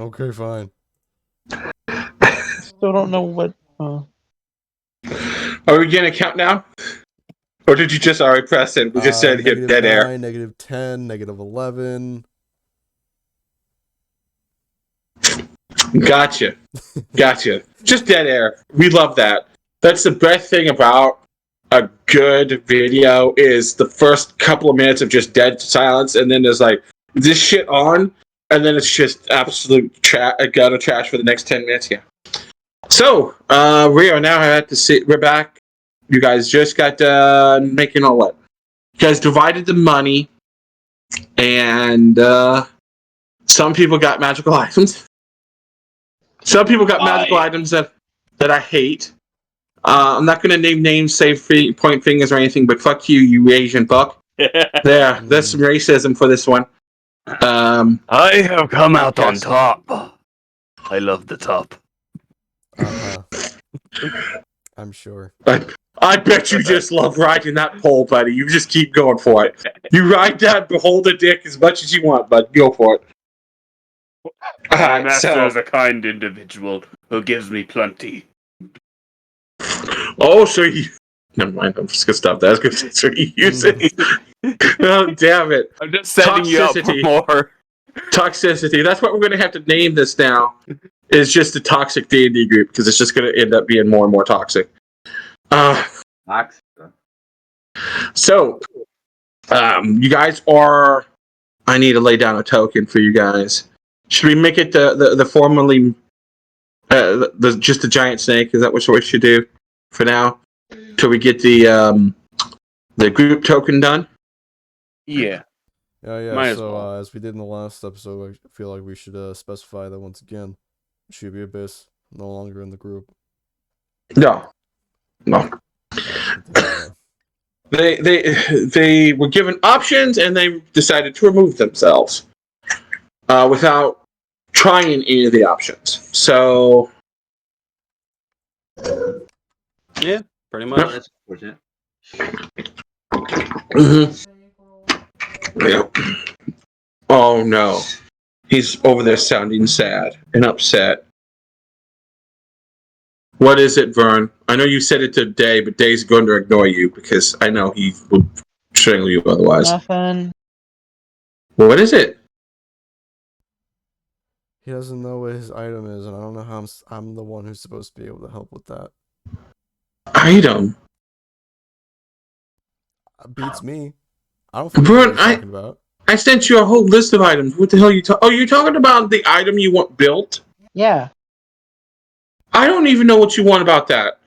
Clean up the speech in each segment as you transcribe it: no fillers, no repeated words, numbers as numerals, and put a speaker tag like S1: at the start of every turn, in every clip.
S1: Okay, fine.
S2: Still don't know what.
S3: Are we gonna count now? Or did you just already press it? We just said hit dead air.
S1: -9, -10, -11.
S3: Gotcha. Just dead air. We love that. That's the best thing about a good video is the first couple of minutes of just dead silence, and then there's like this shit on, and then it's just absolute gutter trash for the next 10 minutes. Yeah. So we are now at the sit. We're back. You guys just got done making all what? You guys divided the money, and some people got magical items. Some people got magical items that I hate. I'm not going to name names, say point fingers or anything, but fuck you, you Asian fuck. There's some racism for this one.
S4: I have come out on top. I love the top.
S1: I'm sure.
S3: I bet you just love riding that pole, buddy. You just keep going for it. You ride that beholder dick as much as you want, bud. Go for it.
S4: My master is a kind individual who gives me plenty.
S3: Oh, so you... Never mind, I'm just going to stop that. I was going to say, so you use it. Oh, damn it.
S4: I'm just setting you up for more.
S3: Toxicity. That's what we're going to have to name this now. Is just a toxic D&D group, because it's just going to end up being more and more toxic. So, you guys are... I need to lay down a token for you guys. Should we make it the formerly... just a giant snake? Is that what we should do for now? Till we get the group token done?
S4: Yeah.
S1: Yeah. So as we did in the last episode, I feel like we should specify that once again. Shubi Abyss no longer in the group.
S3: No. They were given options and they decided to remove themselves without trying any of the options. So
S5: yeah, pretty much. That's unfortunate.
S3: Yeah. Oh no. He's over there sounding sad and upset. What is it, Vern? I know you said it to Day, but Day's going to ignore you because I know he would strangle you otherwise.
S2: Nothing.
S3: What is it?
S1: He doesn't know what his item is, and I don't know how I'm the one who's supposed to be able to help with that.
S3: Item?
S1: Beats me. I don't know what you're talking about.
S3: I sent you a whole list of items. What the hell are you talking? Oh, you're talking about the item you want built?
S2: Yeah.
S3: I don't even know what you want about that.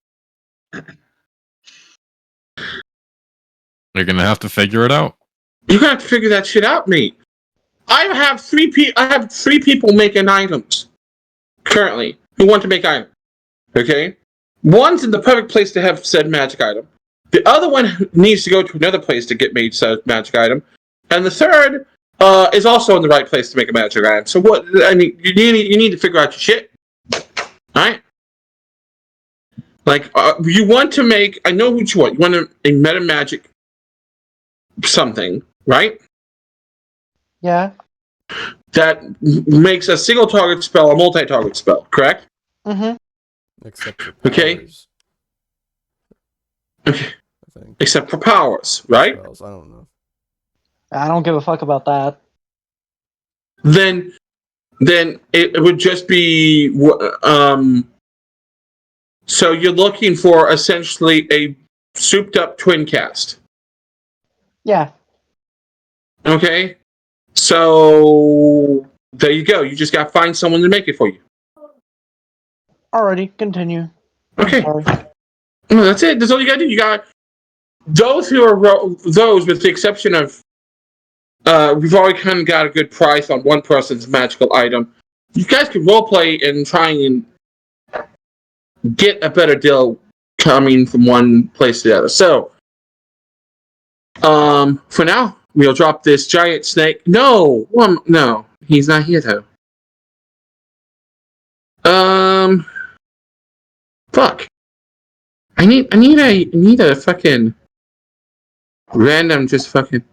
S6: You're gonna have to figure it out.
S3: You're gonna have to figure that shit out, mate. I have three people making items currently who want to make items. Okay, one's in the perfect place to have said magic item. The other one needs to go to another place to get made said magic item, and the third is also in the right place to make a magic item. So what? I mean, you need to figure out your shit. All right. Like, you want to make... I know what you want. You want a meta magic something, right?
S2: Yeah.
S3: That makes a single target spell a multi-target spell, correct?
S2: Mm-hmm.
S1: Except for powers.
S3: Okay. Okay.
S1: I think.
S3: Except for powers, right?
S1: Spells, I don't know.
S2: I don't give a fuck about that.
S3: Then it would just be... So you're looking for essentially a souped-up twin cast.
S2: Yeah.
S3: Okay? So there you go. You just got to find someone to make it for you.
S2: Alrighty, continue.
S3: Okay. No, that's it. That's all you got to do. You got those who are those, with the exception of we've already kind of got a good price on one person's magical item. You guys can roleplay and try and get a better deal coming from one place to the other. So, for now, we'll drop this giant snake. No, no, he's not here though. Fuck. I need a fucking random, just fucking.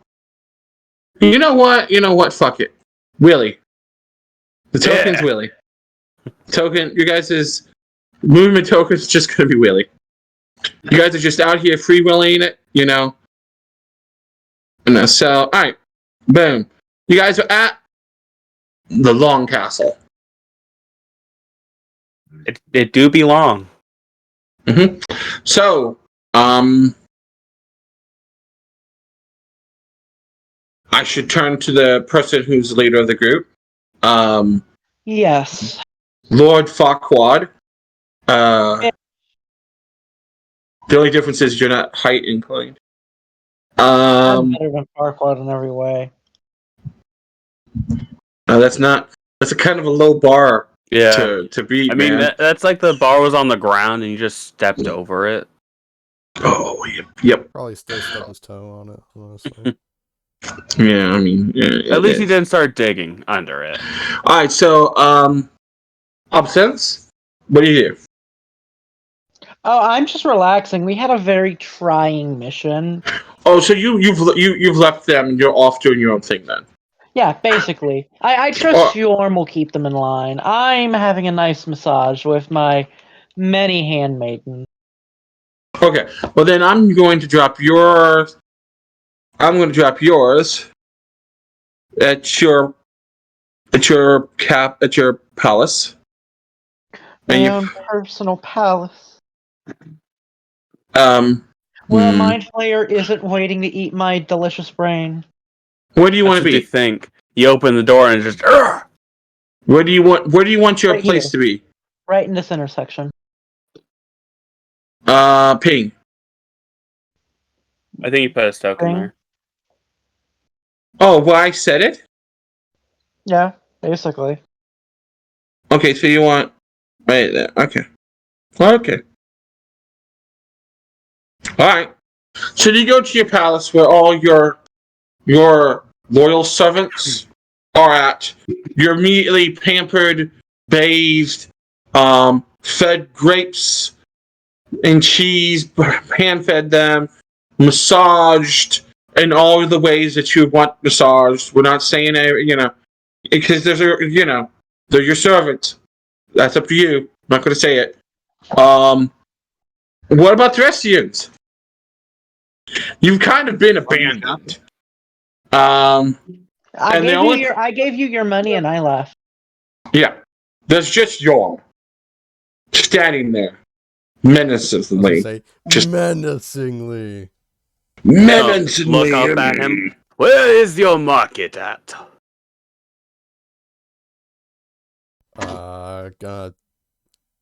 S3: You know what? Fuck it. Willie. The token's Willie. Token, you guys' movement token's just going to be Willie. You guys are just out here freewheeling it, you know. And so, alright. Boom. You guys are at the Long Castle.
S4: It do be long.
S3: Mm-hmm. So, I should turn to the person who's the leader of the group.
S2: Yes.
S3: Lord Farquaad. The only difference is you're not height inclined.
S2: I'm better than Farquaad in every way.
S3: No, that's a kind of a low bar
S4: Yeah.
S3: to beat,
S4: I mean,
S3: man.
S4: that's like the bar was on the ground and you just stepped over it.
S3: Oh, yep.
S1: Probably still stubbed his toe on it, honestly.
S3: Yeah, I mean... Yeah,
S4: At least he didn't start digging under it.
S3: Alright, so, Absence, what do you do?
S2: Oh, I'm just relaxing. We had a very trying mission.
S3: Oh, so you've left them and you're off doing your own thing then?
S2: Yeah, basically. I trust Yorm will keep them in line. I'm having a nice massage with my many handmaidens.
S3: Okay, well then I'm going to drop yours at your palace.
S2: My own personal palace. Where a mind flayer isn't waiting to eat my delicious brain.
S3: Where do you want to be?
S4: You think you open the door and just. Urgh!
S3: Where do you want your place to be?
S2: Right in this intersection.
S3: Ping.
S4: I think you put a token there.
S3: Oh, well, I said it?
S2: Yeah, basically.
S3: Okay, so you want right there. Okay. Okay. Alright. So you go to your palace where all your loyal servants are at. You're immediately pampered, bathed, fed grapes and cheese, hand-fed them, massaged in all the ways that you want massaged. We're not saying, because they're your servants. That's up to you. I'm not going to say it. What about the rest of you? You've kind of been abandoned.
S2: I gave you your money and I left.
S3: Yeah. There's just Yorm standing there. Menacingly.
S1: Menacingly.
S3: Menacingly.
S4: Look up at him. Where is your market at?
S1: Gonna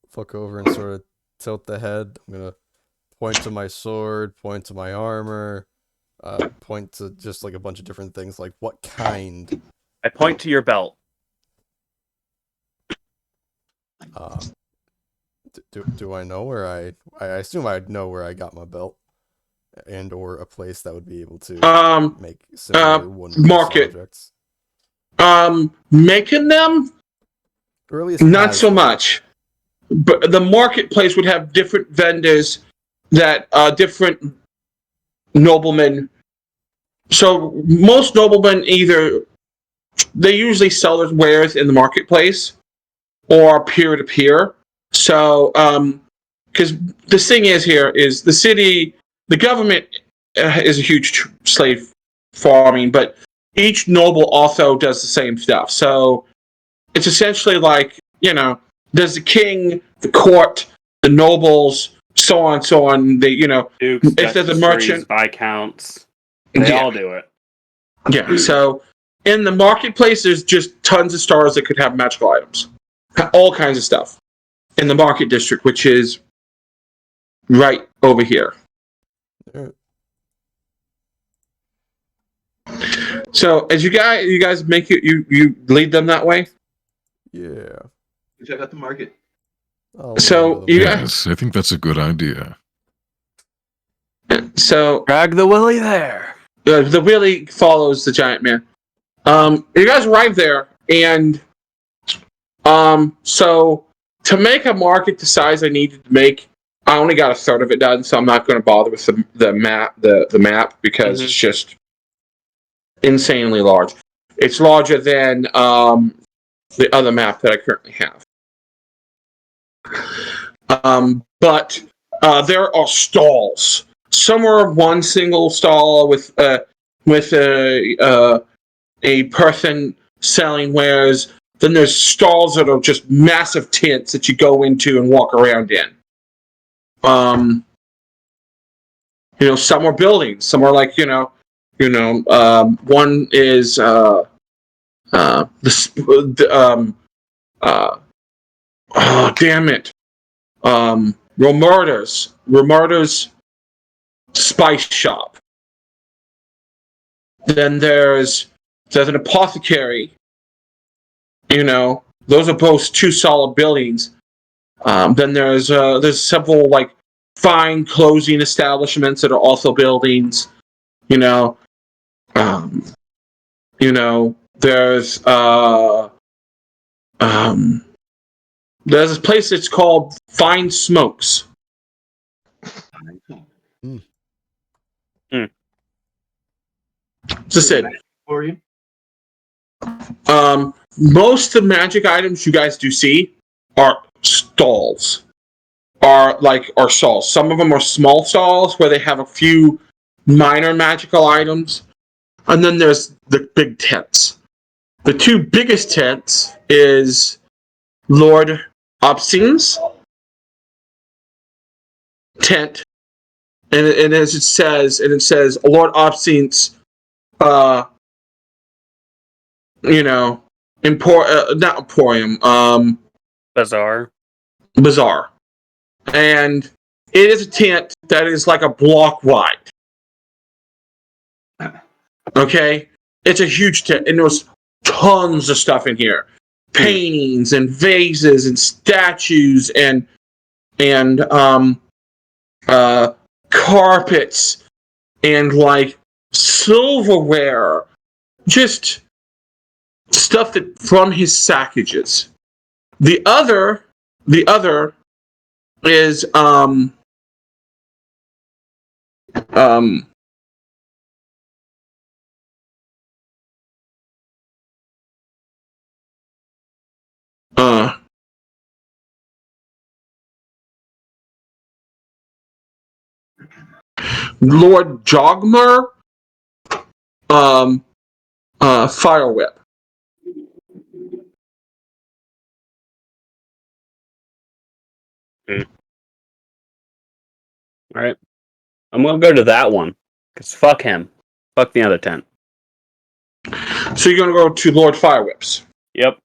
S1: fuck over and sort of tilt the head. I'm gonna point to my sword, point to my armor, point to just like a bunch of different things, like what kind.
S4: I point to your belt.
S1: Do I know where I assume I'd know where I got my belt, and or a place that would be able to make similar
S3: market
S1: objects.
S3: Making them,
S1: or at least
S3: not so much. But the marketplace would have different vendors that different noblemen. So most noblemen they usually sell their wares in the marketplace or peer to peer. So, because the thing is the government is a huge slave farming, but each noble also does the same stuff. So it's essentially like, there's the king, the court, the nobles, so on,
S4: Dukes,
S3: if there's a merchant,
S4: viscounts, they all do it.
S3: Yeah, so in the marketplace, there's just tons of stars that could have magical items. All kinds of stuff. In the market district, which is right over here. So as you guys make it, you lead them that way?
S1: Yeah.
S5: Check out the market.
S3: So you guys,
S6: yes, I think that's a good idea.
S3: So
S4: drag the Willy there.
S3: The Willy follows the giant man. You guys arrive there, and so to make a market the size I needed to make, I only got a third of it done, so I'm not going to bother with the map because it's just insanely large. It's larger than the other map that I currently have. But there are stalls. Some are one single stall with a person selling wares. Then there's stalls that are just massive tents that you go into and walk around in. Some are buildings. Some are like one is oh damn it, Romarda's spice shop. Then there's an apothecary. Those are both two solid buildings. Then there's several like fine clothing establishments that are also buildings. There's there's a place that's called Fine Smokes. Just it.
S5: For you.
S3: Most of the magic items you guys do see are stalls. Are stalls. Some of them are small stalls where they have a few minor magical items. And then there's the big tents. The two biggest tents is Lord Obscene's tent, and as it says, Lord Obscene's, not emporium,
S4: Bazaar.
S3: and it is a tent that is like a block wide. Okay, it's a huge tent, and there's tons of stuff in here, paintings and vases and statues and carpets and like silverware, just stuff that from his sackages. The other is Lord Jogmer Fire Whip.
S4: All right. I'm going to go to that one. Because fuck him. Fuck the other tent.
S3: So you're going to go to Lord Fire Whips.
S4: Yep.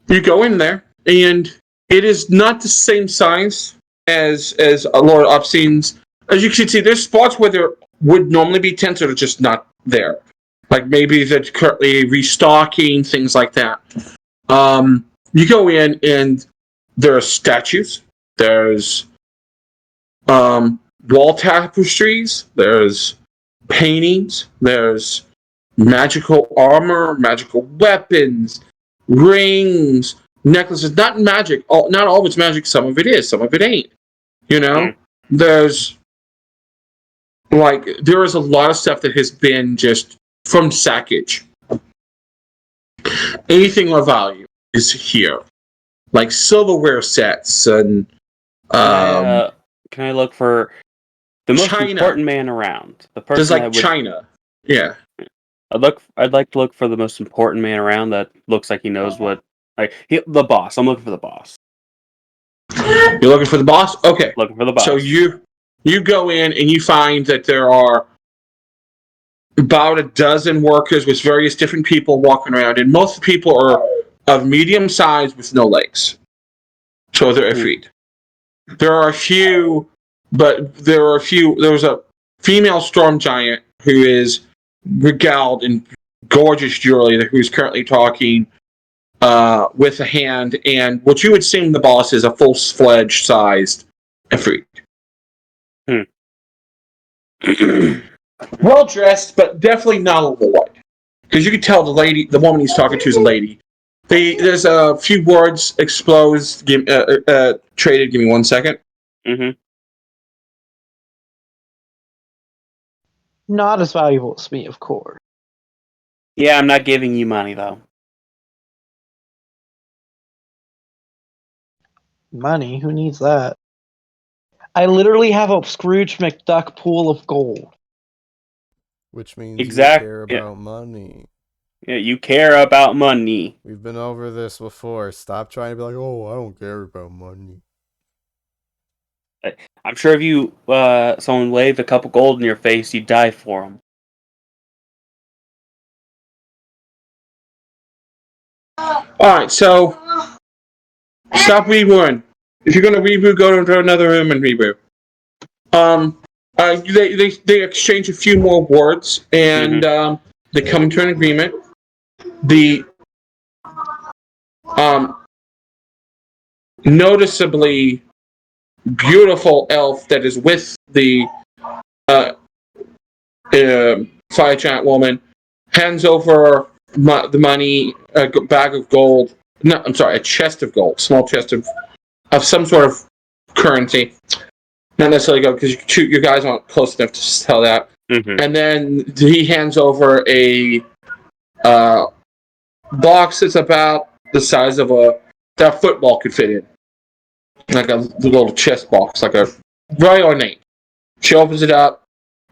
S3: You go in there, and it is not the same size as Lord Obscene's. As you can see, there's spots where there would normally be tents that are just not there. Like maybe they're currently restocking, things like that. You go in, and there are statues. There's wall tapestries. There's paintings. There's magical armor, magical weapons, rings, necklaces. Not magic. Not all of it's magic. Some of it is. Some of it ain't. There's there is a lot of stuff that has been just from sackage. Anything of value is here, like silverware sets and.
S4: Can I look for the most
S3: China.
S4: important man around? The person
S3: There's like
S4: that would,
S3: China. Yeah.
S4: I'd like to look for the most important man around that looks like he knows what. The boss. I'm looking for the boss.
S3: You're looking for the boss? Okay.
S4: Looking for the boss.
S3: So you go in and you find that there are about a dozen workers with various different people walking around, and most people are of medium size with no legs. So they're feet. There are a few, but there was a female storm giant who is regaled in gorgeous jewelry who's currently talking with a hand, and what you would assume the boss is a full-fledged sized Efreet. Well dressed, but definitely not overweight. Because you can tell the woman he's talking to is a lady. There's a few words exposed, traded. Give me 1 second.
S2: Not as valuable as me, of course.
S4: Yeah, I'm not giving you money though.
S2: Money? Who needs that? I literally have a Scrooge McDuck pool of gold.
S1: Which means you care
S4: Yeah,
S1: about money.
S4: yeah, you care about money.
S1: We've been over this before. Stop trying to be like, oh, I don't care about money.
S4: I'm sure if you someone waved a couple gold in your face, you'd die for them.
S3: Alright, so stop rebooting. If you're gonna reboot, go into another room and reboot. They exchange a few more words and they come to an agreement. The noticeably beautiful elf that is with the fire giant woman hands over the money, a bag of gold. No, I'm sorry, a chest of gold, small chest of some sort of currency. Not necessarily gold because your guys aren't close enough to tell that. And then he hands over a box that's about the size of that football could fit in, like a little chest box, like a very ornate. She opens it up,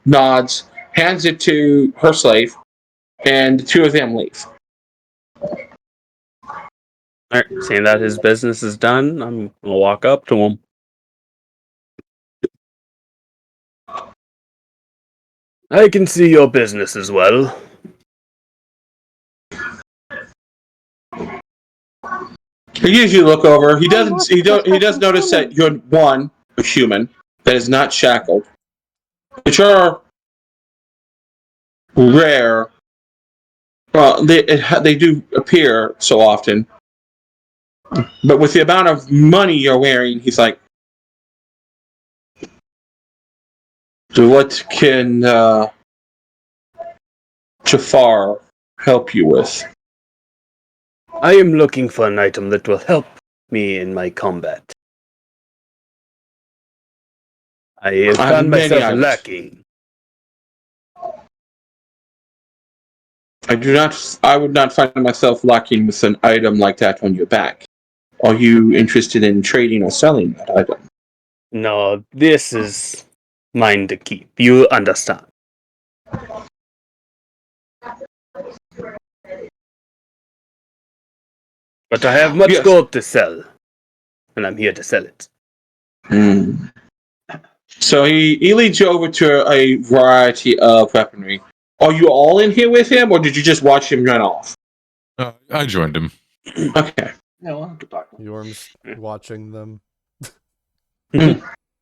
S3: nods, hands it to her slave, and the two of them leave.
S4: Alright, seeing that his business is done, I'm gonna walk up to him. I can see your business as well.
S3: He gives you a look over. He does notice that you're one, a human that is not shackled, which are rare. Well, they do appear so often, but with the amount of money you're wearing, he's like, so what can Jafar help you with?
S4: I am looking for an item that will help me in my combat. I have found
S3: many
S4: myself
S3: items.
S4: lacking.
S3: I would not find myself lacking with an item like that on your back. Are you interested in trading or selling that item?
S4: No, this is mine to keep. You understand. But I have much
S3: Yes.
S4: gold to sell, and I'm here to sell it.
S3: So he leads you over to a variety of weaponry. Are you all in here with him, or did you just watch him run off?
S6: I joined him.
S3: Okay.
S5: Yeah, we'll have to talk.
S1: Yorm's watching them.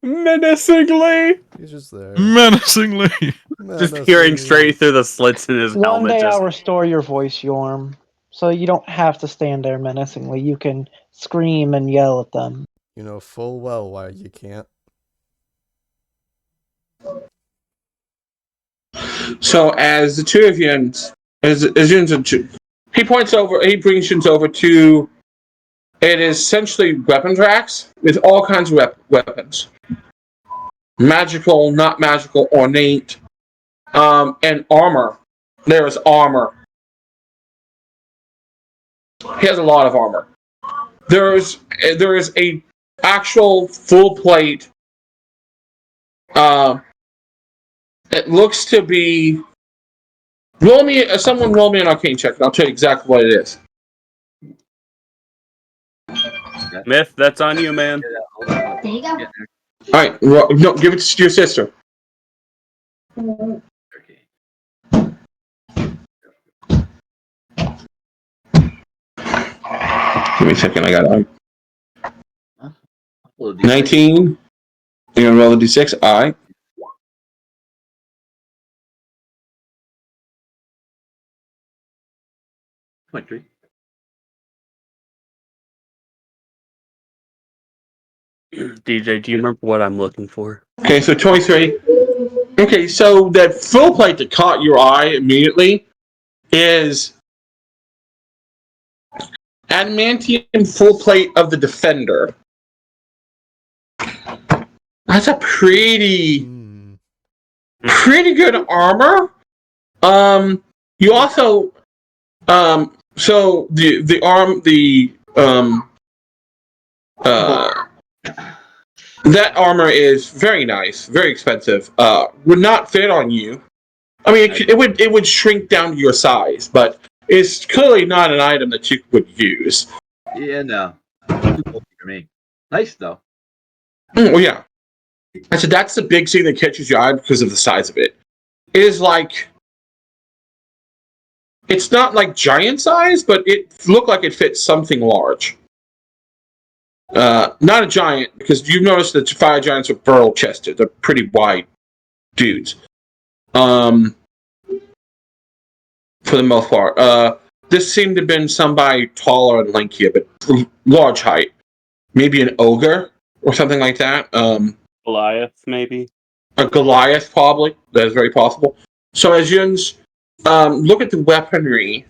S4: Menacingly!
S1: He's just there.
S6: Menacingly.
S4: Just peering straight through the slits in his
S2: One
S4: helmet.
S2: day
S4: Just...
S2: I'll restore your voice, Yorm. So you don't have to stand there menacingly. You can scream and yell at them.
S1: You know full well why you can't.
S3: So as the two of you, he points over. He brings you over to. It is essentially weapons racks with all kinds of weapons, magical, not magical, ornate, and armor. There is armor. He has a lot of armor. There is a actual full plate. It looks to be. Someone roll me an arcane check, and I'll tell you exactly what it is.
S4: Myth, that's on you, man.
S7: There you go.
S3: All right, no, give it to your sister.
S5: Okay.
S3: Give me a second. I got it.
S5: Well,
S3: 19. You're gonna roll a d6. All right.
S5: Three.
S4: DJ, do you remember what I'm looking for?
S3: Okay, so 23. Okay, so that full plate that caught your eye immediately is adamantium full plate of the Defender. That's a pretty good armor. You also So the arm that armor is very nice, very expensive. Would not fit on you. I mean, it would shrink down to your size, but it's clearly not an item that you would use.
S5: Yeah, no. Too bulky for me. Nice though.
S3: Well, yeah. I said that's the big thing that catches your eye because of the size of it. It is like it's not like giant size, but it looked like it fits something large. Not a giant, because you've noticed that fire giants are burl chested. They're pretty wide dudes. For the most part. This seemed to have been somebody taller and lankier, but large height. Maybe an ogre or something like that.
S4: Goliath, maybe.
S3: A Goliath, probably. That is very possible. So as you look at the weaponry,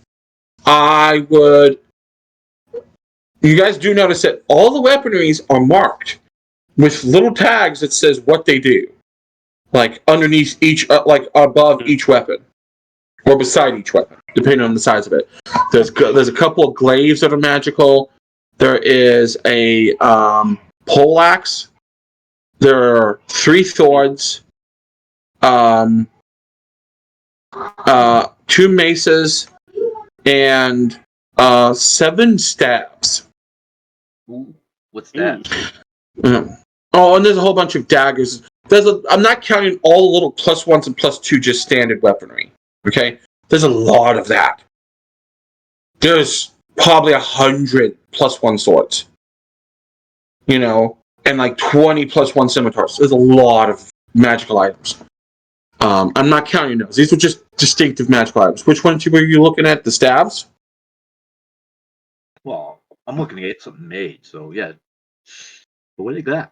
S3: you guys do notice that all the weaponries are marked with little tags that says what they do, like underneath each, like above each weapon, or beside each weapon, depending on the size of it. There's a couple of glaives that are magical. There is a poleaxe. There are 3 swords, 2 maces, and 7 staves.
S5: Ooh, what's that?
S3: Oh, and there's a whole bunch of daggers. I'm not counting all the little +1s and +2 just standard weaponry. Okay, there's a lot of that. There's probably 100 +1 swords. And like 20 +1 scimitars. There's a lot of magical items. I'm not counting those. These were just distinctive magical items. Which ones were you looking at? The staves?
S5: Well, I'm looking to get something made, so yeah. But what do you got?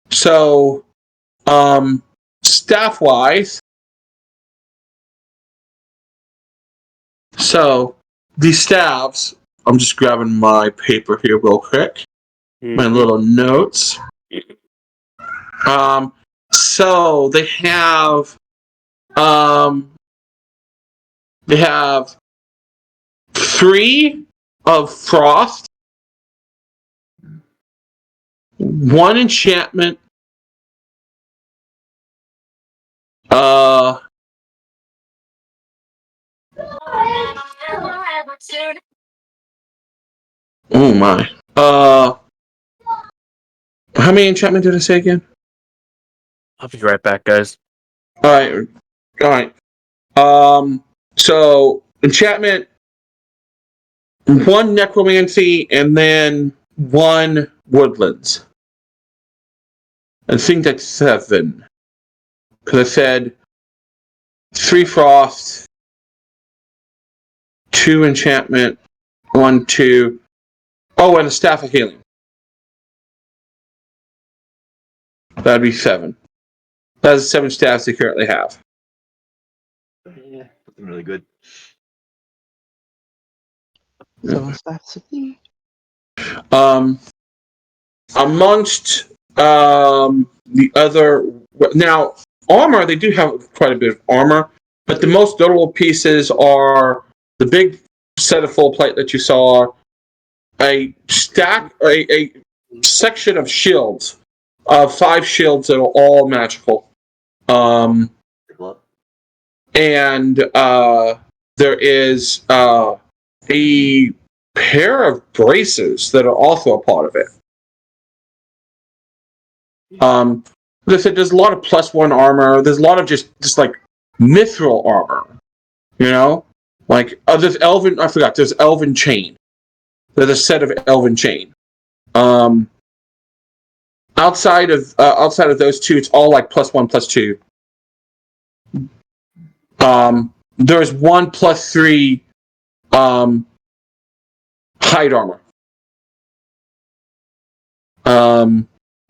S3: So, staff-wise, so these staves, I'm just grabbing my paper here real quick. My little notes. So they have 3 of frost, 1 enchantment, oh my. How many enchantment did I say again?
S4: I'll be right back, guys.
S3: Alright. So enchantment, 1 necromancy, and then 1 woodlands. I think that's 7. Because I said 3 frost, 2 enchantment, 1, 2. Oh, and a staff of healing. That'd be 7. That's 7 staffs they currently have.
S5: Yeah, something really good.
S2: So that's the
S3: Amongst the other, now armor, they do have quite a bit of armor, but the most notable pieces are the big set of full plate that you saw, a section of shields, 5 shields that are all magical, and there is a pair of braces that are also a part of it. As I said, there's a lot of +1 armor. There's a lot of just like mithril armor. Like there's elven. I forgot. There's elven chain. There's a set of elven chain. Outside of those 2, it's all like +1, +2. There's 1 +3 hide armor.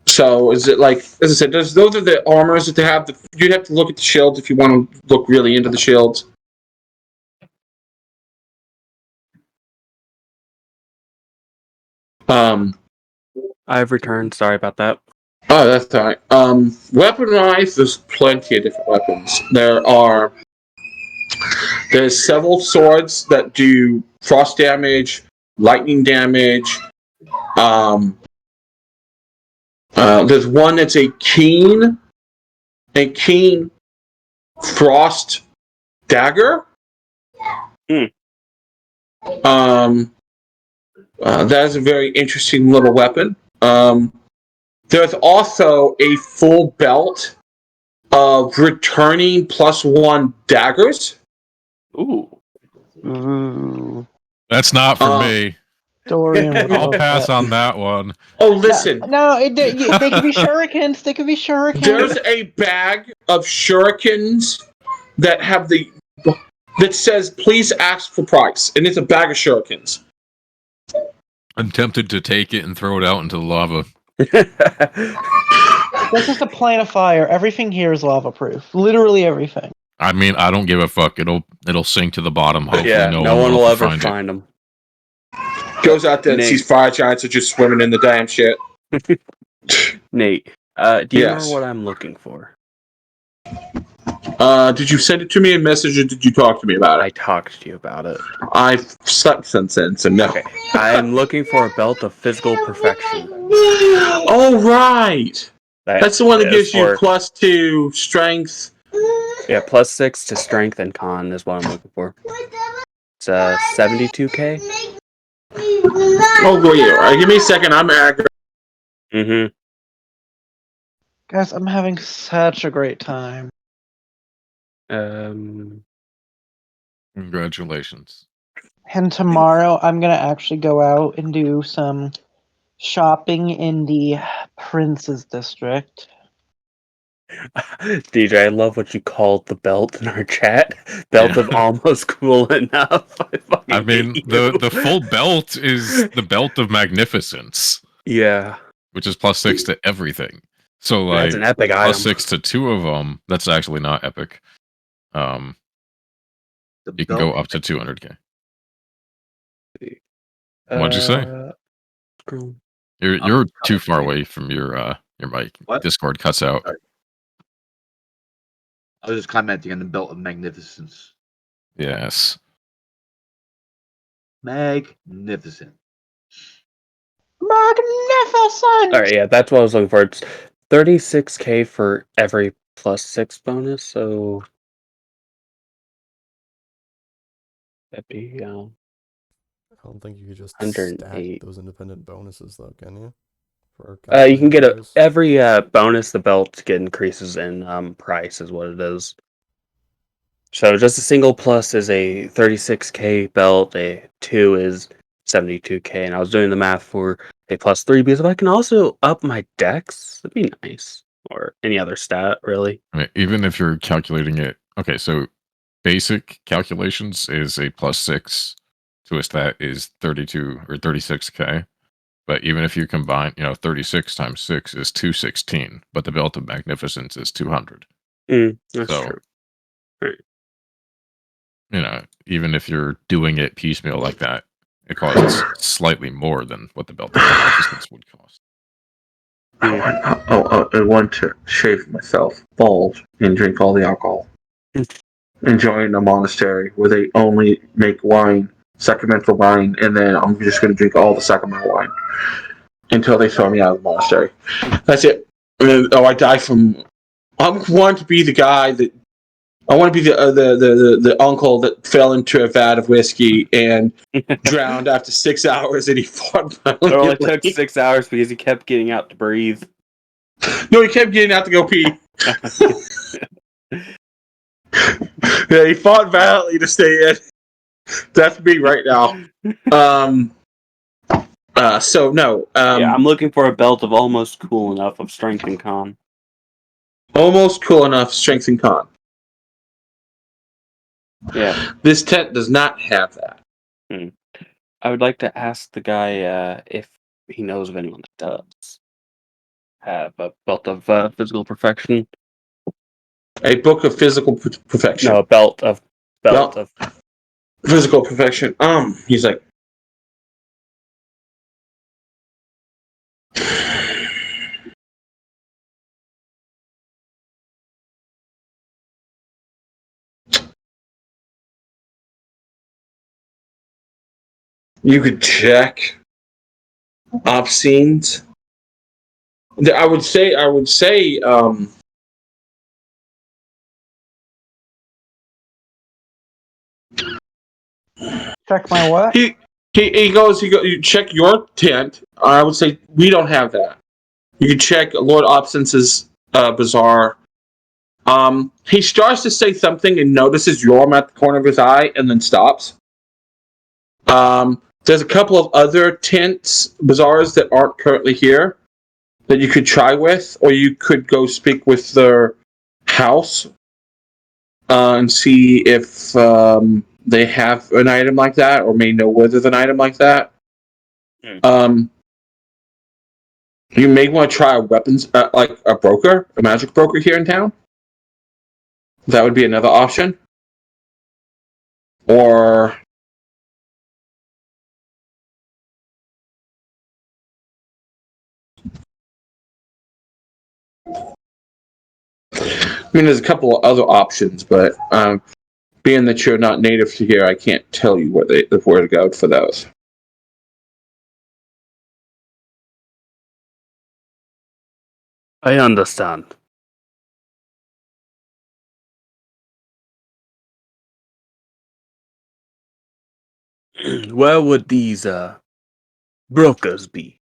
S3: So is it like, as I said, those are the armors that they have. You'd have to look at the shields if you want to look really into the shields.
S4: I've returned. Sorry about that.
S3: Oh, that's all right. Weapon-wise, there's plenty of different weapons. There are There's several swords that do frost damage, lightning damage. There's one that's a keen frost dagger. That is a very interesting little weapon. There's also a full belt of returning +1 daggers.
S4: Ooh.
S2: Ooh.
S6: That's not for me.
S2: Dorian would
S6: I'll
S2: love
S6: pass
S2: that.
S6: on that one.
S3: Oh, listen.
S2: They could be shurikens. They could be shurikens.
S3: There's a bag of shurikens that have that says "Please ask for price," and it's a bag of shurikens.
S6: I'm tempted to take it and throw it out into the lava.
S2: That's just a plane of fire. Everything here is lava proof. Literally everything.
S6: I mean, I don't give a fuck. It'll sink to the bottom. Hopefully,
S4: Yeah,
S6: no
S4: one
S6: one
S4: will
S6: will
S4: ever
S6: find
S4: find them.
S3: Goes out there and
S4: Nate.
S3: sees fire giants are just swimming in the damn shit.
S4: Nate, do you
S3: Yes.
S4: know what I'm looking for?
S3: Did you send it to me in message or did you talk to me about
S4: I
S3: it?
S4: talked to you about it.
S3: I've slept since then, so no.
S4: Okay, I'm looking for a belt of physical perfection.
S3: Oh, right. That's the one that gives you
S4: for,
S3: +2 strength.
S4: Yeah, +6 to strength and con is what I'm looking for. It's 72k.
S3: Oh, go here. Give me a second. I'm aggro.
S4: Mm-hmm.
S2: Guys, I'm having such a great time.
S6: Congratulations.
S2: And tomorrow I'm gonna actually go out and do some shopping in the Prince's District.
S4: DJ, I love what you called the belt in our chat. Belt
S6: Yeah.
S4: of almost cool enough.
S6: I mean,
S4: hate
S6: the
S4: you.
S6: the full belt is the belt of magnificence,
S4: Yeah,
S6: which is +6 to everything. So
S4: that's
S6: like
S4: an epic item.
S6: +6 to 2 of them. That's actually not epic.
S5: The
S6: You can
S5: belt
S6: go up to 200k.
S4: Uh,
S6: What'd you say?
S4: scroll.
S6: You're too far away from your mic.
S5: What?
S6: Discord cuts out.
S5: Sorry. I was just commenting on the belt of magnificence.
S6: Yes.
S5: Magnificent.
S2: Magnificent!
S4: All right, yeah, that's what I was looking for. It's 36k for every +6 bonus, so that'd be
S1: I don't think you could just stack
S4: 108.
S1: those independent bonuses, though, can you? For
S4: You can get
S1: calculating
S4: every bonus the belt get increases in price is what it is. So just a single plus is a 36k belt, a 2 is 72k, and I was doing the math for a +3 because if I can also up my dex, that'd be nice. Or any other stat, really.
S6: I mean, even if you're calculating it, okay, so basic calculations is a +6 to a stat is 32 or 36k. But even if you combine, 36 times 6 is 216, but the belt of magnificence is 200.
S4: That's
S6: So,
S4: true. Right.
S6: even if you're doing it piecemeal like that, it costs slightly more than what the belt of magnificence would cost.
S3: I want to shave myself bald and drink all the alcohol. Enjoying a monastery where they only make wine, sacramental wine, and then I'm just going to drink all the sacramental wine until they throw me out of the monastery. That's it. I die from. I want to be the guy that. I want to be the uncle that fell into a vat of whiskey and drowned after 6 hours, and he fought.
S4: It only took 6 hours because he kept getting out to breathe.
S3: No, he kept getting out to go pee. Yeah, he fought valiantly to stay in. That's me right now. So no.
S4: Yeah, I'm looking for a belt of almost cool enough of strength and con.
S3: Almost cool enough strength and con.
S4: Yeah.
S3: This tent does not have that.
S4: I would like to ask the guy if he knows of anyone that does have a belt of physical perfection.
S3: A book of physical perfection.
S4: No, a belt of
S3: physical perfection. He's like, You could check obscenes. I would say.
S2: Check my what?
S3: He goes. You check your tent. I would say we don't have that. You can check Lord Obscence's bazaar. He starts to say something and notices Yorm at the corner of his eye, and then stops. There's a couple of other tents, bazaars that aren't currently here that you could try with, or you could go speak with their house and see if they have an item like that, or may know where there's an item like that. You may want to try a weapons, like a broker, a magic broker here in town. That would be another option. Or I mean, there's a couple of other options, but being that you're not native to here, I can't tell you where to go for those.
S4: I understand. Where would these brokers be?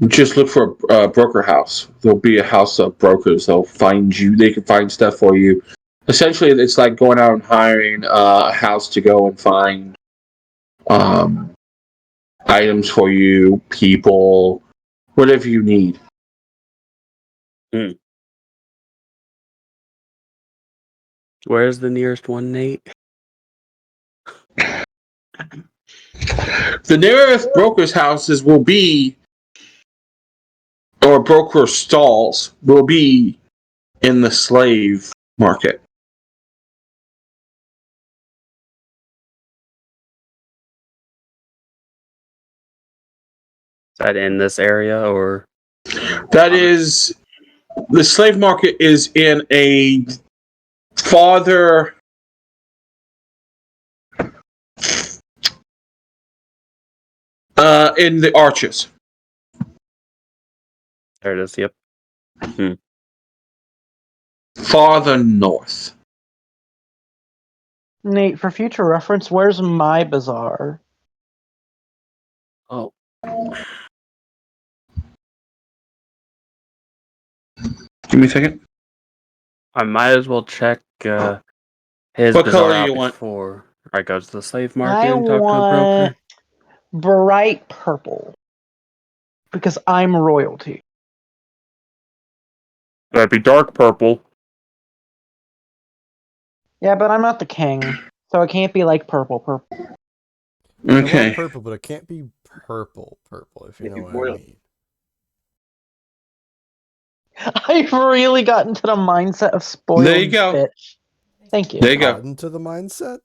S3: Just look for a broker house. There'll be a house of brokers. They'll find you. They can find stuff for you. Essentially, it's like going out and hiring a house to go and find items for you, people, whatever you need.
S4: Where's the nearest one, Nate?
S3: The nearest broker's houses will be, or broker stalls will be, in the slave market.
S4: Is that in this area or?
S3: That is, the slave market is in a farther in the arches.
S4: There it is. Yep.
S3: Farther north.
S2: Nate, for future reference, where's my bazaar?
S4: Oh.
S3: Give me a second.
S4: I might as well check his
S3: What
S4: bazaar
S3: color
S4: out
S3: you want?
S4: before I go to the slave market
S2: I
S4: and talk to a
S2: want
S4: broker.
S2: bright purple. Because I'm royalty.
S4: That'd be dark purple.
S2: Yeah, but I'm not the king. So it can't be like purple.
S1: I
S3: Okay.
S1: love purple, but it can't be purple, if you know what I mean.
S2: I've really gotten to the mindset of spoiled
S3: There you go.
S2: bitch. Thank you.
S3: There you go.
S1: Got into the mindset?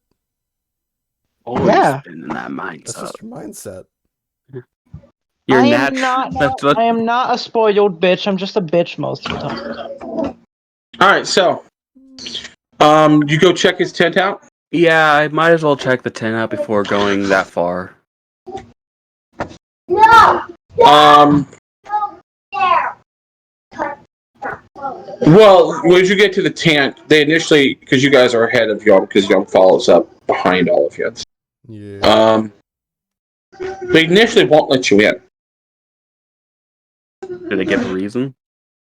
S4: Always
S2: Yeah.
S4: been in that mindset.
S1: That's just your mindset.
S4: You're
S2: I am
S4: natural.
S2: not.
S4: That's what.
S2: I am not a spoiled bitch. I'm just a bitch most of the time.
S3: All right, so you go check his tent out.
S4: Yeah, I might as well check the tent out before going that far.
S3: Well, when you get to the tent, they initially, because you guys are ahead of Yum, because Yum follows up behind all of you.
S1: Yeah.
S3: They initially won't let you in.
S4: Do they give a reason?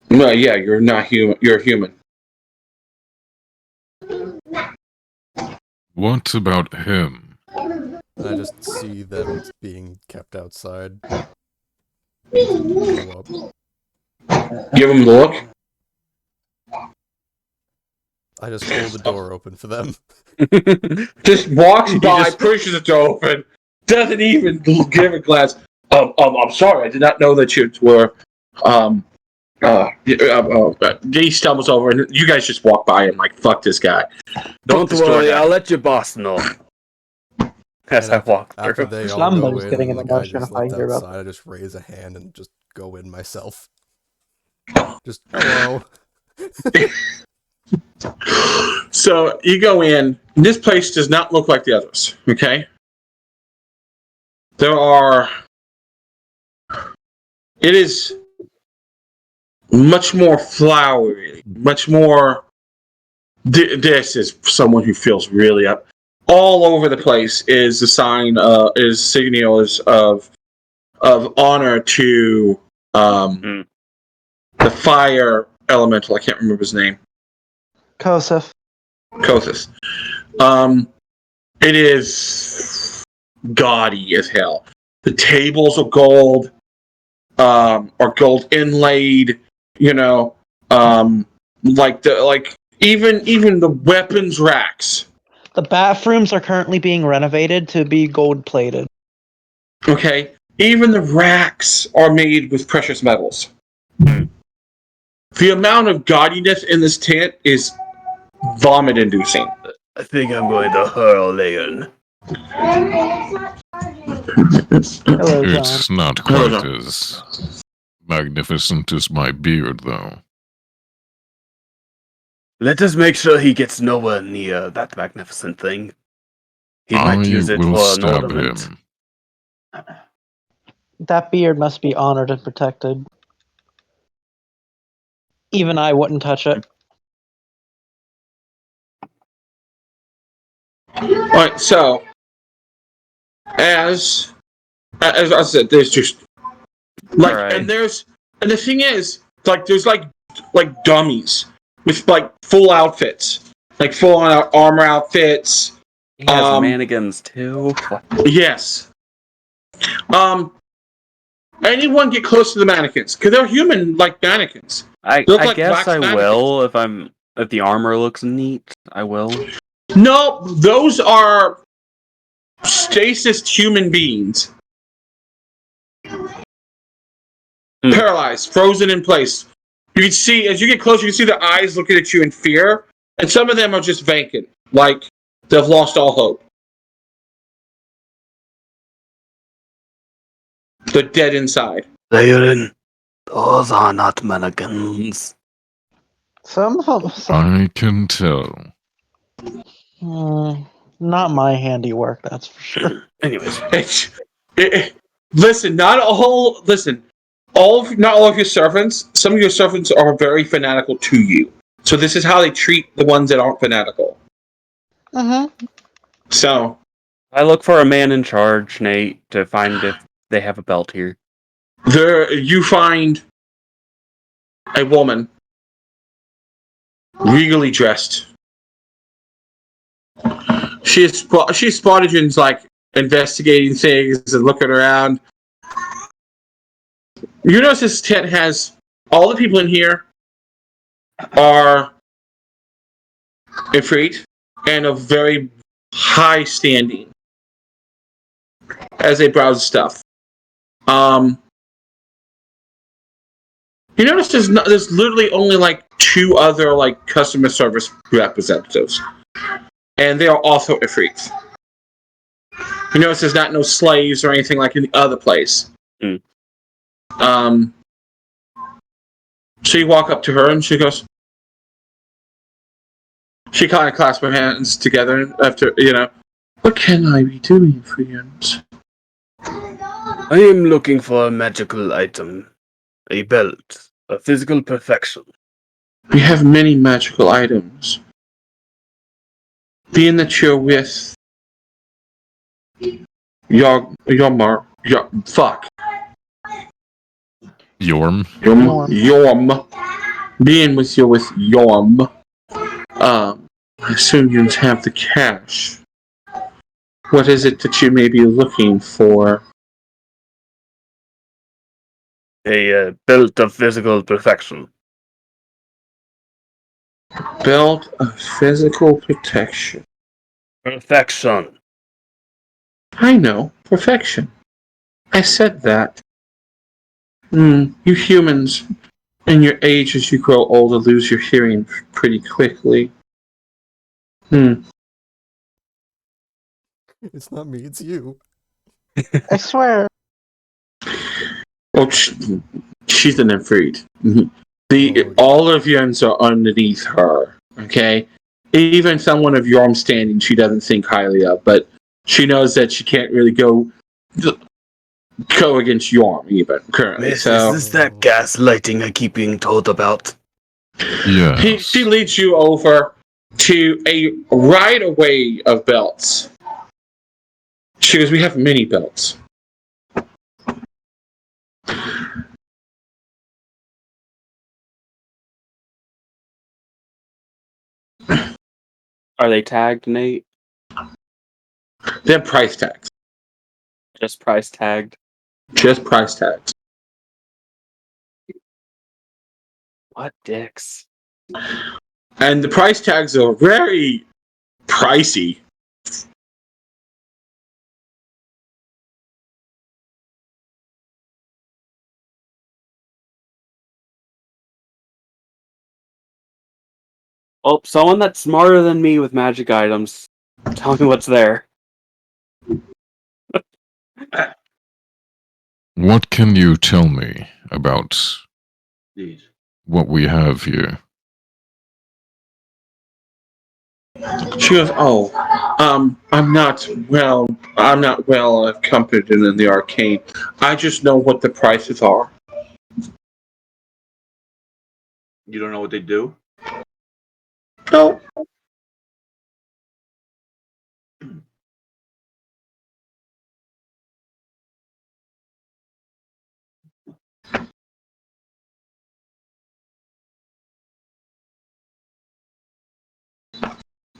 S3: No, yeah, you're not human. You're human.
S6: What about him?
S1: I just see them being kept outside. Go up.
S3: Give him the look.
S1: I just hold the door open for them.
S3: Just walks by,
S4: just-
S3: pushes it open, doesn't even give a glance. I'm sorry, I did not know that you were. He stumbles over, and you guys just walk by and like, fuck this guy.
S4: Don't
S3: this door
S4: worry,
S3: down.
S4: I'll let your boss know. As I walk
S1: After
S4: through.
S1: they all
S2: Slumber's
S1: go in,
S2: getting
S1: and
S2: an
S1: the guy
S2: emotion
S1: just
S2: if I
S1: left
S2: hear about
S1: outside, I just raise a hand and just go in myself. Just, hello.
S3: So you go in. This place does not look like the others. Okay. There are. It is much more flowery, much more. This is someone who feels really up. All over the place is the sign, is signals of honor to the fire elemental. I can't remember his name.
S2: Kosef.
S3: Kothis. It is gaudy as hell. The tables are gold, or gold inlaid. You know, even the weapons racks.
S2: The bathrooms are currently being renovated to be gold plated.
S3: Okay, even the racks are made with precious metals. The amount of gaudiness in this tent is vomit-inducing.
S4: I think I'm going to hurl in.
S2: Hello, John.
S6: It's not
S3: Hello,
S6: quite
S3: John.
S6: as magnificent as my beard, though.
S4: Let us make sure he gets nowhere near that magnificent thing. He might
S6: I
S4: use it
S6: will
S4: for an
S6: stab
S4: ornament.
S6: him.
S2: That beard must be honored and protected. Even I wouldn't touch it.
S3: Alright, so as I said, there's just like,
S4: Alright.
S3: and the thing is, like, there's like dummies with like full outfits, like full on armor outfits.
S4: He has mannequins too.
S3: Yes. Anyone get close to the mannequins because they're human like mannequins.
S4: I
S3: Look like
S4: guess
S3: wax
S4: I
S3: mannequins.
S4: will if the armor looks neat. I will.
S3: No, those are stasis human beings. Paralyzed, frozen in place. You can see, as you get closer, you can see the eyes looking at you in fear, and some of them are just vacant, like they've lost all hope. They're dead inside.
S4: Theron, those are not mannequins.
S2: Some of them.
S6: I can tell.
S2: Not my handiwork, that's for sure.
S4: Anyways,
S3: Listen, not all of your servants. Some of your servants are very fanatical to you. So this is how they treat the ones that aren't fanatical. So
S4: I look for a man in charge, Nate, to find if they have a belt here.
S3: there you find a woman regally dressed. She's spotted you like investigating things and looking around. You notice this tent has all the people in here are Ifrit and of very high standing as they browse stuff. You notice there's literally only like 2 other like customer service representatives, and they are also Ifrits. You notice there's no slaves or anything like in the other place. So you walk up to her and she goes. She kind of clasps her hands together after, what can I be doing for you?
S4: I am looking for a magical item. A belt. A physical perfection.
S3: We have many magical items. Being that you're with Yorm. Being with you with Yorm. I assume you have the cash. What is it that you may be looking for?
S4: A belt of physical perfection.
S3: Belt of physical protection.
S4: Perfection.
S3: I know. Perfection. I said that. You humans, in your age as you grow older, lose your hearing pretty quickly.
S1: It's not me, it's you.
S2: I swear.
S3: Well, she's an Ifrit. All of Jens are underneath her. Okay, even someone of Yorm's standing, she doesn't think highly of, but she knows that she can't really go against Yorm even currently.
S4: Miss,
S3: So
S4: is this that gaslighting I keep being told about?
S6: Yes.
S3: she leads you over to a right away of belts. She goes, "We have many belts."
S4: Are they tagged, Nate?
S3: They're price tags.
S4: Just price tagged.
S3: Just price tags.
S4: What dicks?
S3: And the price tags are very pricey.
S4: Oh, someone that's smarter than me with magic items. Tell me what's there.
S6: What can you tell me about
S5: These.
S6: what we have here?
S3: She goes, "Oh, I'm not well accompanied in the arcane. I just know what the prices are."
S5: You don't know what they do?
S3: No.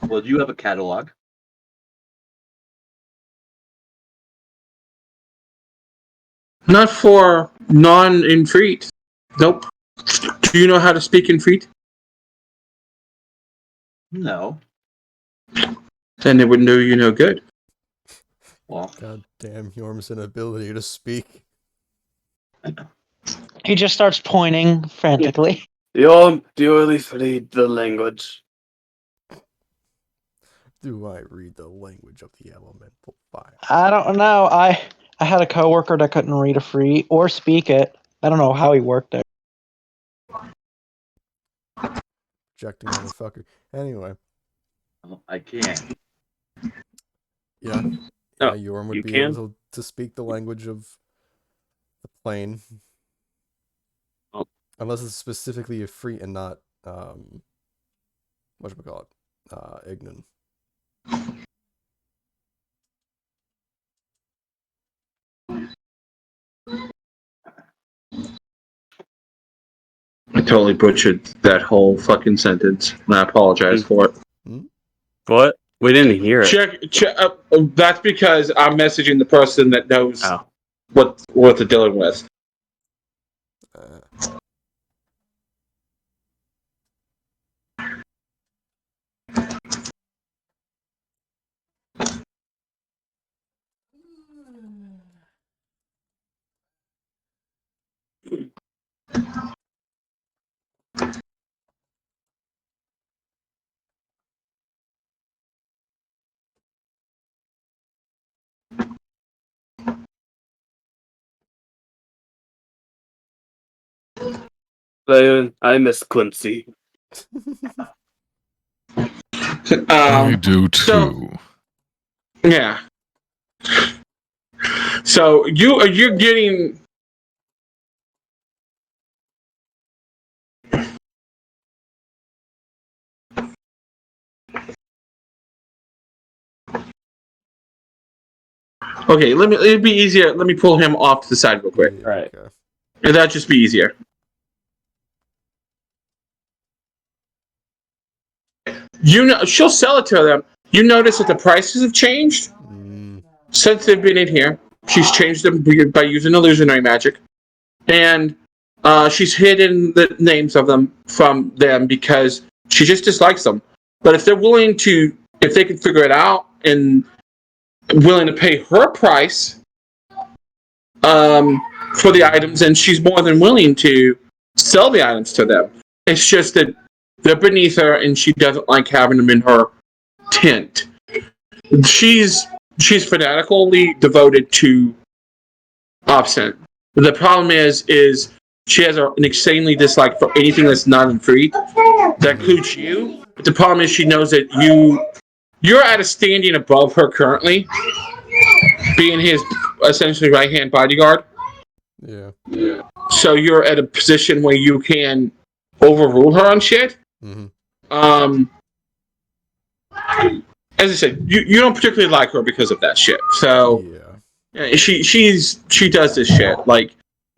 S5: Well, do you have a catalog?
S3: Not for non-Infreet. Nope. Do you know how to speak Infreet?
S5: No.
S3: Then they would know you no good.
S5: Well,
S1: God damn Yorm's inability to speak.
S2: He just starts pointing frantically.
S4: Do you at least read the language?
S1: Do I read the language of the elemental fire?
S2: I don't know. I had a coworker that couldn't read a free or speak it. I don't know how he worked there.
S1: Rejecting motherfucker. Anyway,
S5: I can't.
S1: yeah.
S4: Oh,
S1: Yeah, Yorm would
S4: you
S1: be
S4: can?
S1: able to speak the language of the plane.
S4: Oh.
S1: Unless it's specifically a free and not whatchamacallit? Ignan.
S3: I totally butchered that whole fucking sentence, and I apologize for it.
S4: What? We didn't hear it.
S3: Check. That's because I'm messaging the person that knows
S4: Oh.
S3: what they're dealing with.
S4: I miss Quincy.
S6: I do too.
S3: So, yeah. So you're getting. Okay, it'd be easier. Let me pull him off to the side real quick.
S1: Yeah,
S4: Right.
S1: Okay.
S3: And that'd just be easier. She'll sell it to them. You notice that the prices have changed since they've been in here. She's changed them by using illusionary magic, and she's hidden the names of them from them because she just dislikes them. But if they're willing to, if they can figure it out and willing to pay her price for the items, and she's more than willing to sell the items to them. It's just that they're beneath her, and she doesn't like having them in her tent. She's fanatically devoted to Obscent. The problem is she has an insanely dislike for anything that's not in free. That includes you. But the problem is she knows that you're at a standing above her currently, being his essentially right-hand bodyguard.
S1: Yeah.
S3: So you're at a position where you can overrule her on shit.
S1: Mm-hmm.
S3: As I said, you don't particularly like her because of that shit. So
S1: Yeah.
S3: she does this shit. Like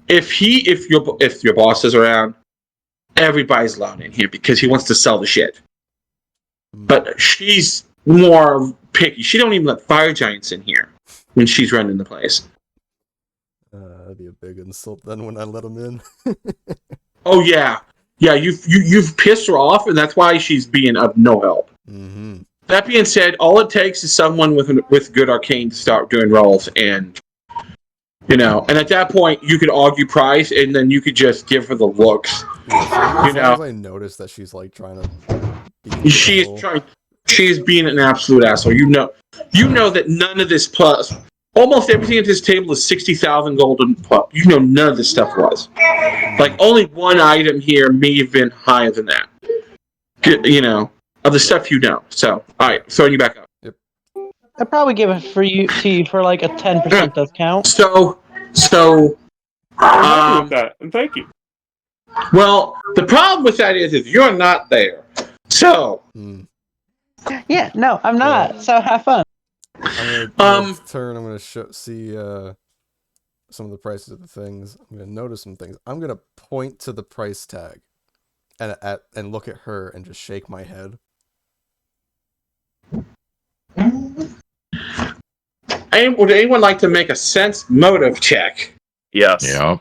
S3: if your boss is around, everybody's loud in here because he wants to sell the shit. But she's more picky. She don't even let fire giants in here when she's running the place.
S1: That'd be a big insult then when I let him in.
S3: Oh yeah, you've pissed her off, and that's why she's being of no help.
S1: Mm-hmm.
S3: That being said, all it takes is someone with good arcane to start doing rolls, and and at that point you could argue price, and then you could just give her the looks.
S1: Yeah, as long as I notice that she's like trying to be
S3: she's being an absolute asshole. You know that none of this plus almost everything at this table is 60,000 golden plus. You know none of this stuff was. Like only one item here may have been higher than that. Of the stuff you know. So alright, throwing you back up.
S1: Yep.
S2: I'd probably give it to you for like a 10% discount.
S3: So
S4: Thank you.
S3: well, the problem with that is you're not there. So
S2: Yeah, no, I'm not. So have fun.
S1: I'm gonna turn. I'm gonna see some of the prices of the things. I'm gonna notice some things. I'm gonna point to the price tag, and look at her and just shake my head.
S3: Would anyone like to make a sense motive check?
S4: Yes.
S6: Yep.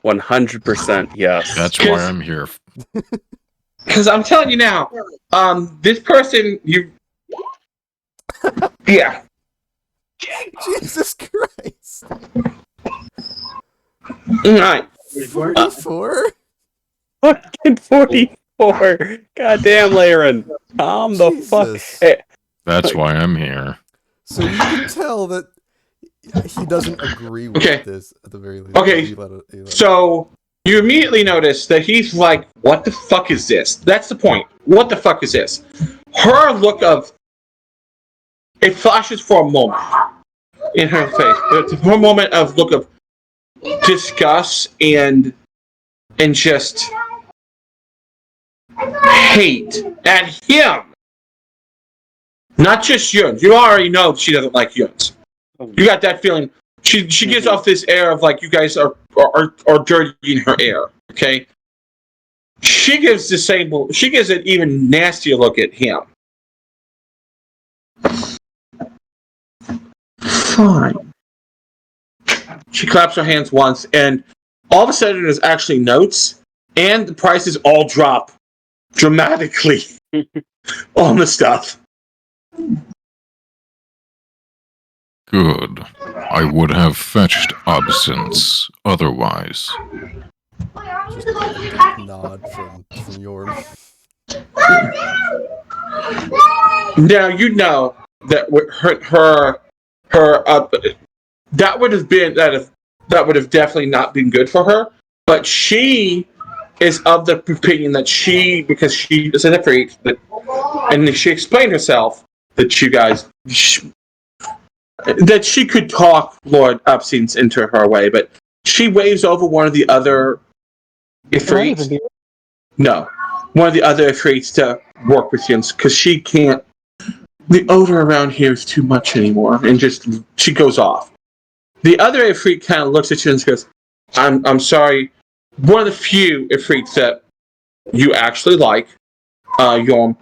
S4: 100% yes.
S6: That's why I'm here.
S3: Because I'm telling you now, this person, yeah.
S1: Jesus Christ!
S3: All right.
S1: 44?
S4: Fucking 44. Goddamn, Laren. Calm the fuck. Hey.
S6: That's why I'm here.
S1: So you can tell that he doesn't agree with this at the very least.
S3: Okay. So you immediately notice that he's like, "What the fuck is this?" That's the point. What the fuck is this? Her look of it flashes for a moment in her face. It's her moment of look of disgust and just hate at him. Not just Yuns. You already know she doesn't like Yuns. You got that feeling. She gives off this air of like you guys are dirtying her air. Okay. She gives an even nastier look at him. Fine. She claps her hands once, and all of a sudden there's actually notes, and the prices all drop dramatically on the stuff.
S6: Good. I would have fetched absence otherwise.
S1: Just a nod from Yorm.
S3: Now you know that her that would have definitely not been good for her. But she is of the opinion that because she is an afraid and she explained herself that you guys. That she could talk Lord Upscenes into her way, but she waves over one of the other Ifrits. No, one of the other Ifrits to work with him because she can't. The odor around here is too much anymore, and she goes off. The other Ifrit kind of looks at you and goes, "I'm sorry." One of the few Ifrits that you actually like, Yom,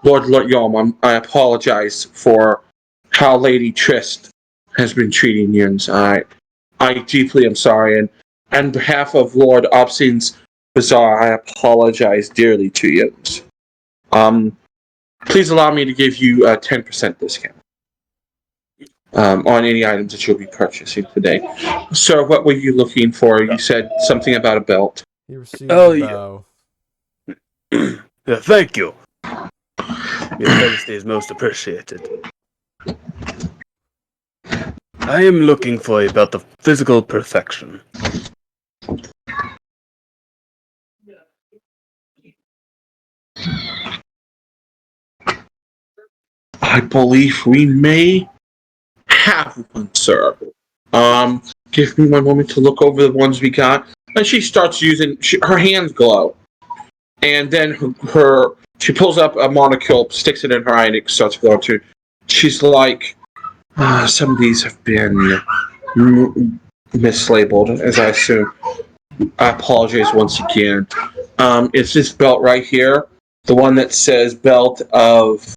S3: Lord Yom. I apologize for how Lady Trist has been treating Yuns. I deeply am sorry, and on behalf of Lord Obscene's Bazaar, I apologize dearly to Yuns. Please allow me to give you a 10% discount on any items that you'll be purchasing today. Sir, what were you looking for? You said something about a belt.
S1: He received a bow.
S4: Yeah, thank you. Your courtesy is most appreciated. I am looking for a belt of physical perfection.
S3: I believe we may have one, sir. Give me one moment to look over the ones we got. And she starts using her hands glow, and then she pulls up a monocule, sticks it in her eye, and it starts glowing too. She's like, some of these have been mislabeled, as I assume. I apologize once again. It's this belt right here, the one that says belt of.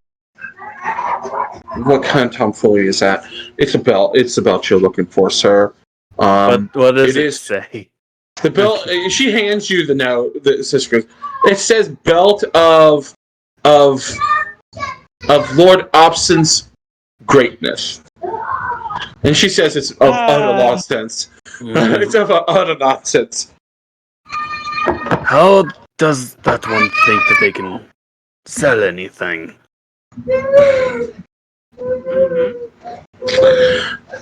S3: What kind of tomfoolery is that? It's a belt. It's the belt you're looking for, sir.
S4: What does it
S3: is
S4: say?
S3: the belt. She hands you the note. The sister goes. It says belt of Lord Opson's greatness, and she says it's of utter nonsense. It's of utter nonsense.
S4: How does that one think that they can sell anything?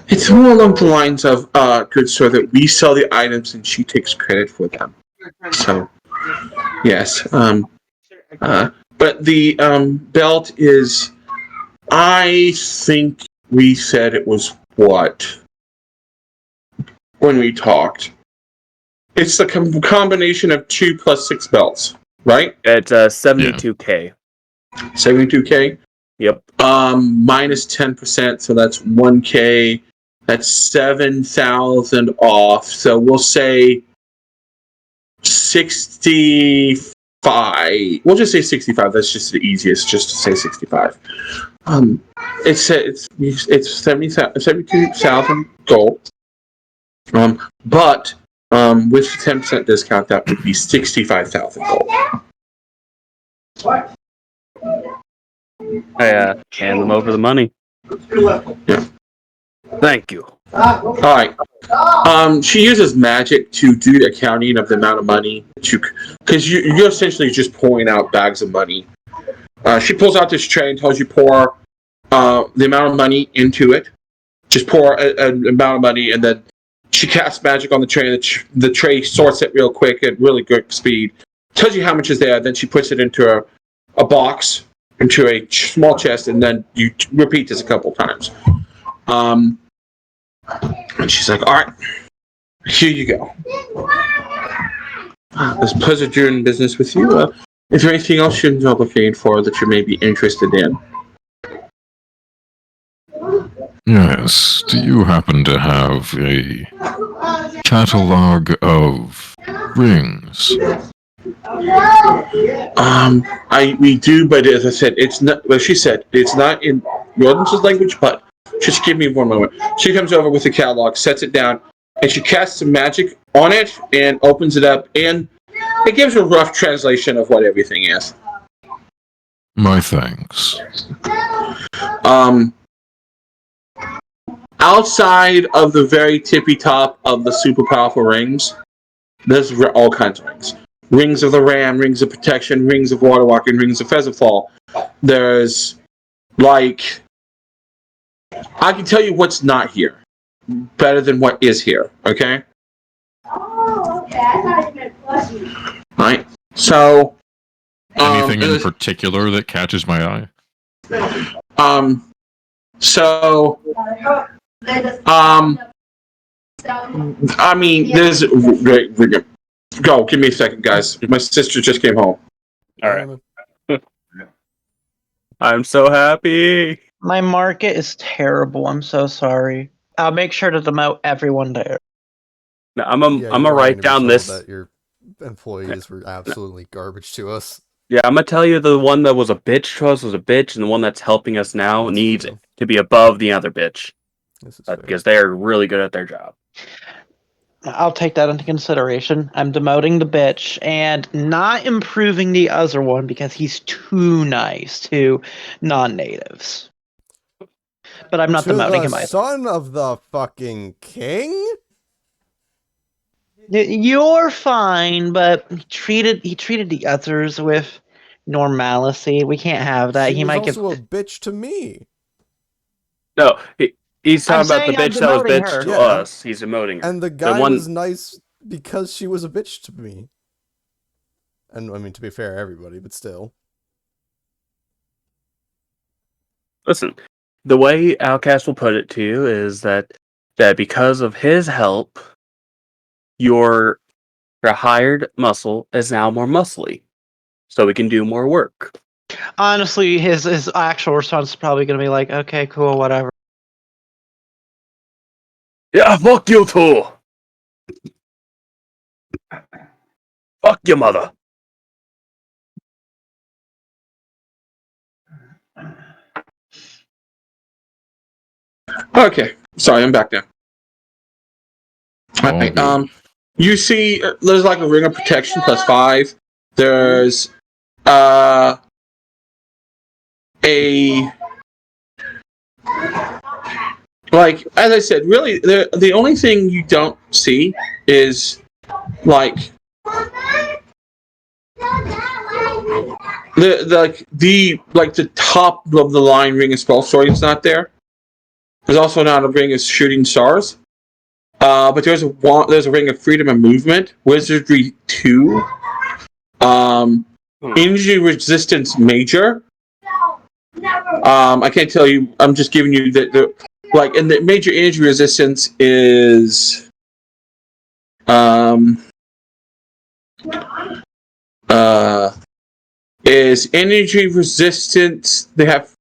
S3: It's more along the lines of, good sir, that we sell the items and she takes credit for them. So, yes. But the belt is, I think we said it was what? When we talked. It's the combination of 2 plus 6 belts, right?
S4: It's 72K.
S3: 72K?
S4: Yep.
S3: Minus 10%, so that's 1K. That's 7,000 off. So we'll say 65. We'll just say 65. That's just the easiest, just to say 65. It's 72,000 gold. But with the 10% discount, that would be 65,000 gold.
S4: I hand them over the money.
S3: Yeah.
S4: Thank you.
S3: All right. She uses magic to do the accounting of the amount of money that because you're essentially just pouring out bags of money. She pulls out this tray and tells you pour the amount of money into it. Just pour an amount of money, and then she casts magic on the tray. The tray sorts it real quick at really good speed. Tells you how much is there. Then she puts it into a box, into a small chest, and then you repeat this a couple times. And she's like, all right, here you go. It's a pleasure doing business with you. Is there anything else you're looking for that you may be interested in?
S6: Yes. Do you happen to have a catalog of rings?
S3: We do, but as I said, it's not. Well, she said it's not in Jordan's language, but just give me one moment. She comes over with the catalog, sets it down, and she casts some magic on it and opens it up, and it gives a rough translation of what everything is.
S6: My thanks.
S3: Outside of the very tippy top of the super powerful rings, there's all kinds of rings. Rings of the Ram, rings of protection, rings of water walking, rings of Featherfall. There's like, I can tell you what's not here better than what is here, okay?
S7: Oh, okay. I thought it meant plushie.
S3: Right? So,
S6: Anything in particular that catches my eye?
S3: So, I mean, there's. Go, give me a second, guys. My sister just came home.
S4: All right. I'm so happy.
S2: My market is terrible. I'm so sorry. I'll make sure to demote everyone there.
S4: No, I'm gonna write down this.
S1: That your employees were absolutely garbage to us.
S4: Yeah, I'm gonna tell you the one that was a bitch to us was a bitch, and the one that's helping us now
S1: That's
S4: needs
S1: true.
S4: to be above the other bitch
S1: This is fair.
S4: because they are really good at their job.
S2: I'll take that into consideration. I'm demoting the bitch and not improving the other one because he's too nice to non-natives. But I'm not
S1: to
S2: demoting
S1: the
S2: him either.
S1: son of the fucking king?
S2: You're fine, but he treated the others with normalcy. We can't have that.
S1: She
S2: He
S1: was
S2: might
S1: also
S2: give.
S1: a bitch to me.
S4: No, he's talking
S2: I'm
S4: about the
S2: saying I'm
S4: bitch that was
S2: demoting
S4: bitch
S2: her.
S4: to
S1: Yeah.
S4: us. He's emoting her.
S1: And the guy was nice because she was a bitch to me. And I mean, to be fair, everybody, but still.
S4: Listen, the way Outcast will put it to you is that because of his help, your hired muscle is now more muscly, so we can do more work.
S2: Honestly, his actual response is probably going to be like, okay, cool, whatever.
S4: Yeah, fuck you too. Fuck your mother.
S3: Okay, sorry, I'm back now.
S6: All
S3: Alright,
S6: good.
S3: you see, there's like a ring of protection +5. There's a like, as I said, really the only thing you don't see is like the top of the line ring of spell story is not there. There's also not a ring of shooting stars. But there's a ring of freedom and movement, wizardry 2, injury resistance major. I can't tell you. I'm just giving you and the major injury resistance is energy resistance. They have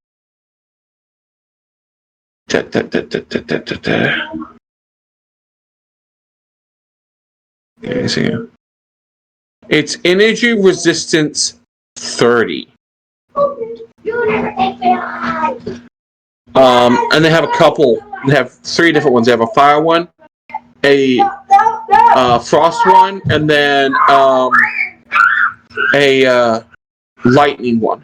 S3: it's energy resistance 30. And they have a couple. They have 3 different ones. They have a fire one, a frost one, and then a lightning one.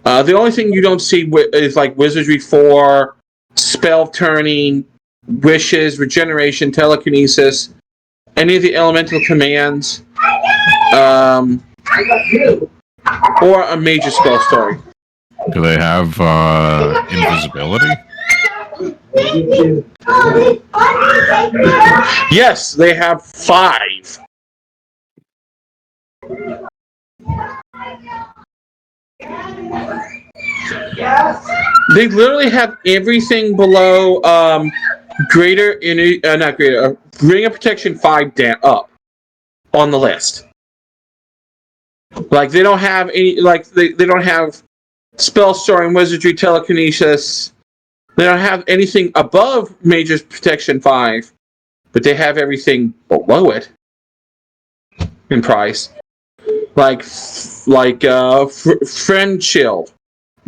S3: The only thing you don't see is like wizardry 4, spell turning, wishes, regeneration, telekinesis, any of the elemental commands, or a major spell story.
S6: Do they have invisibility?
S3: Yes, they have 5. They literally have everything below ring of protection 5 down up on the list. Like they don't have any, like they don't have spell storing, wizardry, telekinesis. They don't have anything above major protection 5, but they have everything below it in price. Like friend shield,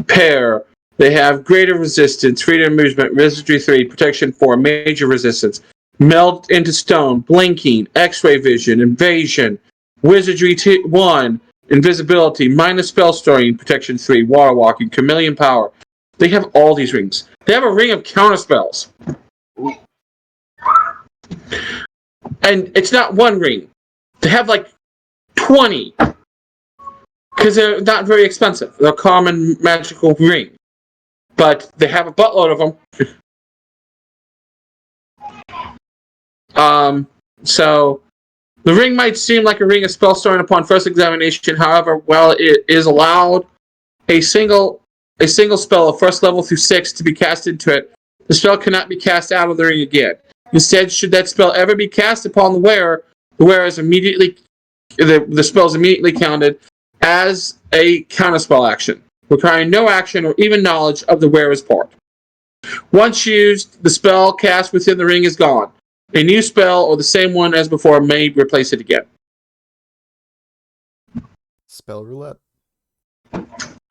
S3: pair. They have greater resistance, freedom movement, wizardry 3, protection 4, major resistance, melt into stone, blinking, X-ray vision, invasion, wizardry 1, invisibility, minus spell storing, protection 3, water walking, chameleon power. They have all these rings. They have a ring of counterspells. And it's not one ring. They have like 20. Because they're not very expensive. They're a common magical ring. But they have a buttload of them. So the ring might seem like a ring of spell storing upon first examination. However, while it is allowed a single spell of first level through 6 to be cast into it, the spell cannot be cast out of the ring again. Instead, should that spell ever be cast upon the wearer is immediately the spell is immediately counted as a counterspell action, requiring no action or even knowledge of the wearer's part. Once used, the spell cast within the ring is gone. A new spell or the same one as before may replace it again.
S1: Spell roulette.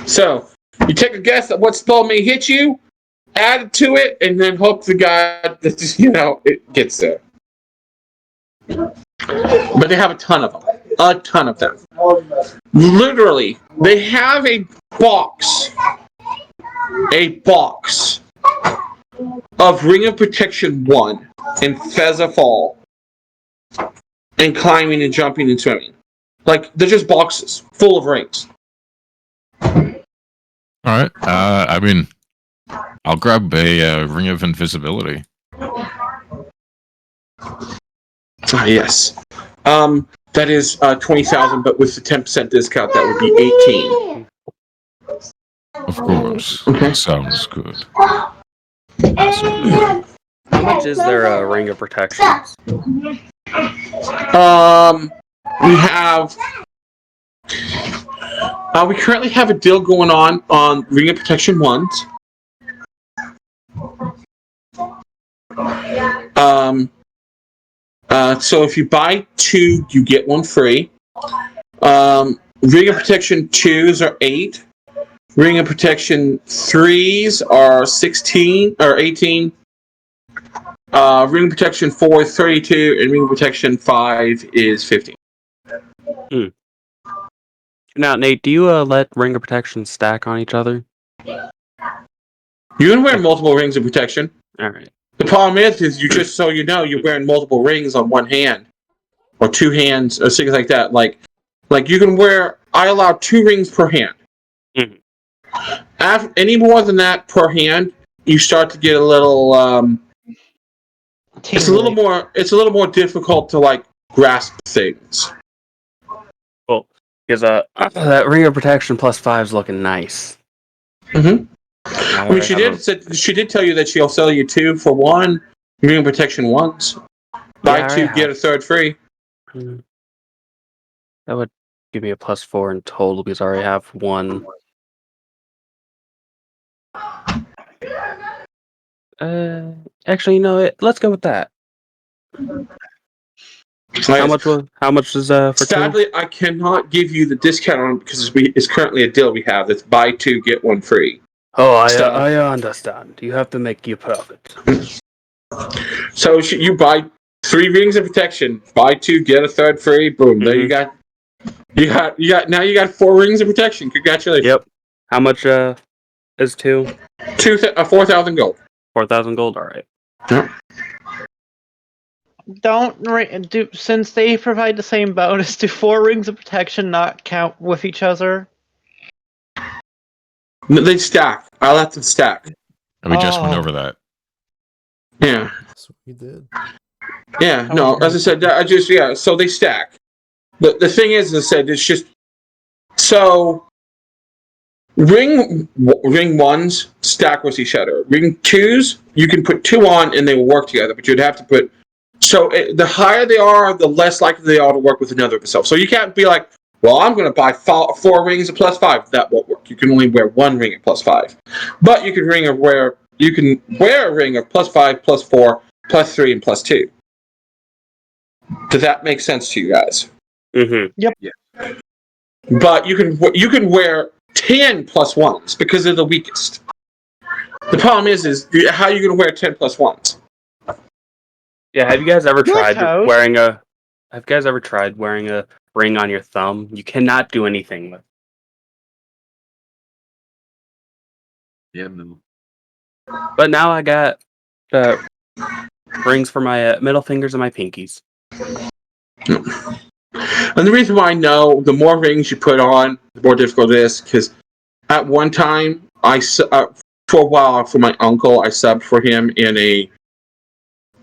S3: So, you take a guess at what spell may hit you, add it to it, and then hope to God that, it gets there. But they have a ton of them. A ton of them. Literally, they have a box of Ring of Protection 1 in Feza Fall and climbing and jumping and swimming. Like, they're just boxes full of rings.
S6: All right. I mean, I'll grab a ring of invisibility.
S3: Yes. That is 20,000, but with the 10% discount, that would be 18.
S6: Of course.
S3: Okay.
S6: That sounds good. Massively.
S4: How much is their ring of protection?
S3: We have. We currently have a deal going on Ring of Protection 1s. So if you buy 2, you get 1 free. Ring of Protection 2s are 8. Ring of Protection 3s are 16 or 18. Ring of Protection 4 is 32, and Ring of Protection 5 is 15.
S4: Now, Nate, do you let ring of protection stack on each other?
S3: You can wear multiple rings of protection.
S4: All right.
S3: The problem is you just so you know, you're wearing multiple rings on one hand, or 2 hands, or things like that. Like you can wear. I allow 2 rings per hand.
S4: Mm-hmm.
S3: Any more than that per hand, you start to get a little. It's a little more. It's a little more difficult to like grasp things.
S4: Cool. Because that ring of protection +5 is looking nice.
S3: Mm-hmm. I mean, she did tell you that she'll sell you 2 for 1 ring of protection 1s. Buy 2, get a 3rd free.
S4: That would give me a +4 in total because I already have 1. Actually, you know what? Let's go with that. How much is for 2?
S3: Sadly, I cannot give you the discount on it because it's currently a deal we have that's buy 2 get 1 free.
S4: Oh, I understand. You have to make your profit.
S3: So you buy 3 rings of protection, buy 2 get a 3rd free. Boom! There you got. Now you got 4 rings of protection. Congratulations.
S4: Yep. How much is 2?
S3: 4,000 gold.
S4: 4,000 gold. All right.
S3: Yep.
S2: Since they provide the same bonus, do 4 rings of protection not count with each other?
S3: No, they stack. I let them stack.
S6: And we just went over that.
S3: Yeah.
S1: Yes, we did.
S3: Yeah. No, as I said, so they stack. But the thing is, as I said, it's just so ring 1s stack with each other. Ring 2s, you can put 2 on and they will work together, but you'd have to put. So the higher they are, the less likely they are to work with another of itself. So you can't be like, well, I'm going to buy 4 rings of +5. That won't work. You can only wear 1 ring of +5. But you can wear a ring of +5, +4, +3, and +2. Does that make sense to you guys?
S4: Mm-hmm.
S2: Yep.
S5: Yeah.
S3: But you can wear 10 +1s because they're the weakest. The problem is how are you going to wear 10 +1s?
S4: Yeah. Have you guys ever tried
S2: toast.
S4: wearing a? Have you guys ever tried wearing a ring on your thumb? You cannot do anything with.
S5: Yeah, no.
S4: But now I got rings for my middle fingers and my pinkies.
S3: And the reason why I know the more rings you put on, the more difficult it is. Because at one time, for a while for my uncle, I subbed for him in it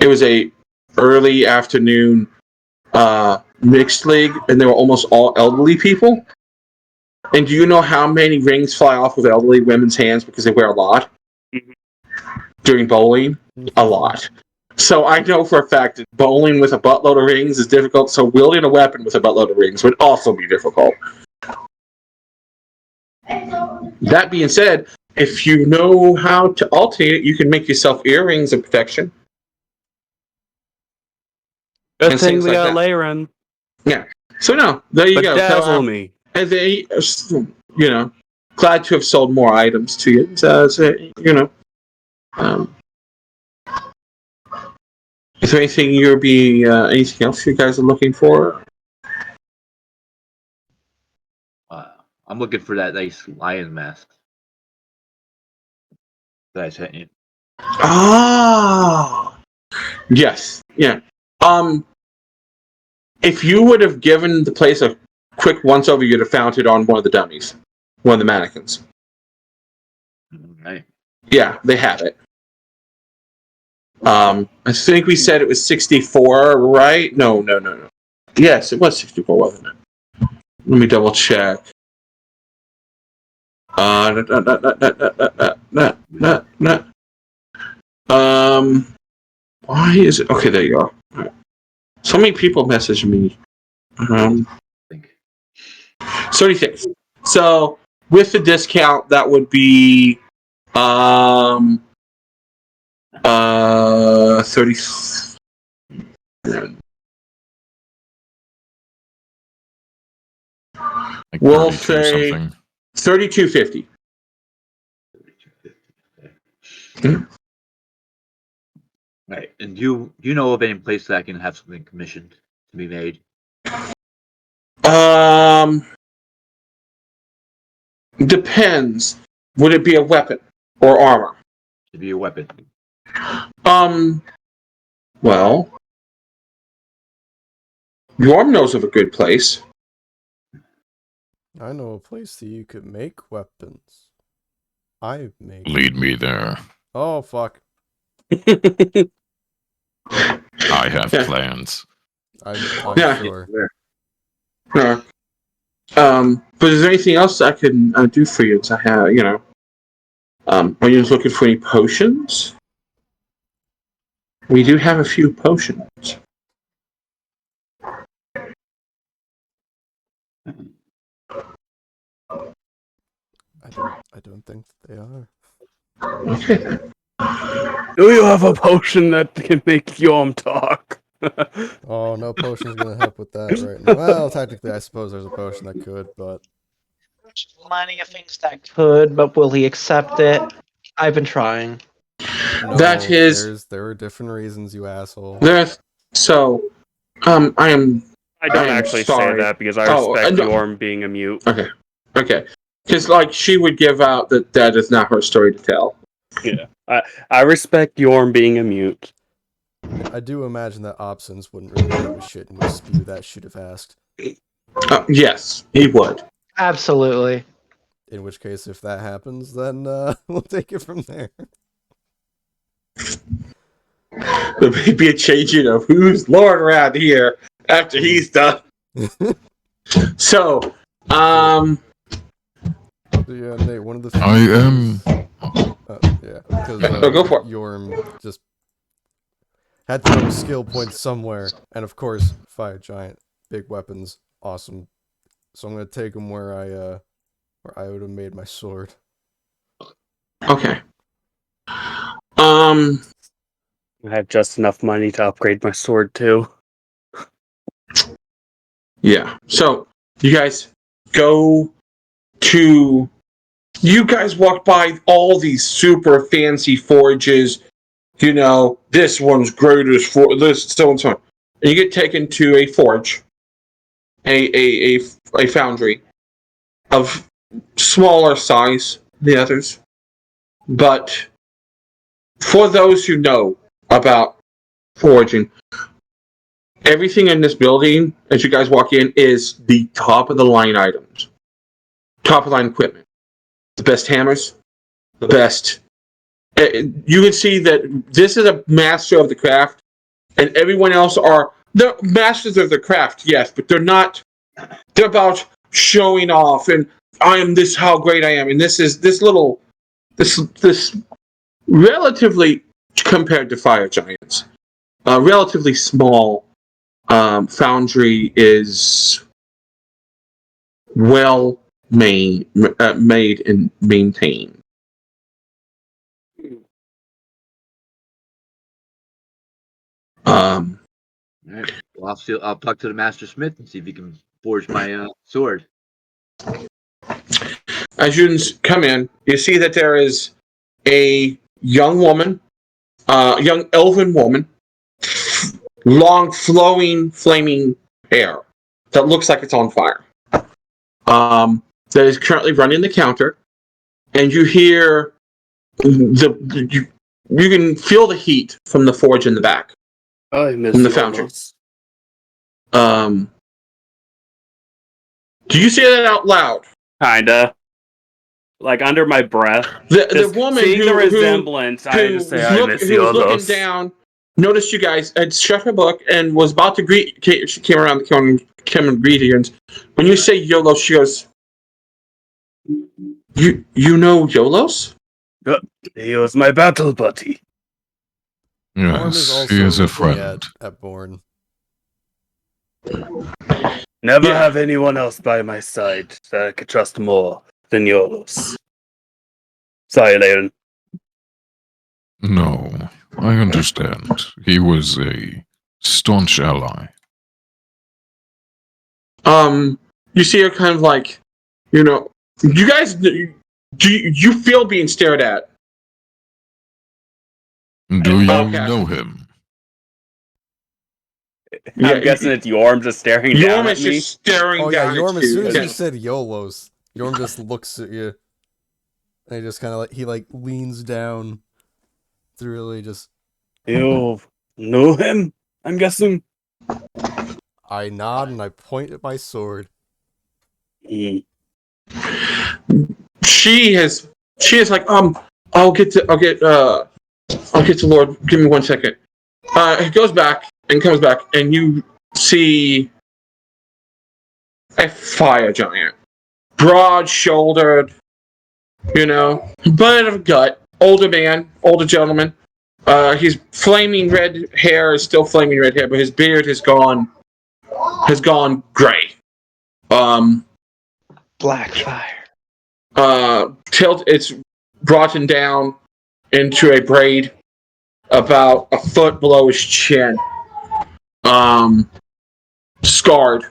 S3: was a early afternoon mixed league, and they were almost all elderly people. And do you know how many rings fly off of elderly women's hands because they wear a lot during bowling? A lot. So I know for a fact that bowling with a buttload of rings is difficult, so wielding a weapon with a buttload of rings would also be difficult. That being said, if you know how to alternate it, you can make yourself earrings of protection.
S4: Good
S3: And
S4: thing
S3: things
S4: we
S3: like
S4: got
S3: that.
S4: Layron.
S3: Yeah. So no, there you go.
S4: Dazzle me.
S3: And they, glad to have sold more items to you. Is there anything anything else you guys are looking for?
S5: I'm looking for that nice lion mask that I sent you.
S3: Ah, yes, yeah. If you would have given the place a quick once over, you'd have found it on one of the dummies, one of the mannequins.
S5: Right.
S3: Yeah, they have it. I think we said it was 64, right? No. Yes, it was 64, wasn't it? Let me double check. Nah, nah, nah, nah, nah, nah, nah, nah. Why is it? Okay, there you go. Right. So many people message me.
S5: I think.
S3: 36. So with the discount, that would be 30.
S6: Like
S3: We'll
S6: 32
S3: say
S6: something.
S3: 32.50.
S5: Right. And you know of any place that I can have something commissioned to be made?
S3: Depends. Would it be a weapon or armor?
S5: To be a weapon.
S3: Well, Yorm knows of a good place.
S1: I know a place that you could make weapons. I make.
S6: Lead me there.
S1: Oh fuck!
S6: I have
S3: Yeah.
S6: plans.
S1: I'm
S3: Yeah.
S1: sure.
S3: Yeah. But is there anything else I can do for you to have? Are you just looking for any potions? We do have a few potions.
S1: I don't think that they are.
S3: Okay.
S4: Do you have a potion that can make Yom talk?
S1: Oh, no potion's gonna help with that right now. Well, technically, I suppose there's a potion that could, but
S2: There's plenty of things that could, but will he accept it? I've been trying.
S1: no.
S3: That is
S1: There are different reasons, you asshole.
S3: there. So, I am.
S4: I don't
S3: I am
S4: actually say
S3: sorry.
S4: that because I
S3: Oh,
S4: respect
S3: no.
S4: Yorm being a mute.
S3: Okay. Because she would give out that is not her story to tell.
S4: Yeah, I respect Yorm being a mute.
S1: I do imagine that Opsins wouldn't really give a shit and would spew that shit if asked.
S3: Yes, he would.
S2: Absolutely.
S1: In which case, if that happens, then we'll take it from there.
S3: There may be a changing of who's Lord around here after he's done. So,
S1: Yeah, Nate, one of the few
S6: I am.
S1: yeah, because
S3: go for it.
S1: Yorm just had to have a skill point somewhere, and of course, fire giant, big weapons, awesome. So I'm gonna take him where I would have made my sword.
S3: Okay.
S4: I have just enough money to upgrade my sword too.
S3: Yeah. So you guys go to. You guys walk by all these super fancy forges. This one's greatest for this, so and so on. And you get taken to a forge, a foundry of smaller size than the others. But for those who know about forging, everything in this building, as you guys walk in, is the top of the line items, top of the line equipment. The best hammers, the best. You can see that this is a master of the craft, and everyone else they're masters of their craft, yes, but they're not. They're about showing off, and I am this how great I am, and this relatively compared to Fire Giants, relatively small foundry is well made and maintained.
S5: All right. Well, I'll talk to the master smith and see if he can forge my sword.
S3: As you come in, you see that there is a young woman, young elven woman, long flowing, flaming hair that looks like it's on fire. That is currently running the counter, and you hear you can feel the heat from the forge in the back.
S4: I miss
S3: From the
S4: you
S3: foundry.
S4: almost.
S3: Do you say that out loud?
S4: Kinda. Like under my breath.
S3: The
S4: Just
S3: woman
S4: seeing
S3: who
S4: the resemblance, I just say I miss you
S3: was looking
S4: almost.
S3: down noticed you guys had shut her book and was about to greet. She came around the corner, came and greeted you. And when you say YOLO, she goes, "You know YOLO's?"
S4: He was my battle buddy.
S1: Norm is
S6: Yes,
S1: also
S6: he is a
S1: looking
S6: friend.
S1: at Born.
S4: Never
S3: Yeah.
S4: have anyone else by my side that I could trust more than Yolos. Sorry, Leon.
S6: No, I understand. He was a staunch ally.
S3: You see her kind of like, you guys, do you feel being stared at?
S6: Do you
S3: Okay.
S6: know him?
S3: Yeah,
S4: I'm guessing it's Yorm just staring down
S3: Yorm
S4: at
S3: is
S4: me.
S3: just staring
S1: Oh yeah,
S3: down
S1: Yorm.
S3: at
S1: As
S3: you.
S1: soon as you
S3: Yes.
S1: said YOLO's, Yorm just looks at you, and he just kind of like leans down to really just.
S4: You know him? I'm guessing.
S1: I nod and I point at my sword.
S4: Hmm.
S3: She is like, I'll get to Lord. Give me 1 second. He goes back and comes back, and you see a fire giant, broad-shouldered, bit of a gut, older man, older gentleman. His flaming red hair is still flaming red hair, but his beard has gone gray.
S2: Black fire.
S3: It's brought him down into a braid about a foot below his chin. Scarred.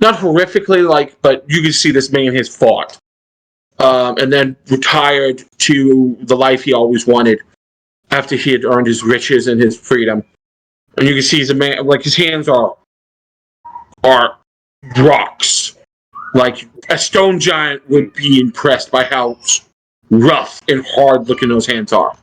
S3: Not horrifically, but you can see this man has fought. And then retired to the life he always wanted after he had earned his riches and his freedom. And you can see he's a man, like his hands are rocks. Like a stone giant would be impressed by how rough and hard looking those hands are.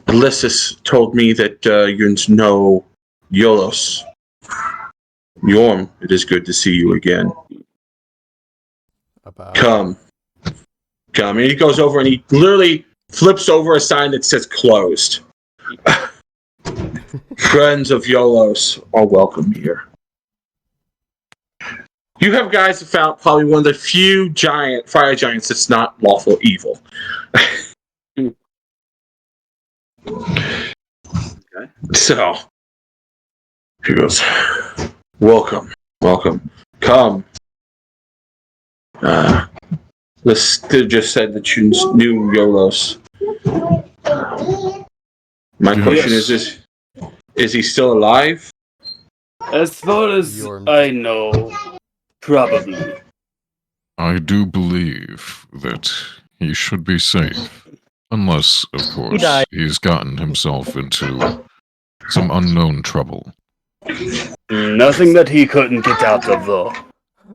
S3: Ulysses told me that you know Yolos. Yorm, it is good to see you again.
S1: About.
S3: Come. And he goes over and he literally flips over a sign that says closed. Friends of Yolos are welcome here. You have guys found probably one of the few fire giants that's not lawful evil.
S5: Okay.
S3: So, he goes, welcome. Come. This just said that you knew Yolos. My question is this: is he still alive?
S4: As far as
S1: Yorm.
S4: I know, probably.
S6: I do believe that he should be safe. Unless, of course,
S2: died.
S6: he's gotten himself into some unknown trouble.
S4: Nothing that he couldn't get out of, though.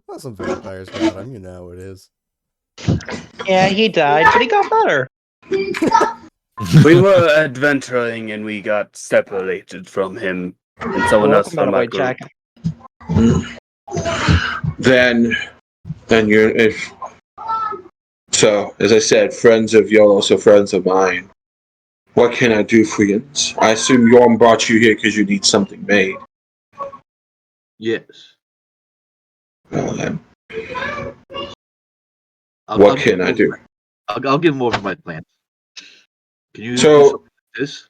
S1: Well, some vampires got him. You know how it is.
S2: Yeah, he died, but he got better.
S4: We were adventuring and we got separated from him and someone else
S2: Welcome, by
S4: from
S2: the way,
S4: our group.
S2: Jack.
S3: Then you're if. So, as I said, friends of Yolos are friends of mine. What can I do for you? I assume Yorm brought you here because you need something made.
S5: Yes.
S3: Well then,
S5: I'll
S3: what
S5: give
S3: can I
S5: him
S3: do?
S5: I'll give him over my plans. Can you do
S3: So-
S5: something like this?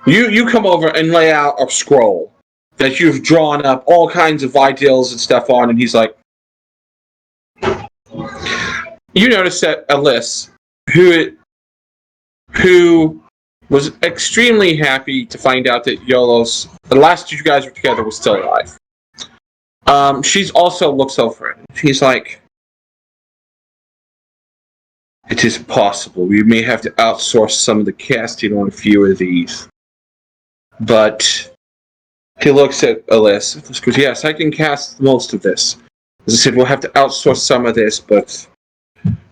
S3: You come over and lay out a scroll that you've drawn up all kinds of ideals and stuff on, and he's like, you notice that Alyss, who was extremely happy to find out that Yolos, the last you guys were together, was still alive. She's also looks over it. She's like, it is possible. We may have to outsource some of the casting on a few of these. But he looks at Alyss and goes, yes, I can cast most of this. As I said, we'll have to outsource some of this, but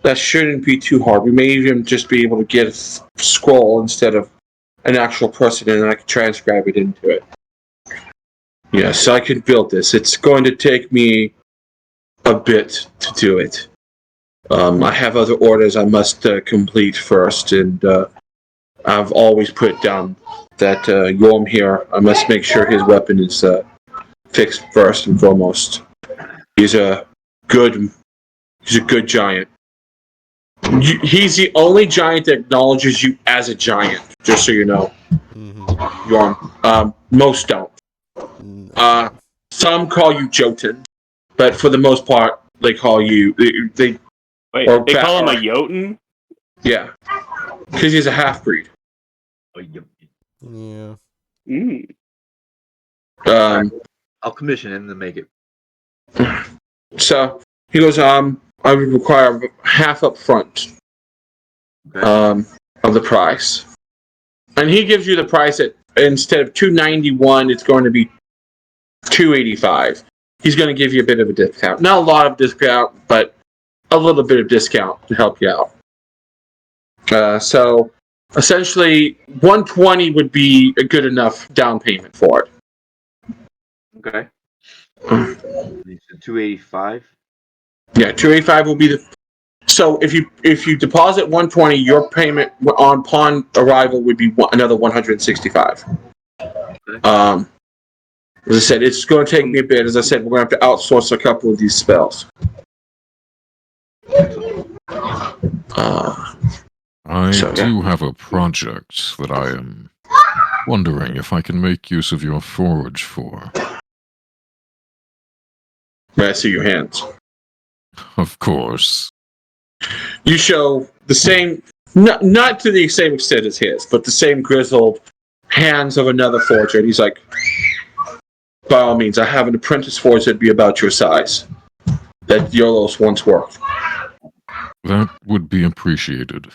S3: that shouldn't be too hard. We may even just be able to get a scroll instead of an actual person, and I can transcribe it into it. Yes, I can build this. It's going to take me a bit to do it. I have other orders I must complete first, and I've always put down that Yorm here, I must make sure his weapon is fixed first and foremost. He's a good giant. He's the only giant that acknowledges you as a giant, just so you know.
S1: Mm-hmm.
S3: Yorm. Most don't. Some call you Jotun, but for the most part, they call you they
S4: Wait,
S3: or
S4: they call him a
S3: or-
S4: Jotun?
S3: yeah, because he's a half breed.
S5: Oh, yep.
S1: Yeah.
S4: Mm.
S5: I'll commission him to make it.
S3: So he goes, I would require half up front
S5: Okay.
S3: of the price. And he gives you the price at, instead of $291, it's going to be $285. He's going to give you a bit of a discount. Not a lot of discount, but a little bit of discount to help you out. So essentially, $120 would be a good enough down payment for it.
S5: Okay. He said 285.
S3: Yeah, $285 will be the. So if you deposit $120, your payment upon arrival would be another $165. As I said, it's going to take me a bit. As I said, we're going to have to outsource a couple of these spells.
S6: I
S3: So, yeah.
S6: do have a project that I am wondering if I can make use of your forge for.
S3: May I see your hands?
S6: Of course.
S3: You show the same, not to the same extent as his, but the same grizzled hands of another forger. And he's like, by all means, I have an apprentice forge that'd be about your size, that Yolos once worked.
S6: That would be appreciated.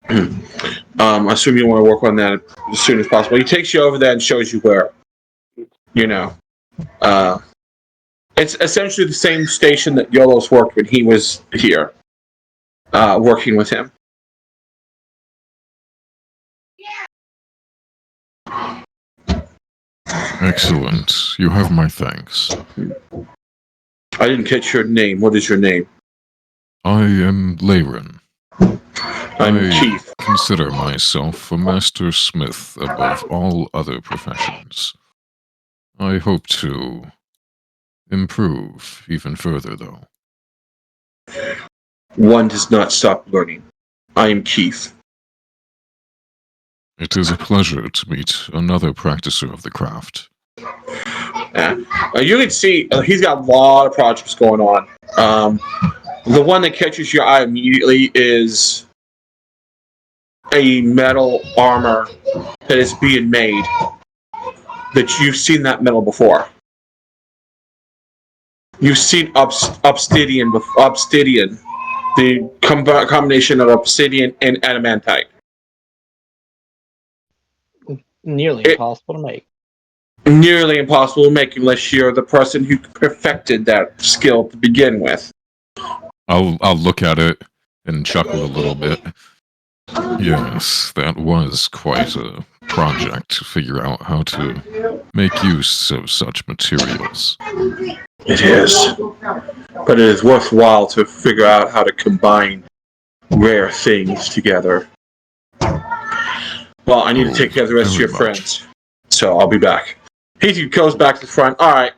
S3: I assume you want to work on that as soon as possible. He takes you over there and shows you where. It's essentially the same station that Yolos worked when he was here, working with him.
S6: Excellent. You have my thanks.
S3: I didn't catch your name. What is your name?
S6: I am Leyren.
S3: I'm
S6: I
S3: Chief.
S6: consider myself a master smith above all other professions. I hope to improve even further, though.
S3: One does not stop learning. I am Keith.
S6: It is a pleasure to meet another practicer of the craft.
S3: You can see he's got a lot of projects going on. The one that catches your eye immediately is a metal armor that is being made. That you've seen that metal before. You've seen obsidian, the combination of obsidian and adamantite.
S2: Nearly impossible to make.
S3: Nearly impossible to make unless you're the person who perfected that skill to begin with.
S6: I'll look at it and chuckle a little bit. Yes, that was quite a project to figure out how to make use of such materials.
S3: It is. But it is worthwhile to figure out how to combine rare things together. Well, I need to take care of the rest of your friends. So I'll be back. He goes back to the front. Alright.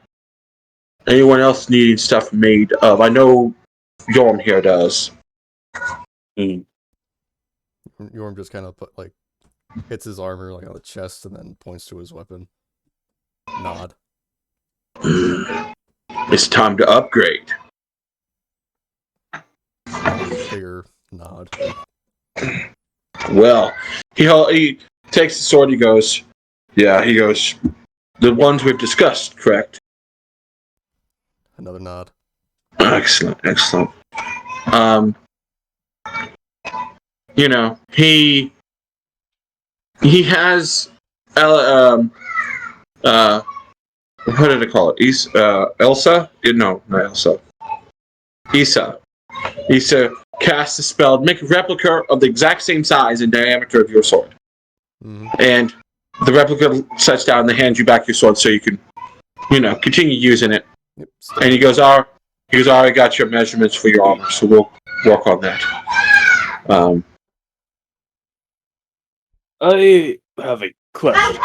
S3: Anyone else need stuff made of? I know Yorm here does.
S4: Mm.
S1: Yorm just kind of hits his armor on the chest and then points to his weapon. Nod.
S3: It's time to upgrade.
S1: Bigger nod.
S3: Well, he takes the sword. He goes, the ones we've discussed, correct?
S1: Another nod.
S3: Excellent. He has what did I call it? Elsa? No, not Elsa. Issa. Issa casts a spell to make a replica of the exact same size and diameter of your sword.
S1: Mm-hmm.
S3: And the replica sets down and they hand you back your sword so you can, continue using it.
S1: Yep.
S3: And he goes, I got your measurements for your armor, so work on that.
S4: I have a question.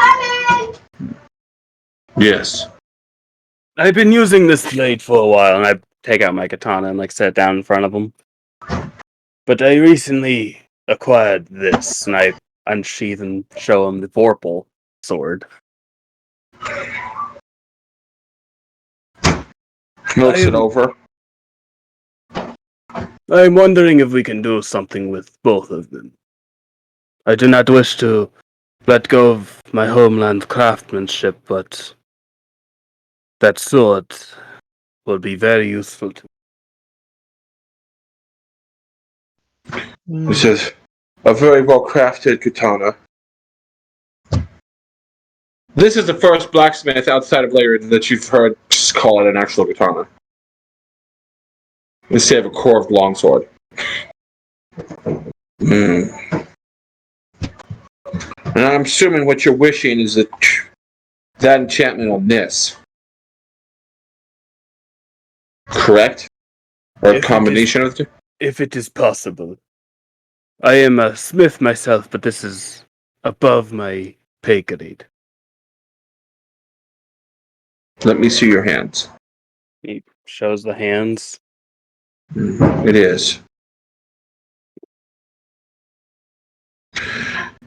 S3: Yes.
S4: I've been using this blade for a while, and I take out my katana and like set it down in front of him. But I recently acquired this, and I unsheath and show him the Vorpal sword.
S3: Looks it over.
S4: I'm wondering if we can do something with both of them. I do not wish to let go of my homeland craftsmanship, but that sword will be very useful to me.
S3: This is a very well crafted katana. This is the first blacksmith outside of Laird that you've heard just call it an actual katana. Instead of a curved longsword. And I'm assuming what you're wishing is that enchantment on this. Correct? Or a combination of the two?
S4: If it is possible. I am a smith myself, but this is above my pay grade.
S3: Let me see your hands.
S4: He shows the hands.
S3: It is.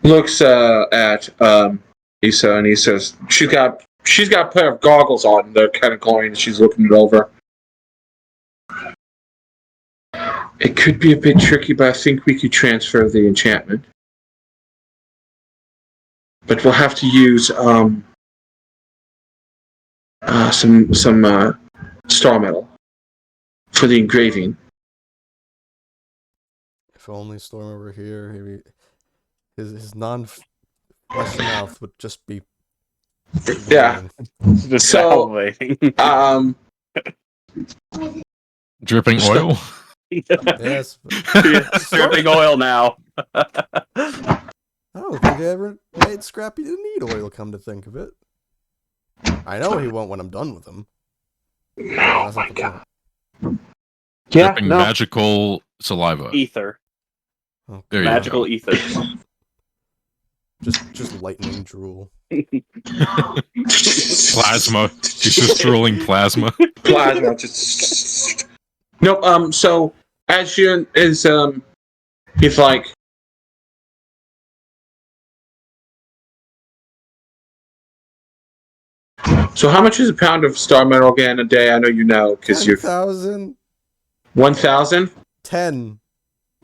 S3: Looks at Issa, and he says she's got a pair of goggles on. They're kind of glowing. She's looking it over. It could be a bit tricky, but I think we could transfer the enchantment. But we'll have to use some star metal for the engraving.
S1: If only Storm were here, maybe his non-flesh mouth would just be.
S3: Yeah.
S4: Just
S3: So,
S4: salivating.
S6: Dripping oil?
S1: Yes.
S4: Dripping oil now.
S1: I don't think I ever made Scrappy to need oil, come to think of it. I know he won't when I'm done with him. That's not the point.
S6: Dripping magical saliva.
S4: Ether.
S1: Oh,
S6: There
S4: Magical
S6: you
S4: ether.
S1: just lightning drool.
S6: Plasma. She's just drooling plasma.
S3: Plasma. Just... No, so, Adrian is, he's like, so how much is a pound of star metal again a day? I know you know, because you're...
S1: 10,000?
S3: 1,000?
S1: 10.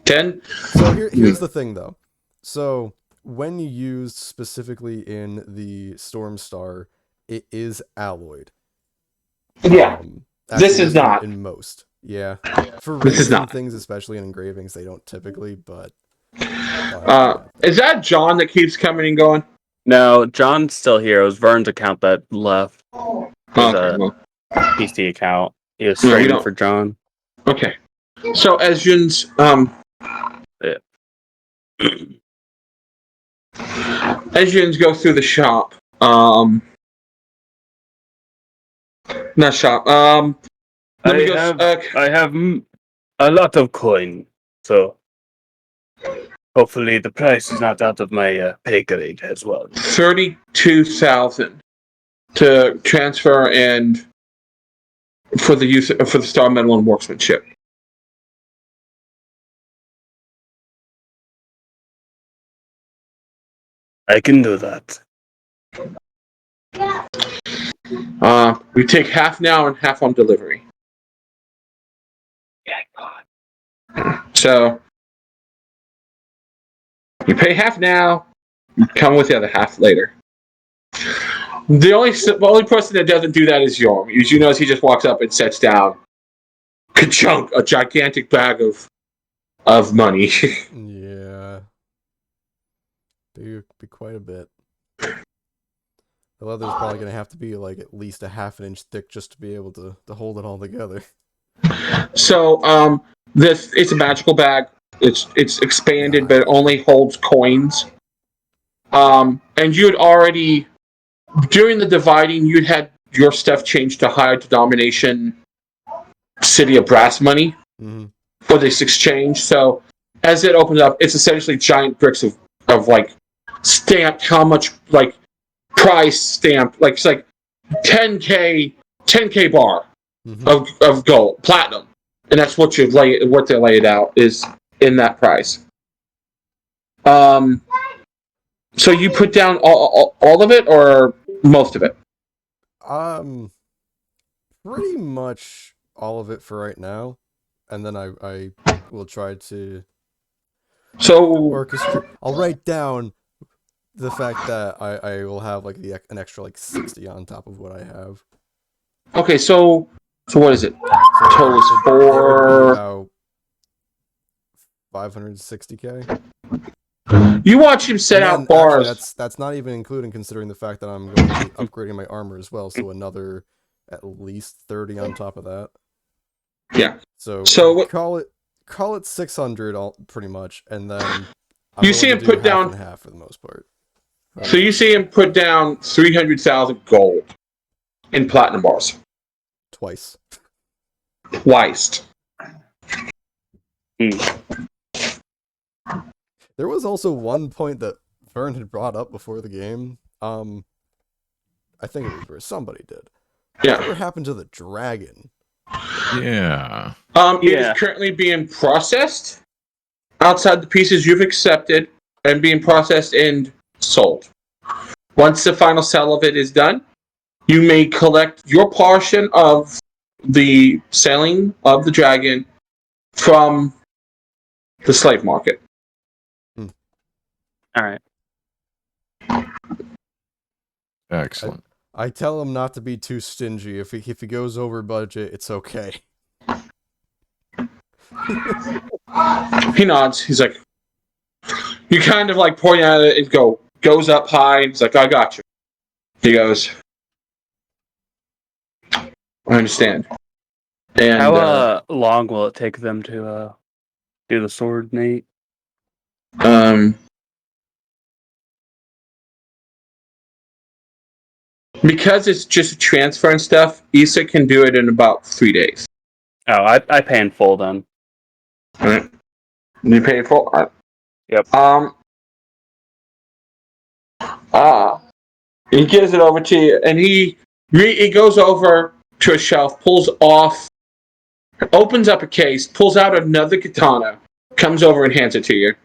S3: 10?
S1: So here's the thing, though. So when you use specifically in the Storm Star, it is alloyed.
S3: Yeah. This is not.
S1: In most. Yeah. For
S3: This is
S1: resin
S3: not.
S1: things, especially in engravings, they don't typically, but...
S3: Is that John that keeps coming and going?
S4: No, John's still here. It was Vern's account that left.
S3: Okay,
S4: His
S3: well,
S4: PC account. He was
S3: No, we
S4: trading
S3: don't-
S4: for John.
S3: okay. So, Ezjin's, Ezjin's go through the shop. Not shop. Let me go.
S4: I have a lot of coin, so hopefully the price is not out of my pay grade as well.
S3: 32,000 to transfer and for the use for the star metal and workmanship.
S4: I can do that.
S3: We take half now and half on delivery.
S4: Yeah, God.
S3: So you pay half now, you come with the other half later. The only person that doesn't do that is Yorm. As you notice, he just walks up and sets down ka-chunk, a gigantic bag of money.
S1: Yeah. Be quite a bit. The leather's probably going to have to be like at least a half an inch thick just to be able to hold it all together.
S3: So, it's a magical bag. It's expanded, but it only holds coins. And you had already, during the dividing, you'd had your stuff changed to high denomination City of Brass money.
S1: Mm-hmm.
S3: for this exchange. So as it opens up, it's essentially giant bricks of like stamped how much like price stamped like it's like 10k bar of gold platinum, and that's what they laid out is in that price. So you put down all of it or most of it?
S1: Pretty much all of it for right now, and then I will try to orchestrate. I'll write down the fact that I will have like an extra like 60 on top of what I have.
S3: Okay, so what is it?
S1: So
S3: Total is
S1: it would be
S3: 4.
S1: about 560k.
S3: You watch him set
S1: And
S3: out
S1: then,
S3: bars.
S1: actually, that's not even including considering the fact that I'm going to be upgrading my armor as well, so another at least 30 on top of that.
S3: Yeah.
S1: So
S3: what,
S1: call it 600 pretty much, and then
S3: you see him put down
S1: half and half for the most part.
S3: So you see him put down 300,000 gold in platinum bars
S1: Twice.
S3: twice.
S1: There was also one point that Vern had brought up before the game. I think it was where somebody did.
S3: Yeah.
S1: Whatever happened to the dragon?
S6: Yeah.
S3: It is currently being processed outside the pieces you've accepted and being processed and sold. Once the final sell of it is done, you may collect your portion of the selling of the dragon from the slave market.
S4: All right.
S6: Excellent.
S1: I tell him not to be too stingy. If he goes over budget, it's okay.
S3: He nods. He's like, you kind of like point at it and goes up high. He's like, I got you. He goes, I understand. And
S4: How long will it take them to do the sword, Nate?
S3: Because it's just transfer and stuff, Issa can do it in about 3 days.
S4: Oh, I pay in full then.
S3: All right. You pay full? All right.
S4: Yep.
S3: He gives it over to you, and he goes over to a shelf, pulls off, opens up a case, pulls out another katana, comes over and hands it to you.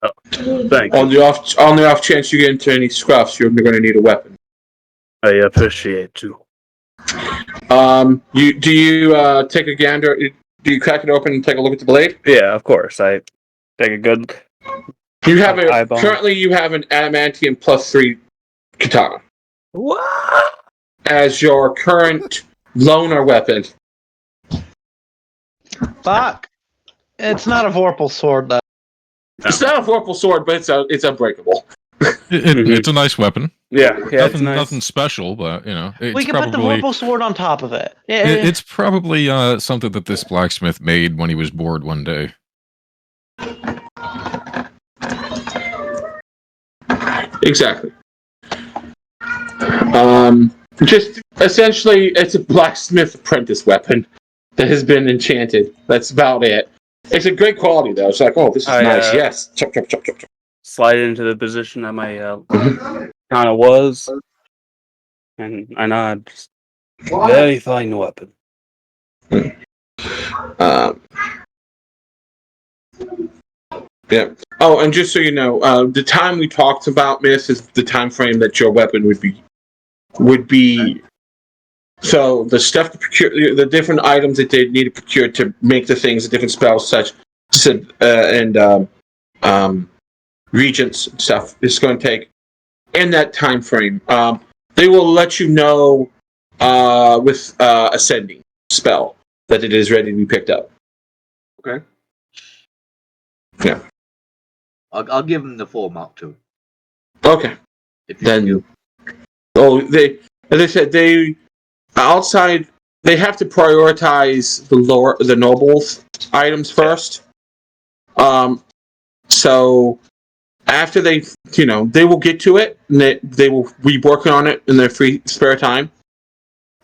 S4: Oh, thank you.
S3: On the off chance you get into any scruffs, you're going to need a weapon.
S4: I appreciate you.
S3: Do you take a gander? Do you crack it open and take a look at the blade?
S4: Yeah, of course. I take a good.
S3: You have
S4: eyeball.
S3: Currently you have an adamantium +3 katana
S4: What?
S3: as your current loner weapon.
S2: Fuck. It's not a Vorpal sword, though.
S3: It's not a vorpal sword, but it's unbreakable.
S6: It's a nice weapon.
S4: Yeah, it's nice.
S6: Nothing special, but it's
S2: We can
S6: probably,
S2: put the Vorpal sword on top of it. Yeah.
S6: it's probably something that this blacksmith made when he was bored one day.
S3: Exactly. Just essentially, it's a blacksmith apprentice weapon that has been enchanted. That's about it. It's a great quality, though. It's like, oh, this is nice. Yes. Chop, chop, chop, chop, chop.
S4: Slide into the position that my kind of was, and I nod. Just very fine weapon.
S3: Yeah. Oh, and just so you know, the time we talked about this is the time frame that your weapon would be. So the stuff to procure, the different items that they need to procure to make the things, the different spells, such and regents and stuff, is going to take in that time frame. They will let you know with ascending spell that it is ready to be picked up.
S5: Okay.
S3: Yeah.
S5: I'll give him the full amount too.
S3: Okay.
S5: If
S3: Then you. Oh, as I said, outside. They have to prioritize the nobles items first. So after they will get to it, and they will be working on it in their free spare time.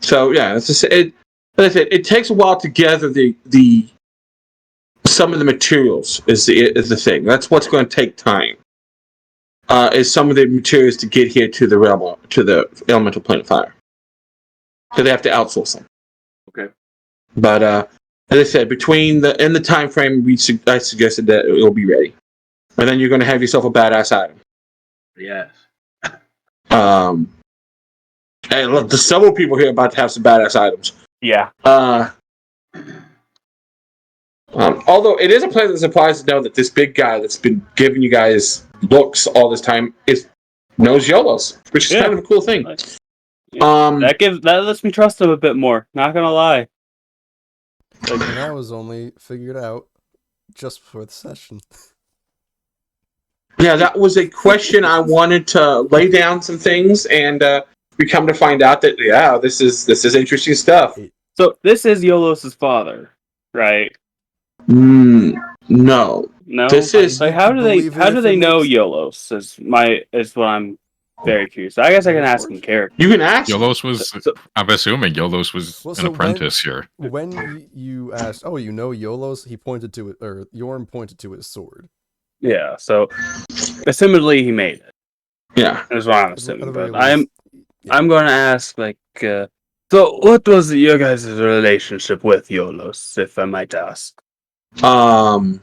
S3: So yeah, as I said, it takes a while to gather the some of the materials is the thing. That's what's going to take time. Is some of the materials to get here to the realm, to the elemental plane of fire. So they have to outsource them.
S4: Okay.
S3: But as I said, between the time frame, I suggested that it will be ready, and then you're going to have yourself a badass item.
S5: Yes.
S3: Hey, look, there's several people here about to have some badass items.
S4: Yeah.
S3: Although it is a pleasant surprise to know that this big guy that's been giving you guys looks all this time knows YOLOs, which is kind of a cool thing.
S4: That lets me trust him a bit more. Not gonna lie.
S1: And that was only figured out just before the session.
S3: Yeah, that was a question I wanted to lay down some things, and we come to find out that this is interesting stuff.
S4: So this is Yolos' father, right?
S3: No.
S4: No.
S3: This is
S4: like how do they know
S1: makes-
S4: Yolos? Is what I'm very curious. I guess I can ask him character.
S3: You can ask.
S6: Yolos was. I'm assuming Yolos was
S1: Well,
S6: an
S1: so
S6: apprentice here.
S1: When you asked, oh, you know Yolos, he pointed to it, or Yorm pointed to his sword.
S4: Yeah. So, assumedly he made it.
S3: Yeah.
S4: Is what I'm
S1: At the
S4: assuming.
S1: very
S4: But I'm
S1: least,
S4: going to ask so what was your guys' relationship with Yolos, if I might ask?
S3: The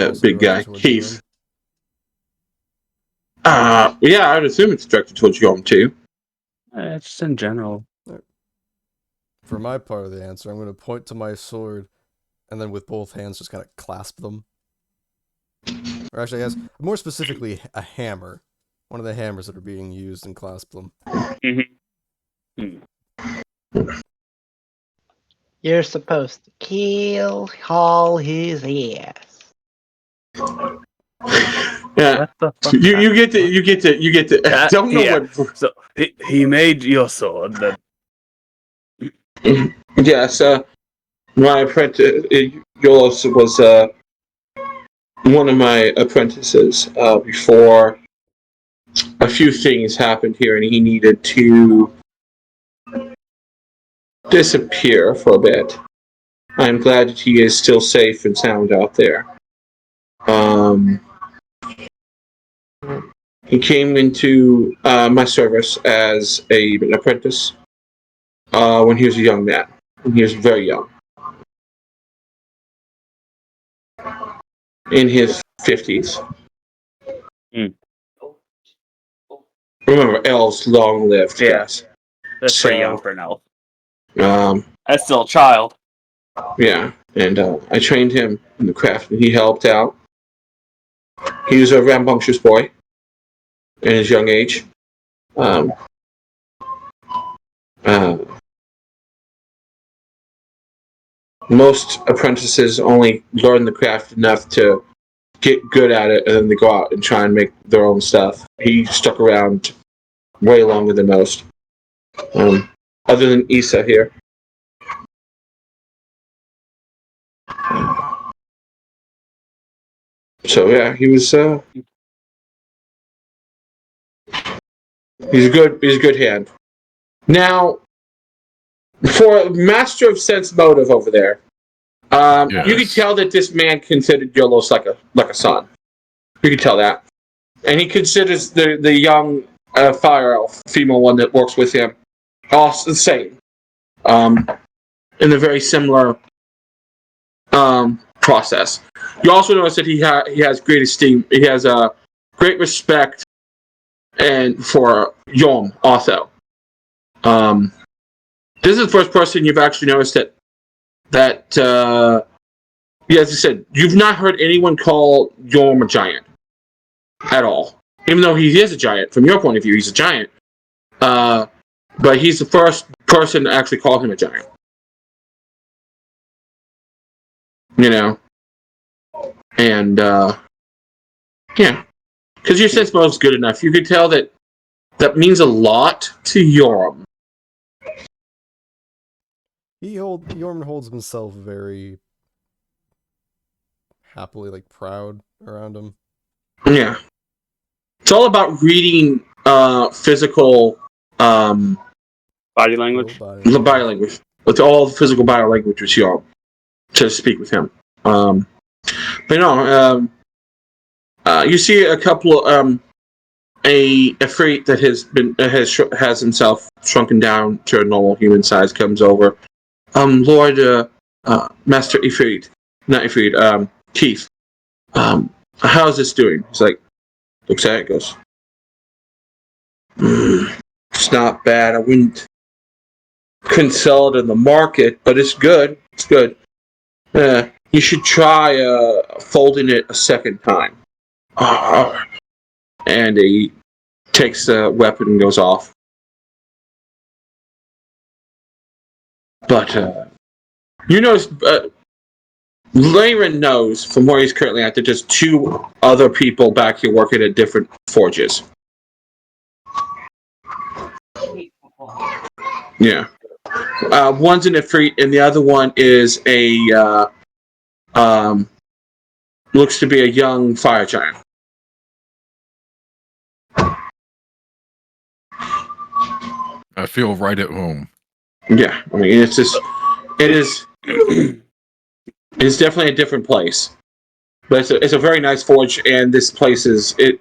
S1: Also
S3: big guy,
S1: directed towards
S3: Keith.
S1: Yorm.
S3: Yeah, I'd assume it's directed towards Yorm too.
S4: Just in general.
S1: For my part of the answer, I'm going to point to my sword, and then with both hands just kind of clasp them. Or actually, I guess, more specifically, a hammer. One of the hammers that are being used, and clasp them.
S2: You're supposed to kill all his ass.
S3: Yeah.
S4: What the fuck?
S3: You get to. I don't know
S4: yeah.
S3: what.
S4: So he made your sword. That
S3: Yes. My apprentice Yolos was one of my apprentices before a few things happened here, and he needed to disappear for a bit. I'm glad that he is still safe and sound out there. He came into my service as an apprentice when he was a young man. When he was very young. In his 50s. Remember, elves long lived, guys.
S4: that's pretty young for an elf.
S3: Um,
S4: That's still a child.
S3: yeah, and I trained him in the craft, and he helped out. He was a rambunctious boy in his young age. Most apprentices only learn the craft enough to get good at it, and then they go out and try and make their own stuff. He stuck around way longer than most. Other than Issa here. So yeah, he was he's a good hand. Now, for Master of Sense Motive over there,
S6: Yes.
S3: you can tell that this man considered Yolos like a son. You can tell that, and he considers the young fire elf female one that works with him also the same. In a very similar process. You also notice that he has great esteem. He has a great respect and for Yom also. This is the first person you've actually noticed that as I said, you've not heard anyone call Yom a giant at all. Even though he is a giant, from your point of view, he's a giant. But he's the first person to actually call him a giant. You know? And, yeah. Because your sense motive's good enough. You could tell that means a lot to Yoram.
S1: Yorm holds himself very happily, like, proud around him.
S3: Yeah. It's all about reading physical
S4: body language.
S3: body language. with all the physical bio language with y'all to speak with him. But no, you see a couple a freight that has himself shrunken down to a normal human size comes over. Lord, Master Ifrit, not Ifrit, Keith. How's this doing? He's like, looks at it, goes, it's not bad. Couldn't sell it in the market, but it's good. It's good. You should try folding it a second time. And he takes the weapon and goes off. But you notice, Laren knows from where he's currently at that there's 2 other people back here working at different forges. Yeah. One's an Ifrit, and the other one is a looks to be a young fire giant.
S6: I feel right at home.
S3: Yeah, I mean it is it's definitely a different place, but it's a very nice forge, and this place it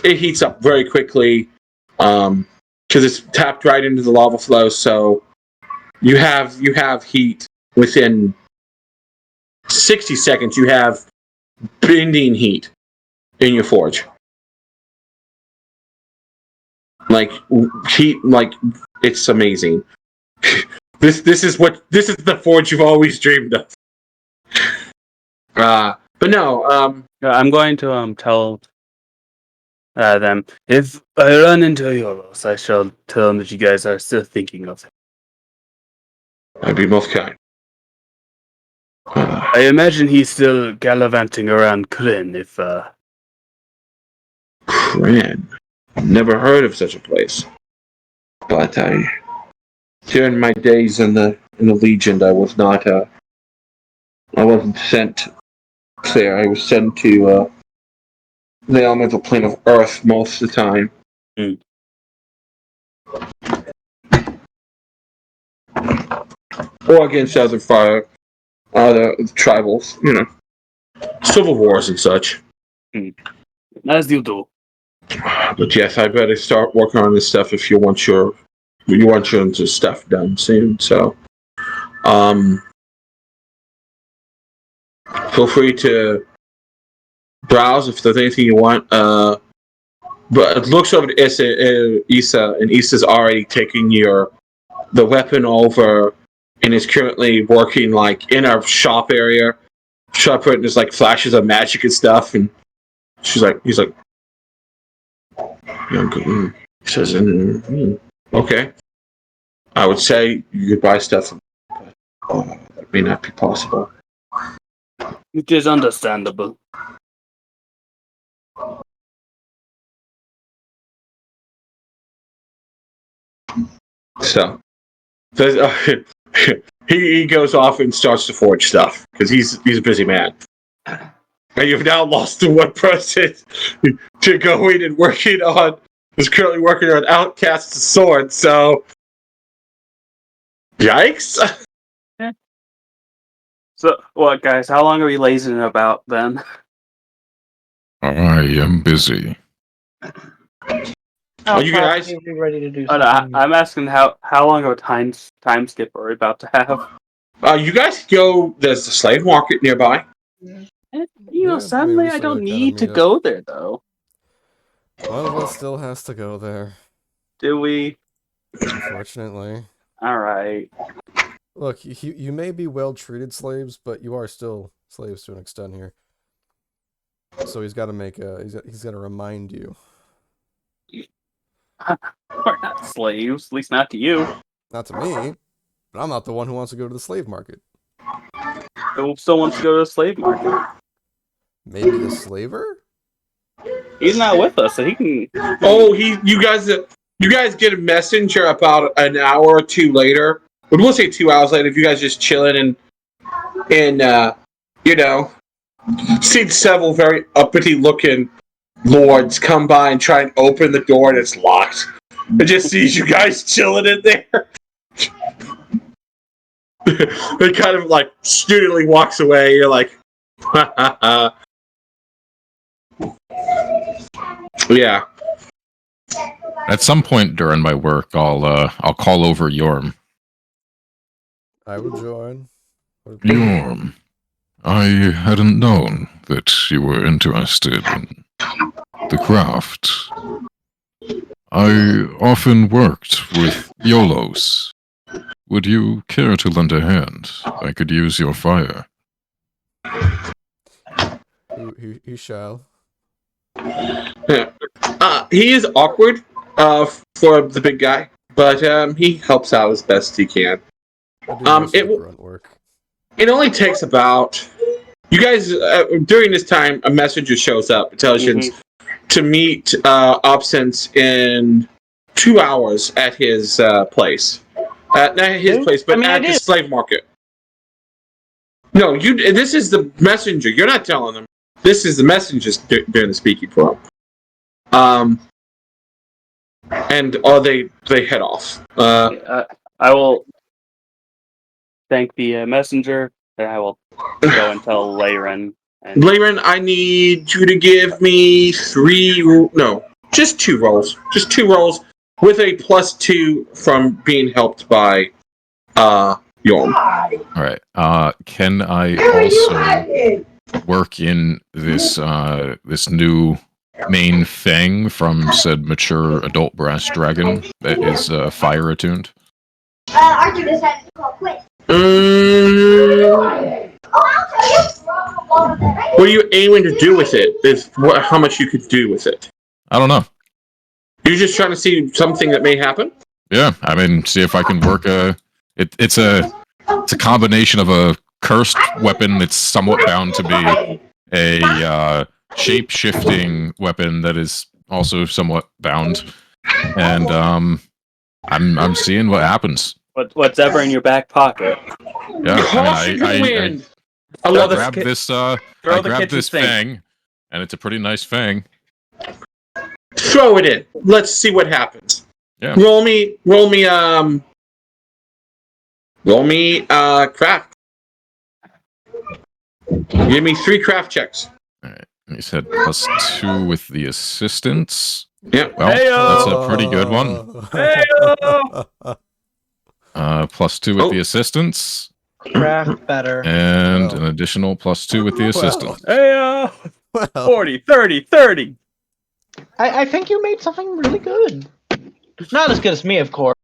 S3: heats up very quickly because it's tapped right into the lava flow, so you have heat within 60 seconds. You have bending heat in your forge. Like heat, like it's amazing. This is the forge you've always dreamed of. But no,
S4: I'm going to tell them, if I run into Yoros, I shall tell them that you guys are still thinking of him.
S3: I'd be most kind.
S4: I imagine he's still gallivanting around Kryn, if
S3: Kryn. I've never heard of such a place. But during my days in the Legion, I was not I wasn't sent there. I was sent to the elemental plane of Earth most of the time. Or against other fire, other tribals, civil wars and such.
S4: As you do.
S3: But yes, I better start working on this stuff if you want your stuff done soon. So, feel free to browse if there's anything you want. But it looks over to Issa, and Issa's already taking the weapon over, and is currently working like in our shop area. Shop it, and there's like flashes of magic and stuff, and he's like, he says, okay. I would say you could buy stuff, but that may not be possible.
S4: It is understandable.
S3: So he goes off and starts to forge stuff because he's a busy man. And you've now lost the one person to go in and is currently working on Outcast's sword. So, yikes!
S4: So, what, guys? How long are we lazing about then?
S6: I am busy.
S3: Are you guys?
S2: Be ready to do
S4: Oh,
S2: something.
S4: no, I'm asking how long of a time skip are we about to have?
S3: You guys go. There's the slave market nearby.
S4: Suddenly
S1: we
S4: I
S1: still
S4: don't
S1: gotta
S4: need to
S1: meet up.
S4: go there, though.
S1: One of us still has to go there,
S4: Do we?
S1: unfortunately.
S4: Alright.
S1: Look, you may be well-treated slaves, but you are still slaves to an extent here. So he's got to he's got to remind you.
S4: We're not slaves, at least not to you.
S1: Not to me, but I'm not the one who wants to go to the slave market.
S4: Who still wants to go to the slave market?
S1: Maybe the slaver?
S4: He's not with us, so he can.
S3: Oh, you guys get a messenger about an hour or two later. We'll say 2 hours later. If you guys just chilling and seen several very uppity looking lords come by and try and open the door, and it's locked. It just sees you guys chilling in there. It kind of like studiously walks away. You're like, yeah.
S6: At some point during my work, I'll call over Yorm.
S1: I will join.
S6: Yorm, I hadn't known that you were interested in the craft. I often worked with YOLOs. Would you care to lend a hand? I could use your fire.
S1: He shall.
S3: He is awkward for the big guy, but he helps out as best he can.
S1: I do most of the grunt work.
S3: It only takes about. You guys, during this time, a messenger shows up, intelligence, to meet Absence in 2 hours at his place. Not at his place, but at the slave market. No, this is the messenger. You're not telling them. This is the messenger doing the speaking for him. And they head off.
S4: I will thank the messenger, and I will go and tell Leyren.
S3: Leyren, I need you to give me just 2 rolls. Just 2 rolls with a +2 from being helped by Yorm.
S6: Alright, can I also work in this new main fang from said mature adult brass dragon that is fire attuned?
S7: Arthur decided to call quits.
S3: What are you aiming to do with it? How much you could do with it?
S6: I don't know.
S3: You're just trying to see something that may happen?
S6: Yeah, I mean, see if I can work it's a combination of a cursed weapon that's somewhat bound to be a shape-shifting weapon that is also somewhat bound, and I'm seeing what happens.
S4: What's ever in your back pocket?
S6: Yeah, I grabbed this fang, and it's a pretty nice fang.
S3: Throw it in. Let's see what happens.
S6: Yeah.
S3: Roll me craft. Give me 3 craft checks.
S6: Alright, you said +2 with the assistance.
S3: Yep.
S6: Well,
S4: Heyo!
S6: that's a pretty good one. +2 with the assistance.
S2: Craft better.
S6: And an additional +2 with the assistance.
S4: Hey,
S1: Well,
S4: 40, 30, 30.
S2: I think you made something really good. Not as good as me, of course.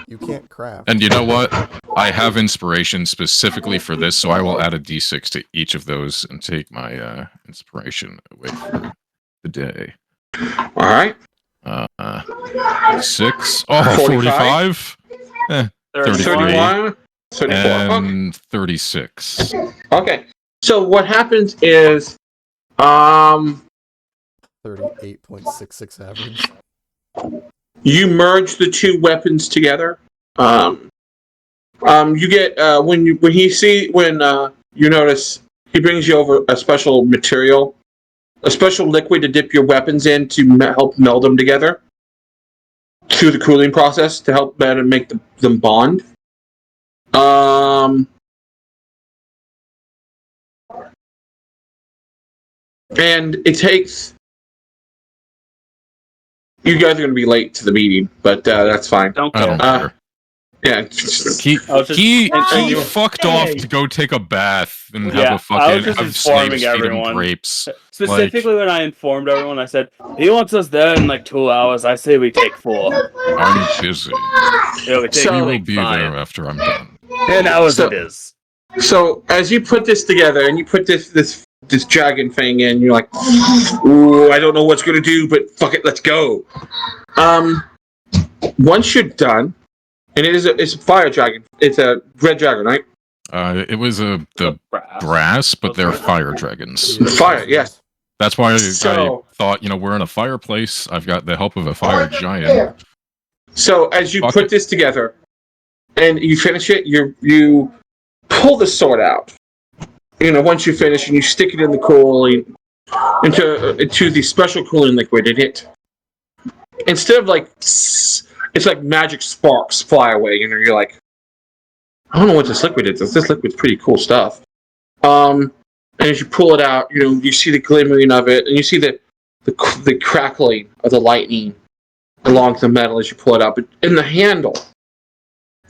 S1: you can't craft.
S6: And you know what? I have inspiration specifically for this, so I will add a d6 to each of those and take my inspiration away for the day.
S3: Alright.
S6: 6. Oh, 45? 33.
S3: 31. 34.
S6: And 36.
S3: Okay. So what happens is
S1: 38.66 average.
S3: you merge the 2 weapons together. You get when you notice he brings you over a special material, a special liquid to dip your weapons in to help meld them together through the cooling process to help better make them bond. And it takes. You guys are going to be late to the meeting, but that's fine.
S4: Don't
S6: I don't
S4: care.
S6: care.
S3: Yeah.
S6: He fucked off to go take a bath and have a fucking have slaves feed him grapes.
S4: Specifically, when I informed everyone, I said, he wants us there in like 2 hours. I say we take 4.
S6: I'm busy.
S4: Yeah, we take
S6: We will
S4: like
S6: be
S4: 5.
S6: there after I'm done.
S4: 10 hours
S3: So-
S4: it is.
S3: So as you put this together and you put this dragon thing in, you're like, ooh, I don't know what's gonna do, but fuck it, let's go. Once you're done, and it's a fire dragon. It's a red dragon, right?
S6: It was the brass, but they're fire dragons.
S3: Fire, yes.
S6: That's why I
S3: So-
S6: thought, we're in a fireplace. I've got the help of a fire giant.
S3: So as you
S6: Fuck
S3: put
S6: it.
S3: this together and you finish it, you pull the sword out. Once you finish and you stick it in the cooling into the special cooling liquid, and it instead of like it's like magic sparks fly away. You're like, I don't know what this liquid is. This liquid's pretty cool stuff. And as you pull it out, you see the glimmering of it, and you see the crackling of the lightning along the metal as you pull it out. But in the handle,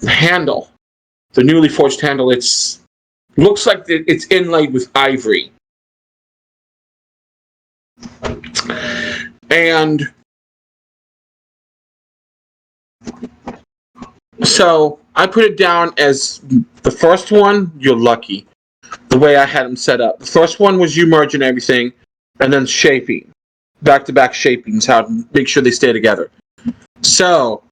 S3: the newly forged handle, looks like it's inlaid with ivory. And so I put it down as the first one, you're lucky. The way I had them set up. The first one was you merging everything, and then shaping. Back-to-back shapings, how to make sure they stay together. So,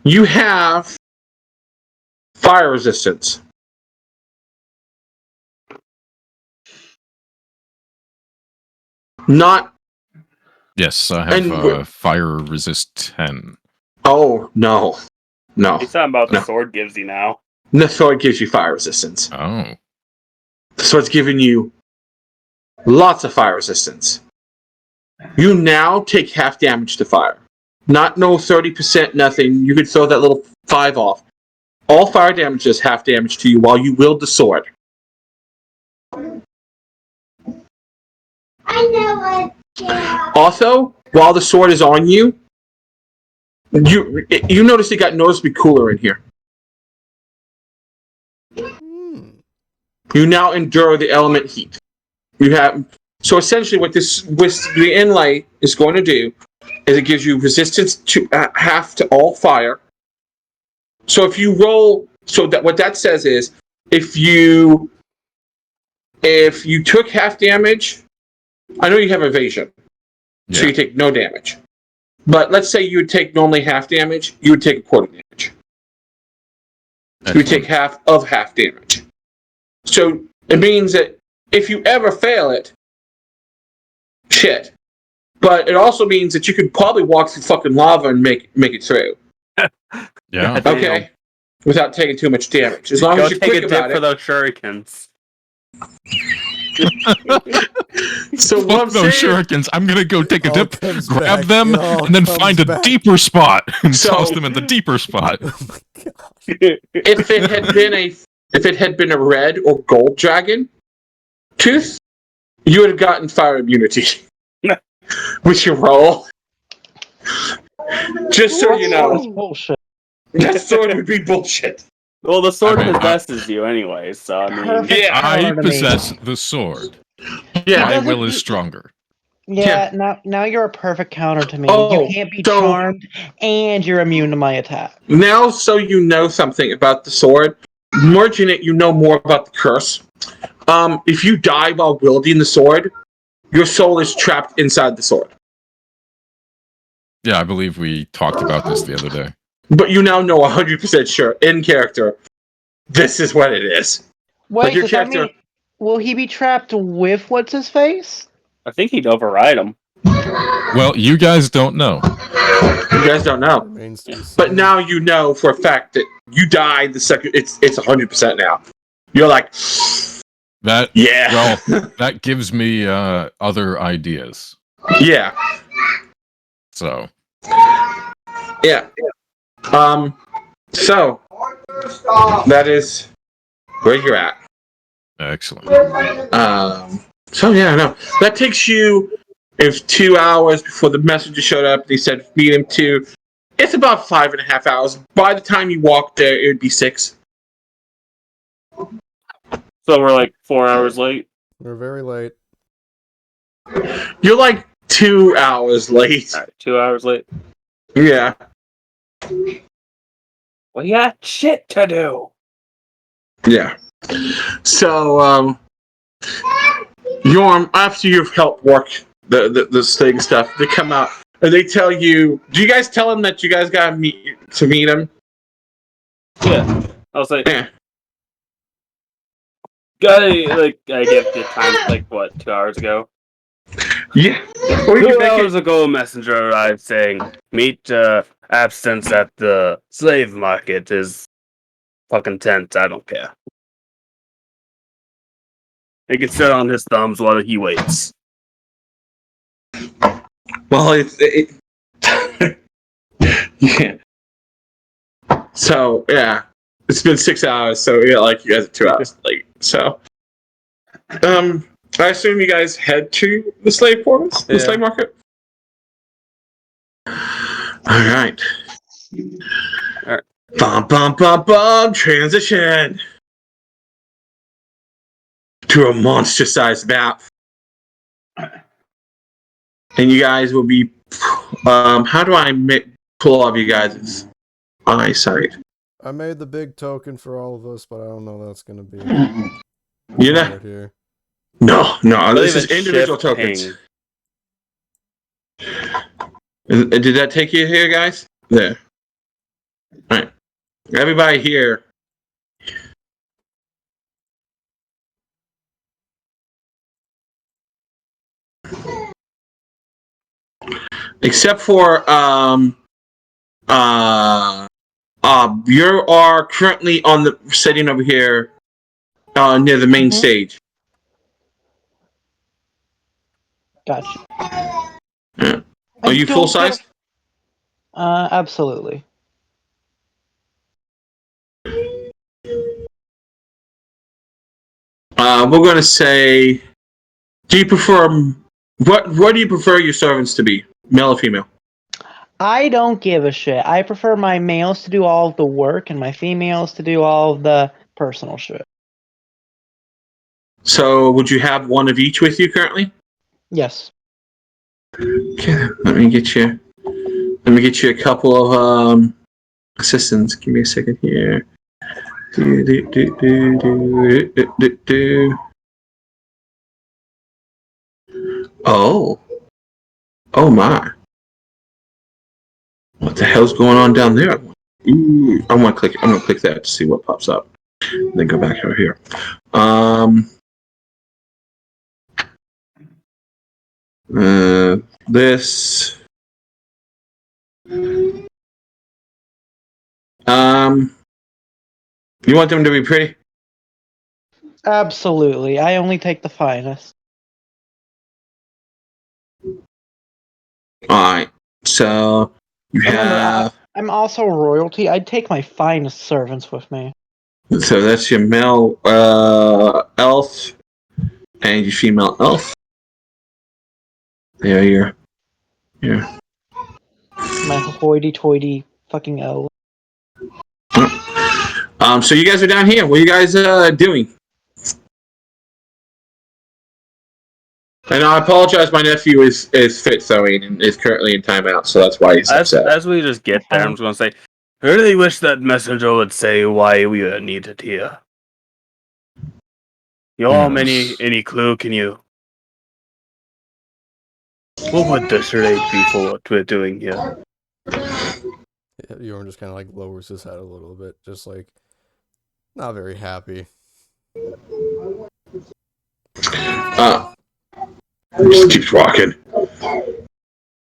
S3: you have fire resistance. Not.
S6: Yes, I have fire resist 10.
S3: Oh, no.
S4: He's talking about the sword gives you now.
S3: The sword gives you fire resistance.
S6: Oh.
S3: The sword's giving you lots of fire resistance. You now take half damage to fire. No 30%, nothing. You could throw that little 5 off. All fire damage is half damage to you while you wield the sword.
S7: I know what. Yeah.
S3: Also, while the sword is on you, you notice it got noticeably cooler in here. You now endure the element heat. So essentially what the inlay is going to do is it gives you resistance to half to all fire. So if you roll, what that says is if you took half damage, I know you have evasion, so you take no damage. But let's say you would take normally half damage, you would take a quarter damage. You would take half of half damage. So it means that if you ever fail it, shit. But it also means that you could probably walk through fucking lava and make it through.
S6: Yeah.
S3: Okay. Without taking too much damage. As long as you're quick about it.
S4: Go take a dip for those shurikens.
S3: So what I'm
S6: those
S3: saying,
S6: shurikens, I'm gonna go take a
S1: All
S6: dip,
S1: comes
S6: grab
S1: back.
S6: them,
S1: It all
S6: and then
S1: comes
S6: find a
S1: back.
S6: deeper spot and
S3: So-
S6: toss them in the deeper spot.
S1: Oh my god.
S3: if it had been a red or gold dragon tooth, you would have gotten fire immunity with your roll. Just so you
S2: That's
S3: know,
S2: bullshit.
S3: that sword would be bullshit.
S4: Well, the sword
S6: I mean,
S4: possesses you anyway, so I mean...
S2: Perfect
S3: Yeah.
S6: I
S2: counter to me.
S6: possess the sword.
S3: Yeah.
S6: My
S2: doesn't
S6: will is
S2: eat-
S6: stronger.
S2: Yeah, now you're a perfect counter to me.
S3: Oh,
S2: You can't be
S3: so-
S2: charmed, and you're immune to my attack.
S3: Now, so you know something about the sword, merging it, you know more about the curse. If you die while wielding the sword, your soul is trapped inside the sword.
S6: Yeah, I believe we talked about this the other day.
S3: But you now know 100% sure, in character, this is what it is.
S2: Wait,
S3: your
S2: does that
S3: character-
S2: mean will he be trapped with what's his face?
S4: I think he'd override him.
S6: Well, you guys don't know.
S3: You guys don't know.
S1: Remains to be seen.
S3: But now you know for a fact that you died the second, it's 100% now. You're like,
S6: That
S3: yeah.
S6: well, that gives me other ideas.
S3: Yeah.
S6: So
S3: Yeah. So, that is where you're at.
S6: excellent.
S3: So yeah, no. That takes you, if 2 hours before the messenger showed up, they said meet him to, it's about 5.5 hours. By the time you walk there, it would be 6.
S4: So we're like 4 hours late.
S1: We're very late.
S3: You're like 2 hours late.
S4: Alright, 2 hours late.
S3: Yeah.
S4: Well, you got shit to do.
S3: Yeah. So, Yorm, after you've helped work this thing stuff, they come out and they tell you. Do you guys tell them that you guys gotta meet him?
S4: Yeah. I was like,
S3: Yeah.
S4: I gave the time, like, what, 2 hours ago?
S3: Yeah. Or you can
S4: 2
S3: make
S4: hours
S3: it.
S4: ago, a messenger arrived saying, meet absence at the slave market is fucking tent. I don't care. He can sit on his thumbs while he waits.
S3: Well, yeah. So yeah, it's been 6 hours. So yeah, like you guys are 2 hours late. So, I assume you guys head to the slave quarters, the slave market. All right.
S4: All right.
S3: Bum bum bum bum. Transition to a monster-sized map, and you guys will be. How do I pull off you guys' eyesight?
S1: I made the big token for all of us, but I don't know that's gonna be
S3: You know?
S1: right here.
S3: No. This
S4: Believe
S3: is
S4: it's
S3: individual
S4: shift
S3: tokens.
S4: ping.
S3: Did that take you here, guys? There. All right. Everybody here. Except for you are currently on the setting over here near the main stage.
S2: Gotcha.
S3: Yeah. Are you full size?
S2: Absolutely.
S3: We're gonna say, do you prefer what do you prefer your servants to be, male or female?
S2: I don't give a shit. I prefer my males to do all of the work and my females to do all of the personal shit.
S3: So would you have one of each with you currently?
S2: Yes.
S3: Okay, let me get you a couple of assistants. Give me a second here. Oh my! What the hell's going on down there? Ooh, I'm gonna click that to see what pops up. Then go back over here. This. You want them to be pretty?
S2: Absolutely. I only take the finest.
S3: Alright. So you
S2: Remember,
S3: have
S2: I'm also royalty. I'd take my finest servants with me.
S3: so that's your male elf and your female elf. There you're
S2: My hoity-toity fucking elf.
S3: So you guys are down here. What are you guys doing? And I apologize, my nephew is fit sewing and is currently in timeout, so that's why he's upset.
S4: As we just get there, I'm just gonna say, I really wish that messenger would say why we are needed here. You all have any clue? Can you? What would the charade be for what we're doing here?
S1: Yeah, Yorn just kind of like lowers his head a little bit, just like not very happy.
S3: Just keeps walking.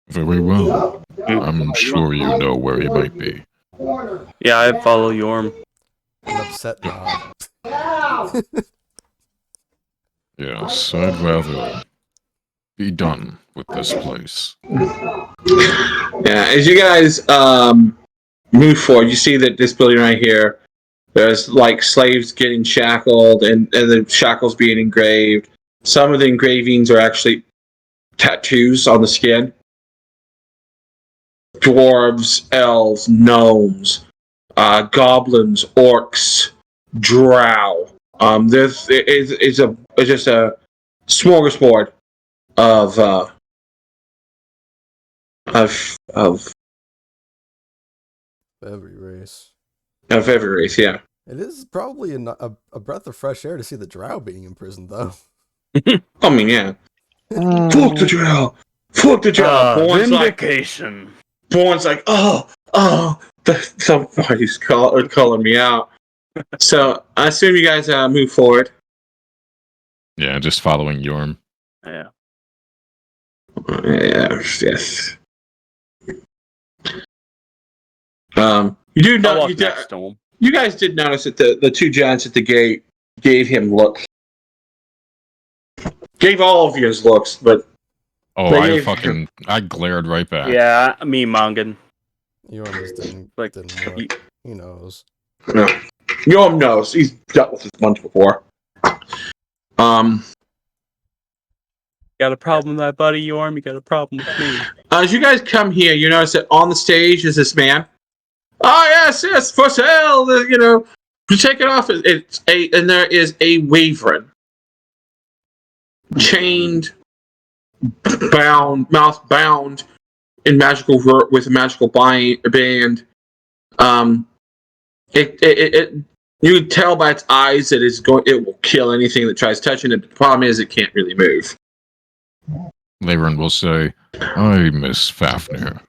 S6: Very well. I'm sure you know where he might be.
S4: Yeah, I follow Yorm.
S1: An upset nod.
S6: Yes, I'd rather be done with this place.
S3: Yeah, as you guys move forward, you see that this building right here, there's like slaves getting shackled and the shackles being engraved. Some of the engravings are actually tattoos on the skin. Dwarves, elves, gnomes, goblins, orcs, drow. This is just a smorgasbord of
S1: Every race.
S3: of every race. Yeah.
S1: It is probably a breath of fresh air to see the drow being imprisoned, though.
S3: I mean, yeah. Fuck the drow. Fuck the drow.
S4: Vindication.
S3: Born's like, somebody's calling me out. So I assume you guys move forward.
S6: Yeah, just following Yorm.
S4: Yeah.
S3: Yes. You do
S4: I'll
S3: know
S4: walk next to him.
S3: you guys did notice that the two giants at the gate gave him looks. Gave all of yours looks, but
S6: Oh, I glared right back.
S4: Yeah, me Mongan.
S1: Yorn just didn't
S4: Like,
S1: look. He knows.
S3: No. Yorm knows. He's dealt with this bunch before.
S4: Got a problem with that, buddy, Yorm? You got a problem with me?
S3: As you guys come here, you notice that on the stage is this man. Oh yes, for sale. You take it off. And there is a wyvern, chained, bound, mouth bound, in with a magical band. You can tell by its eyes that it will kill anything that tries touching it. The problem is it can't really move.
S6: Leyron will say, I miss Fafnir.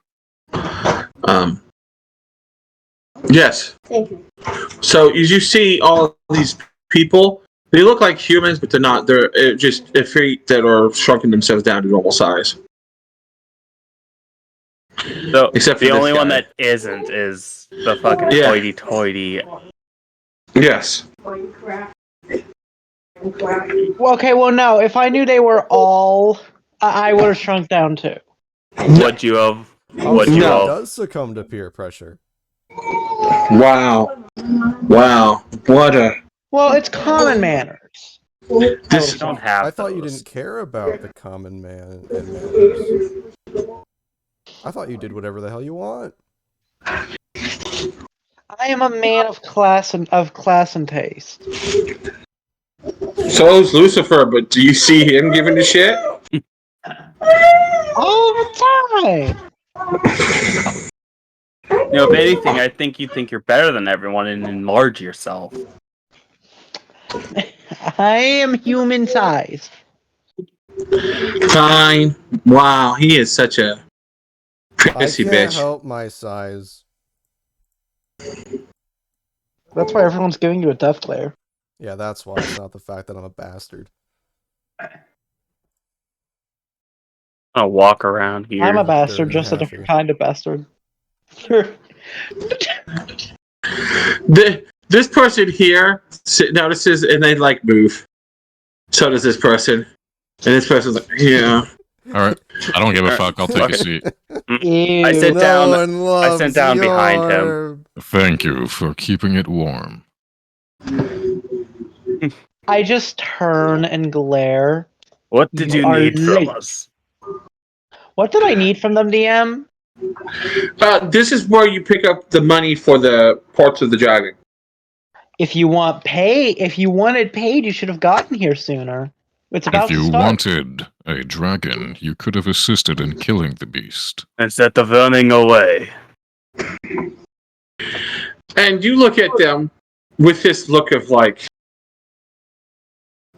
S3: Yes.
S7: Thank you.
S3: So as you see all these people, they look like humans, but they're not. They're just a feet that are shrunken themselves down to normal size.
S4: So
S3: Except for
S4: the
S3: this
S4: only one
S3: guy.
S4: that isn't is the fucking
S3: Yeah.
S4: hoity-toity.
S3: Yes.
S2: Okay, well, no. If I knew they were all, I would have shrunk down too.
S4: Would you have? Would you
S3: No.
S4: have?
S1: Does succumb to peer pressure.
S3: Wow. What a
S2: Well, it's common manners.
S3: this.
S4: Don't have
S1: I thought you
S4: those.
S1: didn't care about the common man and manners. I thought you did whatever the hell you want.
S2: I am a man of class and taste.
S3: So is Lucifer, but do you see him giving a shit?
S2: All the time.
S4: If anything, I think you think you're better than everyone and enlarge yourself.
S2: I am human sized.
S3: Fine. Wow, he is such a
S1: I
S3: pissy
S1: can't
S3: bitch.
S1: help my size.
S2: That's why everyone's giving you a death glare.
S1: Yeah, that's why. It's not the fact that I'm a bastard.
S4: I'll walk around here.
S2: I'm a bastard,
S1: Dirty
S2: just a
S1: Happy.
S2: different kind of bastard.
S3: This person here notices and they like move. So does this person. And this person's like, yeah.
S6: Alright. I don't give a fuck. I'll take a seat.
S2: Ew.
S4: I sit down.
S1: No one loves
S4: sit down behind him.
S1: Yorm.
S6: Thank you for keeping it warm.
S2: I just turn and glare.
S4: What did you
S2: are
S4: need from
S2: late.
S4: us?
S2: What did I need from them, DM?
S3: This is where you pick up the money for the parts of the dragon.
S2: If you wanted paid, you should have gotten here sooner. It's about
S6: If
S2: to
S6: you
S2: start.
S6: wanted a dragon, you could have assisted in killing the beast.
S4: And set the vermin away.
S3: And you look at them with this look of like,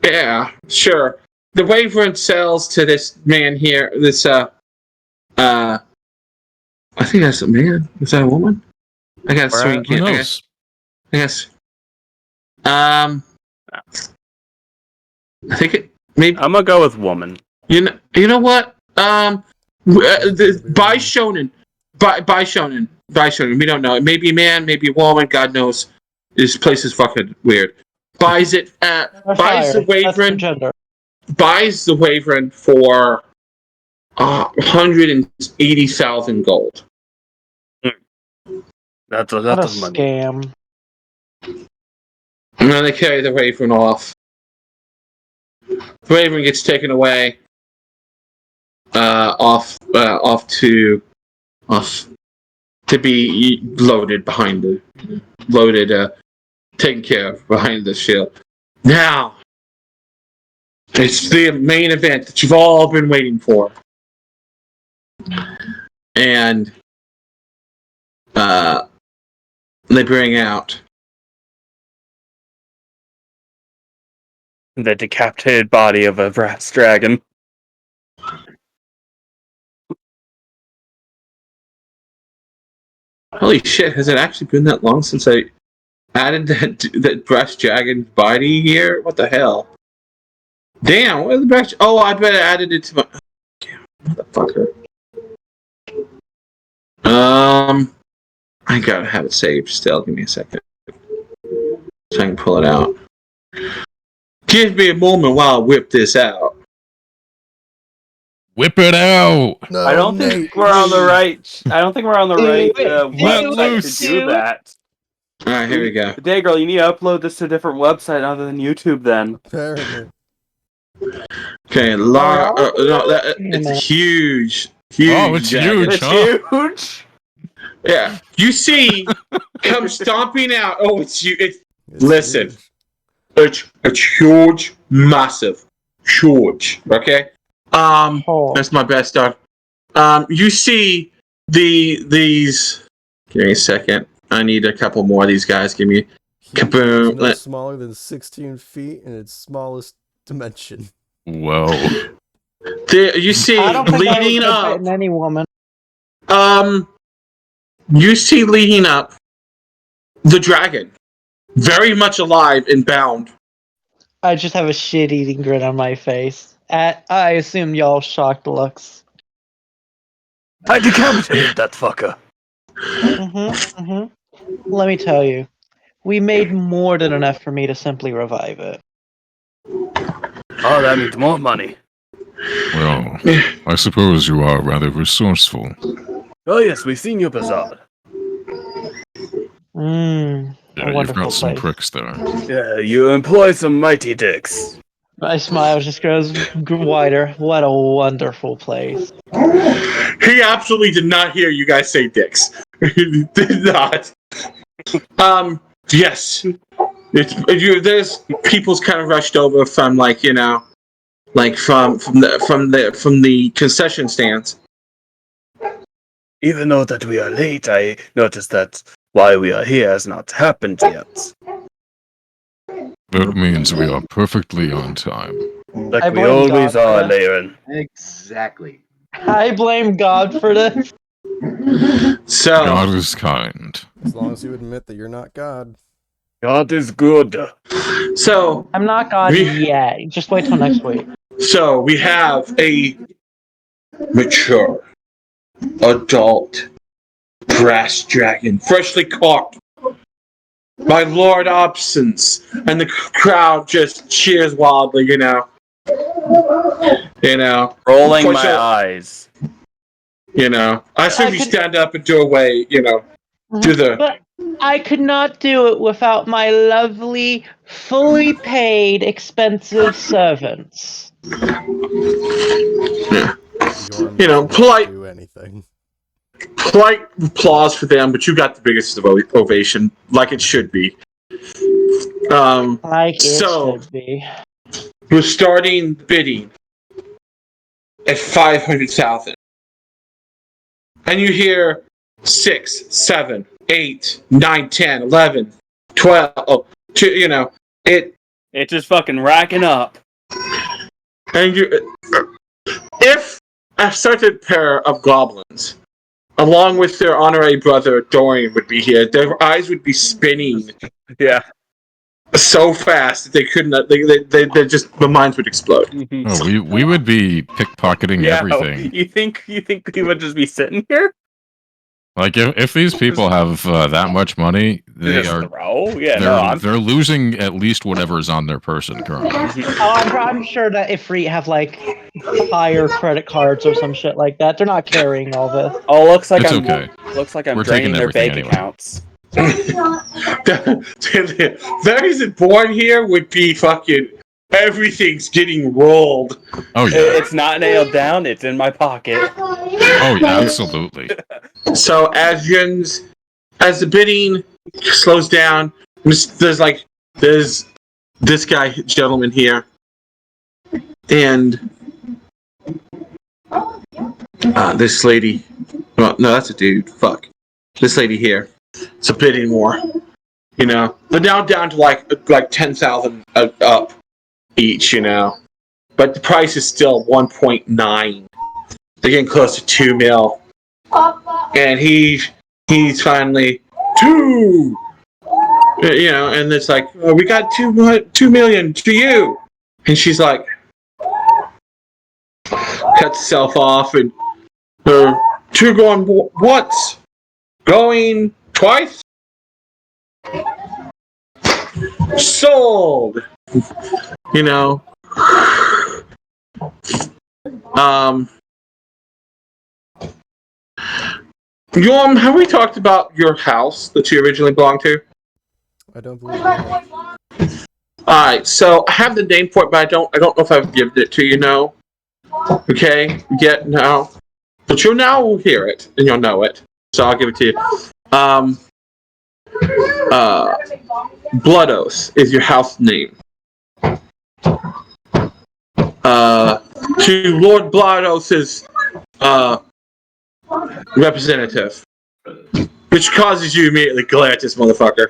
S3: yeah, sure. The wyvern sells to this man here, I think that's a man. Is that a woman? I got a swing
S6: Who
S3: kid.
S6: knows?
S3: I guess. I think it maybe.
S4: I'm gonna go with woman.
S3: You know what? By shonen, by shonen. We don't know. It may be a man, maybe a woman. God knows. This place is fucking weird. Buys it. Buys the wyvern. Buys the wyvern for 180,000 gold.
S4: That's
S2: What a
S4: money.
S2: scam.
S3: And then they carry the wyvern off. The wyvern gets taken away. Off to be loaded taken care of behind the shield. Now, it's the main event that you've all been waiting for. And they bring out
S4: The decapitated body of a brass dragon.
S3: holy shit, has it actually been that long since I added that brass dragon body here? What the hell? Damn, where's the brass? Oh, I bet I added it to my. Motherfucker. I gotta have it saved still. Give me a second. So I can pull it out. Give me a moment while I whip this out.
S6: Whip it out!
S1: No,
S4: I don't think we're on the right. I don't think we're on the right
S6: Let
S4: website
S6: loose.
S4: to do that.
S3: All right, here we go.
S4: Daygirl, you need to upload this to a different website other than YouTube then.
S1: Apparently.
S3: Okay, it's huge,
S6: Oh, it's
S3: dragon.
S6: huge.
S4: It's
S6: Huh?
S4: huge!
S3: Yeah, you see, come stomping out. Oh, it's you.
S1: It's
S3: Listen.
S1: huge.
S3: It's huge, massive, huge. Okay. That's my best dog. You see these. Give me a second. I need a couple more of these guys. Give me kaboom.
S1: It's no smaller than 16 feet in its smallest dimension.
S6: Whoa.
S3: You see
S2: I don't think that
S3: leading
S2: would
S3: up.
S2: fit in any woman.
S3: You see leading up the dragon, very much alive and bound.
S2: I just have a shit-eating grin on my face. I assume y'all shocked looks.
S4: I decapitated that fucker.
S2: Let me tell you, we made more than enough for me to simply revive it.
S4: Oh, that means more money.
S6: Well, I suppose you are rather resourceful.
S4: Oh yes, we've seen your bazaar.
S6: Yeah,
S2: A
S6: you've
S2: wonderful
S6: got some
S2: place.
S6: pricks there.
S4: Yeah, you employ some mighty dicks.
S2: My smile just grows wider. What a wonderful place.
S3: He absolutely did not hear you guys say dicks. He did not. Yes. There's people's kind of rushed over from from the concession stands.
S4: Even though that we are late, I noticed that why we are here has not happened yet.
S6: That means we are perfectly on time.
S4: Like
S2: I
S4: we
S2: blame
S4: always
S2: God for
S4: are,
S2: that.
S4: Laren.
S5: Exactly.
S2: I blame God for this.
S3: So
S6: God is kind.
S1: As long as you admit that you're not God.
S4: God is good.
S3: so
S2: I'm not God
S3: We-
S2: yet. Just wait till next week.
S3: so we have a mature adult brass dragon, freshly caught by Lord Obsons, and the crowd just cheers wildly.
S4: Rolling my
S3: Push up.
S4: eyes.
S3: I assume you stand up and do away. Do the.
S2: But I could not do it without my lovely, fully paid, expensive servants.
S1: Your mission is
S3: polite-
S1: to do anything.
S3: Polite applause for them, but you got the biggest ovation, like it should be.
S2: Like it
S3: So-
S2: should be.
S3: We're starting bidding at 500,000, and you hear 6, 7, 8, 9, 10, 11, 12. Oh, it.
S4: It's just fucking racking up.
S3: And if a certain pair of goblins, along with their honorary brother Dorian, would be here, their eyes would be spinning
S4: Yeah.
S3: so fast that they could not. They just the minds would explode.
S6: Oh, we would be pickpocketing everything.
S4: You think we would just be sitting here?
S6: Like if these people have that much money, they
S4: Just
S6: are
S4: throw? Yeah, no,
S6: they're losing at least whatever is on their person currently.
S2: I'm sure that if we have like higher credit cards or some shit like that, they're not carrying all this.
S4: Oh, looks like
S6: It's
S4: I'm
S6: okay.
S4: We're
S6: taking
S4: draining their
S6: everything
S4: bank
S6: anyway.
S4: accounts.
S3: The reason born here would be fucking everything's getting rolled.
S6: Oh yeah.
S4: It's not nailed down. It's in my pocket.
S6: Oh yeah, absolutely.
S3: So as the bidding slows down, there's this gentleman here, and this lady. Well, no, that's a dude. Fuck. This lady here. It's a bidding war. They're now down to like 10,000 up each. But the price is still 1.9. They're getting close to 2 mil. And he's finally 2. And it's like, oh, we got 2 million to you. And she's like, cuts herself off, and 2 going once, going twice, sold. Have we talked about your house that you originally belonged to?
S1: I don't believe you have.
S3: Alright, so I have the name for it, but I don't know if I've given it to you now. Okay? Get now. But you'll now hear it, and you'll know it. So I'll give it to you. Blood Oath is your house name. To Lord Blood Oath's representative. Which causes you immediately glare at this motherfucker.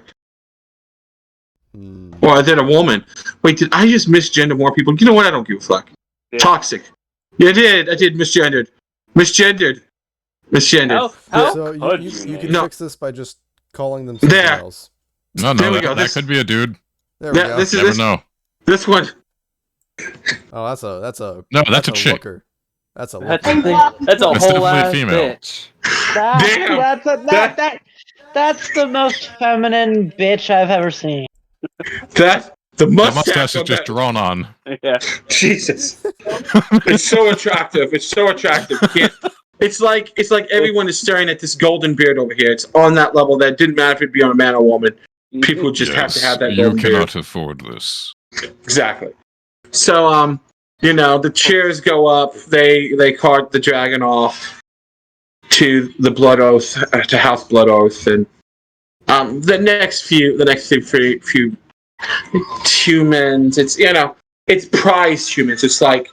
S3: Or is it a woman? Wait, did I just misgender more people? You know what? I don't give a fuck.
S4: Yeah.
S3: Toxic. Yeah, I did misgendered. Misgendered.
S4: How
S1: So you can
S3: No.
S1: fix this by just calling them something
S3: There.
S1: else.
S6: No,
S3: There we
S6: that,
S3: go.
S6: that could be a dude.
S1: There we go.
S3: This is
S6: Never know.
S3: this one.
S1: Oh, that's a
S6: No, that's a chick.
S1: looker. That's a
S4: That's
S1: looker.
S4: a
S6: That's
S4: whole
S6: definitely a
S4: ass
S6: female.
S4: bitch.
S3: Damn.
S2: That's the most feminine bitch I've ever seen.
S3: The
S6: That
S3: mustache
S6: mustache is
S3: on
S6: just
S3: that.
S6: drawn on.
S4: Yeah.
S3: Jesus. It's so attractive. It's so attractive. You can't. It's like everyone is staring at this golden beard over here. It's on that level that didn't matter if it'd be on a man or woman. People just have to have that
S6: you
S3: golden
S6: cannot
S3: beard.
S6: afford this.
S3: Exactly. So the chairs go up. They cart the dragon off to the Blood Oath, to House Blood Oath, and the next few humans. It's prized humans. It's like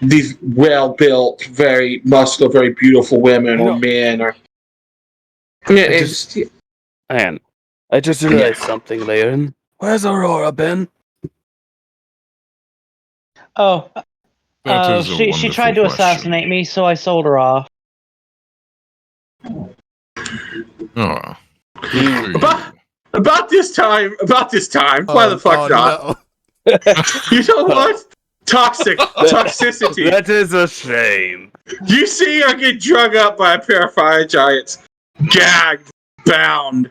S3: these well-built, very muscular, very beautiful women or men, or
S4: Man, I just realized something, Leon. Where's Aurora been?
S2: Oh,
S6: That is a
S2: she
S6: wonderful
S2: tried to
S6: question.
S2: assassinate me, so I sold her off.
S6: Oh. Good for you.
S3: about this time. Why the fuck not?
S1: No.
S3: You know what? Toxicity.
S4: That is a shame.
S3: You see her get drug up by a pair of fire giants, gagged, bound.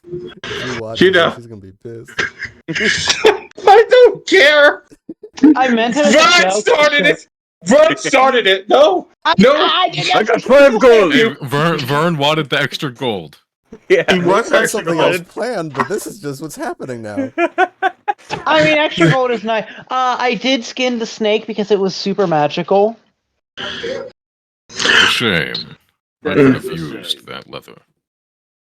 S1: She watches
S3: know.
S1: this, she's gonna be pissed.
S3: I don't care.
S2: I meant it as a
S3: Vern
S2: joke.
S3: started it. Vern started it. No.
S2: I
S4: got 5 gold.
S6: Hey, Vern wanted the extra gold.
S4: Yeah.
S3: He
S1: He
S3: was
S1: had
S3: actually
S1: something else
S3: gold.
S1: planned, but this is just what's happening now.
S2: I mean, extra gold is nice. I did skin the snake because it was super magical.
S6: A shame. I could have used that leather.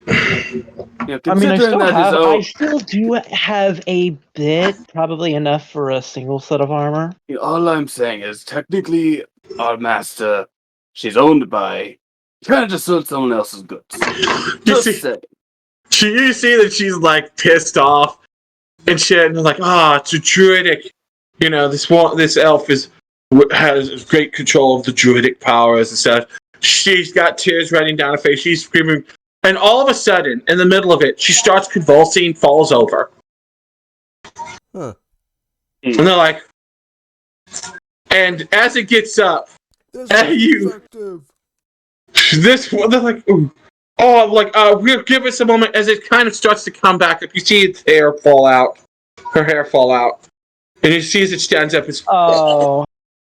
S4: Yeah,
S2: I mean, I
S4: I
S2: still do have a bit, probably enough for a single set of armor.
S4: all I'm saying is, technically, our master, she's owned by, kind of just sold someone else's goods.
S3: You
S4: Just
S3: see,
S4: say.
S3: you see that she's like pissed off and shit, and like, it's a druidic. This elf has great control of the druidic powers and stuff. She's got tears running down her face. She's screaming, and all of a sudden, in the middle of it, she starts convulsing, falls over,
S1: Huh.
S3: and they're like, and as it gets up,
S1: This
S3: Hey,
S1: is
S3: you.
S1: effective.
S3: this one, they're like, ooh. We'll give us a moment as it kind of starts to come back up. You see its hair fall out, her hair fall out, and you see as it stands up,
S2: Oh.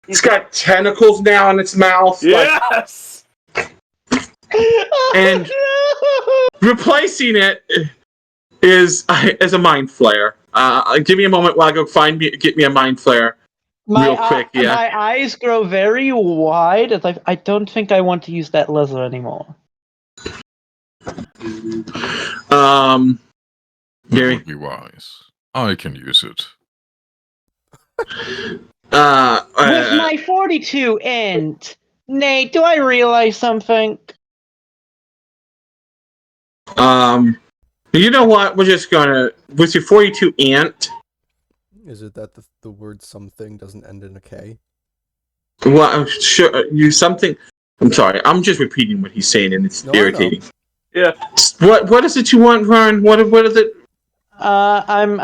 S3: it's got tentacles now in its mouth.
S4: Yes!
S3: And replacing it is a mind flare. Give me a moment while I go get me a mind flare. Real quick, yeah.
S2: My eyes grow very wide as I don't think I want to use that lizard anymore.
S6: That
S3: Gary.
S6: would be wise. I can use it.
S2: With my 42 int, Nate, do I realize something?
S3: You know what? We're just gonna with your 42 ant.
S1: Is it that the word something doesn't end in a K?
S3: Well, I'm sure you something. I'm sorry. I'm just repeating what he's saying, and it's
S1: No, I know.
S3: irritating.
S4: Yeah.
S3: What is it you want, Vern? What is it?
S2: I'm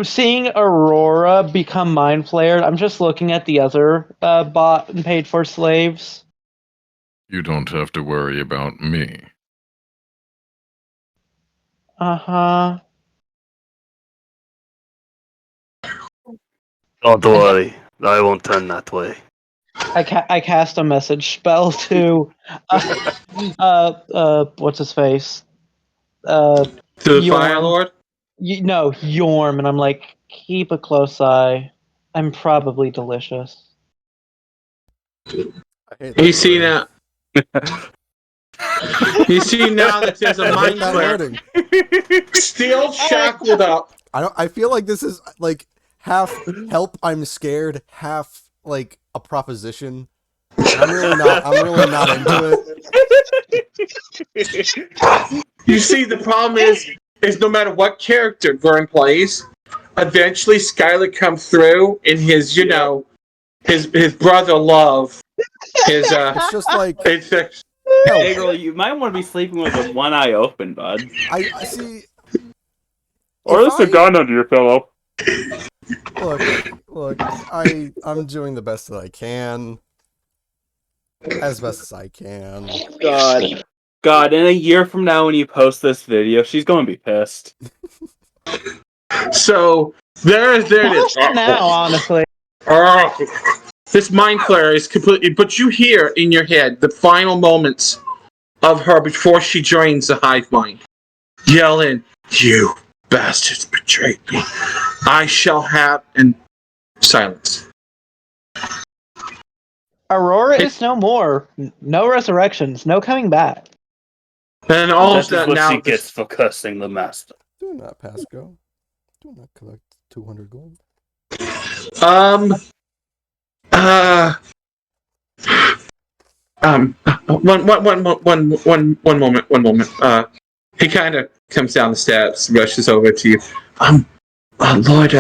S2: seeing Aurora become mind flared. I'm just looking at the other bought and paid for slaves.
S6: You don't have to worry about me.
S2: Uh-huh.
S4: Don't worry, I won't turn that way.
S2: I cast a message spell to what's his face?
S3: To the Fire
S2: Yorm.
S3: Lord?
S2: No, Yorm, and I'm like, keep a close eye. I'm probably delicious.
S1: I hate
S3: You
S1: that
S3: see
S1: wording.
S3: now. You see now that there's a
S1: I hate
S3: mind
S1: that
S3: flare.
S1: wording.
S3: Still shackled up.
S1: I feel like this is like half help I'm scared, half like a proposition. And I'm really not into it.
S3: You see, the problem is no matter what character Vern plays, eventually Skylar comes through in his, his brother love. His
S1: It's just like
S3: it's
S1: help.
S8: Hey, girl, you might want to be sleeping with one eye open, bud.
S1: I see.
S8: Or
S1: If
S8: at least a gun under your pillow.
S1: look, I'm doing the best that I can. As best as I can.
S8: God, in a year from now when you post this video, she's going to be pissed.
S3: so there it is.
S2: Post it now, honestly.
S3: This mind flare is completely. But you hear in your head the final moments of her before she joins the hive mind, yelling, "You bastards betrayed me! I shall have..." and silence.
S2: Aurora is no more. No resurrections. No coming back.
S3: And all
S8: That is what
S3: now
S8: she gets for cursing the master.
S1: Do not pass go. Do not collect 200 gold.
S3: One moment. He kind of comes down the steps, rushes over to you. Lord,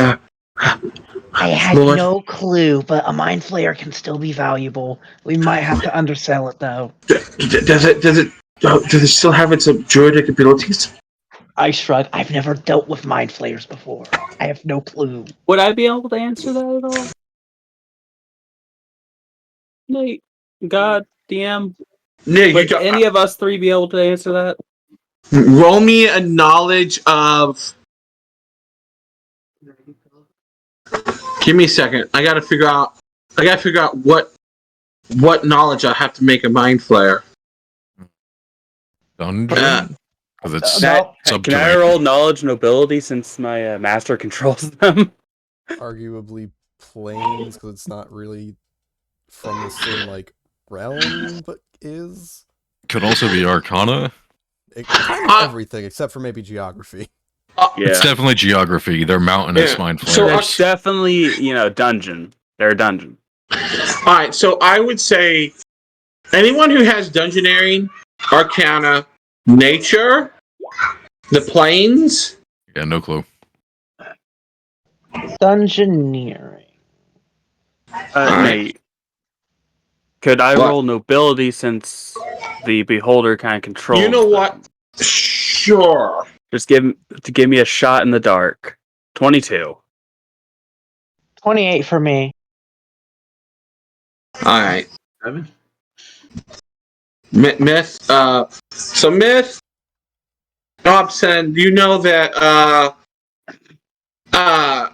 S2: I had
S3: Lord.
S2: no clue, but a mind flayer can still be valuable. We might have to undersell it, though.
S3: Does it still have its druidic abilities?
S2: I shrug. I've never dealt with mind flayers before. I have no clue.
S8: Would I be able to answer that at all? Nate, God, DM,
S3: No,
S8: would any of us three be able to answer that?
S3: Roll me a knowledge of. Give me a second. I gotta figure out what knowledge I have to make a mind flare.
S6: Dungeon? Because it's
S8: Can I
S6: subterranean.
S8: roll knowledge nobility since my master controls them?
S1: Arguably planes, because it's not really from the same like realm, but is.
S6: Could also be Arcana.
S1: Kind of everything except for maybe geography.
S6: It's definitely geography. They're mountainous mind
S3: So,
S6: flayers.
S8: It's definitely, dungeon. They're a dungeon.
S3: Alright, so I would say anyone who has Dungeoneering, Arcana, Nature, the Plains.
S6: Yeah, no clue.
S2: Dungeoneering.
S8: Nate, could I
S3: What?
S8: roll nobility since the beholder kind of controls?
S3: You know
S8: them?
S3: what? Sure.
S8: Just give me a shot in the dark. 22.
S2: 28 for me.
S3: Alright.
S5: 7?
S3: Myth. So Myth, Dobson, you know that
S1: Oh,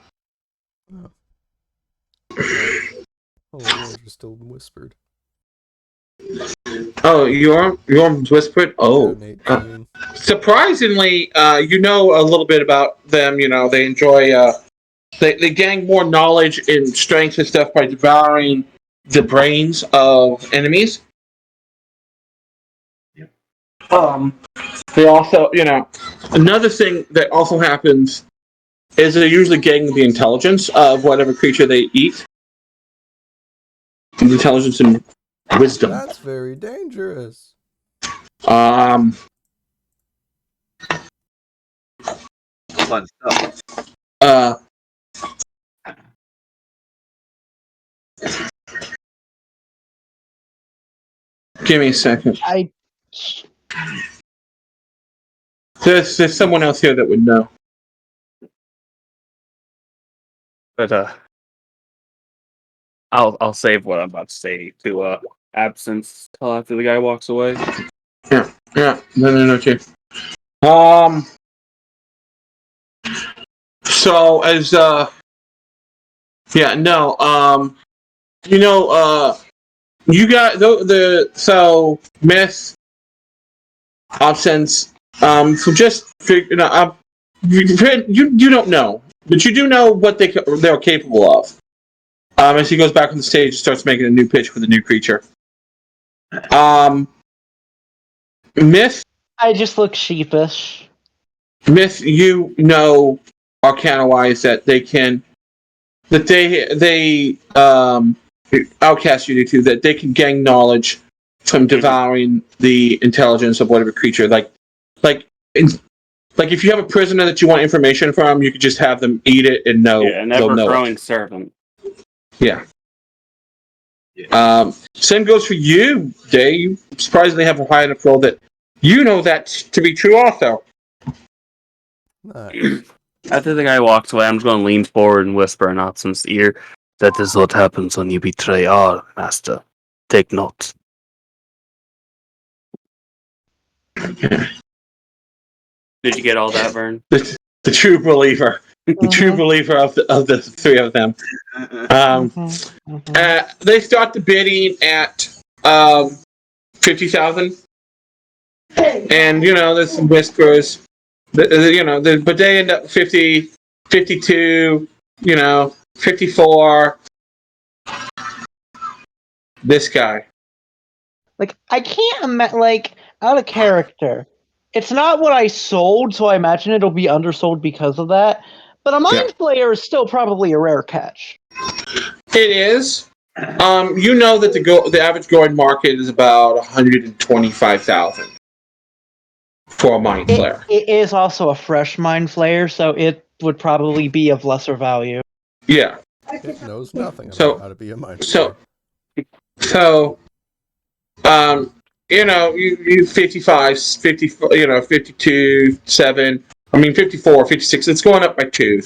S1: words are still whispered.
S3: oh, your whispered. Oh,
S1: Yeah, Nate, I mean,
S3: surprisingly, you know a little bit about them. You know they enjoy. They gain more knowledge and strength and stuff by devouring the brains of enemies. They also, another thing that also happens is they're usually getting the intelligence of whatever creature they eat. The intelligence and wisdom.
S1: that's very dangerous.
S5: Fun stuff.
S3: Give me a second. There's someone else here that would know.
S8: But I'll save what I'm about to say to absence till after the guy walks away.
S3: Yeah. No, Chief. So as you got so myth options for just you don't know, but you do know what they're capable of. As he goes back on the stage, starts making a new pitch for the new creature. Myth,
S2: I just look sheepish.
S3: you know, Arcana-wise, that they outcast you to that they can gain knowledge from devouring the intelligence of whatever creature. Like if you have a prisoner that you want information from, you could just have them eat it and know
S4: Yeah, an
S3: they'll know
S4: ever-growing
S3: it.
S4: servant.
S3: Yeah. Same goes for you, Day. You surprisingly have a high enough roll that you know that to be true also.
S1: Nice.
S4: After the guy walks away, I'm just going to lean forward and whisper in Opson's ear, "That is what happens when you betray our master. Take note." Did you get all that, Vern?
S3: The true believer. The true believer of the three of them. They start the bidding at 50,000. And, there's some whispers. But they end up 50, 52, 54. This guy.
S2: Like, I can't imagine, like, out of character. It's not what I sold, so I imagine it'll be undersold because of that. But a Mind Flayer is still probably a rare catch.
S3: It is. You know that the average going market is about 125,000 for a Mind Flayer.
S2: It is also a fresh Mind Flayer, so it would probably be of lesser value.
S3: Yeah.
S1: It knows nothing about how to be a mind flayer.
S3: You 55, 50, 52, 7. I mean 54, 56. It's going up by 2.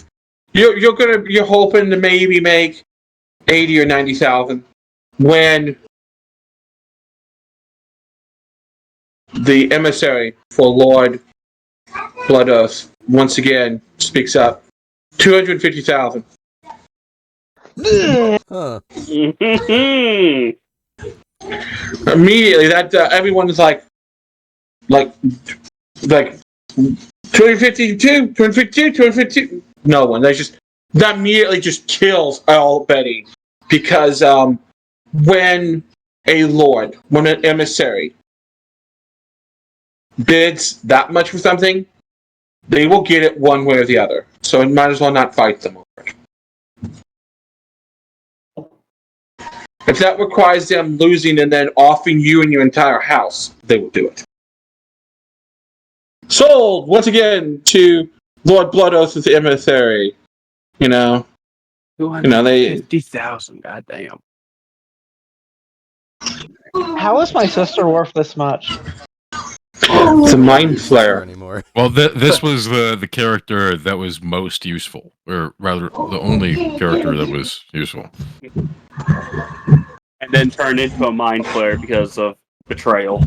S3: You're hoping to maybe make 80 or 90,000 when the emissary for Lord Blood Oath once again speaks up. 250,000.
S1: Huh.
S3: Immediately, that everyone is like 252, 252, 252. No one. That immediately just kills all betting because when an emissary bids that much for something, they will get it one way or the other. So it might as well not fight them over it. If that requires them losing and then offing you and your entire house, they will do it. Sold once again to Lord Blood Oath with the emissary.
S4: 250,000. Goddamn.
S2: How is my sister worth this much?
S3: It's a mind flayer
S1: anymore.
S6: Well, this was the character that was most useful, or rather, the only character that was useful.
S4: And then turned into a Mind Flayer because of betrayal.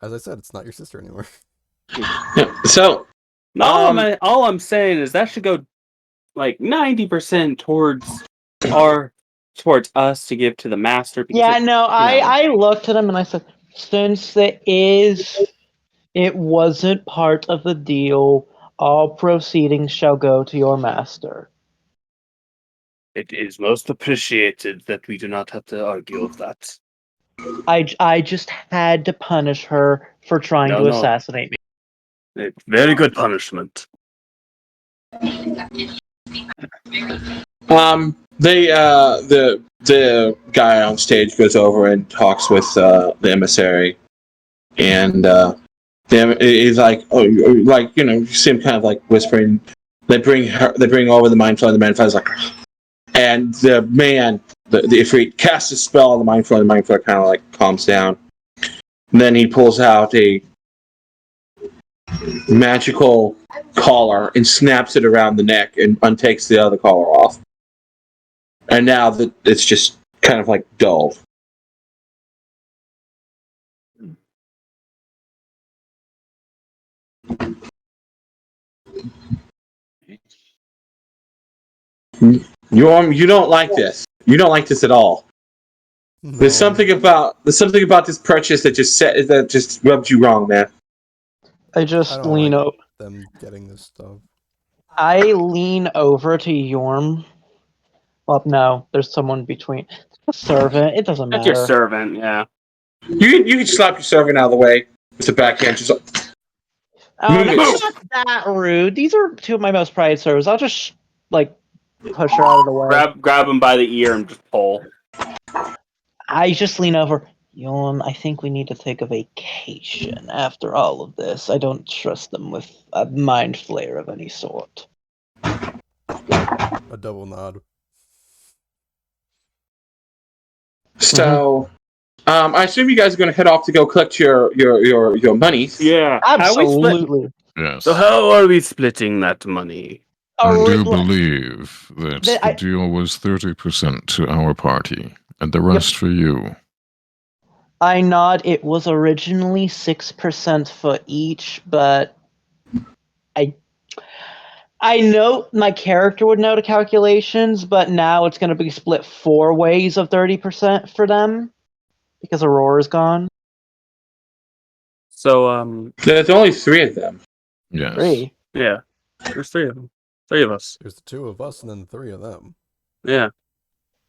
S1: As I said, it's not your sister anymore.
S3: So,
S4: all I'm saying is that should go like 90% towards us to give to the master.
S2: Yeah, I looked at him and I said, since it wasn't part of the deal, all proceedings shall go to your master.
S4: It is most appreciated that we do not have to argue of that.
S2: I just had to punish her for trying to assassinate me.
S4: Very good punishment.
S3: The guy on stage goes over and talks with the emissary, and he's like, you see him kind of like whispering. They bring over the Mind Flayer. The Mind Flayer's like, and the man, the Ifrit casts a spell on the Mind Flayer. The Mind Flayer kind of like calms down. And then he pulls out a magical collar and snaps it around the neck and untakes the other collar off. And now that it's just kind of like dull. You don't like this. You don't like this at all. There's
S1: No,
S3: something about this purchase that just rubbed you wrong, man.
S2: I
S1: I
S2: just
S1: don't like
S2: lean over.
S1: them getting this stuff.
S2: I lean over to Yorm. Well, no, there's someone between. A servant. It doesn't
S8: That's your
S2: matter.
S8: servant, yeah.
S3: You can slap your servant out of the way with the backhand. Just
S2: Oh,
S3: move
S2: no,
S3: it.
S2: not that rude. These are two of my most prized servers. I'll just like push her out of the way.
S8: Grab him by the ear and just pull.
S2: I just lean over. Yon, I think we need to take a vacation after all of this. I don't trust them with a mind flayer of any sort.
S1: A double nod.
S3: So, I assume you guys are going to head off to go collect your money.
S8: Yeah.
S2: Absolutely.
S6: Yes.
S4: So how are we splitting that money?
S6: I do
S2: Ori-
S6: believe that
S2: That
S6: the
S2: I-
S6: deal was 30% to our party, and the rest for you.
S2: I nod. It was originally 6% for each, but I know my character would know the calculations, but now it's going to be split 4 ways of 30% for them because Aurora's gone.
S4: So
S3: There's only 3 of them.
S6: Yes.
S2: 3.
S4: yeah, there's 3 of them. 3 of us.
S1: There's the 2 of us and then 3 of them.
S4: Yeah.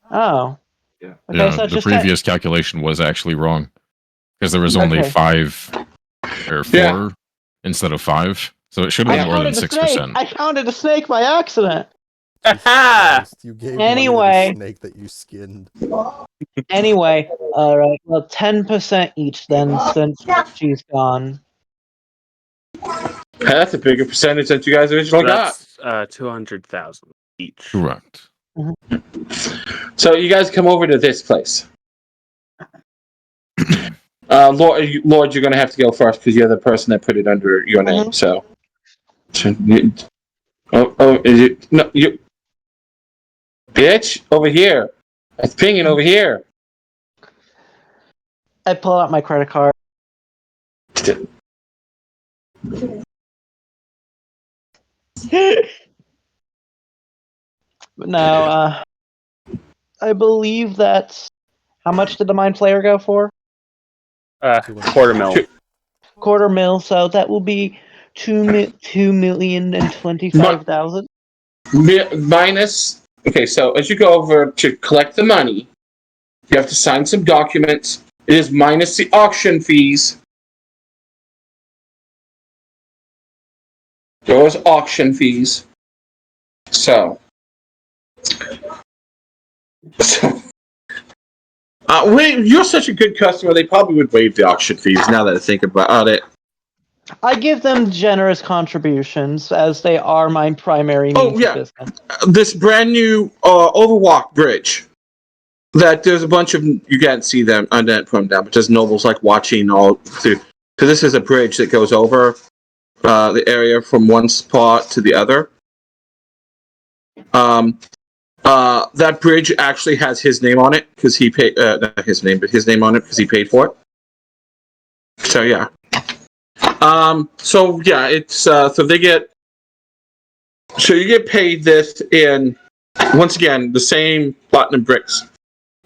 S2: Oh.
S5: Yeah.
S2: Okay,
S6: Yeah,
S2: so
S6: the
S2: just
S6: previous calculation was actually wrong because there was only
S2: Okay.
S6: 5 or 4
S3: Yeah.
S6: instead of 5, so it should have
S2: I
S6: been more than
S2: counted the snake.
S6: 6%.
S2: I counted a snake by accident.
S1: Jesus Christ, you gave money
S2: Anyway.
S1: to the snake that you skinned.
S2: Anyway, all right. Well, 10% each then, since she's gone.
S3: That's a bigger percentage than you guys originally got.
S4: That's 200,000 each.
S6: Correct.
S3: So you guys come over to this place. Lord, you're going to have to go first because you're the person that put it under your name. So, is it no you, bitch over here? It's pinging over here.
S2: I pull out my credit card. But no, I believe that's how much did the mind flayer go for?
S4: Quarter mil.
S2: Quarter mil. So that will be 2,025,000.
S3: Minus. Okay, so as you go over to collect the money, you have to sign some documents. It is minus the auction fees. Those auction fees. So you're such a good customer. They probably would waive the auction fees. Now that I think about it.
S2: I give them generous contributions as they are my primary
S3: Oh,
S2: means
S3: yeah.
S2: of business.
S3: This brand new Overwalk bridge. That there's a bunch of you can't see them on that from down, but there's nobles like watching all through. Because this is a bridge that goes over the area from one spot to the other. That bridge actually has his name on it because he paid. Not his name, but his name on it because he paid for it. So yeah. So yeah, it's so they get. So you get paid this in once again the same platinum bricks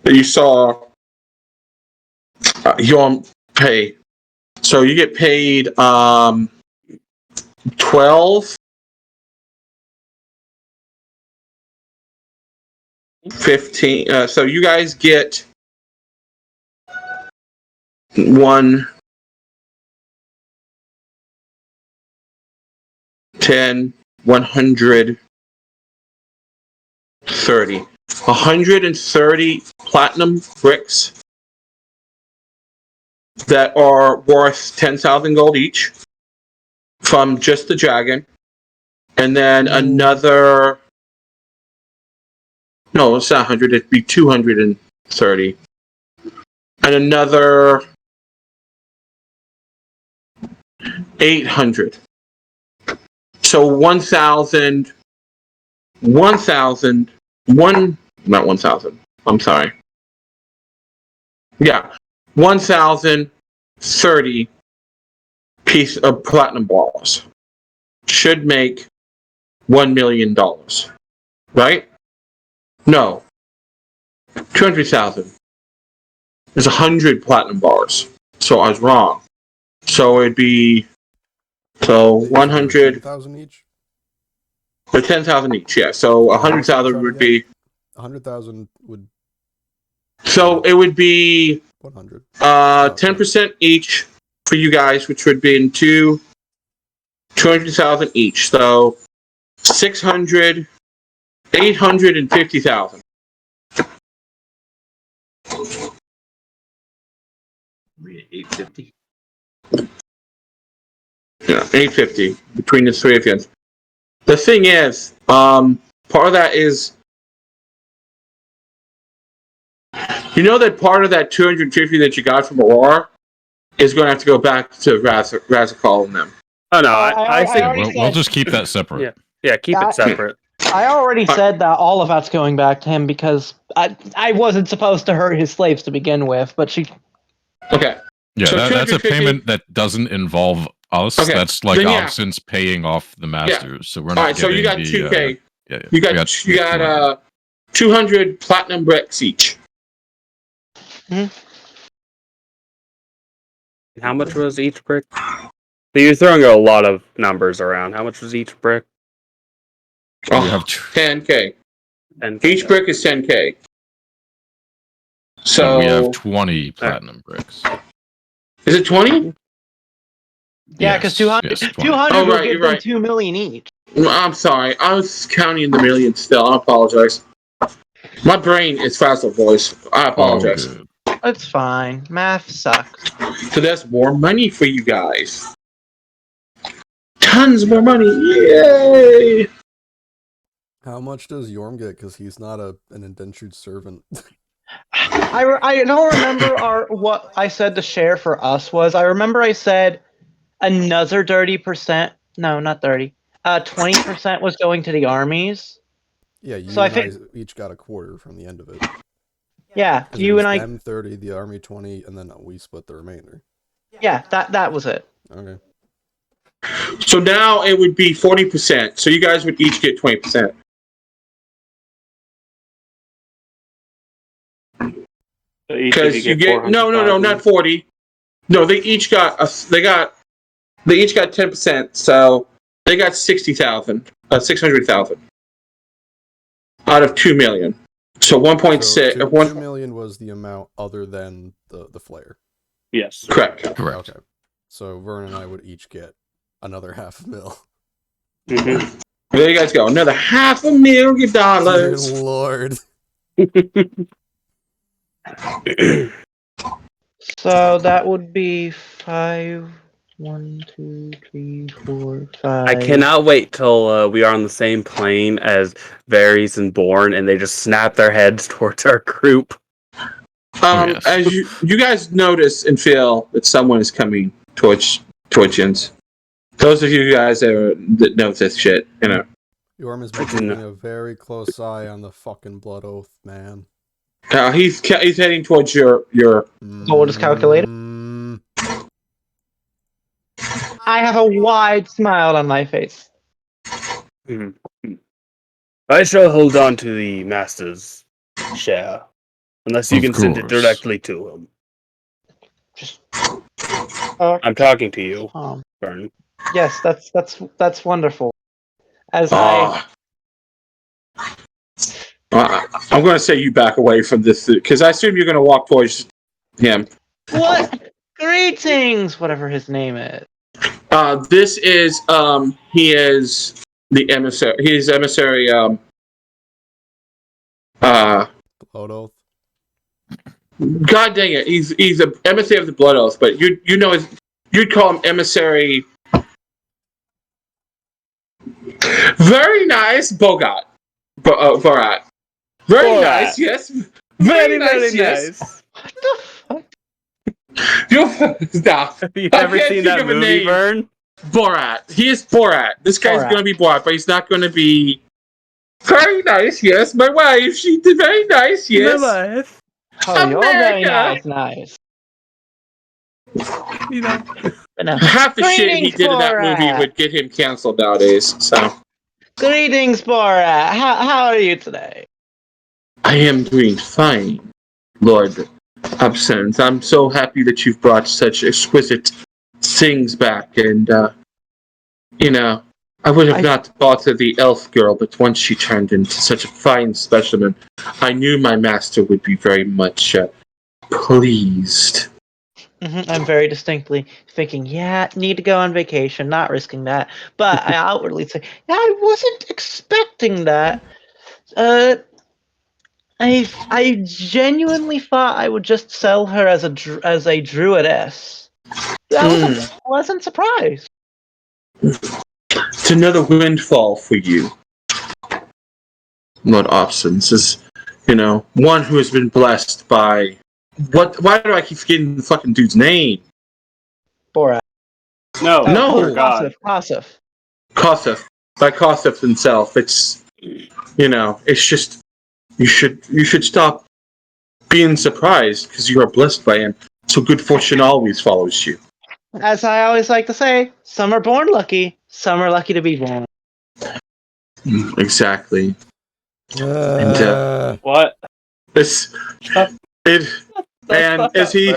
S3: that you saw your pay. So you get paid 12, 15. So you guys get 1, 10, 130. 130 platinum bricks that are worth 10,000 gold each from just the dragon. And then another. No, it's not 100, it'd be 230. And another 800. So 1,000. 1,000. Not 1,000. I'm sorry. Yeah. 1,030 piece of platinum balls should make $1 million. Right? No. 200,000. There's 100 platinum bars. So I was wrong. So it'd be 100
S1: 10,000 each.
S3: or 10,000 each. Yeah. So
S1: How much are you
S3: 100,000
S1: trying to
S3: would
S1: get?
S3: be.
S1: 100,000 would
S3: So it would be
S1: 100.
S3: 10% each for you guys, which would be in 200,000 each. So 600, 850,000.
S5: We at 850.
S3: Yeah, 850 between the three of you. The thing is, part of that is, you know that part of that 250 that you got from Aurora is going to have to go back to Razakal and them.
S4: Oh no,
S2: I
S4: I think
S2: already
S6: We'll
S2: said-
S6: just keep that separate.
S4: yeah, keep
S2: Yeah,
S4: it separate.
S2: I already said that all of that's going back to him because I wasn't supposed to hurt his slaves to begin with, but she.
S3: Okay.
S6: Yeah,
S3: So
S6: that's a
S3: 250
S6: payment that doesn't involve us.
S3: Okay,
S6: That's like
S3: then yeah.
S6: Obstin's paying off the masters. So we're
S3: All
S6: not
S3: right. So
S6: getting
S3: you got
S6: the
S3: 2K.
S6: yeah,
S3: You
S6: we
S3: got
S6: 200.
S3: 200 platinum bricks each.
S4: How much was each brick? So you're throwing a lot of numbers around. How much was each brick?
S3: Oh,
S6: We have
S3: 10K.
S4: And
S3: Each brick is 10K. So
S6: no, we have 20 platinum bricks.
S3: is it 20?
S2: Yeah, because
S6: Yes,
S2: 200,
S6: yes, 20.
S2: 200
S3: Oh,
S2: will
S3: right,
S2: give
S3: you're
S2: them
S3: right.
S2: 2 million each.
S3: I'm sorry. I was counting in the millions still. I apologize. My brain is faster voice. I
S6: Oh,
S3: apologize.
S6: good.
S2: It's fine. Math sucks.
S3: So that's more money for you guys. Tons more money. Yay!
S1: How much does Yorm get? Because he's not an indentured servant.
S2: I don't remember what I said the share for us was. I remember I said another 30%. No, not 30. 20% was going to the armies.
S1: Yeah, you
S2: So I
S1: and I
S2: think-
S1: each got a quarter from the end of it.
S2: Yeah,
S1: 'Cause
S2: you
S1: it was
S2: and I.
S1: them 30, the army 20, and then we split the remainder.
S2: Yeah, that was it.
S1: Okay.
S3: So now it would be 40%. So you guys would each get 20%.
S4: So each of
S3: Because you get no,
S4: 400,000.
S3: not 40. No, they each got 10%. So they got 60,000, 600,000 out of 2 million. So 1.6.
S1: So 2 million was the amount other than the flare.
S4: Yes.
S3: Correct.
S6: Correct.
S1: Okay. So Vern and I would each get another $500,000.
S4: Mhm.
S3: There you guys go. Another $500,000.
S1: Dear Lord.
S2: So that would be 5. 1, 2, 3, 4, 5.
S4: I cannot wait till we are on the same plane as Varys and Bourne, and they just snap their heads towards our group.
S6: yes.
S3: As you guys notice and feel that someone is coming towards Jins. Those of you guys that know this shit, you know.
S1: Yorm has been keeping a very close eye on the fucking blood oath, man.
S3: He's heading towards your.
S2: What is calculated? I have a wide smile on my face.
S4: Mhm. I shall hold on to the master's share, unless you
S6: Of
S4: can send it
S6: course.
S4: directly to him.
S2: Just.
S4: I'm talking to you,
S2: Um,
S4: Vern.
S2: yes, that's wonderful. As
S3: I'm going to say you back away from this because I assume you're going to walk towards him.
S2: what? Greetings, whatever his name is.
S3: This is he is the emissary. He is emissary.
S1: Blood oath.
S3: God dang it, he's an emissary of the Blood Oath, but you know you'd call him emissary. Very nice, Borat. Borat. Very
S4: Borat.
S3: nice, yes.
S4: Very
S3: yes.
S2: What the fuck?
S3: Stop.
S4: Have you
S3: I
S4: ever
S3: can't
S4: seen
S3: think
S4: that
S3: of a
S4: movie,
S3: name.
S4: Vern?
S3: Borat. He is Borat. This guy's
S2: Borat.
S3: going to be Borat, but he's not going to be. Very nice, yes. My wife, she did very nice, yes.
S4: My life.
S2: Oh, you're very
S3: America.
S2: nice.
S4: You know.
S3: Half the shit he
S2: Greetings,
S3: did in that movie
S2: Borat.
S3: would get him canceled nowadays. So
S2: Greetings, Borat. How are you today?
S3: I am doing fine, Lord Absinthe. I'm so happy that you've brought such exquisite things back, and I would have not thought of the elf girl, but once she turned into such a fine specimen, I knew my master would be very much pleased.
S2: I'm very distinctly thinking, yeah, need to go on vacation, not risking that. But I outwardly say, yeah, I wasn't expecting that. I genuinely thought I would just sell her as a druidess. That was a pleasant surprise.
S3: It's another windfall for you, Lord Opsons, is, one who has been blessed by... Why do I keep forgetting the fucking dude's name?
S2: Borat.
S8: No,
S3: No.
S8: dear God.
S2: Kosef.
S3: Kosef. By Kosef himself. It's, it's just... You should stop being surprised, because you are blessed by him. So good fortune always follows you.
S2: As I always like to say, some are born lucky, some are lucky to be born.
S3: Exactly.
S1: Uh,
S8: What?
S3: This... It... And as he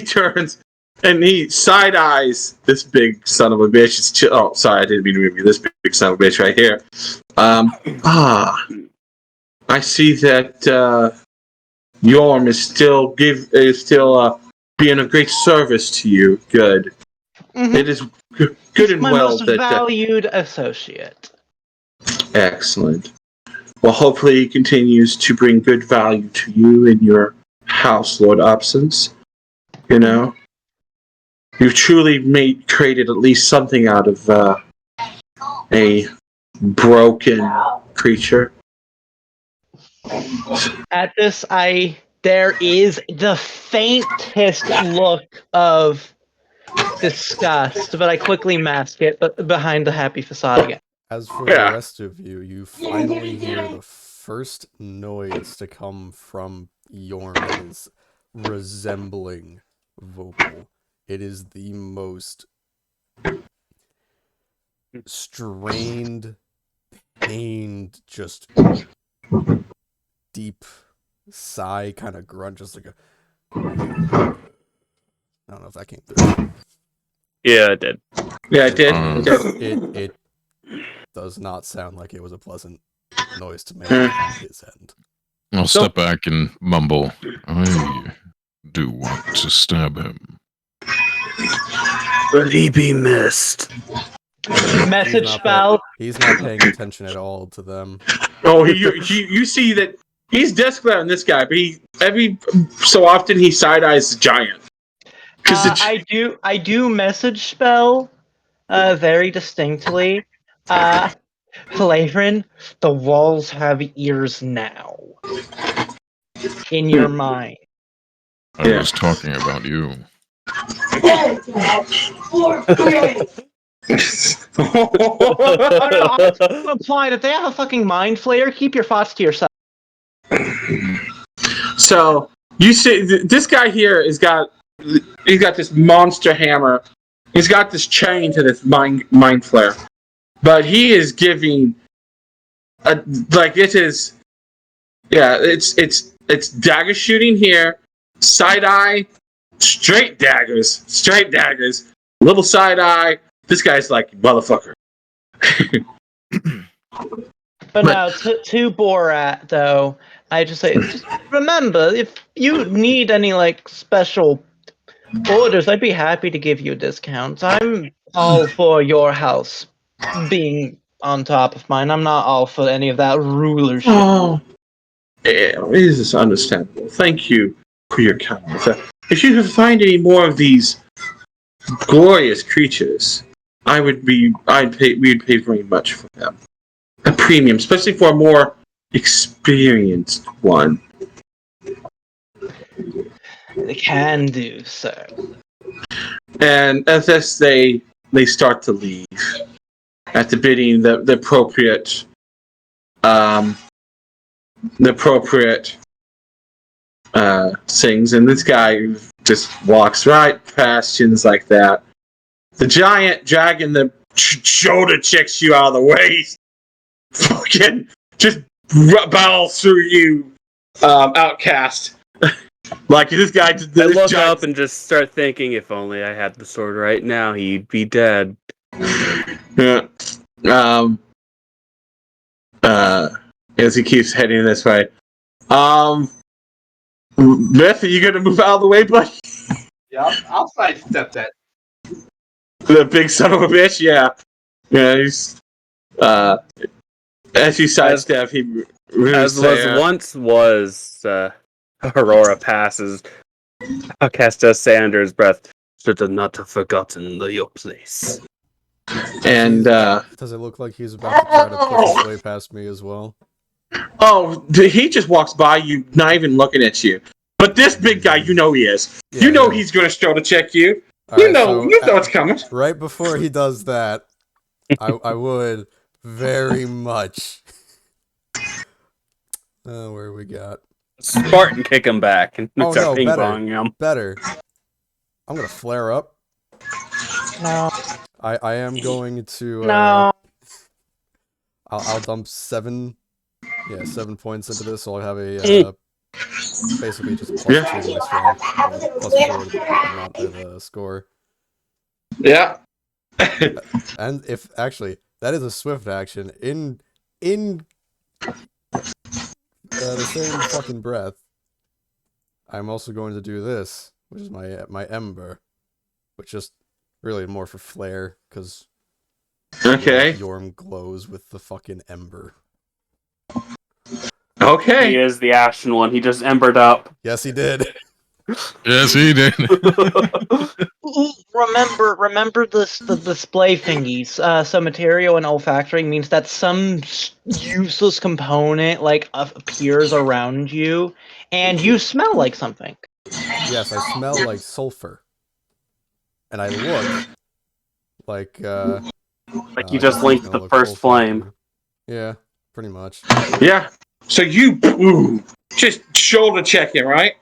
S3: turns and he side eyes this big son of a bitch. Oh, sorry, I didn't mean to move you. This big son of a bitch right here. I see that Yorm is still being of great service to you. Good.
S2: Mm-hmm.
S3: It is good and
S2: my
S3: well
S2: most
S3: that
S2: valued associate.
S3: Excellent. Well, hopefully he continues to bring good value to you and your house, Lord Absence. You've truly created at least something out of a broken creature.
S2: At this, there is the faintest look of disgust, but I quickly mask it behind the happy facade again.
S1: as for the rest of you, you finally hear the first noise to come from Yorm that is resembling vocal. It is the most strained, pained, just deep sigh kind of grunt, just like a... I don't know if that came through.
S4: Yeah, it did.
S3: Yeah, it did.
S1: It does not sound like it was a pleasant noise to make on his end.
S6: I'll step back and mumble, I do want to stab him.
S4: But he be missed.
S2: Message spell.
S1: He's not paying attention at all to them.
S3: Oh, you see that he's desk on this guy, but every so often he side eyes the giant.
S2: I do message spell very distinctly. Flavrin, the walls have ears now. In your mind.
S6: I was talking about you.
S2: Imply that they have a fucking mind flayer. Keep your thoughts to yourself.
S3: So you see, this guy here he's got this monster hammer. He's got this chain to this mind flare, but he is giving it's dagger shooting here, side eye, straight daggers, little side eye. This guy's like, motherfucker.
S2: But now, to Borat, though, I just say, just remember, if you need any, special orders, I'd be happy to give you a discount. I'm all for your house being on top of mine. I'm not all for any of that rulership.
S3: Oh, yeah, it is understandable. Thank you for your kindness. If you could find any more of these glorious creatures, we'd pay very much for them. A premium, especially for a more experienced one.
S2: They can do so.
S3: And as this, they start to leave at the bidding the appropriate things, and this guy just walks right past you like that. The giant dragging the shoulder checks you out of the way. Fucking just barrels through you, outcast. Like this guy,
S4: I
S3: this
S4: look
S3: giant
S4: up and just start thinking, if only I had the sword right now, he'd be dead.
S3: Yeah. As he keeps heading this way. Myth, are you gonna move out of the way, buddy?
S5: Yeah, I'll sidestep that.
S3: The big son of a bitch, yeah. Yeah, he's as you sidestep, he
S4: As was once Aurora passes. Outcast say under his breath, should have not have forgotten your place.
S3: and
S1: Does it look like he's about to try to push his way past me as well?
S3: he just walks by you, not even looking at you. But this big guy, you know he is.
S1: Yeah,
S3: you know
S1: yeah.
S3: he's gonna show to check you.
S1: All
S3: You
S1: right,
S3: know,
S1: so,
S3: you know it's coming.
S1: Right before he does that, I would very much. Where we got?
S4: Spartan kick him back and
S1: Oh
S4: start
S1: no,
S4: ping-ponging him.
S1: better. I'm gonna flare up.
S2: No.
S1: I am going to.
S2: No.
S1: I'll dump 7 points into this, so I'll have a basically just +2 to my strength, +4 to the score.
S3: Yeah.
S1: And if actually that is a swift action in the same fucking breath, I'm also going to do this, which is my ember, which is really more for flair because
S3: Okay.
S1: Yorm glows with the fucking ember.
S3: Okay.
S8: He is the ashen one. He just embered up.
S1: Yes, he did.
S6: Yes, he did.
S2: Remember the display thingies. So material and olfactory means that some useless component appears around you, and you smell like something.
S1: Yes, I smell like sulfur, and I look like
S8: Like you just linked the first flame.
S1: Yeah, pretty much.
S3: Yeah. So you just shoulder checking, right?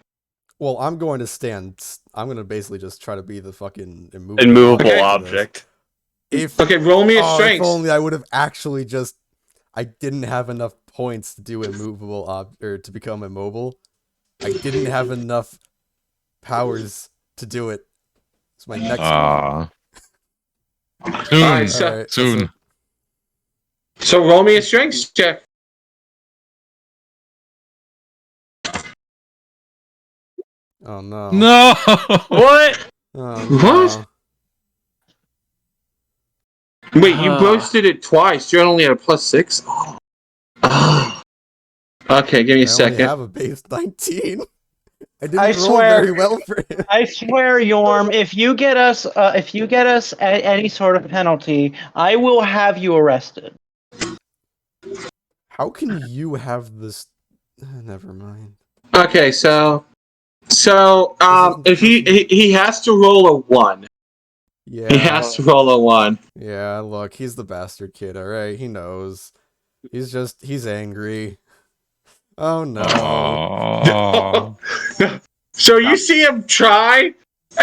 S1: Well, I'm going to stand. I'm going to basically just try to be the fucking
S4: Immovable
S3: Okay.
S4: object.
S3: Okay, roll me a
S1: If
S3: strength.
S1: only I would have actually just. I didn't have enough points to do immovable or to become immobile. I didn't have enough powers to do it. It's my next.
S6: Soon.
S3: Alright, so-
S1: Alright,
S6: Soon.
S3: So roll me a strength check.
S1: Oh no.
S6: No.
S4: What?
S1: Oh,
S3: What?
S1: no.
S3: Wait, you boosted it twice. You only had a +6. Oh. Okay, give me a
S1: I
S3: second.
S1: only have a base 19. I didn't
S2: I
S1: roll
S2: swear-
S1: very well for him.
S2: I swear, Yorm, if you get us any sort of penalty, I will have you arrested.
S1: How can you have this? Never mind.
S3: Okay, so if he has to roll a 1.
S1: Yeah.
S3: He has to roll a 1.
S1: Yeah, look, he's the bastard kid, alright? He knows. He's angry. Oh no.
S6: Oh.
S3: So you see him try.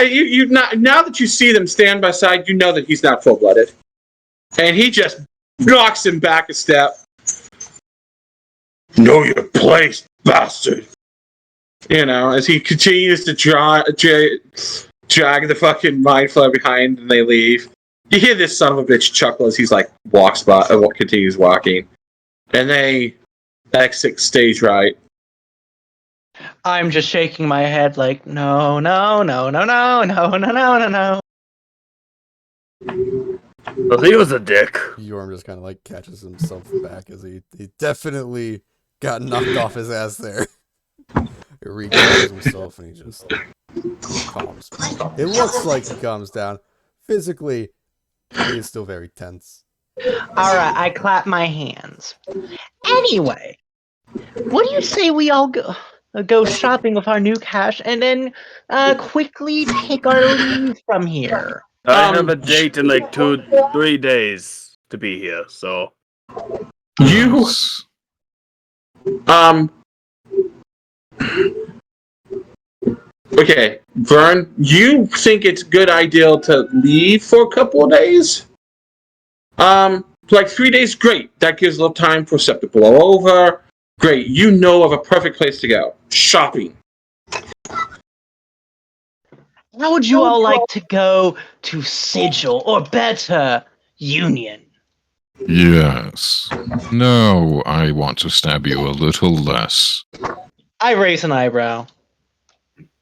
S3: You now that you see them stand by side, you know that he's not full-blooded, and he just knocks him back a step. Know your place, bastard. You know, as he continues to drag the fucking mind flayer behind, and they leave. You hear this son of a bitch chuckle as he's like continues walking, and they exit stage right.
S2: I'm just shaking my head like, no, no, no, no, no, no, no, no, no, no.
S4: Well, he was a dick.
S1: Yorm just kind of like catches himself back as he definitely got knocked off his ass there. He recovers himself and he just calms. It looks like he calms down. Physically, he is still very tense.
S2: Alright, I clap my hands. Anyway, what do you say we all go shopping with our new cash and then quickly take our leave from here?
S4: I have a date in like 2-3 days to be here, so.
S3: You Okay, Vern, you think it's a good idea to leave for a couple of days? Like 3 days, great. That gives a little time for stuff to blow over. Great, you know of a perfect place to go. Shopping.
S2: How would you all like to go to Sigil, or better, Union?
S6: Yes. No, I want to stab you a little less.
S2: I raise an eyebrow.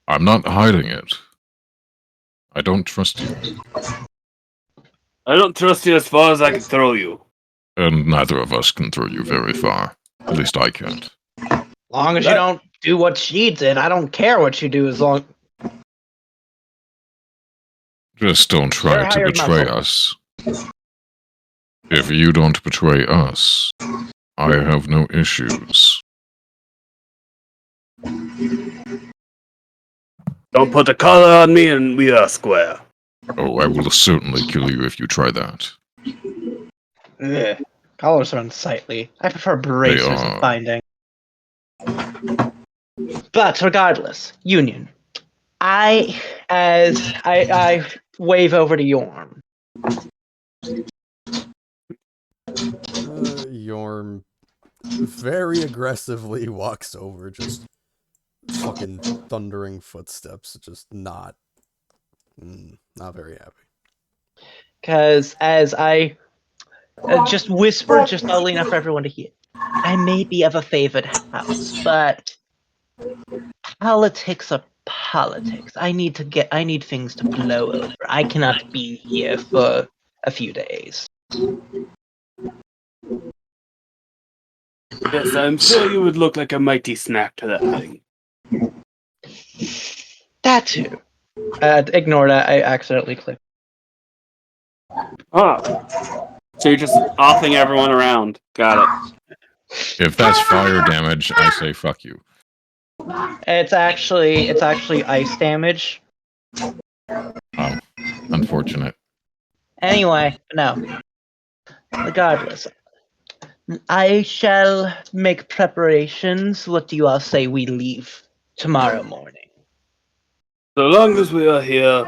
S6: I'm not hiding it. I don't trust you.
S8: I don't trust you as far as I can throw you.
S6: And neither of us can throw you very far. At least I can't.
S2: Long as you don't do what she did, I don't care what you do as long.
S6: Just don't try
S2: You're
S6: to
S2: hired
S6: betray
S2: muscle.
S6: us. If you don't betray us, I have no issues.
S8: Don't put a collar on me and we are square.
S6: Oh, I will certainly kill you if you try that.
S2: Ugh. Collars are unsightly. I prefer bracers and
S6: are.
S2: binding. But regardless, Union. I wave over to Yorm.
S1: Yorm very aggressively walks over, just fucking thundering footsteps, just not very happy.
S2: Because as I just whisper, just loudly enough for everyone to hear, I may be of a favored house, but politics are politics. I need things to blow over. I cannot be here for a few days.
S8: Yes, I'm sure you would look like a mighty snack to that thing.
S2: That too. Ignore that. I accidentally clicked.
S8: Ah. So you're just offing everyone around. Got it.
S6: If that's fire damage, I say fuck you.
S2: It's actually ice damage.
S6: Oh, unfortunate.
S2: Anyway, no. Regardless, I shall make preparations. What do you all say we leave tomorrow morning?
S8: So long as we are here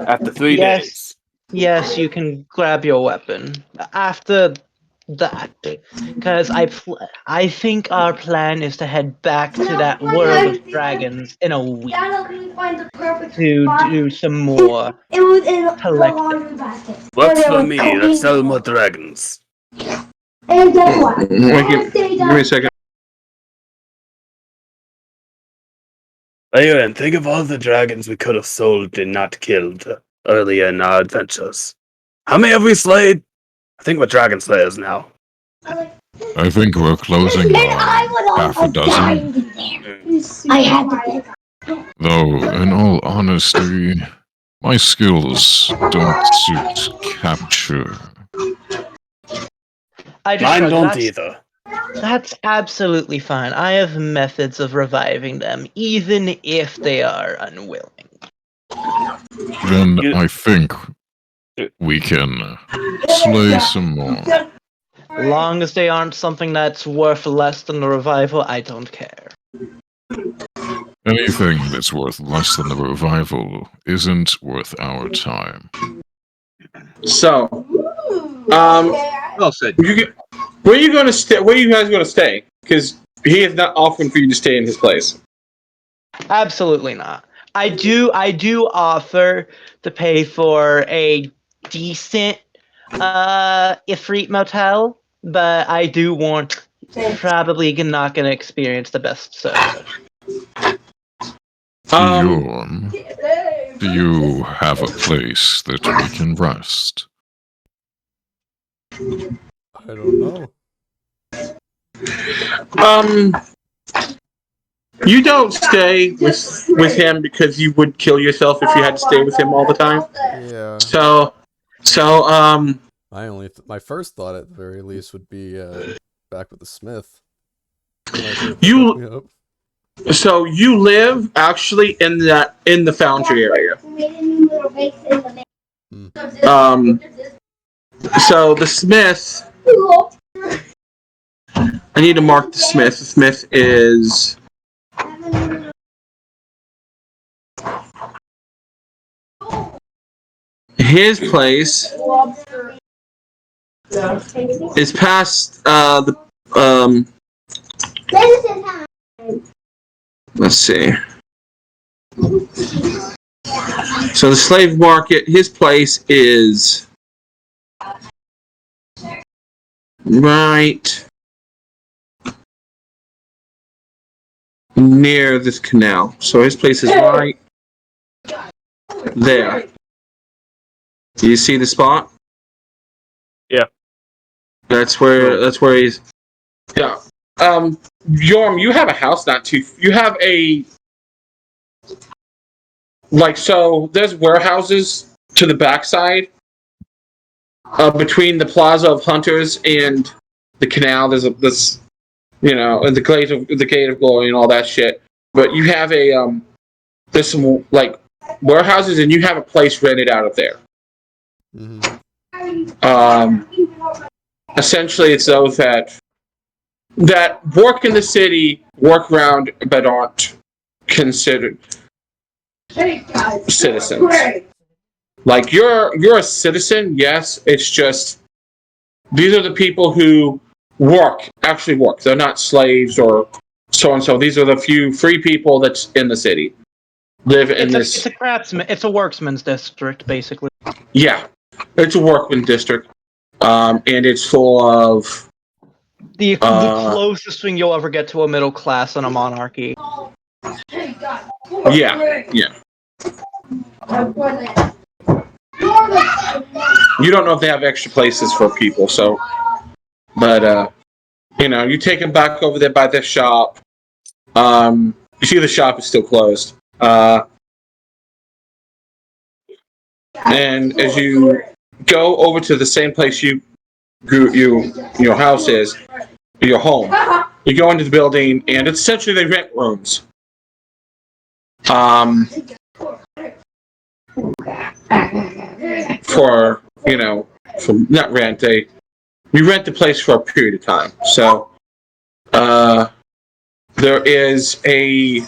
S8: after 3
S2: Yes.
S8: days.
S2: Yes, you can grab your weapon. After that, because I think our plan is to head back to that world of dragons in a week to do some more collecting.
S8: Works for me. Let's sell more dragons.
S7: And guess what?
S3: Wait, give me a second.
S8: Anyway, and think of all the dragons we could have sold and not killed earlier in our adventures. How many have we slayed? I think we're dragon slayers now.
S6: I think we're closing on half a dozen.
S7: I had to.
S6: Though, in all honesty, my skills don't suit capture.
S2: I just
S8: Mine
S2: shrug.
S8: don't either.
S2: That's absolutely fine. I have methods of reviving them, even if they are unwilling.
S6: Then I think we can slay some more.
S2: Long as they aren't something that's worth less than the revival, I don't care.
S6: Anything that's worth less than the revival isn't worth our time.
S3: So,
S5: Well said.
S3: where are you going to stay? Where are you guys going to stay? Because he is not offering for you to stay in his place.
S2: Absolutely not. I do offer to pay for a decent Ifrit motel, but I do want probably not gonna experience the best service.
S6: Bjorn, do you have a place that we can rest?
S1: I don't know.
S3: You don't stay with him because you would kill yourself if you had to stay with him all the time.
S1: Yeah.
S3: So,
S1: My first thought at the very least would be back with the smith.
S3: you live actually in the foundry area. So the smith. I need to mark the smith. The smith is. His place is past let's see. So the slave market, his place is right near this canal. So his place is right there. Do you see the spot?
S4: Yeah.
S3: That's where he's. Yeah. Yorm, you have a house not too. You have a so there's warehouses to the backside. Between the Plaza of Hunters and the canal, there's this, and the Gate of Glory and all that shit. But you have there's some warehouses, and you have a place rented out of there.
S1: Mm-hmm.
S3: Essentially, it's those that work in the city, work around, but aren't considered citizens. Like you're a citizen, yes. It's just these are the people who actually work. They're not slaves or so and so. These are the few free people that's in the city. Live in this.
S2: It's a craftsman. It's a worksman's district, basically.
S3: Yeah, it's a workman district, and it's full of
S2: The closest thing you'll ever get to a middle class in a monarchy.
S3: Yeah. You don't know if they have extra places for people, so. But you take them back over there by the shop. You see the shop is still closed. And as you go over to the same place your house is, your home, you go into the building, and it's essentially they rent rooms. For not rent, you rent the place for a period of time. So, there is a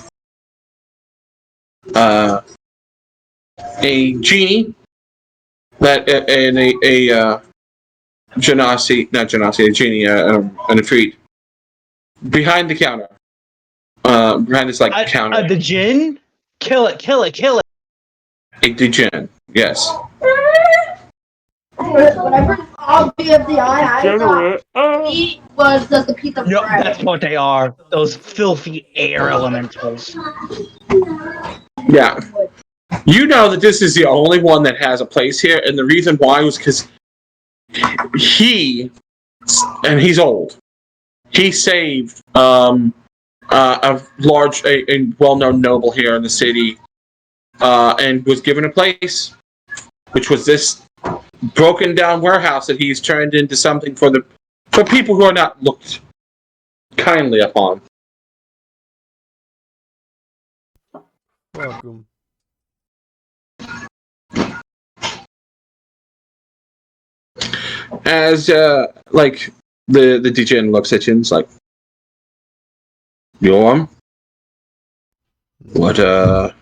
S3: genie and a genasi, not genasi, a genie, and a treat behind the counter. Behind this counter.
S2: The gin? Kill it!
S3: A djinn, yes.
S7: Whatever hobby of the eye I eat was just a piece of bread.
S2: That's what they are. Those filthy air elementals.
S3: Yeah. You know that this is the only one that has a place here, and the reason why was because he's old. He saved a large, a well-known noble here in the city, and was given a place, which was this broken down warehouse that he's turned into something for people who are not looked kindly upon.
S1: Welcome.
S3: As the DJ looks at you and is like, Yorm, what I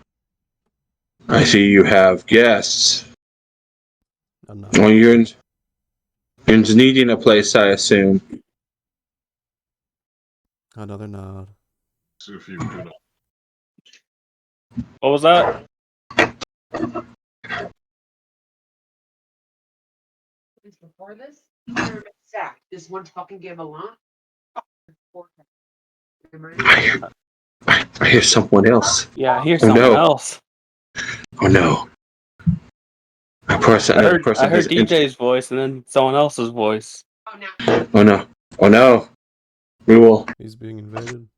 S3: see you have guests. Well, you're needing a place, I assume.
S1: Another nod.
S6: So if you do not.
S4: What was that?
S9: Before this, never been sacked. This one fucking game alone.
S3: I hear someone else.
S4: Yeah, I hear someone else.
S3: Oh no.
S4: I heard DJ's voice and then someone else's voice.
S3: Oh no. We will.
S1: He's being invaded.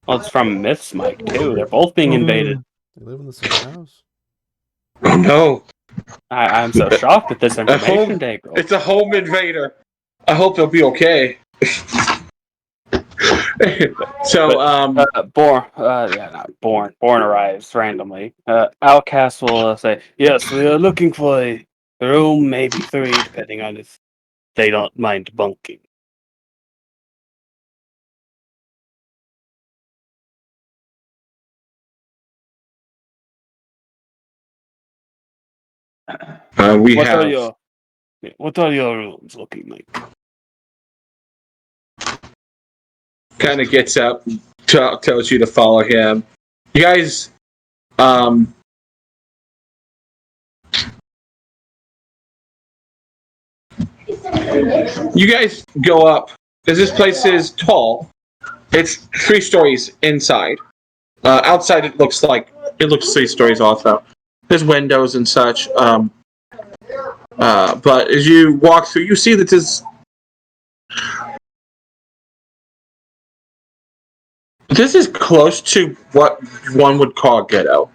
S4: Oh, it's from Myth's mic too. They're both being invaded.
S1: They live in the same house.
S3: Oh no.
S4: I'm so shocked at this information, Dagro.
S3: It's a home invader. I hope they'll be okay. So,
S4: Born arrives randomly. Outcast will say, yes, we are looking for a room, maybe 3, depending on if they don't mind bunking. What are your rooms looking like?
S3: Kind of gets up tells you to follow him. You guys, go up. Because this place is tall. It's 3 stories inside. Outside, it looks 3 stories also. There's windows and such. But as you walk through, you see that this is close to what one would call ghetto.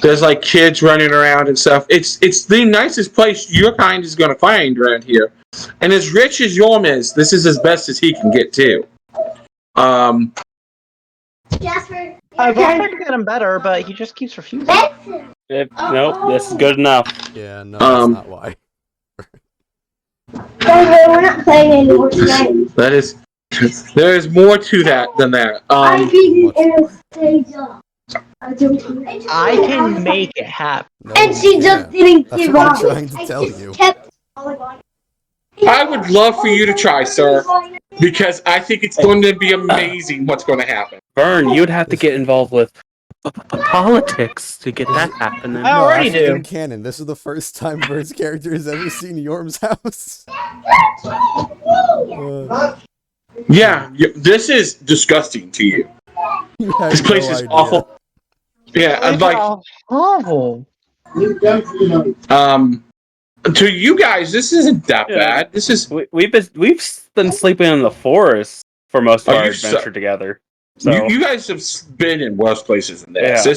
S3: There's like kids running around and stuff. It's the nicest place your kind is going to find around here. And as rich as Yorm is, this is as best as he can get too.
S2: Jasper. I've offered to get him better, but he just keeps refusing.
S4: Nope, this is good enough.
S1: Yeah, no, that's not why.
S7: We're not playing anymore tonight.
S3: That is, there is more to that than that.
S2: I can make it happen.
S1: No,
S7: And she just didn't
S1: that's
S7: give
S1: what
S7: up.
S1: I'm trying to tell you.
S3: I would love for you to try, sir, because I think it's going to be amazing what's going to happen.
S4: Vern, you'd have to get involved with politics to get that happening.
S2: I already do.
S1: In canon, this is the first time Vern's character has ever seen Yorm's house.
S3: Yeah, this is disgusting to you. This place is awful. Yeah, I'd like
S2: awful.
S3: To you guys, this isn't that bad. This is
S4: we've been sleeping in the forest for most of our adventure together. So
S3: you guys have been in worse places than this.
S4: Yeah.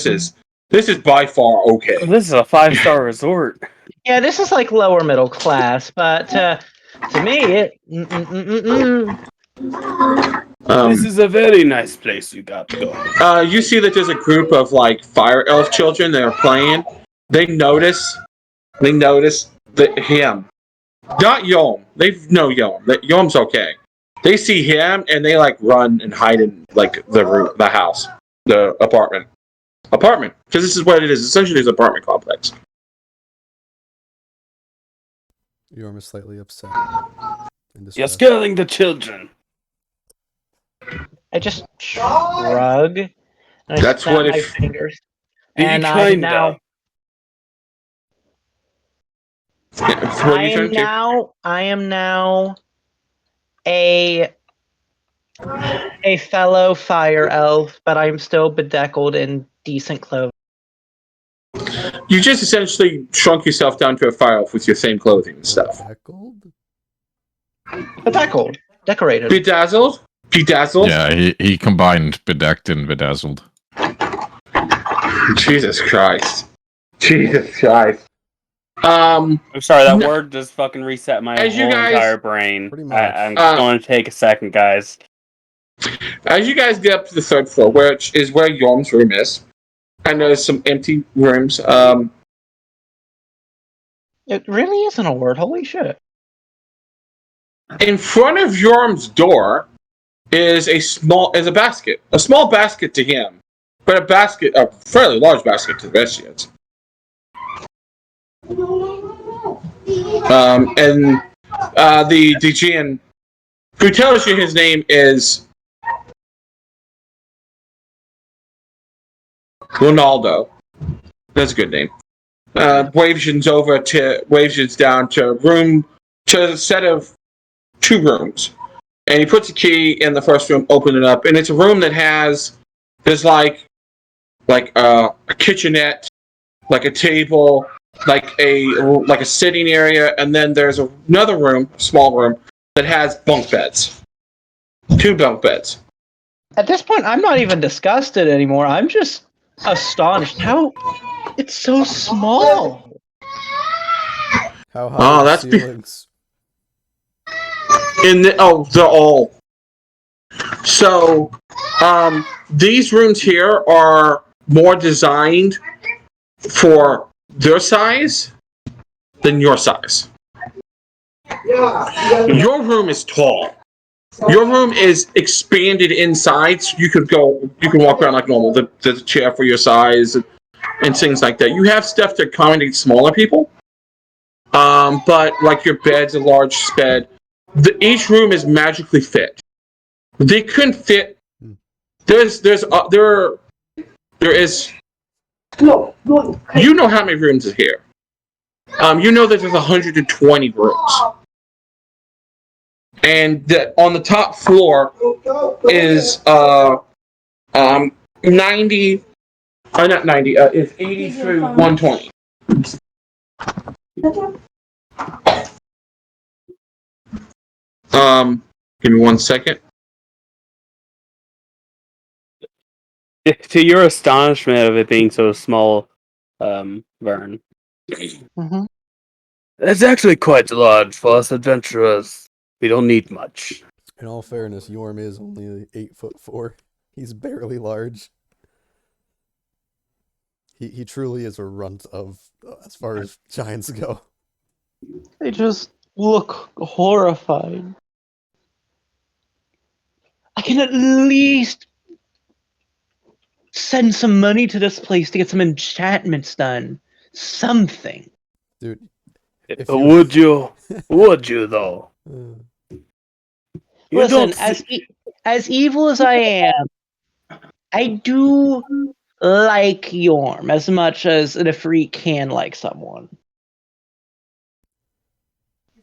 S3: This is by far okay.
S4: This is a 5-star resort.
S2: Yeah, this is like lower middle class, but to me, it.
S4: This is a very nice place you got going.
S3: You see that there's a group of like fire elf children that are playing. They notice that him, not Yom. They know Yom. That Yom's okay. They see him and they like run and hide in like the house, the apartment, because this is what it is. Essentially, it's an apartment complex.
S1: Yorm is slightly upset.
S4: You're scaring the children.
S2: I just shrug. And I
S3: That's
S2: snap
S3: what
S2: my
S3: it.
S2: fingers.
S4: Be
S2: And
S4: kind
S2: I am now a fellow fire elf, but I'm still bedeckled in decent clothes.
S3: You just essentially shrunk yourself down to a fire elf with your same clothing and stuff.
S2: Bedeckled, decorated.
S3: Bedazzled.
S6: Yeah, he combined bedecked and bedazzled.
S3: Jesus Christ.
S4: I'm sorry, that word just fucking reset my whole entire brain. I'm going to take a second, guys.
S3: As you guys get up to the 3rd floor, which is where Yorm's room is, and there's some empty rooms.
S2: It really isn't a word. Holy shit.
S3: In front of Yorm's door is a small basket. A small basket to him, but a fairly large basket to the rest of you. And the DGN, who tells you his name is Ronaldo. That's a good name. Waves you down to a set of 2 rooms. And he puts a key in the first room, open it up, and it's a room that there's like a kitchenette, like a table, like a sitting area, and then there's another room, small room, that has bunk beds. 2 bunk beds.
S2: At this point, I'm not even disgusted anymore. I'm just astonished how it's so small.
S1: How high
S3: that's
S1: the ceilings?
S3: They're all. So, these rooms here are more designed for their size than your size. Your room is tall. Your room is expanded inside, so you can walk around like normal. There's a chair for your size and things like that. You have stuff to accommodate smaller people, but like your bed's a large bed. Each room is magically fit. They couldn't fit there is. You know how many rooms are here. You know that there's 120 rooms, and that on the top floor is 90. Not 90. It's 80 through 120. Give me 1 second.
S4: To your astonishment of it being so small, Vern,
S2: Mm-hmm.
S8: It's actually quite large for us adventurers. We don't need much.
S1: In all fairness, Yorm is only 8'4". He's barely large. He truly is a runt of as far as giants go.
S2: They just look horrified. I can at least send some money to this place to get some enchantments done. Something.
S1: Dude, if
S8: But would you? Would you though? You
S2: Listen,
S8: don't
S2: as evil as I am, I do like Yorm as much as an Ifrit can like someone.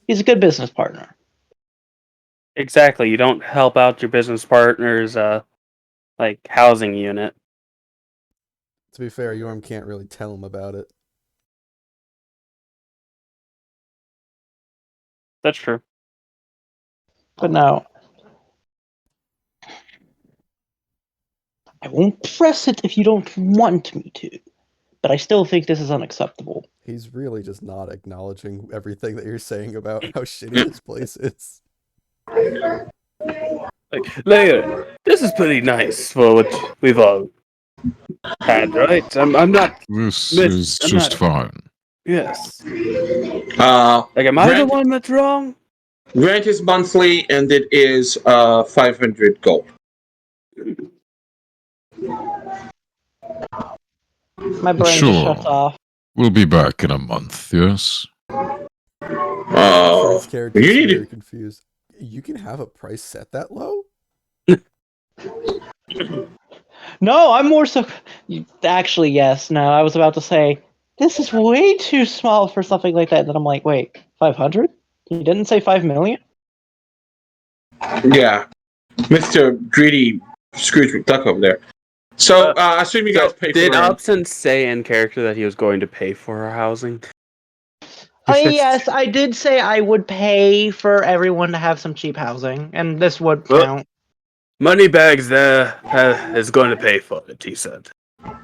S2: He's a good business partner.
S4: exactly. You don't help out your business partner's like housing unit.
S1: To be fair, Yorm can't really tell him about it.
S4: That's true.
S2: But no. I won't press it if you don't want me to. But I still think this is unacceptable.
S1: He's really just not acknowledging everything that you're saying about how shitty this place is.
S8: Leia, this is pretty nice for what we've all had, right? I'm not.
S6: This
S8: Miss-
S6: is
S8: I'm
S6: just
S8: not-
S6: fine.
S8: Yes.
S3: Like,
S8: am I the one that's wrong?
S3: Rent is monthly, and it is 500 gold.
S2: My brain
S6: Sure.
S2: just shuts off.
S6: We'll be back in a month, yes?
S1: His character's
S3: you need
S1: very
S3: to.
S1: confused. You can have a price set that low?
S2: No, I'm more so. Actually, yes. No, I was about to say this is way too small for something like that. Then I'm like, wait, 500? You didn't say 5 million?
S3: Yeah, Mr. Greedy Scrooge McDuck over there. So, I assume you guys pay for
S4: Did
S3: the rent.
S4: Upson say in character that he was going to pay for our housing?
S2: Yes, I did say I would pay for everyone to have some cheap housing, and this would
S8: Well-
S2: count.
S8: Moneybags there is going to pay for it, he said.
S4: And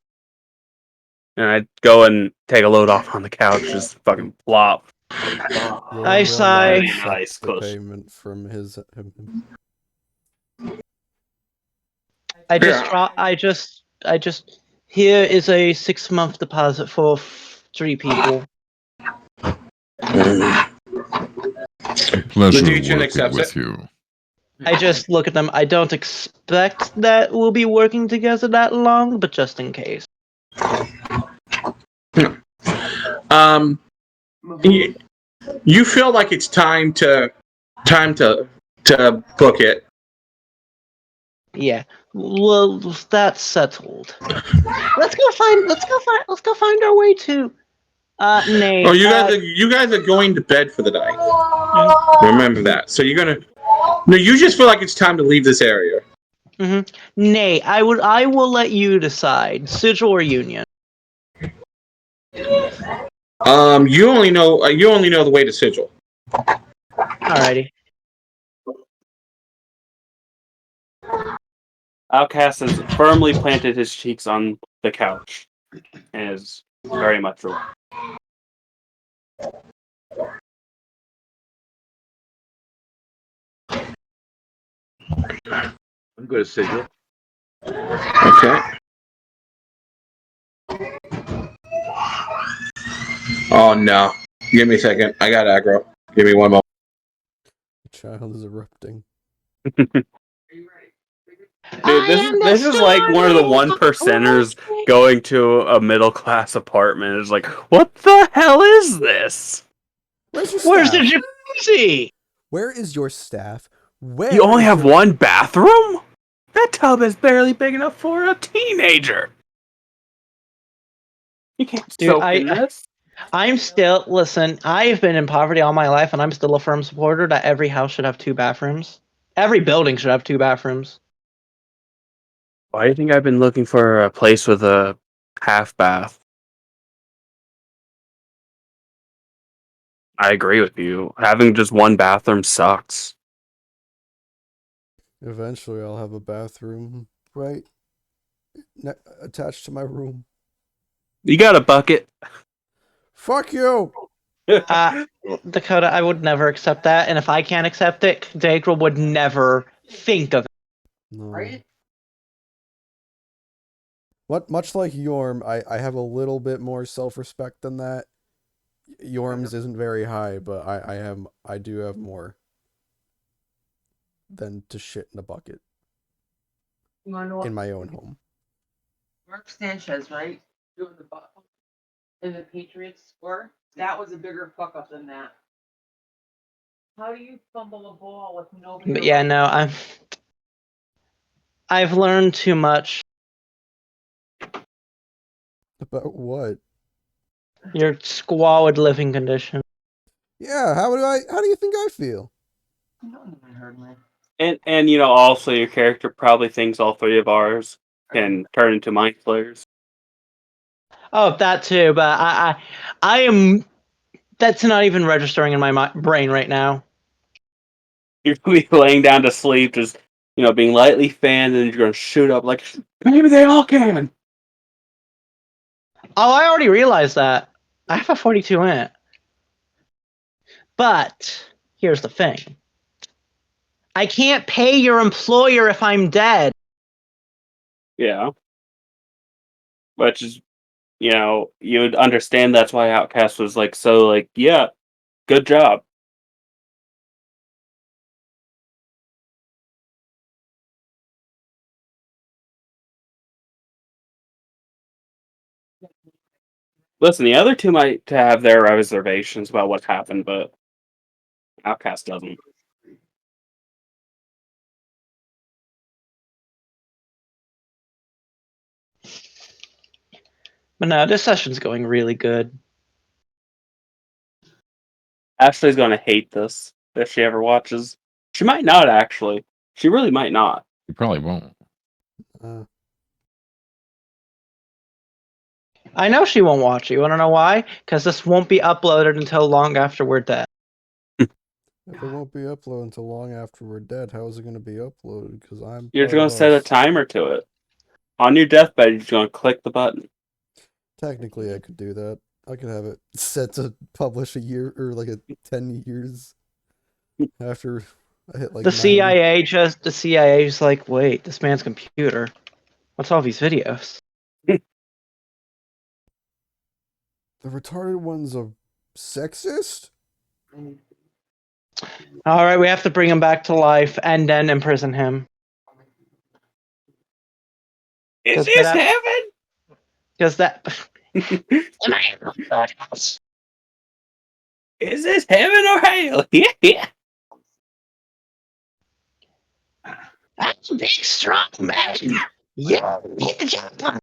S4: I'd go and take a load off on the couch, just fucking plop.
S1: Yorm
S2: I
S1: will
S2: sigh.
S1: not accept
S8: Nice
S1: the
S8: cushion.
S1: payment from his.
S2: I just. Here is a 6-month deposit for 3 people.
S6: Pleasure
S3: Legion
S6: working
S3: accepts
S6: with
S3: it.
S6: you.
S2: I just look at them. I don't expect that we'll be working together that long, but just in case.
S3: You feel like it's time to book it.
S2: Yeah. Well, that's settled. Let's go find our way to. Nate.
S3: Oh, you guys are going to bed for the night. Remember that. So you're gonna. No, you just feel like it's time to leave this area.
S2: Nate, I will let you decide. Sigil or Union.
S3: You only know the way to Sigil.
S2: Alrighty.
S4: Outcast has firmly planted his cheeks on the couch and is very much relaxed.
S5: I'm good at Sigil.
S3: Okay. Oh no! Give me a second. I got aggro. Give me one moment.
S1: The child is erupting.
S4: Dude, this is like one of the 1%ers going to a middle class apartment. It's like, what the hell is this?
S1: Where's your
S2: Where's the
S1: staff?
S2: jacuzzi?
S1: Where is your staff? Where
S4: You only
S1: is
S4: have
S1: your-
S4: one bathroom?
S8: That tub is barely big enough for a teenager. You can't
S2: Dude,
S8: soak in this.
S2: I'm still listen. I've been in poverty all my life, and I'm still a firm supporter that every house should have 2 bathrooms. Every building should have 2 bathrooms.
S4: Why do you think I've been looking for a place with a half bath? I agree with you. Having just one bathroom sucks.
S1: Eventually, I'll have a bathroom right attached to my room.
S4: You got a bucket?
S1: Fuck you!
S2: Dakota, I would never accept that, and if I can't accept it, Dagrel would never think of it.
S1: No.
S9: Right?
S1: Much like Yorm, I have a little bit more self-respect than that. Yorm's isn't very high, but I do have more than to shit in a bucket
S9: You wanna know what?
S1: in my own home.
S9: Mark Sanchez, right? Doing the butt in the Patriots score. That was a bigger fuck up than that. How do you fumble a ball with nobody?
S2: But yeah,
S9: around?
S2: no, I've learned too much.
S1: About what?
S2: Your squalid living condition.
S1: Yeah, how do you think I feel?
S9: No one heard me.
S4: And also your character probably thinks all 3 of ours can turn into mind flayers.
S2: Oh, that too. But I am. That's not even registering in my brain right now.
S4: You're gonna be laying down to sleep, just being lightly fanned, and you're gonna shoot up like maybe they all can.
S2: Oh, I already realized that. I have a 42 int. But here's the thing. I can't pay your employer if I'm dead.
S4: Yeah, which is you'd understand that's why Outcast was yeah, good job. Listen, the other 2 might have their reservations about what happened, but Outcast doesn't.
S2: But no, this session's going really good.
S4: Ashley's gonna hate this if she ever watches. She might not, actually. She really might not.
S6: You probably won't.
S1: Uh,
S2: I know she won't watch it. You want to know why? Because this won't be uploaded until long after we're dead.
S1: if it won't be uploaded until long after we're dead, how is it going to be uploaded? Because I'm
S4: You're
S1: part
S4: gonna
S1: of
S4: set a
S1: us.
S4: timer to it. On your deathbed, you're just gonna click the button.
S1: Technically, I could do that. I could have it set to publish a year or like 10 years after I hit like
S2: The
S1: 90.
S2: CIA is like, wait, this man's computer. What's all these videos?
S1: The retarded one's a sexist?
S2: All right, we have to bring him back to life and then imprison him.
S4: Is
S2: Does
S4: this
S2: that-
S4: heaven?
S2: Because that.
S4: Is this heaven or hell? Yeah.
S2: I'm a big, strong man. Yeah, hit the jackpot.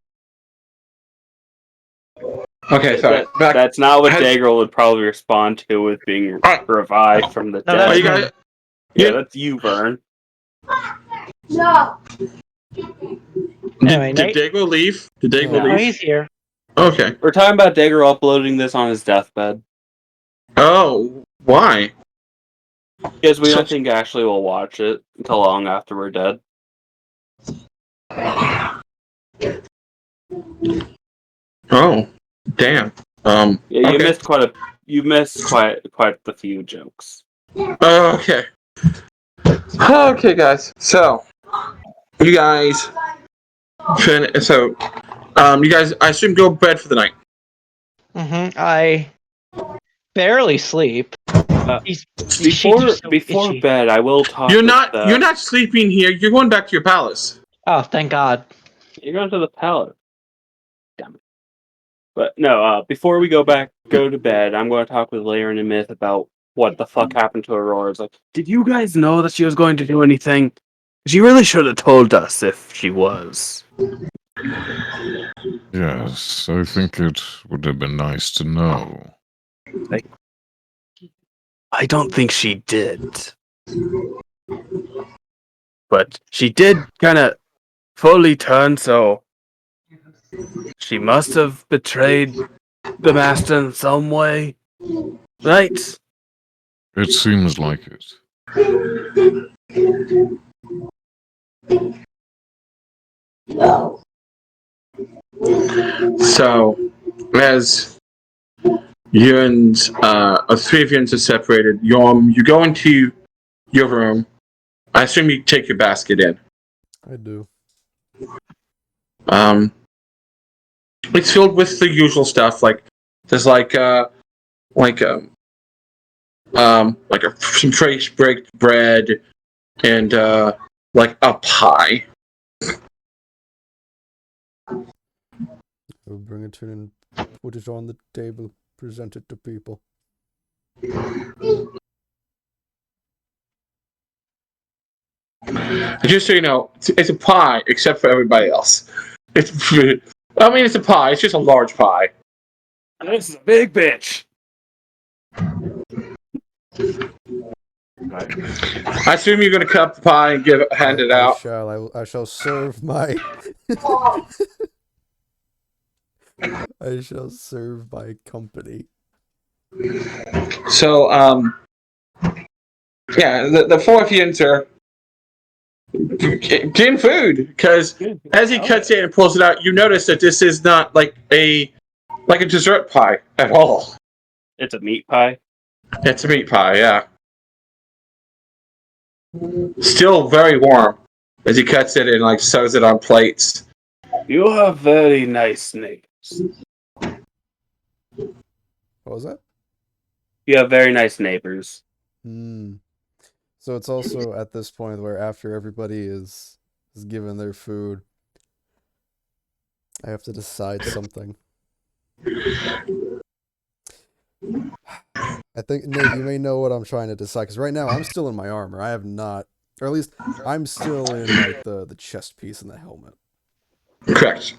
S3: Okay, sorry. Back.
S4: That's not what
S3: Has-
S4: Dagrel would probably respond to with being
S3: Alright.
S4: revived from the
S2: No,
S4: dead.
S3: Oh,
S2: that's
S3: you
S2: me.
S3: guys,
S4: Yeah, that's you, Vern.
S7: No.
S2: Anyway,
S3: did
S2: Nate.
S3: Dago leave? Did Dago
S2: Oh,
S3: leave?
S2: he's here.
S3: Okay.
S4: We're talking about Dagrel uploading this on his deathbed.
S3: Oh, why?
S4: Because we don't think Ashley will watch it until long after we're dead.
S3: Oh, damn.
S4: Yeah, you
S3: okay.
S4: missed quite the few jokes.
S3: Oh, okay. Okay, guys. So, you guys, you guys, I assume go to bed for the night.
S2: I barely sleep. These sheets are so
S4: Before
S2: itchy.
S4: bed, I will talk.
S3: You're not sleeping here. You're going back to your palace.
S2: Oh, thank God.
S4: You're going to the palace. Damn it. But no, before we go to bed, I'm going to talk with Layer and Myth about what the fuck happened to Aurora. It's like, did you guys know that she was going to do anything?
S8: She really should have told us if she was.
S6: Yes, I think it would have been nice to know.
S8: I don't think she did. But she did kind of fully turn, so she must have betrayed the master in some way. Right?
S6: It seems like it.
S3: So, as three of Yuns are separated, you go into your room. I assume you take your basket in.
S1: I do.
S3: It's filled with the usual stuff. Like there's some fresh baked bread and like a pie.
S1: I'll bring it in and put it on the table, present it to people.
S3: Just so you know, it's a pie except for everybody else. It's a pie. It's just a large pie.
S8: This is a big bitch.
S3: I assume you're going to cut up the pie and hand it out.
S1: I shall serve my. I shall serve my company.
S3: So, yeah, the four of you are getting food because as he cuts it and pulls it out, you notice that this is not like a dessert pie at all.
S4: It's a meat pie.
S3: It's a meat pie, yeah. Still very warm as he cuts it and like sews it on plates.
S8: You have very nice neighbors.
S1: What was that?
S4: You have very nice neighbors.
S1: So it's also at this point where after everybody is given their food, I have to decide something. I think, Nate, you may know what I'm trying to decide, because right now I'm still in my armor. I have not, or at least I'm still in like the chest piece and the helmet.
S3: Correct.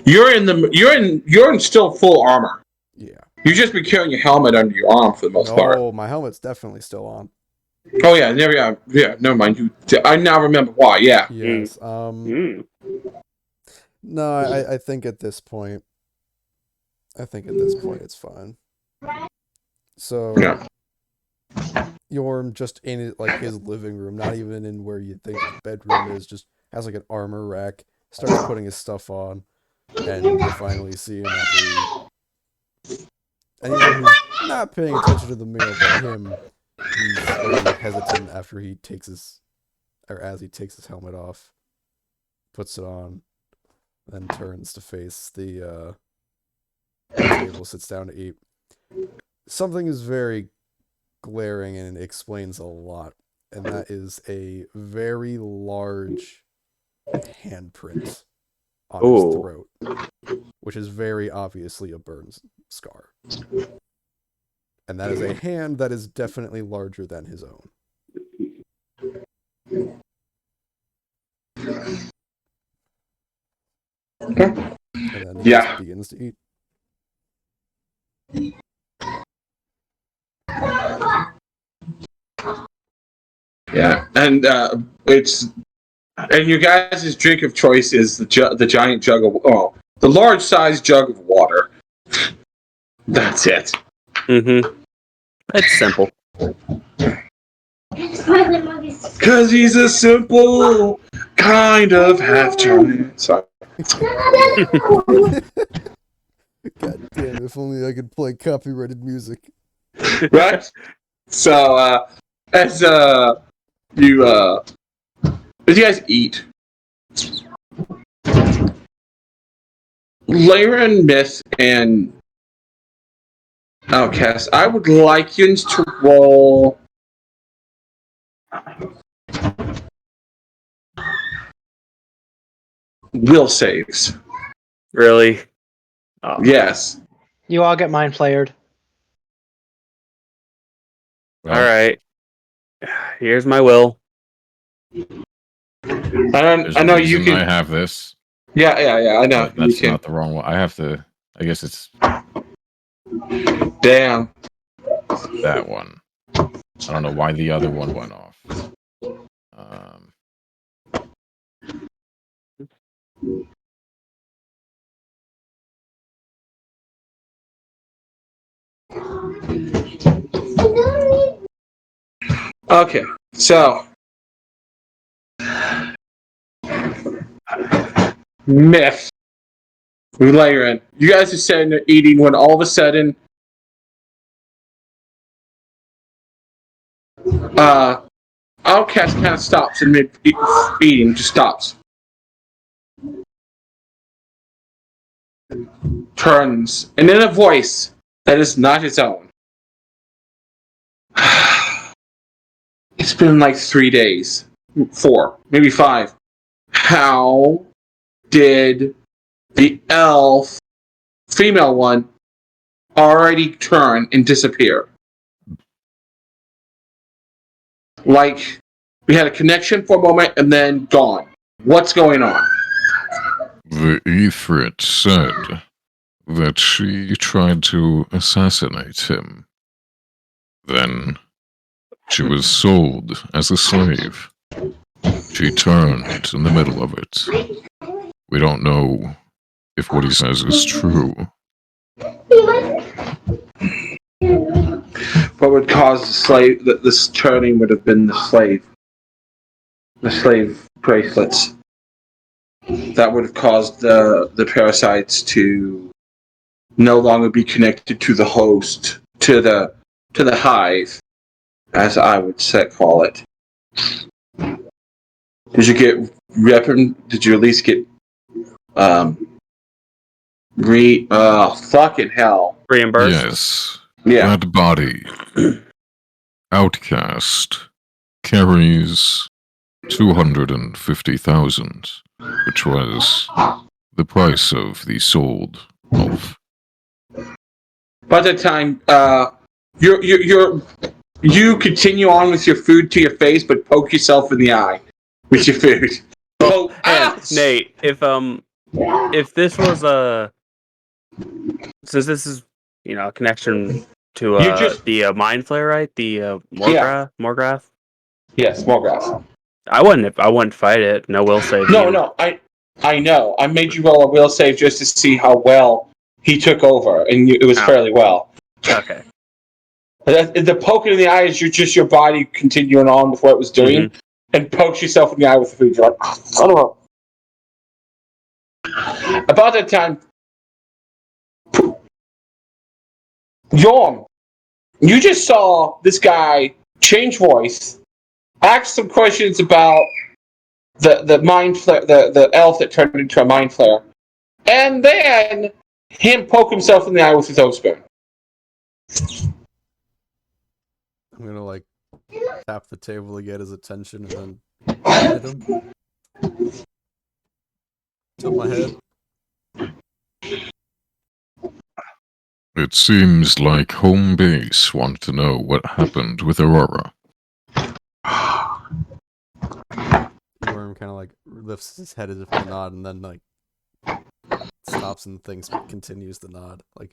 S3: You're in still full armor.
S1: Yeah.
S3: You just be carrying your helmet under your arm for the most part.
S1: Oh, my helmet's definitely still on.
S3: Oh yeah, never mind. I now remember why. Yeah.
S1: Yes. No, I think at this point, it's fine. So,
S3: Yeah.
S1: Yorm just in it, like his living room, not even in where you'd think his bedroom is, just has like an armor rack, starts putting his stuff on, and you finally see him after anyone who's not paying attention to the meal, but him, he's very hesitant after he takes his, or as he takes his helmet off, puts it on, then turns to face the table, sits down to eat. Something is very glaring and explains a lot, and that is a very large handprint on his throat, which is very obviously a burn scar. And that is a hand that is definitely larger than his own. And then he just begins to eat.
S3: Yeah, and your guys' drink of choice is the giant jug of the large size jug of water. That's it.
S4: It's simple.
S3: Cause he's a simple kind of half giant. Sorry.
S1: God damn, if only I could play copyrighted music.
S3: Right? So as you guys eat, Lyran, Myth, and Outcast, I would like you to roll will saves.
S4: Really? Oh.
S3: Yes.
S2: You all get mind flared.
S6: Well,
S4: All right. Here's my will.
S6: There's
S3: I
S6: a
S3: know you
S6: reason I
S3: can.
S6: have this,
S3: Yeah, I know.
S6: but
S3: You
S6: that's
S3: can.
S6: not the wrong one. I have to. I guess it's
S3: Damn.
S6: that one. I don't know why the other one went off. Um,
S3: Okay, so myth. We layer in. You guys are sitting there eating when all of a sudden, Outcast kind of stops in mid eating, just stops, turns, and in a voice that is not his own. It's been like 3 days, 4, maybe 5. How did the elf female one already turn and disappear? Like, we had a connection for a moment and then gone. What's going on?
S6: the Ifrit said that she tried to assassinate him. Then she was sold as a slave. She turned in the middle of it. We don't know if what he says is true.
S3: What would cause the slave? This turning would have been the slave bracelets. That would have caused the parasites to no longer be connected to the host, to the hive, as I would call it. Did you get Did you at least get fucking hell?
S4: Reimbursed?
S6: Yes.
S3: Yeah.
S6: That body, outcast, carries 250,000, which was the price of the sold elf.
S3: By the time you continue on with your food to your face, but poke yourself in the eye with your food. Oh,
S4: And
S3: ouch!
S4: Nate, if this was since this is a connection to
S3: You just
S4: the mind flare, right? The Morgrath.
S3: yes, more grass.
S4: I wouldn't fight it. No will save.
S3: No, I know. I made you roll a will save just to see how well he took over, and it was fairly well.
S4: Okay.
S3: The poking in the eye is just your body continuing on with what it was doing, and pokes yourself in the eye with the food. You're like, I don't know. About that time, Yorm, you just saw this guy change voice, ask some questions about the mind flare, the elf that turned into a mind flare, and then him poke himself in the eye with his own spoon.
S1: I'm gonna like tap the table to get his attention and then hit him. Tilt my head.
S6: It seems like home base wanted to know what happened with Aurora.
S1: Worm kind of like lifts his head as if to nod, and then like stops and thinks, but continues to nod. Like,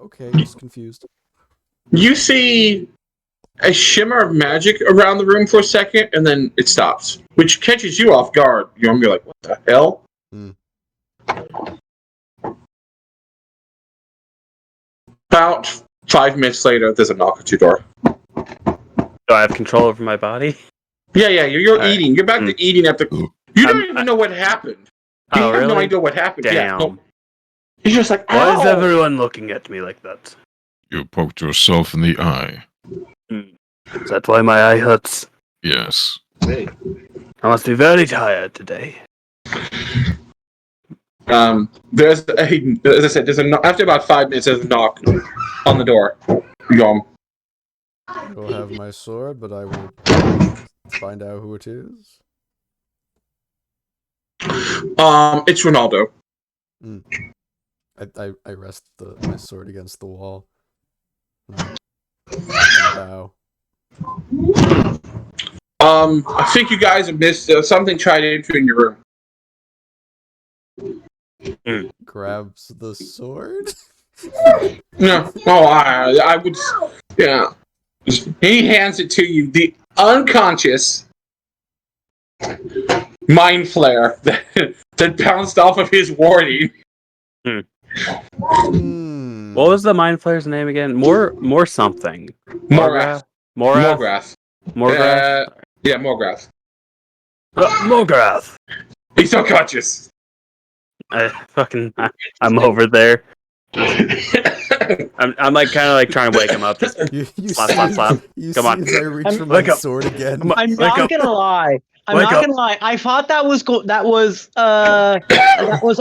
S1: okay, just confused.
S3: You see a shimmer of magic around the room for a second, and then it stops, which catches you off guard. You're like, what the hell? About 5 minutes later, there's a knock at your door.
S4: Do I have control over my body?
S3: Yeah, you're eating.
S4: Right.
S3: You're back to eating after. You don't even know what happened. You have no idea what happened.
S4: Damn.
S3: Yeah, no. You're just like,
S4: why is
S3: ow!
S4: everyone looking at me like that?
S6: You poked yourself in the eye.
S4: Is that why my eye hurts?
S6: Yes.
S4: I must be very tired today.
S3: There's as I said, after about 5 minutes, there's a knock on the door. Yom.
S1: I will have my sword, but I will find out who it is.
S3: It's Ronaldo.
S1: I rest my sword against the wall. And bow.
S3: I think you guys have missed something tried entering your room.
S1: Grabs the sword.
S3: No, oh, I would, yeah. He hands it to you. The unconscious mind flare that bounced off of his warding.
S4: What was the mind flayer's name again? More something.
S3: Morgrath.
S4: Morgrath. Morgrath.
S3: Yeah, Morgrath.
S4: Morgrath.
S3: He's unconscious.
S4: I'm over there. I'm like kind of like trying to wake him up. Just
S1: You
S4: slap,
S1: see,
S4: slap, slap.
S1: You
S4: Come
S1: see
S4: on.
S1: as I reach for
S4: Wake
S1: my
S4: up.
S1: sword again.
S2: I'm
S4: Wake
S2: not
S4: up.
S2: gonna lie.
S4: Wake up.
S2: I thought that was that was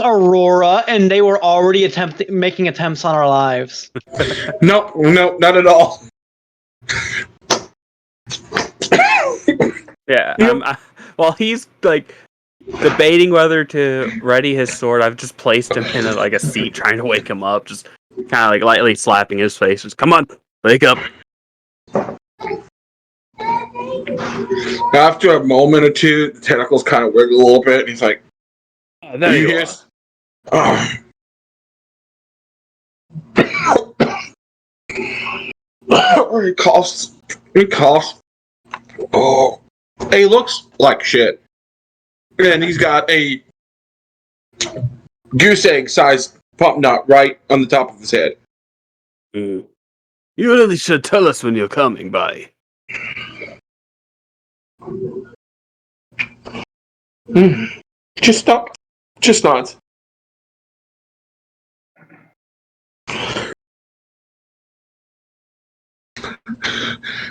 S2: Aurora, and they were already making attempts on our lives.
S3: No, not at all.
S4: Yeah.
S3: Yep.
S4: While he's like debating whether to ready his sword, I've just placed him in a seat, trying to wake him up. Just kind of like lightly slapping his face. Just come on, wake up.
S3: After a moment or two, the tentacles kind of wiggle a little bit, and he's like,
S4: There you
S3: hear? He coughs. He coughs. Oh, he looks like shit, and he's got a goose egg sized pump nut right on the top of his head.
S8: You really should tell us when you're coming by.
S3: Just stop. Just not.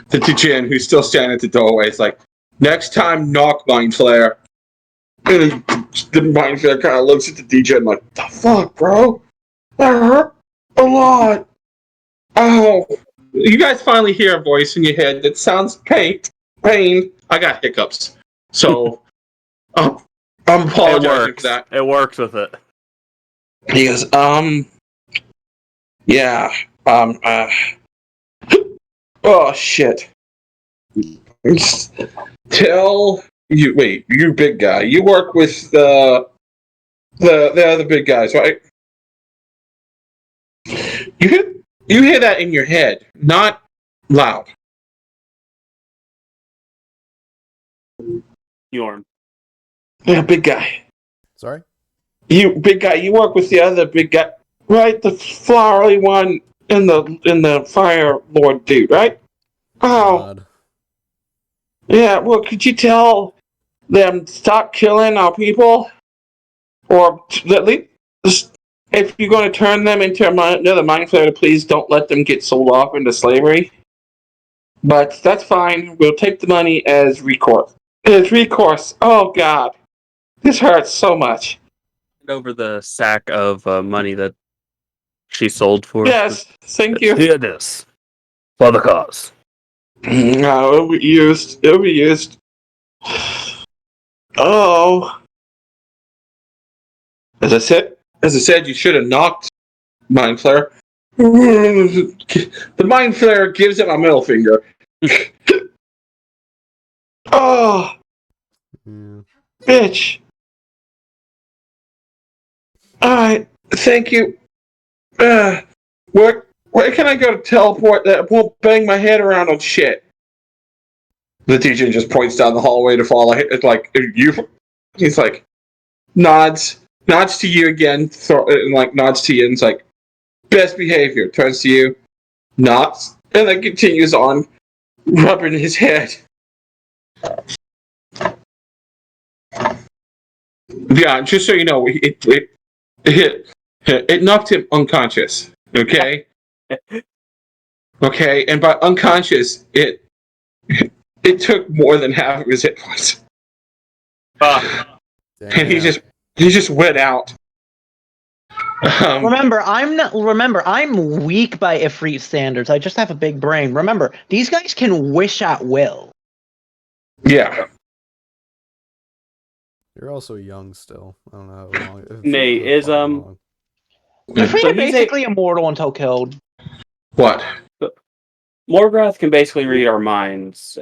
S3: The Tijan, who's still standing at the doorway, is like, next time, knock, Mind Flare. And the Mind Flare kind of looks at the DJ like, the fuck, bro? That hurt a lot. Oh. You guys finally hear a voice in your head that sounds pain. I got hiccups. So, I'm apologizing for that.
S4: It works with it.
S3: He goes, yeah, oh shit. Tell you, wait, you big guy, you work with the other big guys, right? You hear that in your head, not loud.
S4: Yorn.
S3: Yeah, big guy.
S1: Sorry?
S3: You big guy, you work with the other big guy, right? The flowery one in the Fire Lord dude, right? Oh.
S1: God.
S3: Yeah, well, could you tell them stop killing our people? Or at least, if you're going to turn them into another mind flayer, please don't let them get sold off into slavery. But that's fine. We'll take the money as recourse. As recourse. Oh, God. This hurts so much.
S4: Over the sack of money that she sold for.
S3: Yes, thank you.
S8: Hear this. For the cause.
S3: No, it'll be used. It'll be used. Oh. As I said, you should have knocked Mind Flayer. The Mind Flayer gives him a middle finger. Oh,
S1: Yeah.
S3: bitch. Alright, thank you. Where can I go to teleport that won't bang my head around on shit? The teacher just points down the hallway to follow. It's like, you. He's like, nods to you again, and like nods to you, and it's like, best behavior. Turns to you, nods, and then continues on, rubbing his head. Yeah, just so you know, it knocked him unconscious. Okay. Okay, and by unconscious, it took more than half of his hit points. And he just went out.
S2: Remember, I'm weak by Ifrit standards. I just have a big brain. Remember, these guys can wish at will.
S3: Yeah.
S1: You're also young still. I don't know how long.
S4: Nate, is
S1: long.
S2: Ifrit
S4: So
S2: are
S4: he's
S2: basically immortal until killed.
S3: What?
S4: Morgrath can basically read our minds.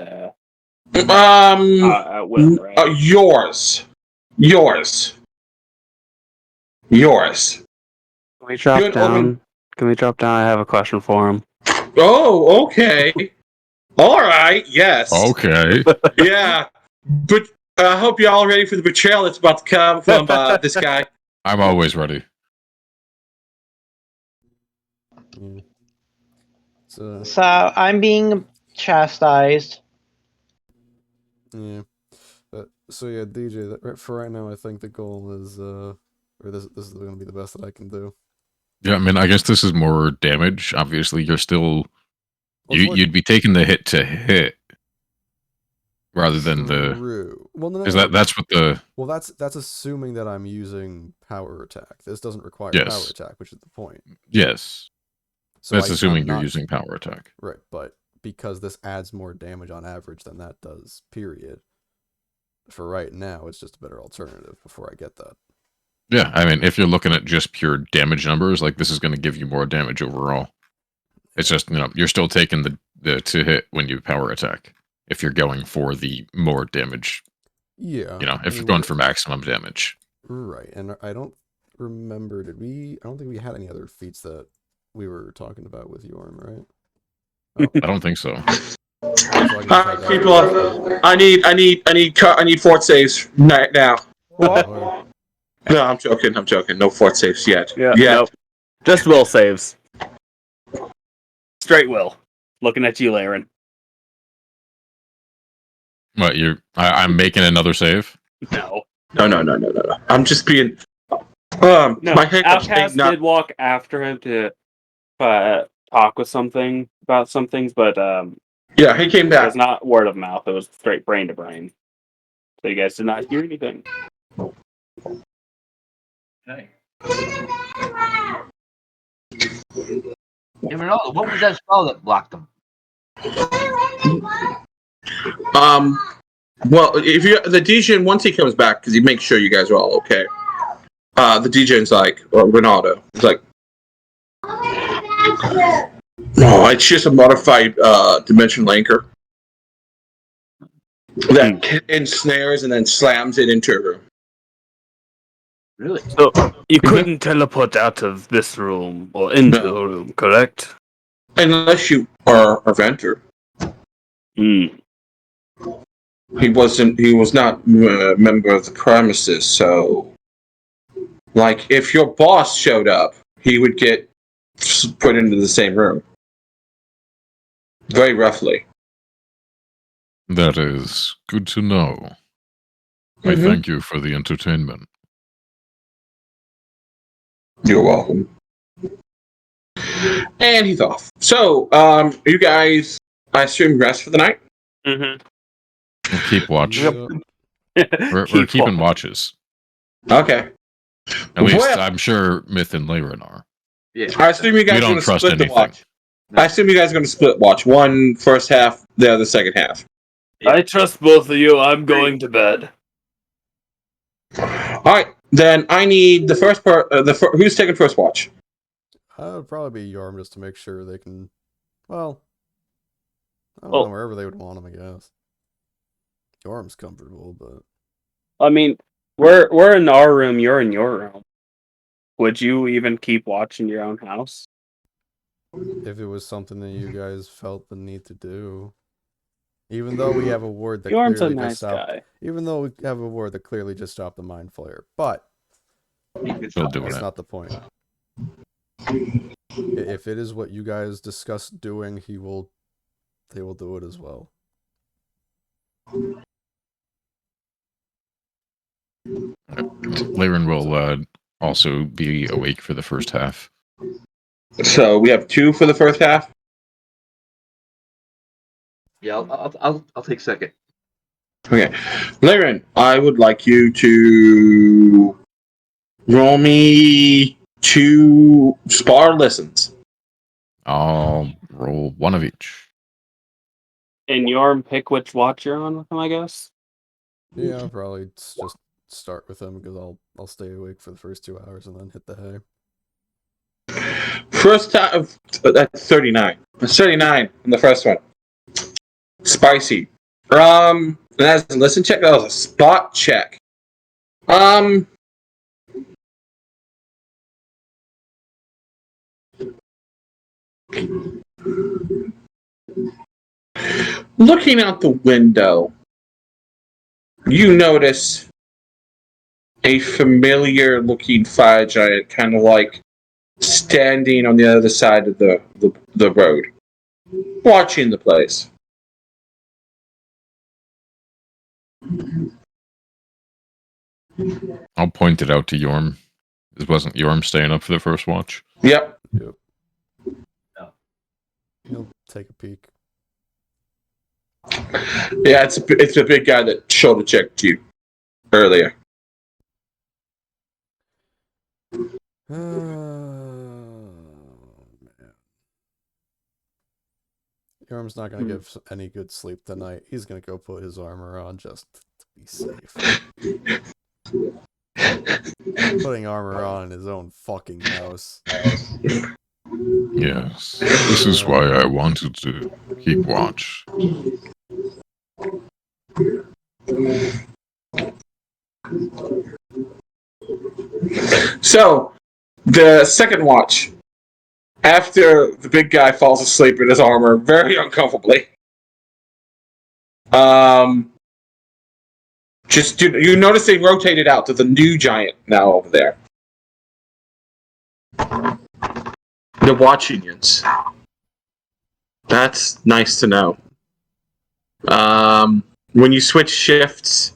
S4: At will, right?
S3: Yours.
S4: Can we drop
S3: Good
S4: down?
S3: omen.
S4: Can we drop down? I have a question for him.
S3: Oh, okay. All right. Yes.
S6: Okay.
S3: Yeah. But I hope you're all ready for the betrayal that's about to come from this guy.
S6: I'm always ready.
S1: Yeah.
S2: So I'm being chastised.
S1: Yeah. So yeah, DJ. For right now, I think the goal is or this is going to be the best that I can do.
S6: Yeah, I mean, I guess this is more damage. Obviously, you're still
S1: Well,
S6: you'd be taking the hit to hit rather than the
S1: true. Well, no,
S6: because that's what the
S1: well, that's assuming that I'm using power attack. This doesn't require power
S6: yes
S1: attack, which is the point.
S6: yes
S1: So
S6: that's
S1: I'm
S6: assuming you're
S1: not
S6: using power attack.
S1: right, but because this adds more damage on average than that does, period. For right now, it's just a better alternative before I get that.
S6: Yeah, I mean, if you're looking at just pure damage numbers, like this is going to give you more damage overall. It's just you're still taking the to hit when you power attack. If you're going for the more damage,
S1: Yeah.
S6: if you're going for maximum damage.
S1: Right, and I don't remember. Did we? I don't think we had any other feats that we were talking about with Yorm, right? Oh,
S6: I don't think so.
S1: so I can just
S3: All
S1: have
S3: right,
S1: that
S3: people. I need fort saves right now.
S2: What?
S3: No, I'm joking. No fort saves yet.
S4: Yeah,
S3: Yet.
S4: nope. Just will saves. Straight will. Looking at you, Laren.
S6: What I'm making another save.
S4: No.
S3: No. I'm just being.
S4: No.
S3: My hiccups
S4: Outcast
S3: ain't
S4: did walk after him to talk with something about some things, but
S3: Yeah, he came
S4: it
S3: back.
S4: was not word of mouth. It was straight brain to brain. So you guys did not hear anything.
S5: Okay. Ronaldo, what was that spell that blocked them?
S3: Well, if you the DJ once he comes back, because he makes sure you guys are all okay. The DJ's like, or Ronaldo, he's like, no, it's just a modified dimensional anchor that ensnares and then slams it into a room.
S5: Really?
S8: So you couldn't teleport out of this room or into
S3: No.
S8: a room, correct?
S3: Unless you are a venter.
S8: Hmm.
S3: He was not a member of the premises, so like if your boss showed up, he would get put into the same room. Very roughly.
S6: That is good to know. I thank you for the entertainment.
S3: You're welcome. And he's off. So, you guys, I assume, rest for the night?
S4: Mm-hmm.
S6: We'll keep watch. We're keeping watches.
S3: Okay.
S6: At least
S3: Well-
S6: I'm sure Myth and Lyran are.
S5: Yeah.
S3: I assume you guys
S6: We
S3: are
S6: don't
S3: going to
S6: trust
S3: split the
S6: anything.
S3: watch. I assume you guys are going to split watch. One first half, the other second half.
S8: I trust both of you. I'm going to bed.
S3: All right. Then I need the first part. Who's taking first watch?
S1: Would probably be Yorm just to make sure they can. Well, I don't
S4: Well-
S1: know, wherever they would want him, I guess. Yorm's comfortable, but
S4: I mean, we're in our room. You're in your room. Would you even keep watch in your own house?
S1: if it was something that you guys felt the need to do, even though we have a ward that
S4: Yorm's a
S1: clearly
S4: nice
S1: just stopped,
S4: guy.
S1: even though we have a ward that clearly just stopped the mind flayer, but
S6: Still doing
S1: that's
S6: it.
S1: not the point. If it is what you guys discussed doing, they will do it as well.
S6: Lyran will also be awake for the first half.
S3: So we have 2 for the first half.
S5: Yeah, I'll take second.
S3: Okay, Lyran, I would like you to roll me 2 spar lessons.
S6: I'll roll one of each.
S4: And Yorm, pick which watch you're on with him, I guess.
S1: Yeah, I'll probably just start with them because I'll stay awake for the first 2 hours and then hit the hay.
S3: First time, that's 39. That's 39 in the first one. Spicy. That's a listen check. That was a spot check. Looking out the window, you notice a familiar looking fire giant kind of like standing on the other side of the road, watching the place.
S6: I'll point it out to Yorm. This wasn't Yorm staying up for the first watch.
S3: Yep.
S1: Yep.
S5: No.
S1: He'll take a peek.
S3: Yeah, it's the big guy that shoulder checked you earlier.
S1: Man. Yorm's not going to get any good sleep tonight. He's going to go put his armor on just to be safe. Putting armor on in his own fucking house.
S6: Yes. This is why I wanted to keep watch.
S3: So, the second watch, after the big guy falls asleep in his armor very uncomfortably, just you notice they rotated out to the new giant now over there. The watching unions. That's nice to know. When you switch shifts,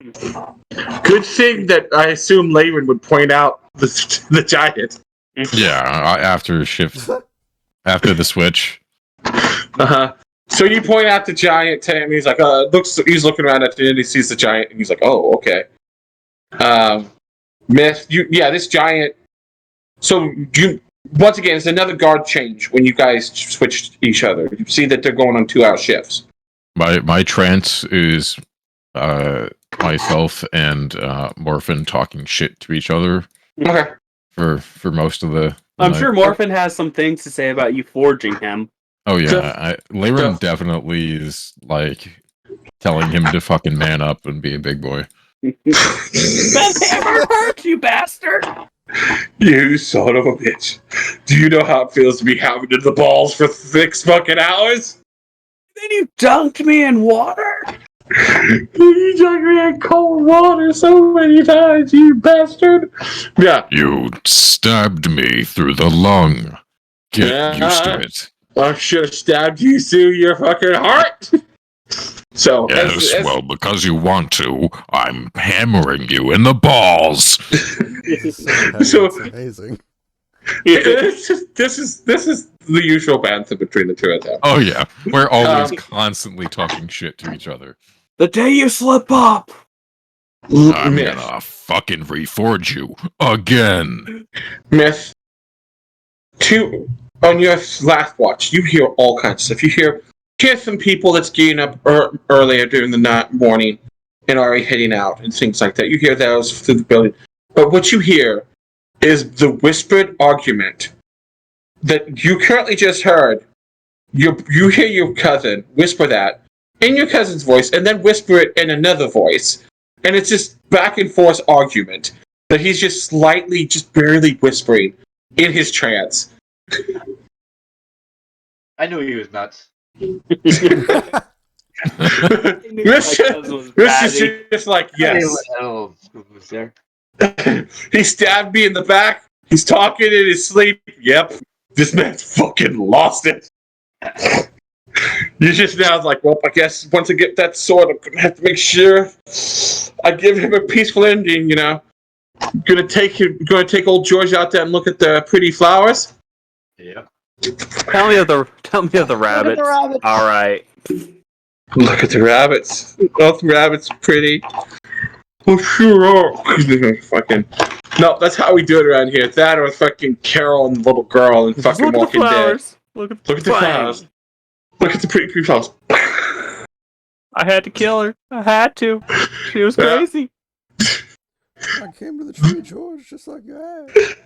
S3: good thing that I assume Leyland would point out the giant.
S6: Yeah, after after the switch.
S3: So you point out the giant to him. He's like, he's looking around at the end. He sees the giant, and he's like, "Oh, okay." Myth, this giant. So you once again, it's another guard change when you guys switch each other. You see that they're going on 2-hour shifts.
S6: My trance is myself and Morphin talking shit to each other.
S3: Okay.
S6: For most of the
S4: I'm
S6: night.
S4: sure Morphin has some things to say about you forging him.
S6: Oh yeah, Leyland definitely is like telling him to fucking man up and be a big boy.
S4: That hammer hurt, you bastard!
S3: You son of a bitch. Do you know how it feels to be hammered in the balls for 6 fucking hours?
S4: Then you dunked me in water?
S3: You dunked me in cold water so many times, you bastard. Yeah.
S6: You stabbed me through the lung. Get used to it.
S3: I should have stabbed you through your fucking heart. So
S6: yes, well, because you want to, I'm hammering you in the balls.
S3: So
S1: it's amazing.
S3: Yeah, this is the usual banter between the two of them.
S6: Oh yeah, we're always constantly talking shit to each other.
S4: The day you slip up,
S6: I'm gonna fucking reforge you again.
S3: Myth. On your last watch, you hear all kinds of stuff. You hear some people that's getting up earlier during the morning and already heading out and things like that. You hear those through the building. But what you hear is the whispered argument that you currently just heard. You hear your cousin whisper that in your cousin's voice and then whisper it in another voice. And it's just back and forth argument that he's just slightly, just barely whispering in his trance.
S5: I knew he was nuts.
S3: This is just like, yes. He stabbed me in the back. He's talking in his sleep. Yep. This man's fucking lost it. You just now like, well, I guess once I get that sword, I'm gonna have to make sure I give him a peaceful ending, you know. Gonna take old George out there and look at the pretty flowers.
S5: Yep.
S4: Tell me of the rabbits. All right.
S3: Look at the rabbits. Both rabbits are pretty. Oh, sure are. Fucking. No, that's how we do it around here. That or fucking Carol and the little girl and fucking
S4: Look at
S3: Walking
S4: the
S3: Dead.
S4: flowers. Look at the
S3: flowers. Look at the pretty flowers.
S4: I had to kill her. I had to. She was crazy.
S1: I came to the tree, George, just like that.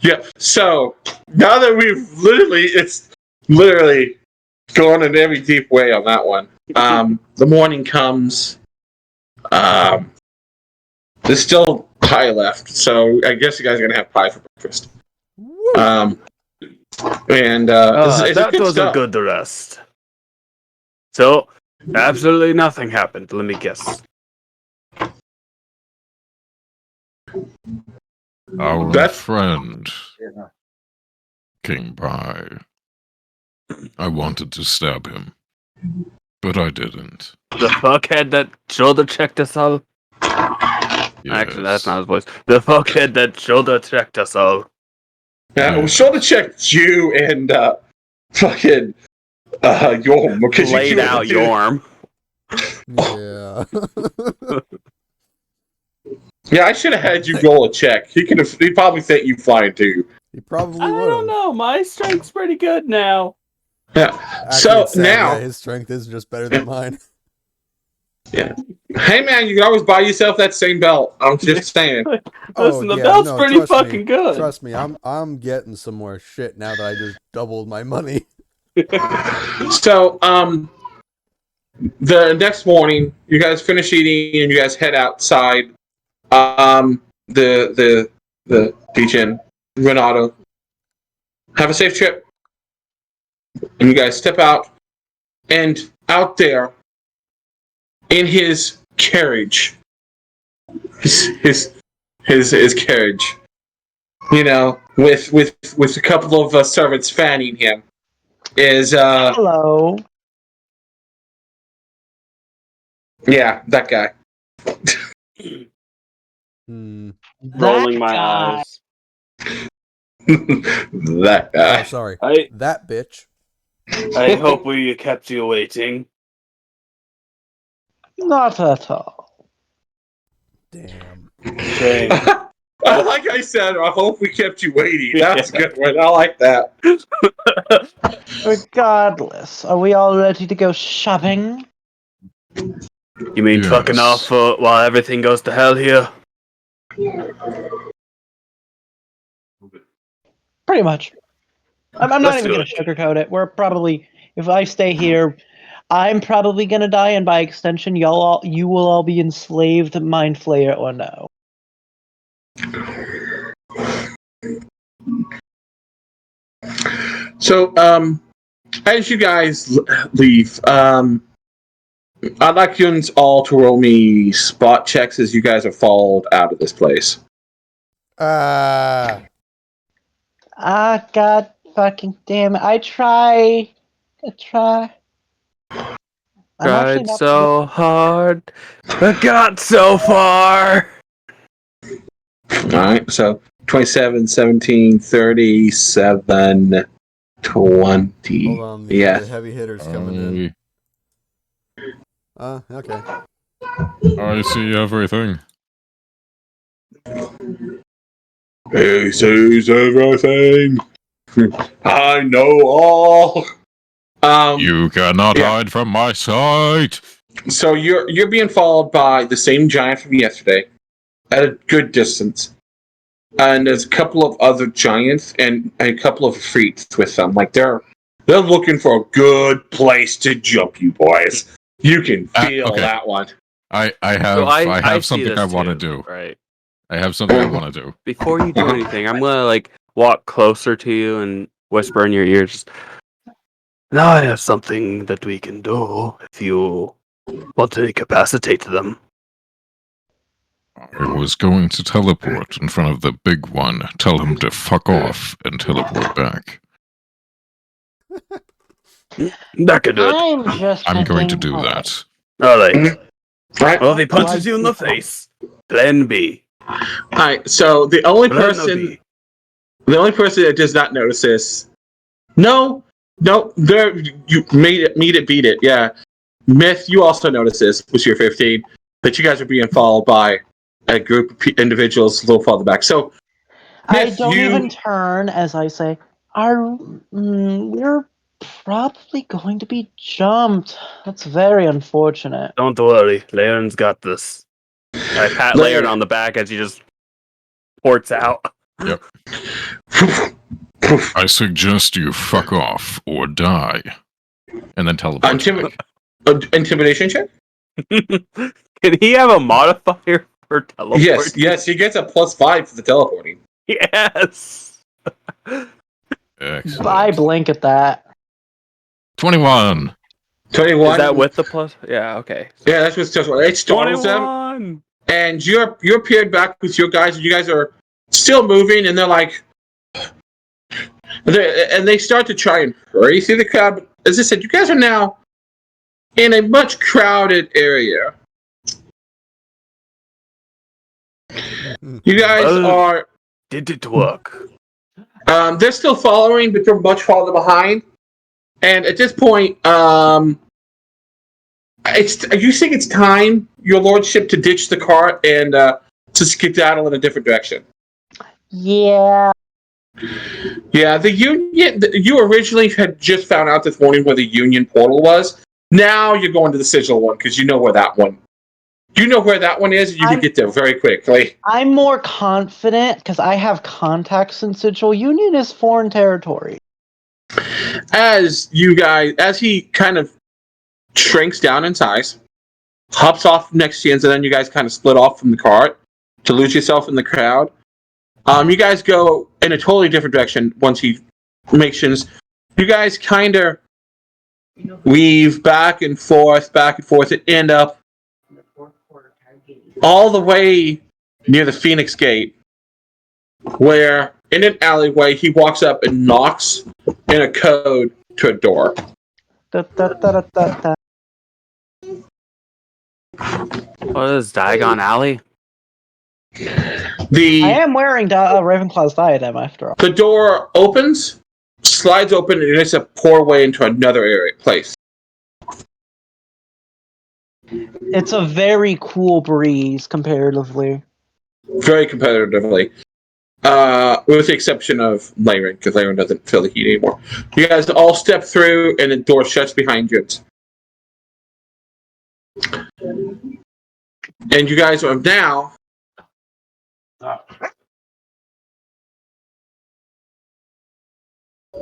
S3: Yeah, so now that we've literally, it's literally going in every deep way on that one. The morning comes. There's still pie left, so I guess you guys are gonna have pie for breakfast.
S1: Woo!
S3: And it's
S8: That
S3: good
S8: was
S3: stuff.
S8: a good rest. So, absolutely nothing happened. Let me guess.
S6: Our
S3: That's-
S6: friend came by. I wanted to stab him, but I didn't.
S8: The fuckhead that shoulder checked us all.
S6: Yes.
S8: Actually, that's not his voice. The fuckhead that shoulder checked us all.
S3: Yeah, we
S6: Yes.
S3: shoulda checked you and fucking Yorm because you
S8: Laid
S3: killed
S8: out
S3: the dude.
S8: Yorm.
S1: Yeah.
S3: Yeah, I should have had you roll a check. He probably think you flying too.
S1: He probably
S8: I
S1: would
S8: don't
S1: have.
S8: know. My strength's pretty good now.
S3: Yeah.
S1: Actually,
S3: So
S1: it's sad.
S3: now,
S1: Yeah, his strength is just better than mine.
S3: hey man, you can always buy yourself that same belt. I'm just saying.
S8: Listen, the
S1: yeah,
S8: belt's
S1: no,
S8: pretty
S1: trust
S8: fucking
S1: me.
S8: good.
S1: Trust me, I'm getting some more shit now that I just doubled my money.
S3: So, the next morning, you guys finish eating and you guys head outside. The Degen, Renato, have a safe trip. And you guys step out, and out there, in his carriage, his carriage, you know, with a couple of servants fanning him, is
S2: Hello.
S3: yeah, that guy.
S8: Rolling my
S2: guy.
S8: eyes.
S3: That
S1: Oh,
S3: guy.
S1: sorry.
S8: I
S1: That bitch.
S8: I hope we kept you waiting.
S2: Not at all.
S1: Damn.
S8: Shame.
S3: Like I said, I hope we kept you waiting. That's a good one. I like that.
S2: Regardless, are we all ready to go shopping?
S8: You mean
S6: Yes.
S8: fucking off while everything goes to hell here?
S2: Pretty much. I'm not
S8: Let's
S2: even
S8: do
S2: going to sugarcoat it. We're probably, if I stay here, I'm probably going to die, and by extension, you will all be enslaved, mind flayer or no.
S3: So, as you guys leave, I'd like you all to roll me spot checks as you guys are followed out of this place.
S1: Ah.
S2: Ah, god fucking damn it. I try. I'm actually
S8: Tried
S2: not
S8: so hard, but got so far.
S3: Alright, so 27, 17, 37, 20.
S1: Hold on, the
S3: Yeah.
S1: heavy hitters coming in. Okay.
S6: I see everything.
S3: He sees everything. I know all.
S6: You cannot
S3: yeah.
S6: hide from my sight.
S3: So you're being followed by the same giant from yesterday, at a good distance, and there's a couple of other giants and a couple of freaks with them. Like they're looking for a good place to jump, you boys. You can feel
S6: Okay.
S3: that one.
S6: I have
S8: So
S6: I have
S8: see
S6: something
S8: this
S6: I want to
S8: too,
S6: do.
S8: Right.
S6: I have something I want to do.
S8: Before you do anything, I'm gonna walk closer to you and whisper in your ear. Just now, I have something that we can do if you want to incapacitate them.
S6: I was going to teleport in front of the big one, tell him to fuck off, and teleport back.
S8: That could do it.
S2: I'm just
S6: I'm going to
S2: thinking,
S6: do that.
S8: All right.
S3: Right.
S8: Well, if he punches you in the face, plan B.
S3: All right. So the only
S8: Plan
S3: person
S8: B.
S3: that does not notice this. No. There you made it. Meet it. Beat it. Yeah. Myth. You also notice this. Was your 15 that you guys are being followed by a group of individuals a little farther back. So
S2: I
S3: Myth,
S2: don't even turn as I say, we're probably going to be jumped. That's very unfortunate.
S8: Don't worry, Leon's got this. I pat Leon on the back as he just ports out.
S6: Yep. I suggest you fuck off or die. And then teleport back.
S3: Intimidation check?
S8: Can he have a modifier for teleporting?
S3: Yes, he gets a +5 for the teleporting.
S8: Yes.
S6: Excellent.
S2: I blink at that.
S6: 21.
S3: 21.
S8: Is that with the plus? Yeah, okay.
S3: Yeah, that's what's just it startles them.
S8: 21.
S3: And you're paired back with your guys, and you guys are still moving, and they're like, and they start to try and hurry through the crowd. But as I said, you guys are now in a much crowded area. You guys are.
S8: Did it work?
S3: They're still following, but they're much farther behind. And at this point, you think it's time, your lordship, to ditch the cart and to skedaddle in a different direction.
S2: Yeah.
S3: Yeah, the Union. You originally had just found out this morning where the Union portal was. Now you're going to the Sigil one because you know where that one. You know where that one is, and you can get there very quickly.
S2: I'm more confident because I have contacts in Sigil. Union is foreign territory.
S3: As he kind of shrinks down in size, hops off next to you, and then you guys kind of split off from the cart to lose yourself in the crowd. You guys go in a totally different direction once he mentions. You guys kind of weave back and forth, and end up all the way near the Phoenix Gate, where in an alleyway he walks up and knocks in a code to a door.
S2: Da, da, da, da, da, da.
S8: What is Diagon Alley?
S2: I am wearing Ravenclaw's diadem after all.
S3: The door opens, slides open, and it's a portway into another place.
S2: It's a very cool breeze comparatively.
S3: Very competitively. With the exception of Lyran, because Lyran doesn't feel the heat anymore. You guys all step through, and the door shuts behind you. And you guys are now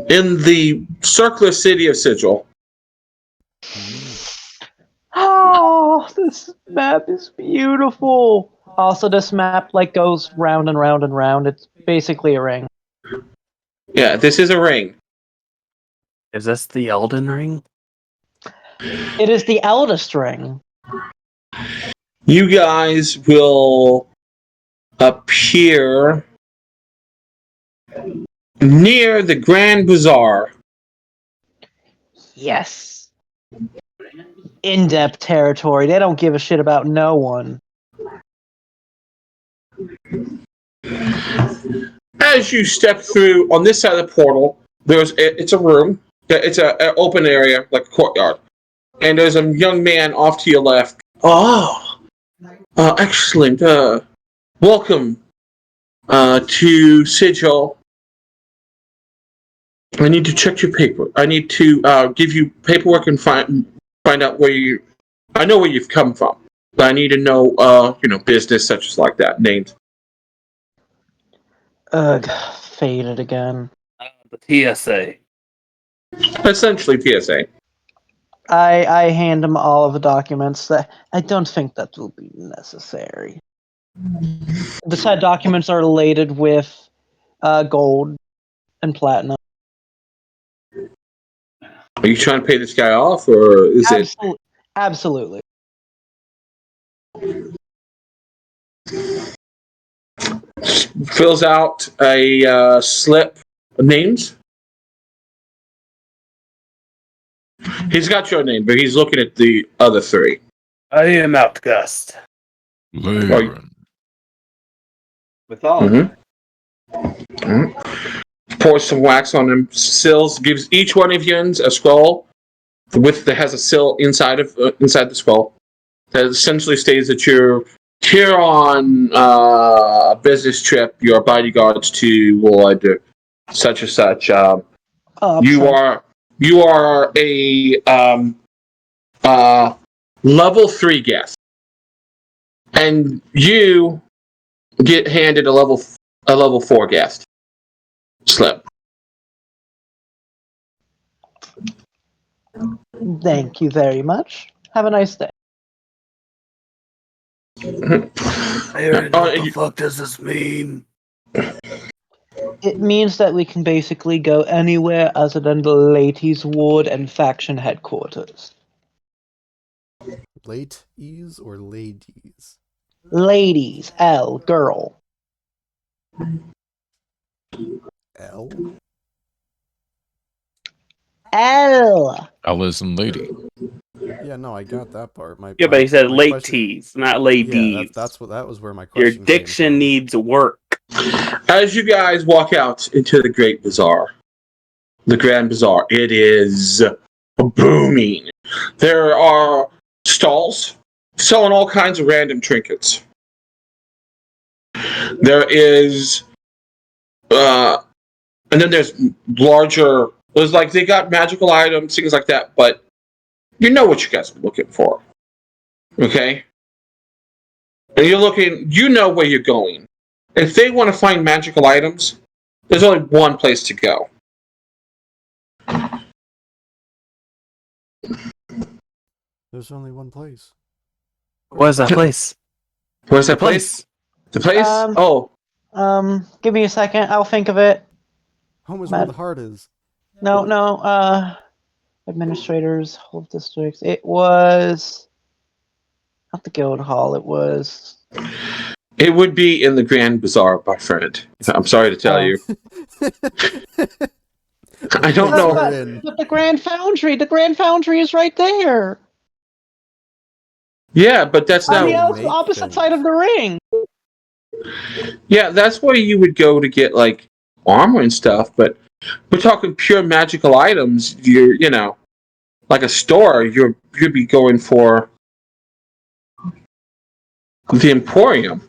S3: in the circular city of Sigil.
S2: Oh, this map is beautiful. Also, this map goes round and round and round. It's basically a ring.
S3: Yeah, this is a ring.
S8: Is this the Elden Ring?
S2: It is the eldest ring.
S3: You guys will appear near the Grand Bazaar.
S2: Yes. In-depth territory. They don't give a shit about no one.
S3: As you step through on this side of the portal, it's a room. It's an open area, like a courtyard. And there's a young man off to your left. Excellent. Welcome to Sigil. I need to check your paper. I need to give you paperwork and find out where you. I know where you've come from, but I need to know, business such as like that, names.
S2: Ugh, faded again.
S8: The TSA.
S3: Essentially, PSA.
S2: I hand him all of the documents. That I don't think that will be necessary. The said documents are laden with gold and platinum.
S3: Are you trying to pay this guy off, or is it?
S2: Absolutely.
S3: Fills out a slip of names. He's got your name, but he's looking at the other three.
S8: I am Outcast.
S6: Lyran.
S5: With all
S3: Pours some wax on them. Sills, gives each one of you a scroll that has a sill inside the scroll. That essentially states that you're here on a business trip. You're bodyguards to Lord such and such. You are a level 3 guest, and you get handed a level 4 guest slip.
S2: Thank you very much. Have a nice day.
S8: What the fuck does this mean?
S2: It means that we can basically go anywhere other than the ladies' ward and faction headquarters.
S1: Late ease or ladies?
S2: Ladies, L, girl.
S1: L?
S2: L.
S6: Ellis and lady.
S1: Yeah, no, I got that part.
S8: Yeah, but he said
S1: my
S8: late
S1: question-
S8: tees, not
S1: Yeah,
S8: ladies.
S1: that was where my
S8: Your
S1: question came
S8: diction
S1: from.
S8: needs work.
S3: As you guys walk out into the Great Bazaar, the Grand Bazaar, it is booming. There are stalls selling all kinds of random trinkets. There is, and then there's larger. There's like they got magical items, things like that. But you know what you guys are looking for, okay? And you're looking. You know where you're going. If they want to find magical items, there's only one place to go.
S1: There's only one place.
S8: Where's that place?
S3: Where's that place? The place?
S2: Um, Give me a second. I'll think of it.
S1: Home is where the heart is.
S2: No. Administrators, whole districts. It was not the guild hall. It was.
S3: It would be in the Grand Bazaar, my friend. I'm sorry to tell you. I don't know.
S2: But the Grand Foundry. The Grand Foundry is right there.
S3: Yeah, but that's
S2: On
S3: not.
S2: the opposite side of the ring.
S3: Yeah, that's where you would go to get like armor and stuff. But we're talking pure magical items. You know, like a store. You'd be going for the Emporium.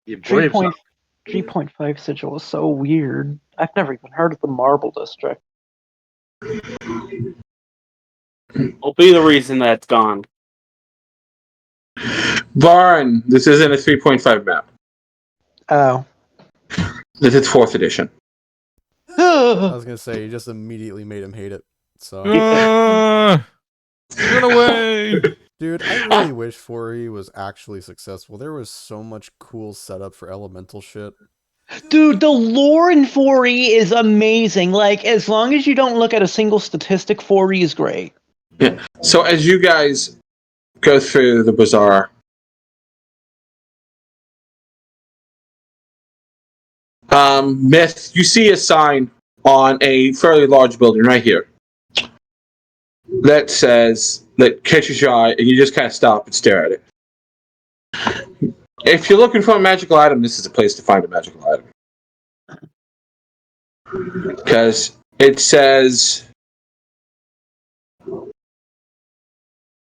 S5: The Emporium's not-
S2: 3.5 sigil is so weird. I've never even heard of the Marble District.
S8: Will be the reason that it's gone.
S3: Varn, this isn't a 3.5 map.
S2: Oh.
S3: This is 4th edition.
S1: I was gonna say, you just immediately made him hate it. So.
S6: Run away!
S1: Dude, I really wish 4E was actually successful. There was so much cool setup for elemental shit.
S2: Dude, the lore in 4E is amazing. Like, as long as you don't look at a single statistic, 4E is great.
S3: Yeah. So as you guys go through the bazaar, Myth, you see a sign on a fairly large building right here that catches your eye, and you just kind of stop and stare at it. If you're looking for a magical item, this is a place to find a magical item. Because it says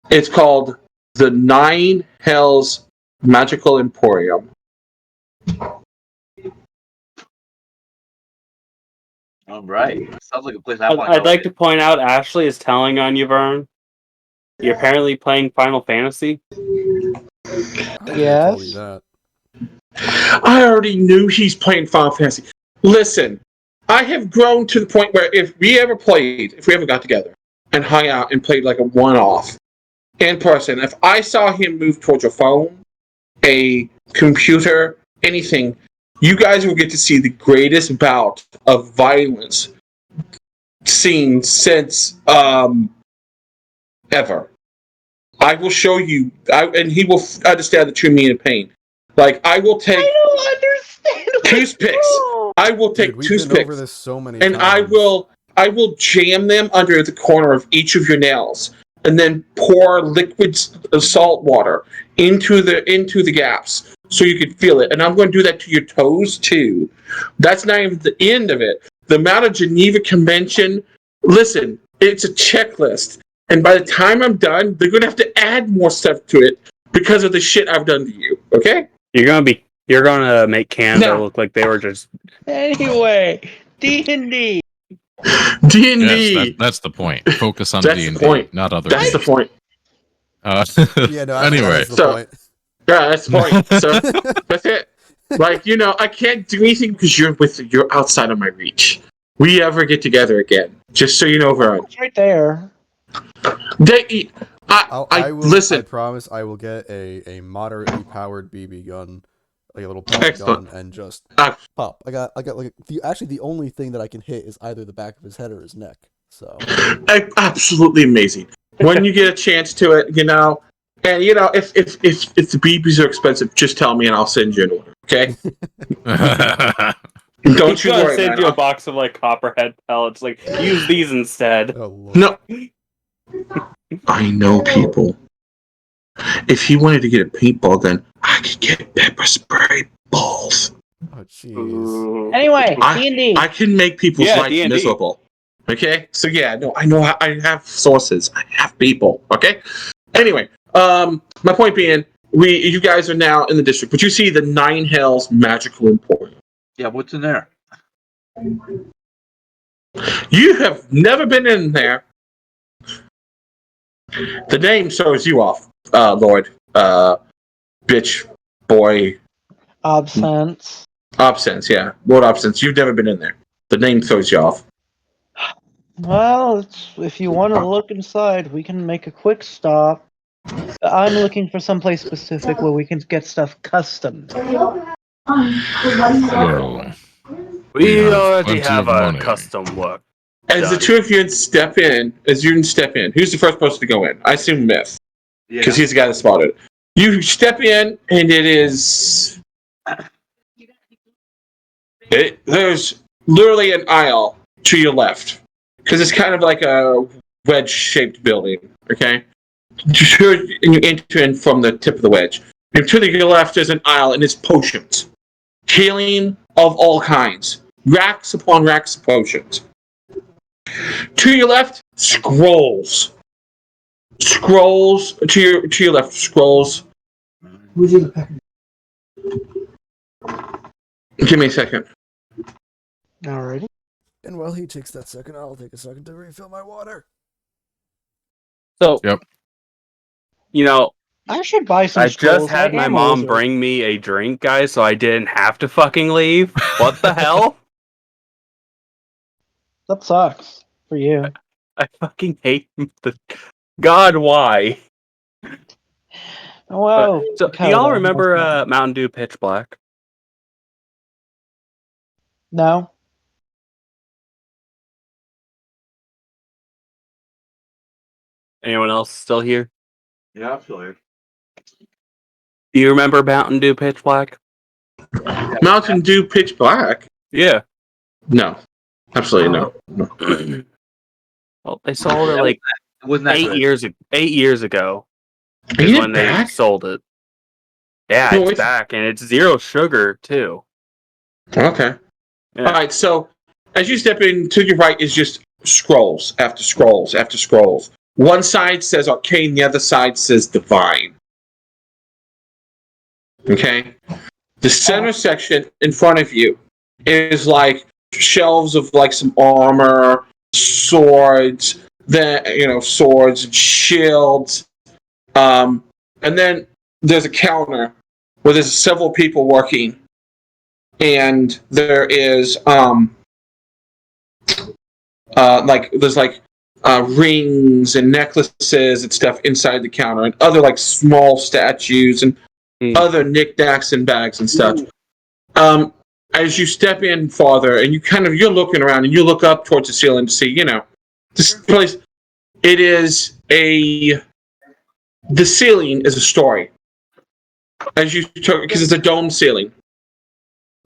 S3: it's called the Nine Hells Magical Emporium.
S5: All right. Sounds like a place I want to
S8: I'd like to point out Ashley is telling on you, Vern. You're apparently playing Final Fantasy.
S1: I told you that.
S3: I already knew he's playing Final Fantasy. Listen, I have grown to the point where if we ever got together and hung out and played like a one-off in person, if I saw him move towards a phone, a computer, anything, you guys will get to see the greatest bout of violence seen since ever. I will show you, and he will understand the true meaning of pain. Like, I will take
S2: don't understand.
S3: toothpicks. I will take
S1: Dude, we've
S3: toothpicks.
S1: been over this so many
S3: and
S1: times.
S3: I will jam them under the corner of each of your nails, and then pour liquid salt water into the gaps so you can feel it. And I'm going to do that to your toes too. That's not even the end of it. The amount of Geneva Convention. Listen, it's a checklist, and by the time I'm done, they're going to have to add more stuff to it because of the shit I've done to you. Okay?
S8: You're gonna make Canada look like they were just.
S2: Anyway, D&D.
S3: D&D.
S6: Yes, that's the point. Focus on
S3: That's the
S6: D&D,
S3: point.
S6: not other
S3: That's the
S6: games.
S3: point.
S1: Yeah, no,
S6: Anyway,
S1: that's the point.
S3: Yeah, that's the point. So that's it. Like, I can't do anything because you're outside of my reach. We ever get together again, just so you know, Vern.
S2: It's right there.
S1: I will. I
S3: Listen.
S1: promise. I will get a moderately powered BB gun, like a little pellet
S3: Excellent.
S1: gun, and just
S3: Uh,
S1: pop. I got like the only thing that I can hit is either the back of his head or his neck. So
S3: Absolutely amazing. When you get a chance to it, and if the BBs are expensive, just tell me and I'll send you an order. Okay? Don't
S4: He's
S3: you
S4: gonna
S3: worry,
S4: send
S3: man.
S4: you a box of like copperhead pellets. Like, use these instead.
S1: oh lord.
S3: No, I know people. If he wanted to get a paintball gun, I could get pepper spray balls.
S1: Oh jeez.
S4: Ooh.
S2: Anyway,
S3: I
S2: D&D.
S3: can make people's
S4: Yeah,
S3: lives
S4: D&D.
S3: miserable. Okay, so yeah, no, I know. I have sources. I have people. Okay. Anyway, my point being, you guys are now in the district, but you see the Nine Hells Magical Emporium.
S5: Yeah, what's in there?
S3: You have never been in there. The name throws you off, Lord. Bitch, boy,
S2: Absence.
S3: Absence. Yeah, Lord Absence. You've never been in there. The name throws you off.
S2: Well, if you want to look inside, we can make a quick stop. I'm looking for someplace specific where we can get stuff custom.
S6: Well,
S8: We
S6: have
S8: already
S6: plenty
S8: have
S6: of
S8: our
S6: money.
S8: custom work.
S3: As the
S8: done.
S3: two of you step in, who's the first person to go in? I assume Myth,
S5: Yeah.
S3: because he's the guy that spotted it. You step in, and it is. There's literally an aisle to your left, because it's kind of like a wedge-shaped building. Okay, and you enter in from the tip of the wedge. And to your left, there's an aisle, and it's potions, healing of all kinds, racks upon racks of potions. To your left, scrolls. Scrolls to your left. Scrolls. Give me a second.
S2: Alrighty.
S1: And while he takes that second, I'll take a second to refill my water.
S4: So,
S6: Yep.
S2: I should buy some
S4: I
S2: scrolls.
S4: just had
S2: I
S4: my
S2: am
S4: mom
S2: wizard.
S4: bring me a drink, guys, so I didn't have to fucking leave. What the hell?
S2: That sucks for you.
S4: I fucking hate the. God, why?
S2: Well,
S4: So, do y'all remember Mountain Dew Pitch Black?
S2: No.
S4: Anyone else still here?
S5: Yeah, I'm still here.
S4: Do you remember Mountain Dew Pitch Black?
S3: Mountain Dew Pitch Black?
S4: Yeah.
S3: No. Absolutely no.
S4: Well, they sold it like
S5: Wasn't that
S4: 8
S5: good?
S4: years. 8 years ago is
S3: Ain't
S4: when
S3: it
S4: they
S3: back?
S4: sold it. Yeah,
S3: No,
S4: it's
S3: it's-
S4: back, and it's zero sugar too.
S3: Okay.
S4: Yeah.
S3: All right. So as you step in, to your right is just scrolls after scrolls after scrolls. One side says arcane, the other side says divine. Okay. The center section in front of you is like shelves of like some armor, swords, swords and shields. And then there's a counter where there's several people working, and there is rings and necklaces and stuff inside the counter, and other like small statues and other knickknacks and bags and stuff. As you step in farther, and you're looking around, and you look up towards the ceiling to see, this place. It is the ceiling is a story. Because it's a dome ceiling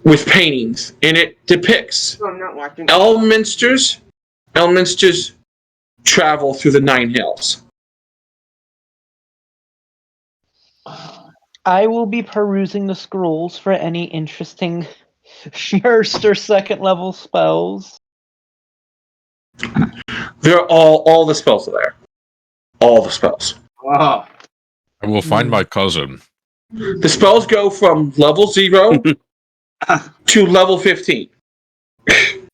S3: with paintings, and it depicts Elminster's travel through the Nine Hills.
S2: I will be perusing the scrolls for any interesting first or second level spells.
S3: They're all the spells are there. All the spells.
S5: Oh,
S6: I will find my cousin.
S3: The spells go from level 0 to level 15.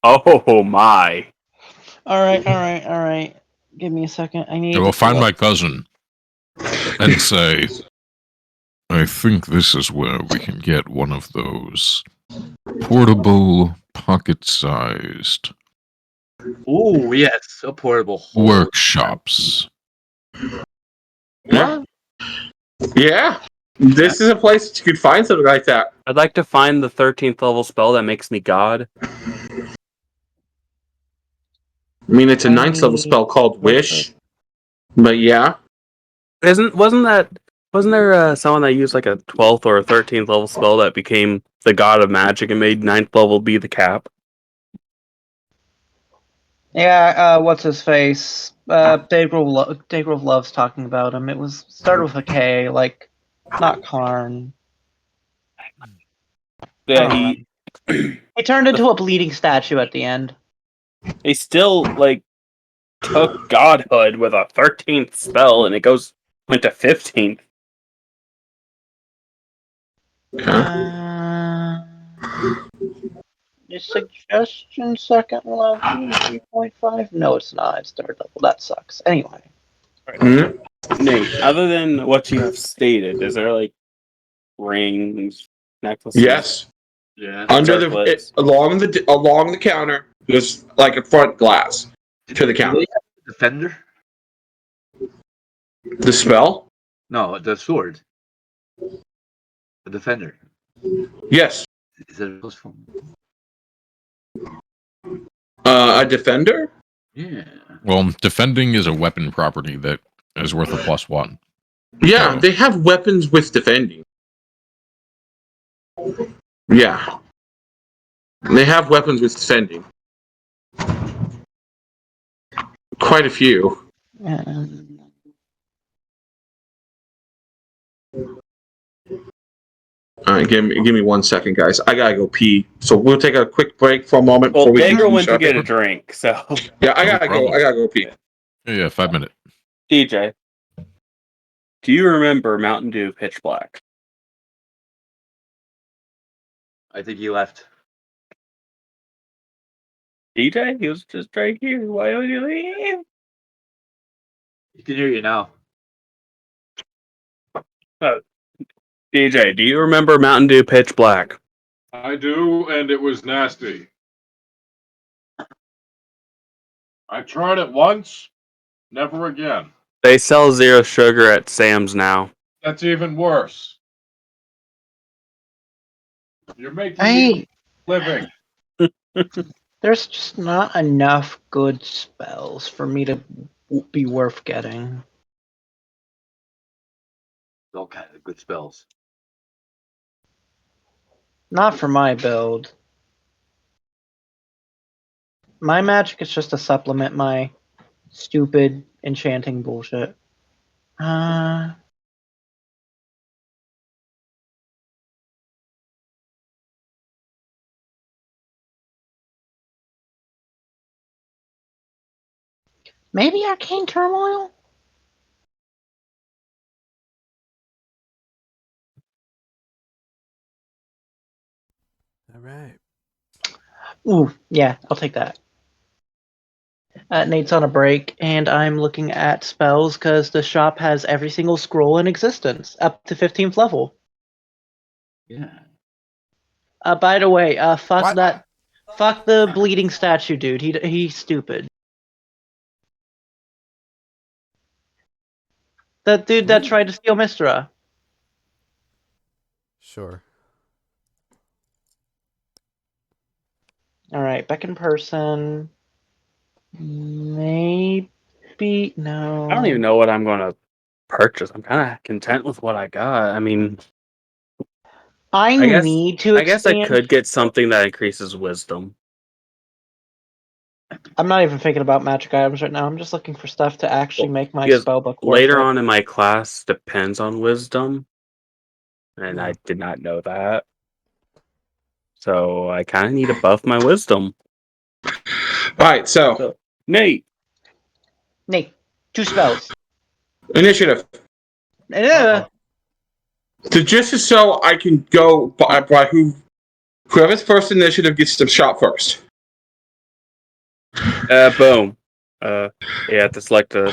S4: Oh my!
S2: Alright. Give me a second. I need
S6: I will find my cousin and say, I think this is where we can get one of those portable, pocket-sized
S5: Oh yes, a portable hole.
S6: workshops.
S3: Yeah. Yeah. This is a place that you could find something like that.
S8: I'd like to find the 13th level spell that makes me God.
S3: I mean, it's a 9th level spell called Wish. But yeah.
S8: Wasn't there someone that used like a 12th or a 13th level spell that became the god of magic and made 9th level be the cap?
S2: Yeah, what's his face? Dave Grove loves talking about him. It was started with a K, like not Karn.
S8: Yeah,
S2: He turned into a bleeding statue at the end.
S8: he still like took godhood with a 13th spell and it went to 15th.
S2: Your suggestion second level 3.5? No, it's not. It's third level. That sucks. Anyway.
S8: Nate, other than what you have stated, is there like rings, necklaces?
S3: Yes.
S5: Yeah.
S3: Under along the counter, there's like a front glass to the counter.
S5: Defender?
S3: The spell?
S5: No, the sword. The defender.
S3: Yes.
S5: Is it a plus one?
S3: A defender?
S5: Yeah.
S6: Well, defending is a weapon property that is worth a +1.
S3: Yeah,
S6: So-
S3: they have weapons with defending. Yeah. They have weapons with defending. Quite a few. All right, give me 1 second, guys. I gotta go pee. So we'll take a quick break for a moment
S8: Well,
S3: before we
S8: Pedro
S3: can
S8: went to get a drink, so
S3: Yeah, I
S6: No
S3: gotta
S6: problem.
S3: go. I gotta go pee.
S6: Yeah, 5 minutes.
S8: DJ, do you remember Mountain Dew Pitch Black?
S5: I think he left.
S8: DJ, he was just right here. Why would you leave?
S5: He can hear you now.
S8: DJ, do you remember Mountain Dew Pitch Black?
S10: I do, and it was nasty. I tried it once, never again.
S8: They sell zero sugar at Sam's now.
S10: That's even worse. You're making me
S2: Hey,
S10: living.
S2: there's just not enough good spells for me to be worth getting.
S5: All kinds of good spells.
S2: Not for my build. My magic is just to supplement my stupid enchanting bullshit. Maybe Arcane Turmoil?
S1: All right.
S2: Ooh, yeah, I'll take that. Nate's on a break, and I'm looking at spells because the shop has every single scroll in existence, up to 15th level.
S5: Yeah.
S2: By the way, fuck
S1: What?
S2: that. Fuck the bleeding statue dude. He's stupid. That dude that tried to steal Mistra.
S1: Sure.
S2: Alright, back in person. Maybe. No.
S8: I don't even know what I'm going to purchase. I'm kind of content with what I got. I mean,
S2: I
S8: guess-
S2: need to
S8: I guess I
S2: expand.
S8: could get something that increases wisdom.
S2: I'm not even thinking about magic items right now. I'm just looking for stuff to actually make my
S8: because
S2: spellbook worth
S8: Later
S2: it.
S8: on in my class depends on wisdom, and I did not know that. So I kind of need to buff my wisdom.
S3: All right, so
S8: Nate,
S2: 2 spells.
S3: initiative. Just so I can go by whoever's first initiative gets the shot first.
S8: boom. You have to select a.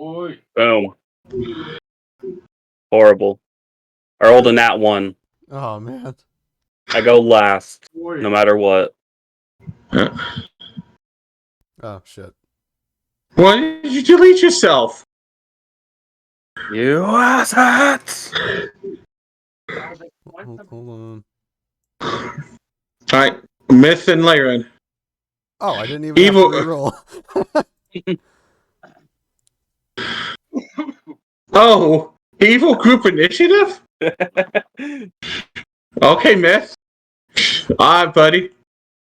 S10: Boy.
S4: Boom. Horrible. I rolled a nat 1.
S1: Oh man.
S4: I go last,
S10: Boy.
S4: no matter what.
S1: Oh shit.
S3: Why did you delete yourself?
S4: You assets!
S1: Hold on.
S3: Alright, Myth and Lyran.
S1: Oh, I didn't even
S3: Evil-
S1: have to reroll.
S3: Oh, evil group initiative? Okay, Myth. Alright, buddy.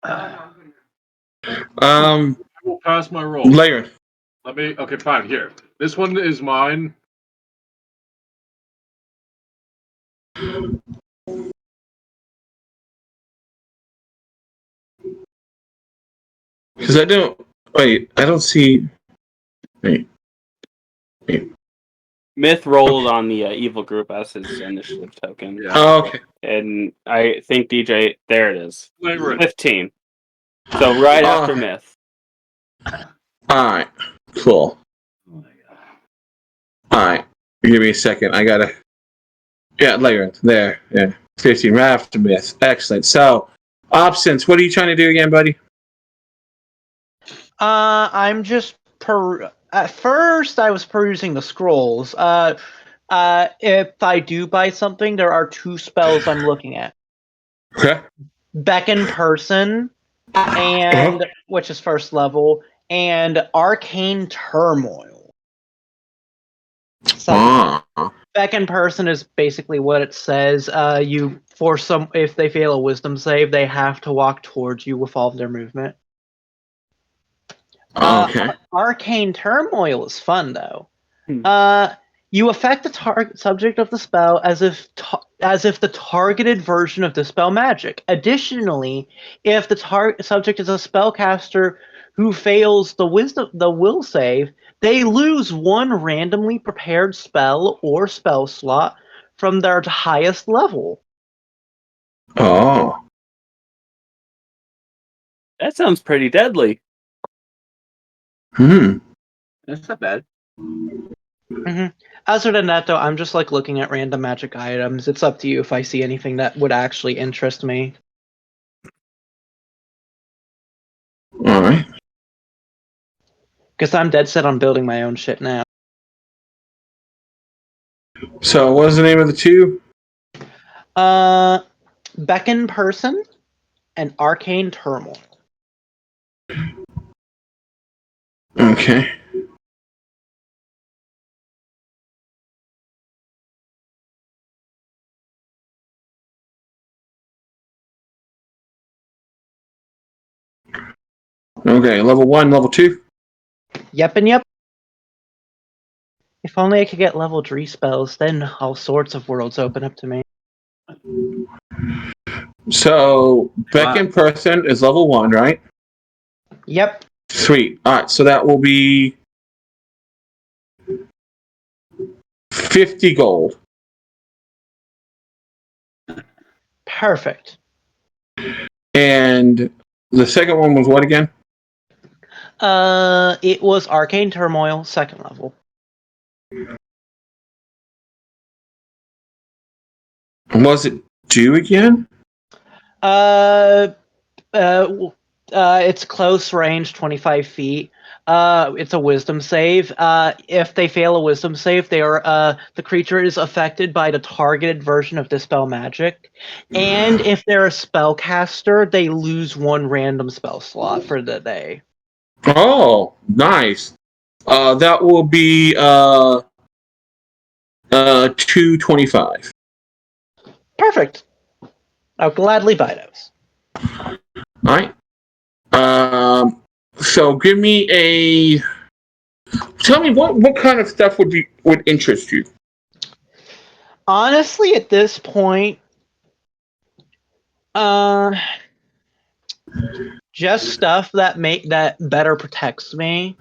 S10: I will pass my roll.
S3: Lyran.
S10: Let me. Okay, fine. Here. This one is mine.
S3: Because I don't. Wait, I don't see. Wait.
S4: Myth rolled on the evil group as his initiative token.
S10: Yeah.
S3: Oh, okay.
S4: And I think DJ, there it is.
S10: Lyran.
S4: 15. So right after
S3: Okay.
S4: Myth.
S3: Alright, cool.
S5: Oh my god.
S3: Alright, give me a second. I gotta. Yeah, Lyran. There. Yeah. 15 right after Myth. Excellent. So, Absence, what are you trying to do again, buddy?
S2: I'm just at first I was perusing the scrolls. If I do buy something, there are 2 spells I'm looking at.
S3: Okay.
S2: Beckon Person, and which is first level, and Arcane Turmoil.
S3: Ah.
S2: Beckon Person is basically what it says. If they fail a Wisdom save, they have to walk towards you with all of their movement.
S3: Okay.
S2: Arcane Turmoil is fun though.
S4: Hmm.
S2: You affect the subject of the spell as if the targeted version of the spell magic. Additionally, if the subject is a spellcaster who fails the will save, they lose 1 randomly prepared spell or spell slot from their highest level.
S3: Oh.
S4: That sounds pretty deadly.
S5: That's not bad.
S2: Other than that, though, I'm just like looking at random magic items. It's up to you if I see anything that would actually interest me.
S3: Alright.
S2: Because I'm dead set on building my own shit now.
S3: So, what was the name of the 2?
S2: Beckon Person and Arcane Turmoil.
S3: Okay. Okay, level 1, level 2.
S2: Yep and yep. If only I could get level 3 spells, then all sorts of worlds open up to me.
S3: So, Beckon Person is level 1, right?
S2: Yep.
S3: Sweet. Alright, so that will be 50 gold.
S2: Perfect.
S3: And the second one was what again?
S2: It was Arcane Turmoil, 2nd level.
S3: Was it due again?
S2: It's close range, 25 feet. It's a wisdom save. If they fail a wisdom save, the creature is affected by the targeted version of dispel magic. And if they're a spellcaster, they lose 1 random spell slot for the day.
S3: Oh, nice. That will be 225.
S2: Perfect. I'll gladly buy those.
S3: Alright. So give me a. Tell me what kind of stuff would interest you.
S2: Honestly, at this point, just stuff that better protects me,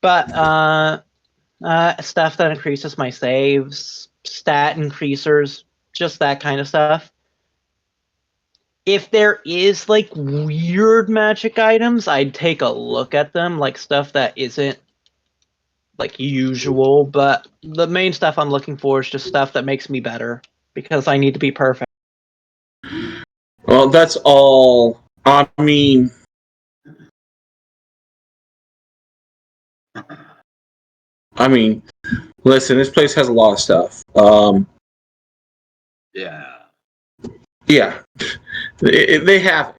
S2: but stuff that increases my saves, stat increasers, just that kind of stuff. If there is like weird magic items, I'd take a look at them, like stuff that isn't like usual, but the main stuff I'm looking for is just stuff that makes me better because I need to be perfect.
S3: Well, that's all. I mean, listen, this place has a lot of stuff.
S5: Yeah.
S3: Yeah, they have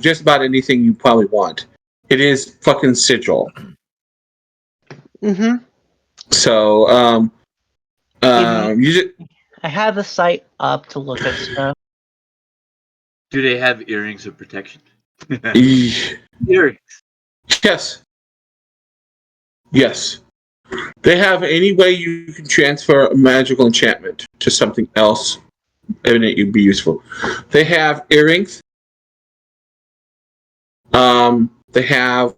S3: just about anything you probably want. It is fucking Sigil.
S2: Mm-hmm.
S3: So, you just,
S2: I have the site up to look at stuff.
S5: Do they have earrings of protection?
S3: yes,
S5: Earrings.
S3: yes. They have any way you can transfer a magical enchantment to something else, and it would be useful. They have earrings. They have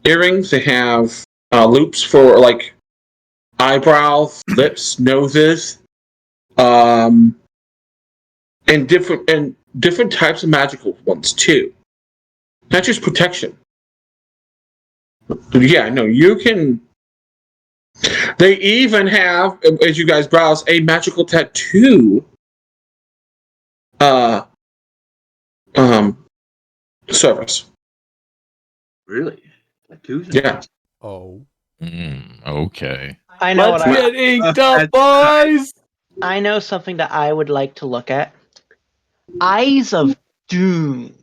S3: earrings. They have loops for like eyebrows, lips, noses, and different types of magical ones too. Not just protection. Yeah, no, you can. They even have, as you guys browse, a magical tattoo. Service.
S5: Really? Tattoos?
S3: Yeah.
S1: Oh.
S6: Okay.
S2: I know
S8: Let's
S2: what
S8: get inked up, boys!
S2: I know something that I would like to look at. Eyes of Doom.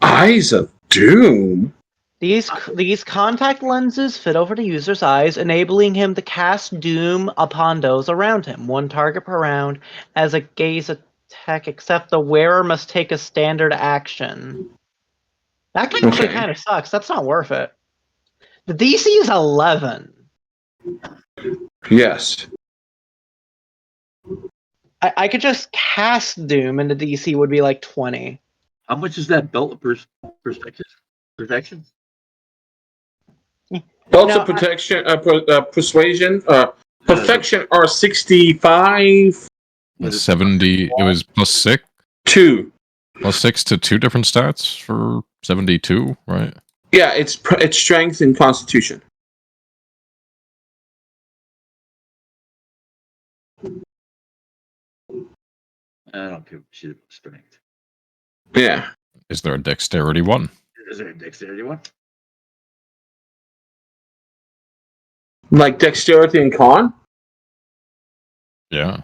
S3: Eyes of Doom.
S2: These contact lenses fit over the user's eyes, enabling him to cast doom upon those around him. One target per round as a gaze attack, except the wearer must take a standard action. That actually
S3: Okay.
S2: kind of sucks. That's not worth it. The DC is 11.
S3: Yes.
S2: I could just cast doom, and the DC would be like 20.
S5: How much is that belt of protection?
S3: Belts
S2: No,
S3: of protection, persuasion, perfection are 65.
S6: 70. It was +6.
S3: 2.
S6: +6 to 2 different stats for 72, right?
S3: Yeah, it's strength and constitution.
S5: I don't give a shit about strength.
S3: Yeah.
S6: Is there a dexterity one?
S5: Is there a dexterity one?
S3: Like dexterity and con?
S6: Yeah.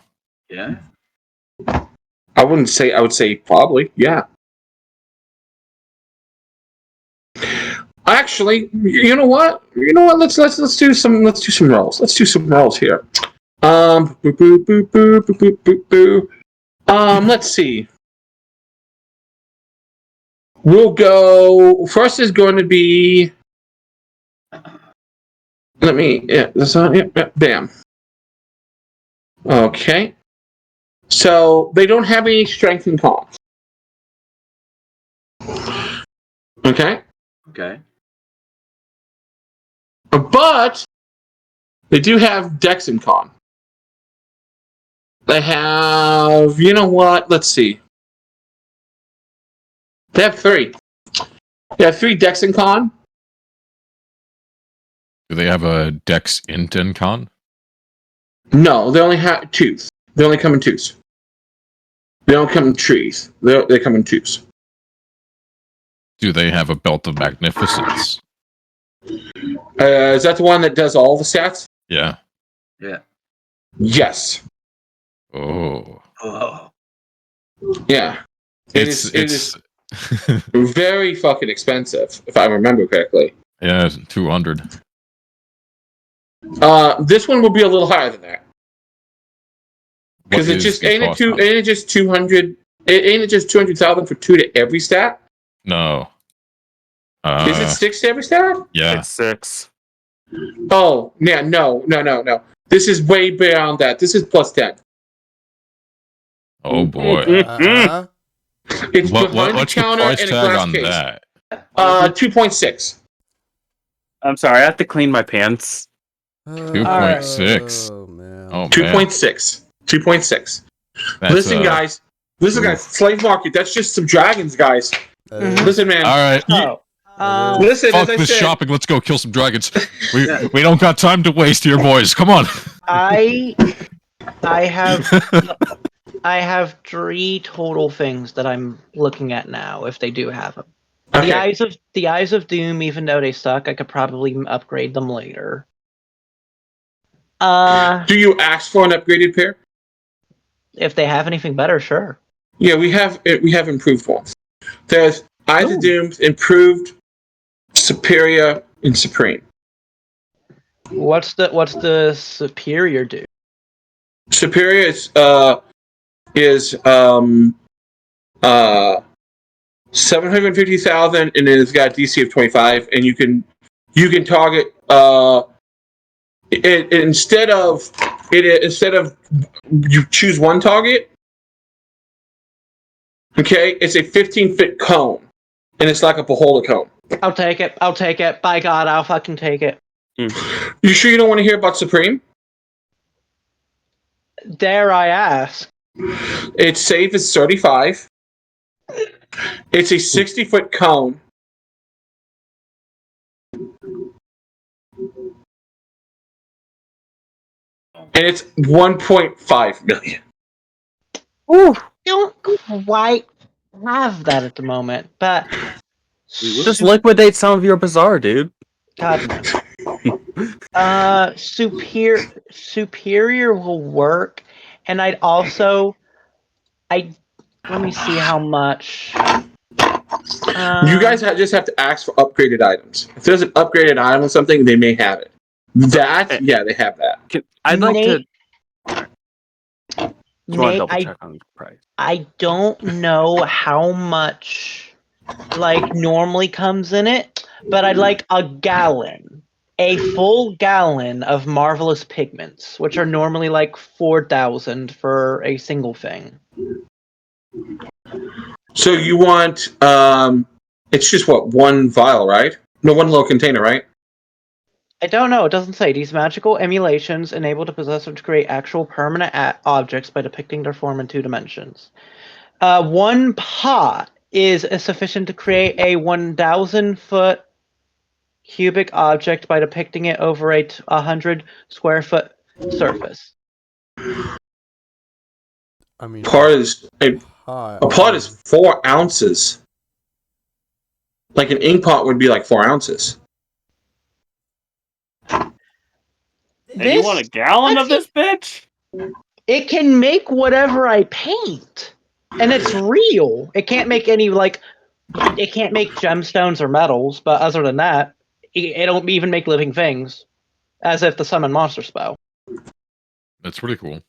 S5: Yeah.
S3: I wouldn't say. I would say probably. Yeah. Actually, you know what? Let's do some rolls. Let's do some rolls here. Let's see. We'll go. First is going to be. Let me. Yeah. That's not. Yeah. Bam. Okay. So they don't have any strength and cons. Okay.
S5: Okay.
S3: But they do have dex and con. They have. You know what? Let's see. They have 3. They have 3 dex and con.
S6: Do they have a dex int and con?
S3: No, they only have 2s. They only come in 2s. They don't come in trees. They come in 2s.
S6: Do they have a belt of magnificence?
S3: Is that the one that does all the stats?
S6: Yeah.
S5: Yeah.
S3: Yes.
S6: Oh.
S5: Oh.
S3: Yeah. It
S6: It's
S3: is very fucking expensive, if I remember correctly.
S6: yeah, 200.
S3: This one will be a little higher than that. Because
S6: What
S3: it
S6: is
S3: just
S6: the
S3: ain't it
S6: cost
S3: two
S6: on
S3: ain't it just 200 ain't it just 200,000 for 2 to every stat?
S6: No.
S3: Is it 6 to every stat?
S6: Yeah.
S8: It's 6.
S3: Oh, yeah, no. This is way beyond that. This is plus 10.
S6: Oh boy.
S3: It's
S6: What's
S3: behind the
S6: the
S3: counter
S6: price
S3: in a
S6: tag
S3: glass
S6: on
S3: case.
S6: that?
S3: 2.6.
S8: I'm sorry, I have to clean my pants.
S6: 2.6.
S1: Oh man.
S6: Oh man.
S3: 2.6. 2.6.
S6: That's,
S3: Listen, guys. Listen, guys. Slave market. That's just some dragons, guys. Listen, man.
S6: All right.
S2: So,
S3: Listen,
S6: Fuck
S3: as I
S6: this
S3: said,
S6: shopping. Let's go kill some dragons.
S5: Yeah.
S6: We don't got time to waste here, boys. Come on.
S2: I have I have 3 total things that I'm looking at now. If they do have them,
S3: okay.
S2: the Eyes of Doom, even though they suck, I could probably upgrade them later.
S3: Do you ask for an upgraded pair?
S2: If they have anything better, sure.
S3: Yeah, we have improved ones. There's Eyes of
S2: Ooh.
S3: Doom, improved, superior, and supreme.
S2: What's the superior do?
S3: Superior is 750,000, and then it's got a DC of 25, and you can target instead of you choose one target. Okay, it's a 15-foot cone, and it's like a beholder cone.
S2: I'll take it. I'll take it. By God, I'll fucking take it.
S3: You sure you don't want to hear about Supreme?
S2: Dare I ask?
S3: Its save is 35. It's a 60-foot cone. And it's 1.5 million.
S2: Ooh, don't quite have that at the moment, but
S8: Just liquidate some of your bazaar, dude.
S2: God no. Superior will work, and let me see how much.
S3: You guys just have to ask for upgraded items. If there's an upgraded item or something, they may have it. Yeah, they have that.
S8: I'd like to.
S2: Nate,
S8: Just want to double check on the price.
S2: I don't know how much normally comes in it, but I'd like a full gallon of marvelous pigments, which are normally 4,000 for a single thing.
S3: So you want it's just one vial, right? No, one little container, right?
S2: I don't know. It doesn't say. These magical emulations enable the possessor to create actual permanent objects by depicting their form in 2 dimensions. 1 pot is sufficient to create a 1,000-foot cubic object by depicting it over a 100-square-foot surface.
S1: I mean,
S3: Part is a pot is 4 ounces. Like an ink pot would be 4 ounces.
S8: And you want a gallon of this bitch?
S2: It can make whatever I paint, and it's real. It can't make any it can't make gemstones or metals, but other than that, it don't even make living things, as if the summon monster spell.
S6: That's pretty cool.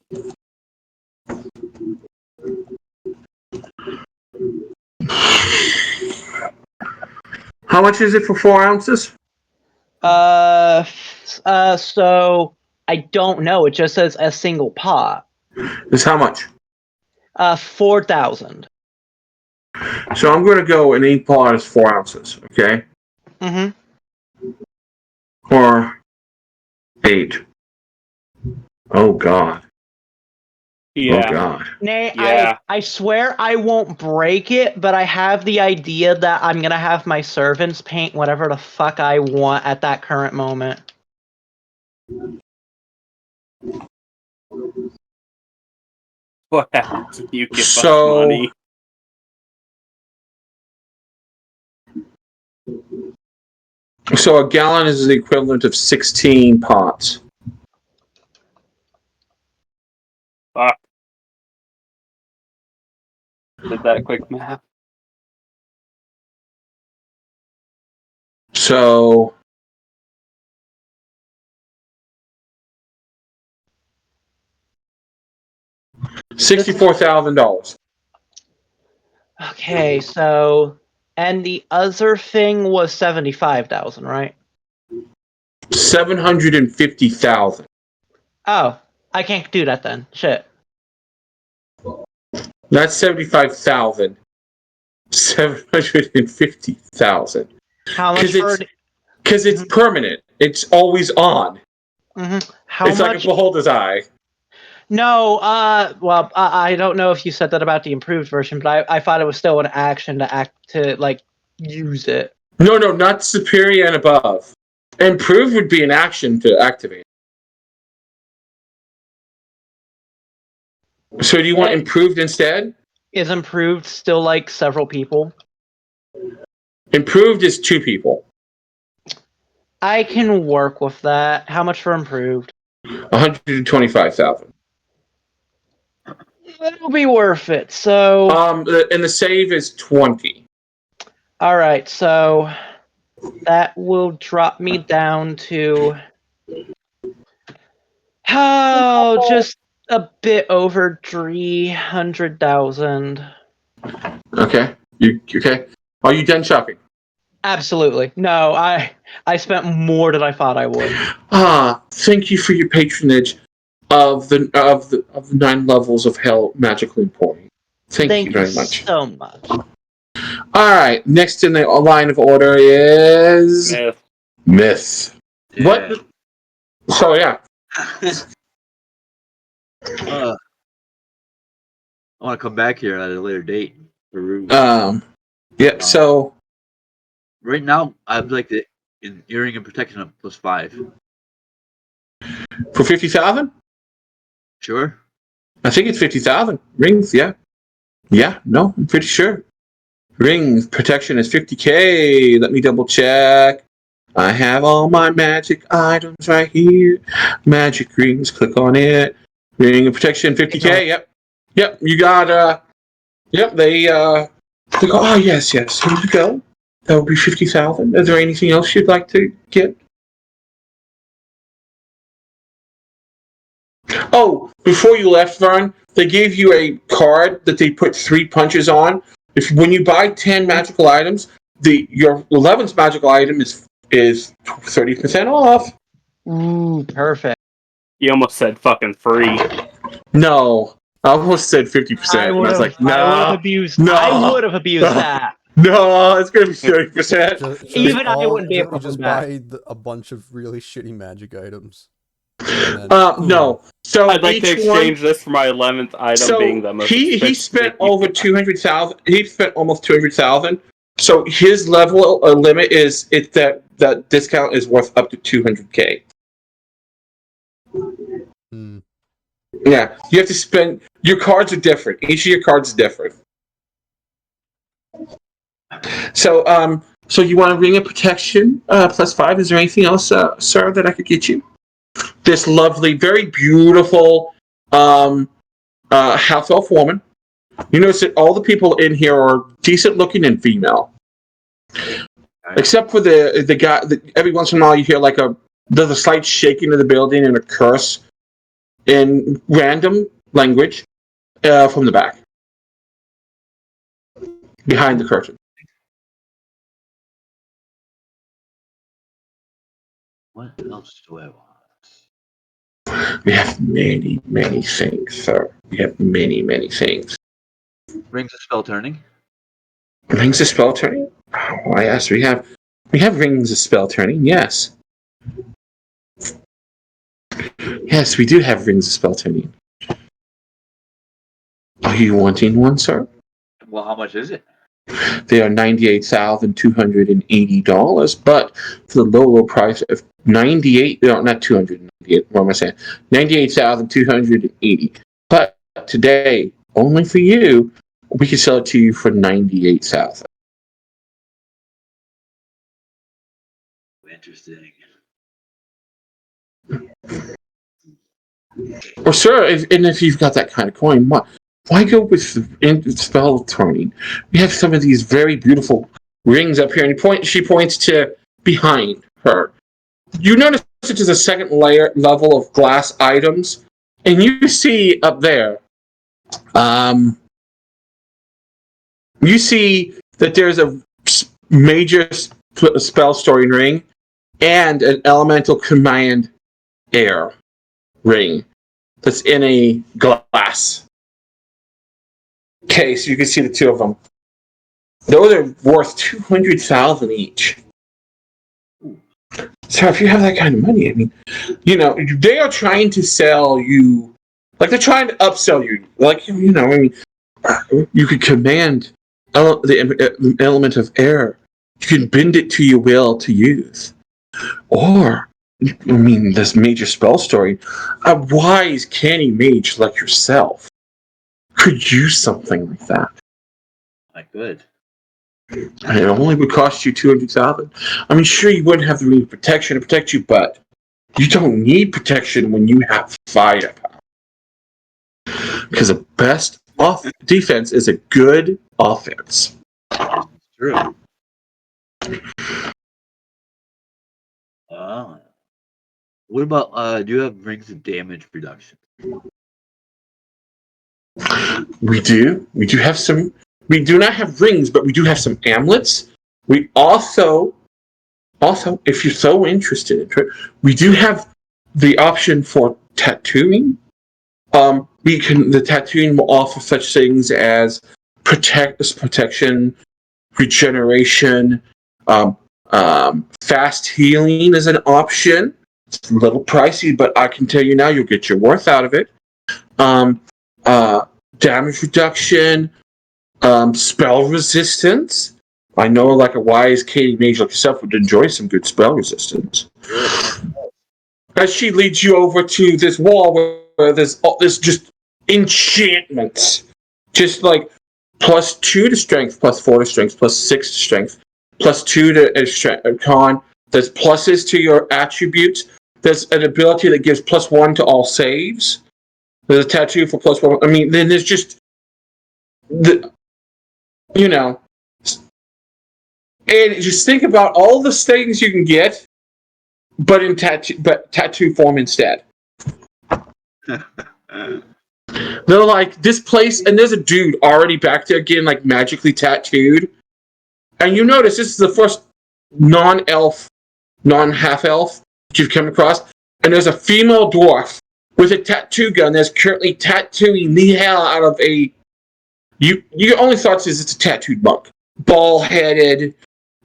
S3: How much is it for 4 ounces?
S2: So I don't know. It just says a single pot.
S3: It's how much?
S2: 4,000.
S3: So I'm going to go an ink pot is 4 ounces, okay?
S2: Mm-hmm.
S3: Or 8. Oh, God.
S8: Yeah.
S3: Oh, God.
S2: Nay,
S8: Yeah.
S2: I swear I won't break it, but I have the idea that I'm going to have my servants paint whatever the fuck I want at that current moment.
S8: What happens if you give us
S3: So-
S8: money?
S3: So a gallon is the equivalent of 16 pots.
S8: Fuck. Did that quick math.
S3: So $64,000.
S2: Okay, so and the other thing was 75,000, right?
S3: 750,000.
S2: Oh, I can't do that then. Shit.
S3: Not 75,000. 750,000.
S2: How much for?
S3: Because it's permanent. It's always on.
S2: Mm-hmm. How
S3: it's
S2: much?
S3: like a beholder's eye.
S2: No, well, I don't know if you said that about the improved version, but I thought it was still an action to use it.
S3: No, not superior and above. Improved would be an action to activate. So do you want improved instead?
S2: Is improved still like several people?
S3: Improved is 2 people.
S2: I can work with that. How much for improved?
S3: 125,000.
S2: It'll be worth it. So,
S3: And the save is 20.
S2: all right. So that will drop me down to just a bit over 300,000.
S3: Okay. You okay? Are you done shopping?
S2: Absolutely. No, I spent more than I thought I would.
S3: Thank you for your patronage of the 9 levels of hell magically important. Thank you very much.
S2: So much.
S3: All right. Next in the line of order is Myth.
S5: Yeah.
S3: What? So yeah.
S5: I want to come back here at a later date.
S3: Yeah. So
S5: right now, I'd like the earring and protection of +5.
S3: for 50,000,
S5: Sure.
S3: I think it's 50,000 rings. Yeah. Yeah. No, I'm pretty sure. Rings protection is 50K. Let me double check. I have all my magic items right here. Magic rings. Click on it. Ring of protection 50K. Yep. You got Yep. They oh yes. Here you go. That would be 50,000. Is there anything else you'd like to get? Oh, before you left, Vern, they gave you a card that they put 3 punches on. When you buy 10 magical items, your 11th magical item is 30% off.
S2: Ooh, perfect.
S8: You almost said fucking free.
S3: No, I almost said 50%.
S2: I would have abused.
S3: No,
S2: I would have abused that.
S3: No, it's gonna be 30%.
S2: Even I wouldn't be able to
S1: You just
S2: come back.
S1: buy a bunch of really shitty magic items.
S3: No. So
S8: I'd like to exchange this for my 11th item being the most
S3: he
S8: expensive
S3: spent
S8: thing.
S3: over 200,000. He spent almost 200,000. So his level limit is that discount is worth up to 200K. Yeah, you have to spend. Your cards are different. Each of your cards is different. So you want a ring of protection +5? Is there anything else, sir, that I could get you? This lovely, very beautiful half elf woman. You notice that all the people in here are decent looking and female, except for the guy. Every once in a while, you hear there's a slight shaking of the building and a curse in random language from the back behind the curtain.
S5: What else do I want?
S3: We have many, many things, sir. We have many, many things.
S5: Rings of spell turning.
S3: Rings of spell turning? Oh, yes, we have rings of spell turning. Yes, yes, we do have rings of spell turning. Are you wanting one, sir?
S5: Well, how much is it?
S3: They are $98,280, but for the low price of not 298. What am I saying? 98,280. But today, only for you, we can sell it to you for 98,000.
S5: Interesting.
S3: Or sir, if you've got that kind of coin, why go with spell turning? We have some of these very beautiful rings up here, and she points to behind her. You notice that there's a second level of glass items, and you see up there, you see that there's a major spell storing ring and an elemental command air ring that's in a glass case. You can see the 2 of them. Those are worth 200,000 each. So if you have that kind of money, I mean, they are trying to sell you, they're trying to upsell you. I mean, you could command the element of air You can bend it to your will to use. Or, I mean, this major spell story, a wise, canny mage like yourself could use something like that.
S5: I could.
S3: And it only would cost you 200,000. I mean, sure, you wouldn't have the ring of protection to protect you, but you don't need protection when you have firepower. Because the best defense is a good offense.
S5: It's true. What about do you have rings of damage reduction?
S3: We do. We do have some. We do not have rings, but we do have some amulets. We also, if you're so interested, we do have the option for tattooing. The tattooing will offer such things as protection, regeneration, fast healing is an option. It's a little pricey, but I can tell you now, you'll get your worth out of it. Damage reduction, spell resistance. I know, like a wise Katie mage like yourself would enjoy some good spell resistance. As she leads you over to this wall where there's just enchantments, just like +2 to strength, +4 to strength, +6 to strength, +2 to con. There's pluses to your attributes. There's an ability that gives +1 to all saves. There's a tattoo for +1. I mean, then there's just and just think about all the things you can get, but in tattoo form instead. They're like, this place, and there's a dude already back there getting like magically tattooed. And you notice this is the first non-elf, non-half elf you've come across. And there's a female dwarf with a tattoo gun that's currently tattooing the hell out of a. Your only thoughts is it's a tattooed monk, bald headed.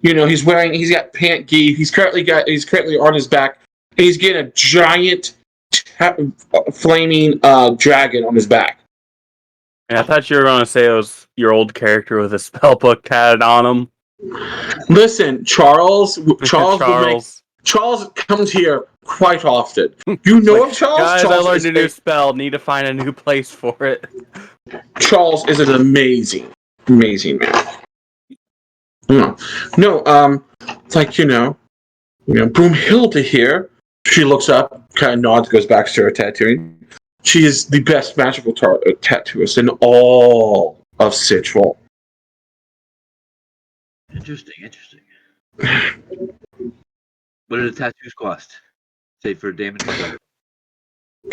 S3: He's got pant gi. He's currently on his back, and he's getting a giant flaming dragon on his back.
S8: And I thought you were going to say it was your old character with a spellbook tatted on him.
S3: Listen, Charles comes here quite often. You know of Charles?
S8: Guys,
S3: Charles
S8: I learned a new spell. Need to find a new place for it.
S3: Charles is an amazing man. It's like, Broomhilda here. She looks up, kind of nods, goes back to her tattooing. She is the best magical tattooist in all of Citral.
S5: Interesting. What do the tattoos cost? Say for damage reduction.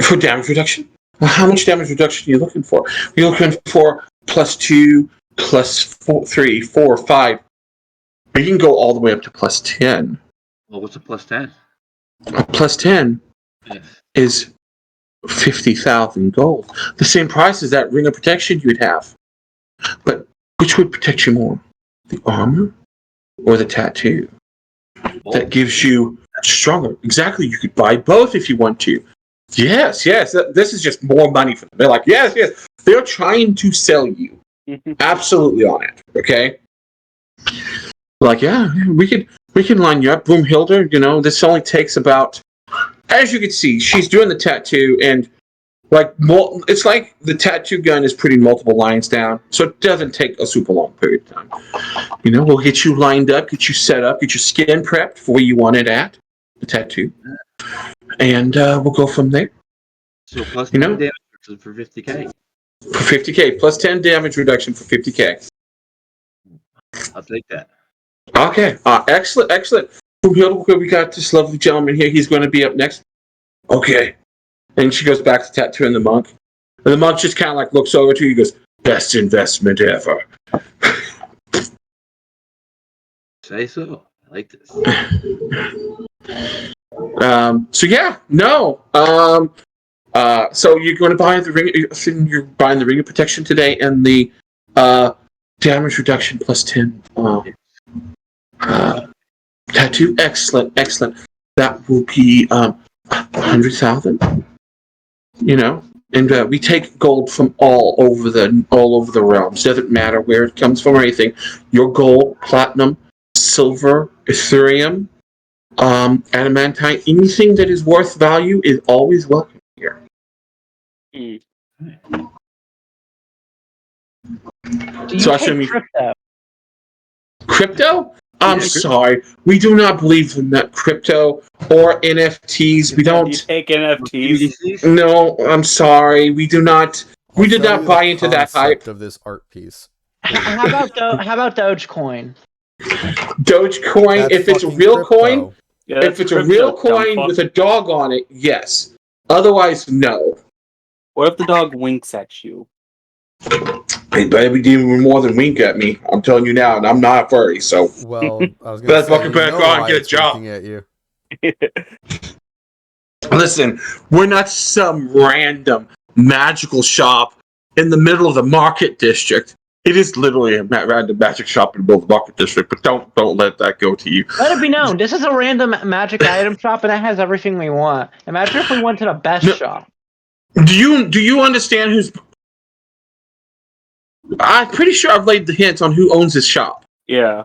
S3: For damage reduction? Well, how much damage reduction are you looking for? You're looking for +2, +4, 3, 4, 5. You can go all the way up to +10.
S5: Well, what's a +10?
S3: A +10 is 50,000 gold. The same price as that ring of protection you would have. But which would protect you more? The armor or the tattoo? That gives you stronger. Exactly. You could buy both if you want to. Yes. This is just more money for them. They're like, yes. They're trying to sell you. Absolutely on it. Okay? Like, yeah, we can line you up. Broomhilda, this only takes about, as you can see, she's doing the tattoo, and it's like the tattoo gun is putting multiple lines down, so it doesn't take a super long period of time. We'll get you lined up, get you set up, get your skin prepped for where you want it at, the tattoo, and we'll go from there.
S5: So plus 10 damage for 50k.
S3: For 50k, +10 damage reduction for 50k.
S5: I'll take that.
S3: Okay, excellent. We got this lovely gentleman here. He's going to be up next. Okay. And she goes back to tattooing the monk. And the monk just kind of looks over to you and goes, best investment ever.
S5: Say so. I like this.
S3: So you're going to buy the ring. You're buying the ring of protection today and the damage reduction +10. Tattoo, excellent. That will be 100,000. And we take gold from all over the realms. Doesn't matter where it comes from or anything. Your gold, platinum, silver, Ethereum, adamantine, anything that is worth value is always welcome here.
S2: Do
S3: So
S2: you
S3: I assume
S2: take
S3: you
S2: crypto?
S3: crypto? I'm
S5: Yeah,
S3: sorry, we do not believe in that crypto or NFTs. We
S8: Do you
S3: don't.
S8: take NFTs?
S5: BDCs?
S3: No, I'm sorry, we do not.
S1: I'll
S3: We did
S1: tell
S3: not
S1: you
S3: buy
S1: the
S3: into that hype.
S1: concept of this art piece.
S2: How about Dogecoin?
S3: Dogecoin,
S1: That's
S3: if it's a
S1: fucking
S3: real coin,
S1: crypto.
S8: Yeah,
S3: if
S8: that's
S3: it's a
S8: crypto,
S3: real
S8: dumb
S3: coin
S8: fuck.
S3: with a dog on it, yes. Otherwise, no.
S8: What if the dog winks at you?
S3: It better be doing more than wink at me. I'm telling you now, and I'm not a furry, so
S1: Well, I was gonna
S3: that
S1: say,
S3: fucking
S1: you
S3: better
S1: know
S3: go out and
S1: why
S3: get a
S1: it's
S3: job.
S1: winking at you.
S3: Listen, we're not some random magical shop in the middle of the market district. It is literally a random magic shop in the middle of the market district, but don't let that go to you.
S2: Let it be known, this is a random magic item shop, and it has everything we want. Imagine if we went to the best
S3: No.
S2: shop.
S3: Do you understand who's? I'm pretty sure I've laid the hints on who owns this shop.
S8: Yeah.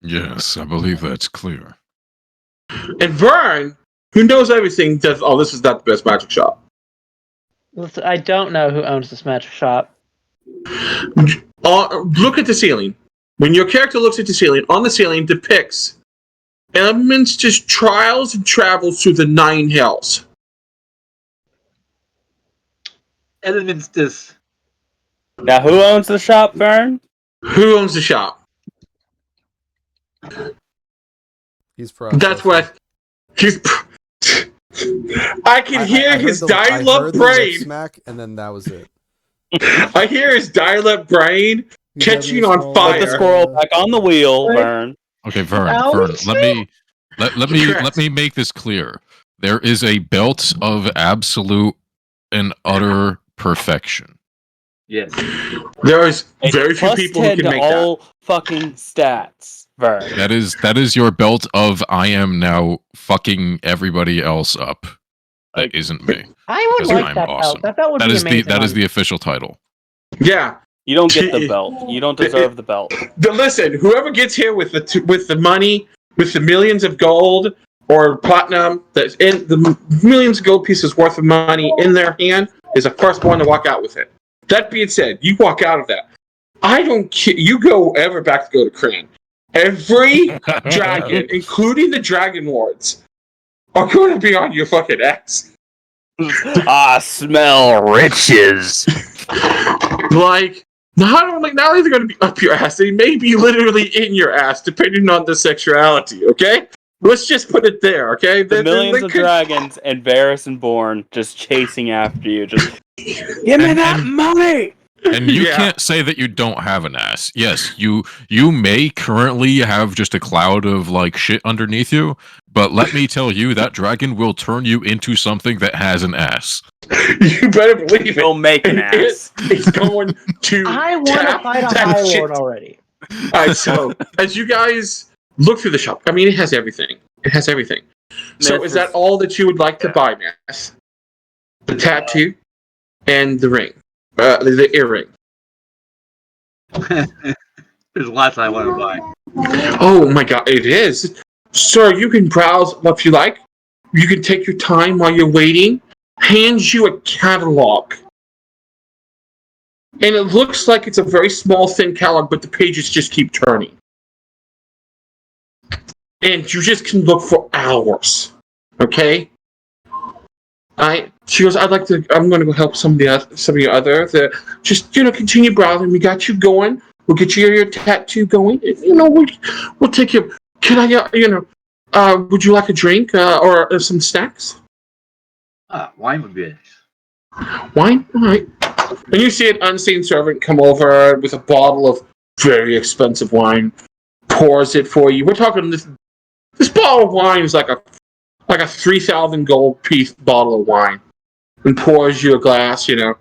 S6: Yes, I believe that's clear.
S3: And Vern, who knows everything, does. Oh, this is not the best magic shop.
S2: Listen, I don't know who owns this magic shop.
S3: Look at the ceiling. When your character looks at the ceiling, on the ceiling depicts elements, just trials and travels through the 9 hells.
S5: Elements this.
S8: Now, who owns the shop, Vern?
S3: Who owns the shop?
S1: He's processing.
S3: That's what he's. I can hear his dial-up brain.
S1: Smack, and then that was it.
S3: I hear his dial-up brain
S1: He
S3: catching
S1: gave me a
S3: on
S1: small,
S8: Put the
S3: fire.
S8: squirrel back on the wheel, Vern.
S6: Okay, Vern,
S2: Alex?
S6: let me make this clear. There is a belt of absolute and utter perfection.
S5: Yes.
S3: There is
S8: It's
S3: very few
S8: plus
S3: people who
S8: 10
S3: can
S8: to
S3: make
S8: all fucking stats, Vern.
S6: That is your belt of I am now fucking everybody else up. That
S8: Like-
S6: isn't me.
S2: I would
S6: Because
S2: like
S6: I'm
S2: that
S6: awesome.
S2: belt. That belt would
S6: That
S2: be
S6: is
S2: amazing.
S6: that is the official title.
S3: that. Yeah.
S8: You don't get the belt. You don't deserve the belt.
S3: Listen, whoever gets here with the money, with the millions of gold or platinum, that's in the millions of gold pieces worth of money in their hand, is the first one to walk out with it. That being said, you walk out of that. I don't care. You go ever back to go to Crane. Every dragon, including the Dragon Lords, are going to be on your fucking ass.
S8: I smell riches.
S3: Like, not only they're going to be up your ass, they may be literally in your ass, depending on the sexuality. Okay, let's just put it there. Okay,
S8: The millions of dragons and Varys and Born just chasing after you. Just give me that money.
S6: And you
S3: Yeah.
S6: can't say that you don't have an ass. Yes, you may currently have just a cloud of like shit underneath you, but let me tell you, that dragon will turn you into something that has an ass.
S3: You better believe it.
S8: He'll make an ass.
S3: It's going to.
S2: I want to
S3: tap
S2: fight a
S3: that
S2: High
S3: shit.
S2: Lord already.
S3: All right, so as you guys look through the shop, I mean, it has everything. It has everything. So is that all that you would like to buy, Mass? The tattoo and the ring, the earring.
S5: There's lots I want to buy.
S3: Oh my god, it is. Sir, you can browse if you like. You can take your time while you're waiting. Hands you a catalog. And it looks like it's a very small, thin catalog, but the pages just keep turning. And you just can look for hours. Okay? She goes, I'm going to go help some of your other. Just, continue browsing. We got you going. We'll get you your tattoo going. We'll take you. Can I, would you like a drink or some snacks?
S5: Wine would be nice.
S3: Wine? All right. And you see an unseen servant come over with a bottle of very expensive wine, pours it for you. We're talking this bottle of wine is like a 3,000 gold piece bottle of wine, and pours you a glass, and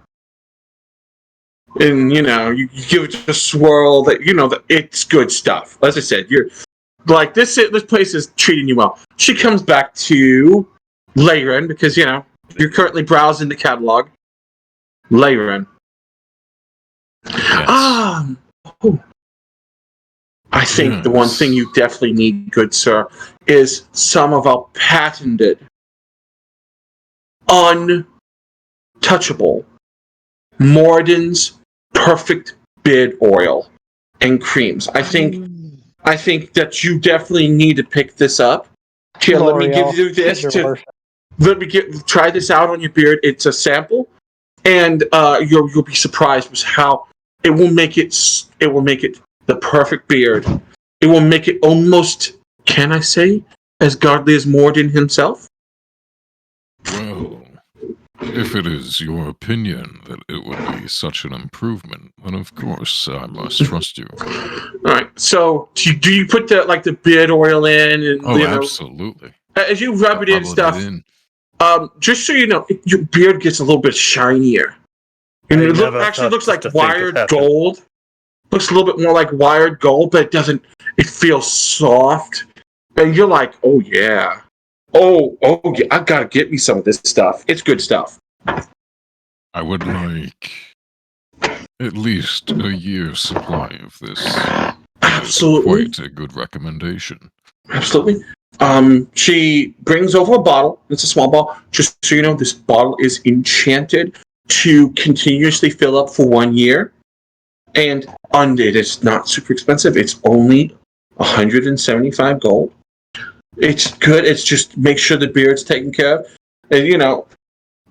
S3: you give it a swirl. That it's good stuff. As I said, you're like this place is treating you well. She comes back to Leyren because you're currently browsing the catalog. Leyren.
S6: Yes.
S3: I I think the one thing you definitely need, good sir, is some of our patented, untouchable Morden's perfect beard oil and creams. I think that you definitely need to pick this up. Here, let me give you this. Try this out on your beard. It's a sample, and you'll be surprised with how it will make it. It will make it the perfect beard. It will make it almost, can I say, as godly as Morden himself.
S6: Well, if it is your opinion that it would be such an improvement, then of course I must trust you.
S3: All right. So, do you put the beard oil in, and
S6: absolutely.
S3: As you rub it in stuff, just so you know, your beard gets a little bit shinier. And it actually looks like wired gold. Looks a little bit more like wired gold, but it doesn't. It feels soft, and you're like, oh yeah, oh yeah, I gotta get me some of this stuff. It's good stuff.
S6: I would like at least a year's supply of this.
S3: Absolutely,
S6: quite a good recommendation.
S3: Absolutely. She brings over a bottle. It's a small bottle. Just so you know, this bottle is enchanted to continuously fill up for 1 year. And it is not super expensive. It's only 175 gold. It's good. It's just make sure the beard's taken care of. And,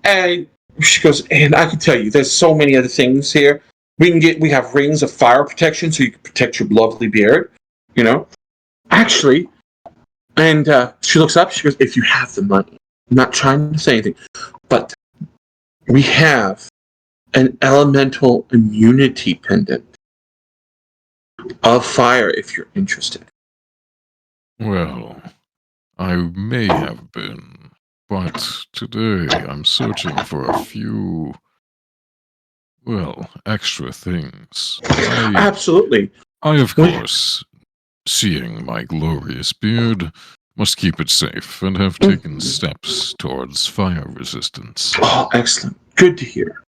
S3: and she goes, and I can tell you, there's so many other things here. We have rings of fire protection so you can protect your lovely beard, Actually, and she looks up, she goes, if you have the money, I'm not trying to say anything, but we have an elemental immunity pendant of fire if you're interested.
S6: Well, I may have been, but today I'm searching for a few, extra things.
S3: Absolutely.
S6: I, of course, seeing my glorious beard, must keep it safe and have taken steps towards fire resistance.
S3: Oh, excellent. Good to hear.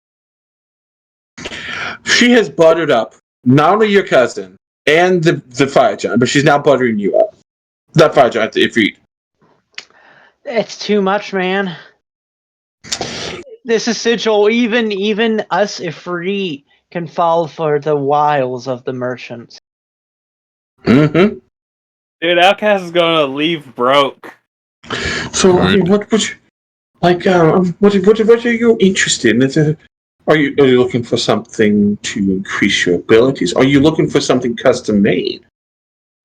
S3: She has buttered up not only your cousin and the fire giant, but she's now buttering you up. That fire giant, Ifrit.
S2: It's too much, man. This is Sigil. Even us Ifrit can fall for the wiles of the merchants.
S3: Mm-hmm.
S8: Dude, Outcast is gonna leave broke.
S3: So, what would you like? What are you interested in? Are you looking for something to increase your abilities? Are you looking for something custom made?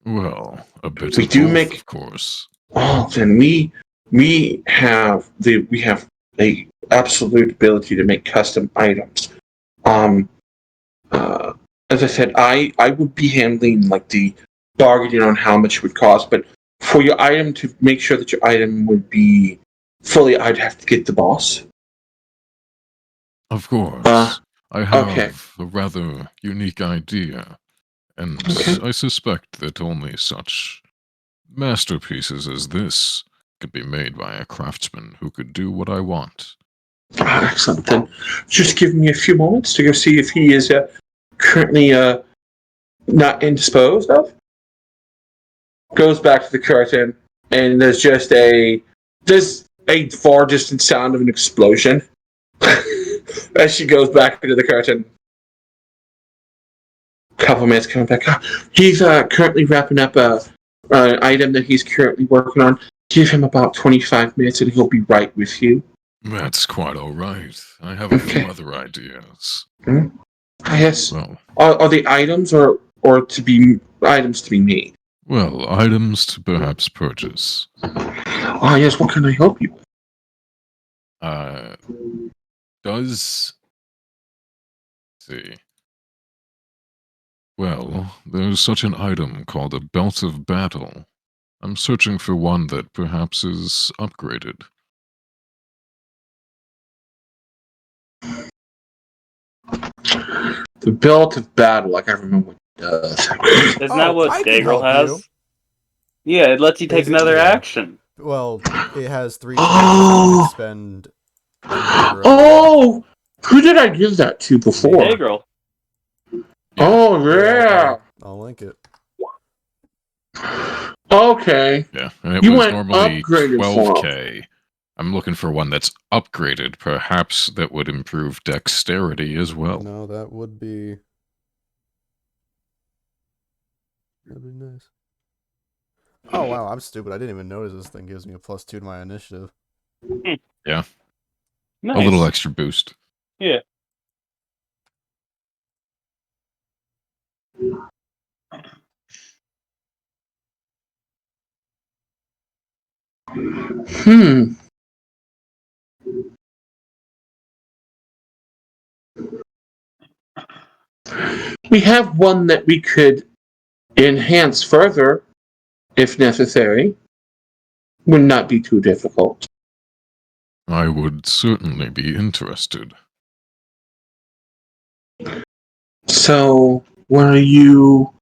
S6: Well, a bit
S3: we
S6: of
S3: do
S6: both,
S3: make,
S6: of course.
S3: Oh, then we have a absolute ability to make custom items. As I said, I would be handling the bargaining on how much it would cost, but for your item to make sure that your item would be fully, I'd have to get the boss.
S6: Of course. I have a rather unique idea, and I suspect that only such masterpieces as this could be made by a craftsman who could do what I want.
S3: Excellent. Then just give me a few moments to go see if he is currently not indisposed of. Goes back to the curtain, and there's a far distant sound of an explosion as she goes back into the curtain. Couple minutes coming back. He's currently wrapping up an item that he's currently working on. Give him about 25 minutes, and he'll be right with you.
S6: That's quite all right. I have a few other ideas.
S3: Yes. Well, are the items or to be items to be made?
S6: Well, items to perhaps purchase.
S3: Yes. What can I help you with?
S6: Let's see. Well, there's such an item called a belt of battle. I'm searching for one that perhaps is upgraded.
S3: The belt of battle, I can't remember what it does.
S8: Isn't that what Dagrel has? Yeah, it lets you take another action.
S1: Well, it has 3 spells you can spend.
S3: Oh! Who did I give that to before?
S8: Dagrel.
S3: Oh, yeah!
S1: I'll link it.
S3: Okay.
S6: Yeah, and it
S3: You
S6: was
S3: went
S6: normally
S3: upgraded for
S6: 12k. I'm looking for one that's upgraded, perhaps that would improve dexterity as well.
S1: No, that would be... That'd be nice. Oh, wow, I'm stupid. I didn't even notice this thing gives me a +2 to my initiative.
S6: Yeah.
S8: Nice.
S6: A little extra boost.
S8: Yeah.
S3: Hmm. We have one that we could enhance further, if necessary. Would not be too difficult.
S6: I would certainly be interested.
S3: So, what are you...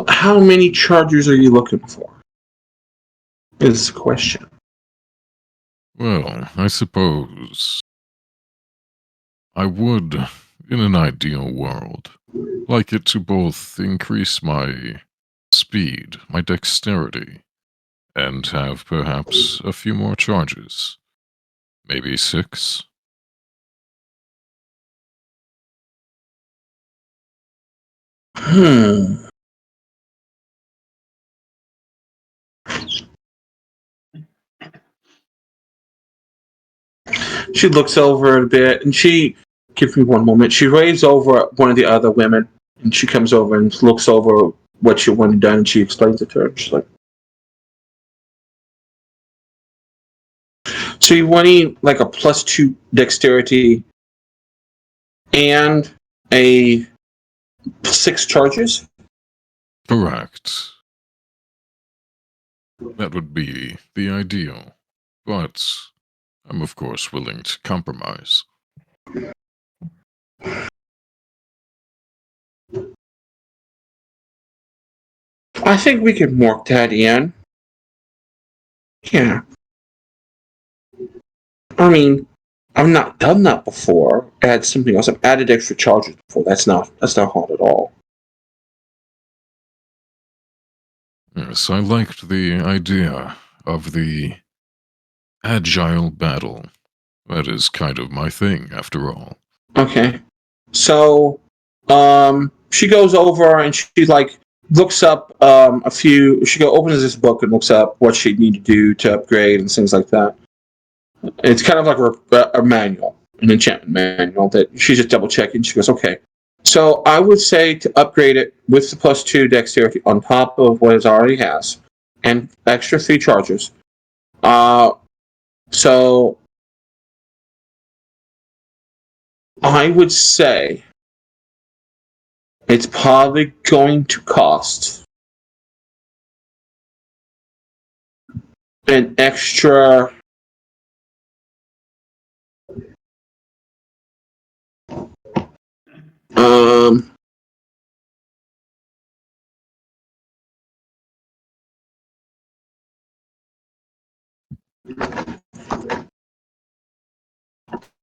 S3: How many chargers are you looking for? Is the question.
S6: Well, I suppose I would, in an ideal world, like it to both increase my speed, my dexterity, and have perhaps a few more charges. Maybe 6?
S3: Hmm. She looks over it a bit, and she... Give me one moment. She waves over one of the other women, and she comes over and looks over what you want done, and she explains it to her. She's like, so you wanting like a +2 dexterity and a 6 charges?
S6: Correct. That would be the ideal. But I'm of course willing to compromise.
S3: I think we can work that in. Yeah. I mean, I've not done that before. Add something else. I've added extra charges before. That's not hard at all.
S6: Yes, I liked the idea of the agile battle. That is kind of my thing, after all.
S3: Okay. So, she goes over and she like looks up a few. She opens this book and looks up what she'd need to do to upgrade and things like that. It's kind of like a manual, an enchantment manual that she's just double checking. She goes, okay. So I would say to upgrade it with the +2 dexterity on top of what it already has, and extra 3 charges. So I would say it's probably going to cost an extra um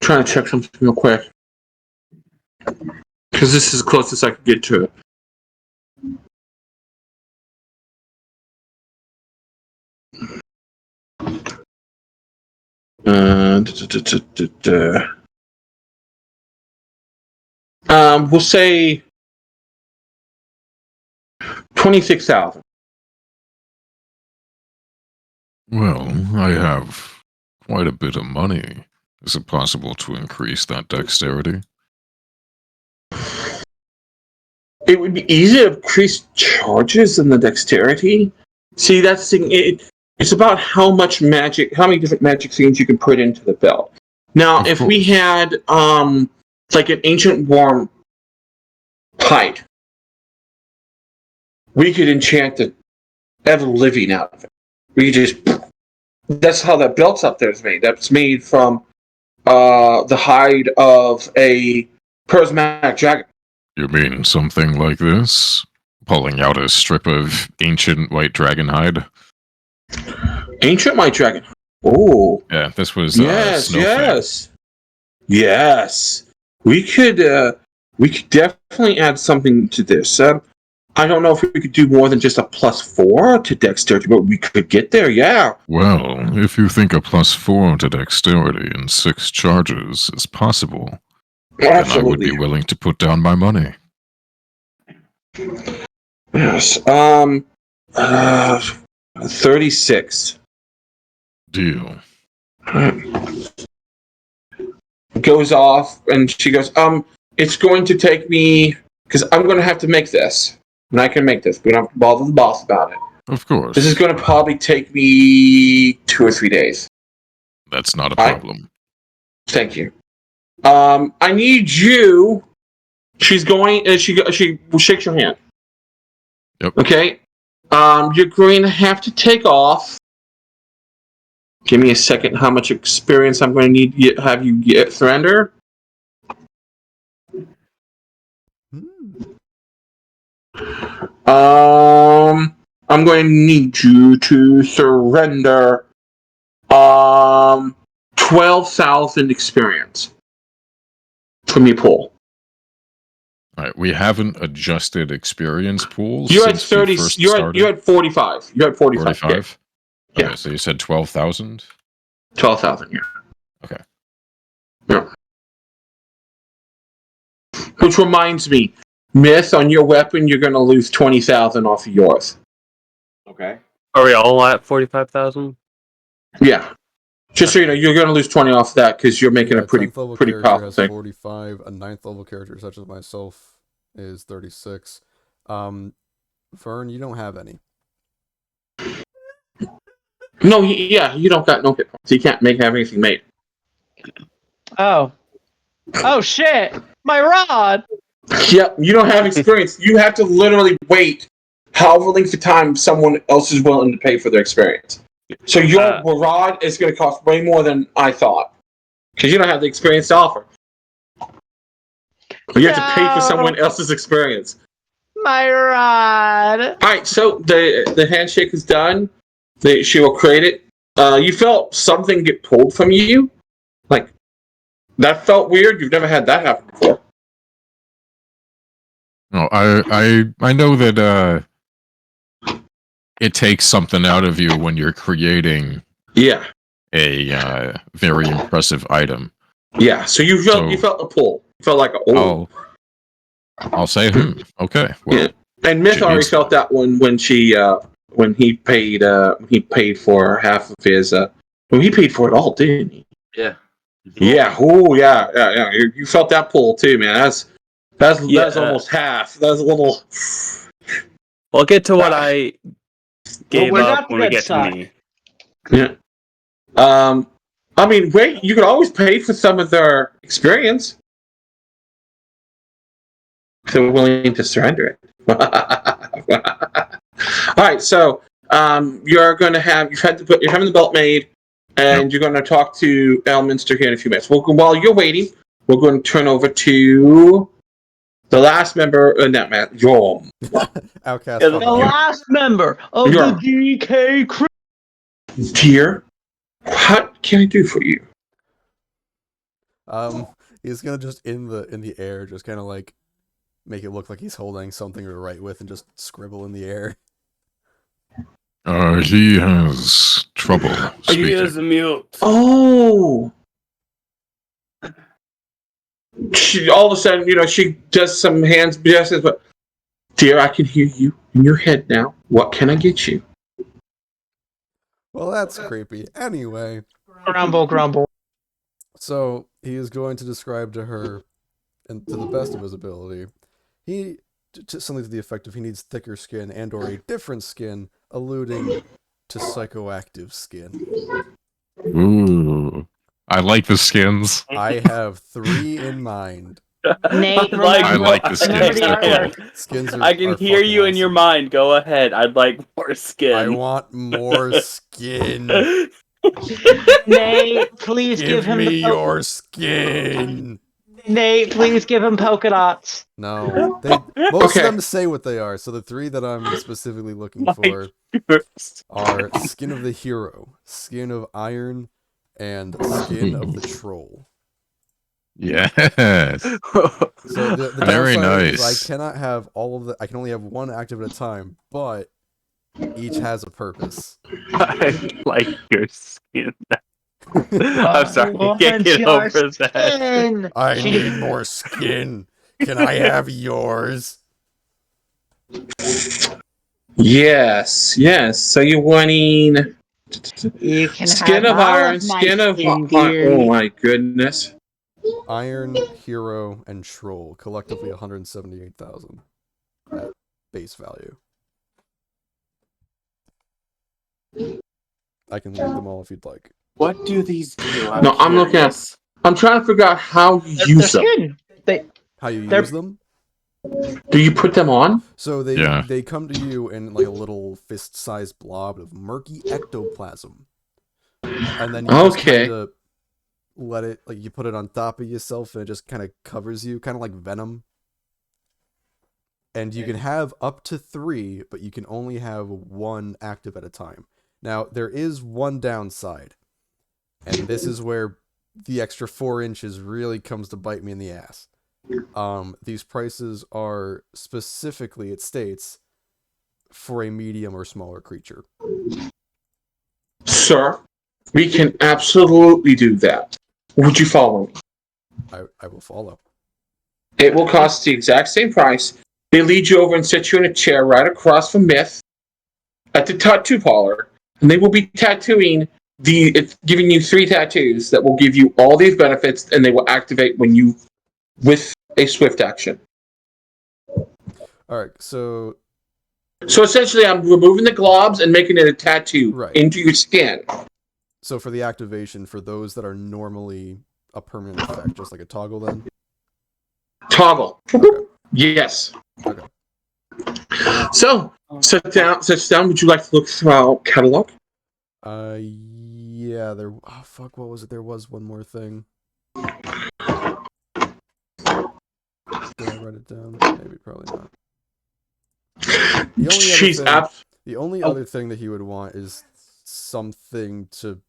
S3: trying to check something real quick because this is the closest I could get to it. Uh, we'll say 26,000.
S6: Well, I have quite a bit of money. Is it possible to increase that dexterity?
S3: It would be easy to increase charges in the dexterity. See, that's the thing. It's about how much magic, how many different magic things you can put into the belt. Now,
S6: Of
S3: if we
S6: course.
S3: had like an ancient warm hide, we could enchant the ever living out of it. We just that's how that belt up there is made. That's made from the hide of a charismatic dragon.
S6: You mean something like this? Pulling out a strip of ancient white dragon hide?
S3: Ancient white dragon. Oh,
S6: Yeah, this was
S3: yes,
S6: Snowfang.
S3: yes. We could definitely add something to this. I don't know if we could do more than just a +4 to dexterity, but we could get there, yeah.
S6: Well, if you think a +4 to dexterity and 6 charges is possible, then I would be
S3: Absolutely.
S6: willing to put down my money.
S3: Yes. 36.
S6: Deal.
S3: Goes off, and she goes, it's going to take me, because I'm going to have to make this. And I can make this. We don't have to bother the boss about it.
S6: Of course.
S3: This is going to probably take me 2 or 3 days.
S6: That's not a problem.
S3: Thank you. I need you. She's going. She shakes your hand.
S6: Yep.
S3: Okay. You're going to have to take off. Give me a second. How much experience I'm going to need to have you get, surrender? I'm going to need you to surrender 12,000 experience from your pool.
S6: All right, we haven't adjusted experience pools.
S3: You had
S6: since we
S3: 30.
S6: first
S3: You
S6: started.
S3: had 45. You had 45.
S6: 45?
S3: Yeah.
S6: Okay, so you said 12,000?
S3: 12,000. Yeah.
S6: Okay.
S3: Yeah. Which reminds me, Myth, on your weapon, you're going to lose 20,000 off of yours.
S5: Okay.
S8: Are we all at 45,000?
S3: Yeah. Just so you know, you're going to lose 20 off that because you're making a pretty
S1: 10th level
S3: pretty
S1: character
S3: powerful
S1: has
S3: thing.
S1: 45. A 9th level character such as myself is 36. Vern, you don't have any.
S3: No, yeah, you don't got no hit points. You can't have anything made.
S2: Oh. Oh shit! My rod!
S3: Yep, you don't have experience. You have to literally wait however length of time someone else is willing to pay for their experience. So your rod is going to cost way more than I thought because you don't have the experience to offer. You have to pay for someone else's experience.
S2: My rod.
S3: All right, so the handshake is done. She will create it. You felt something get pulled from you, like that felt weird. You've never had that happen before.
S6: No, I know that it takes something out of you when you're creating a very impressive item.
S3: Yeah, so you felt a pull. You felt like
S6: I'll say okay. Well,
S3: yeah. And Myth already felt that one when he paid for half of his well, he paid for it all, didn't he?
S5: Yeah.
S3: Yeah. Oh yeah. You felt that pull too, man. That's almost half. That's a little.
S8: We'll get to what I gave up when we get to me.
S3: Yeah. I mean, wait. You could always pay for some of their experience if they're willing to surrender it. All right. So, you're having the belt made, and you're going to talk to Elminster here in a few minutes. While you're waiting, we're going to turn over to the last member, not Matt, Yorm.
S1: Outcast.
S2: The last member of the DK crew.
S3: Dear, what can I do for you?
S1: He's gonna just in the air, just kind of like make it look like he's holding something to write with, and just scribble in the air.
S6: He has trouble speaking.
S8: He is mute.
S3: Oh. She all of a sudden, she does some hands gestures, but dear, I can hear you in your head now. What can I get you?
S1: Well, that's creepy. Anyway.
S2: Grumble.
S1: So he is going to describe to her, and to the best of his ability, something to the effect of he needs thicker skin and/or a different skin, alluding to psychoactive skin.
S6: Ooh, I like the skins.
S1: I have 3 in mind.
S2: Nate,
S6: I like the skins.
S1: Skins
S8: I can hear you in your mind. Go ahead. I'd like more skin.
S1: I want more skin.
S2: Nate, please give him
S1: me your skin.
S2: Nate, please give him polka dots.
S1: No, most of them say what they are. So the 3 that I'm specifically looking for are skin of the hero, skin of iron, and skin of the troll.
S6: Yes.
S1: So the
S6: Very
S1: downside is I
S6: nice.
S1: cannot have all of the. I can only have one active at a time, but each has a purpose.
S8: I like your skin. I'm
S2: I
S8: sorry, I can't
S2: want
S8: get
S2: your
S8: over that.
S2: skin.
S1: I need more skin. Can I have yours?
S3: Yes. So you're wanting
S2: You can
S3: skin
S2: have
S3: of
S2: all
S3: iron,
S2: of my
S3: skin of
S2: skin,
S3: oh
S2: dear.
S3: my goodness.
S1: Iron, Hero, and Troll, collectively 178,000 at base value. I can read them all if you'd like.
S8: What do these do? I'm
S3: No, I'm looking at.
S8: curious.
S3: I'm trying to figure out how you
S2: They're
S3: use them.
S2: skin.
S1: How you
S2: They're-
S1: use them?
S3: Do you put them on?
S1: So
S6: Yeah.
S1: they come to you in like a little fist-sized blob of murky ectoplasm, and then you just
S3: Okay.
S1: kind of let it, like, you put it on top of yourself, and it just kind of covers you, kind of like venom. And you can have up to 3, but you can only have 1 active at a time. Now, there is one downside, and this is where the extra 4 inches really comes to bite me in the ass. These prices are specifically, it states, for a medium or smaller creature.
S3: Sir, we can absolutely do that. Would you follow me?
S1: I will follow.
S3: It will cost the exact same price. They lead you over and sit you in a chair right across from Myth at the tattoo parlor, and they will be tattooing it's giving you 3 tattoos that will give you all these benefits, and they will activate when you with a swift action.
S1: All right, so
S3: essentially, I'm removing the globs and making it a tattoo into your skin.
S1: So for the activation, for those that are normally a permanent effect, just like a toggle, then
S3: toggle.
S1: Okay.
S3: Yes.
S1: Okay.
S3: So sit down. Would you like to look through our catalog?
S1: Yeah. There. Oh fuck. What was it? There was one more thing. Did I write it down? Maybe. Probably not. The only other thing that he would want is something to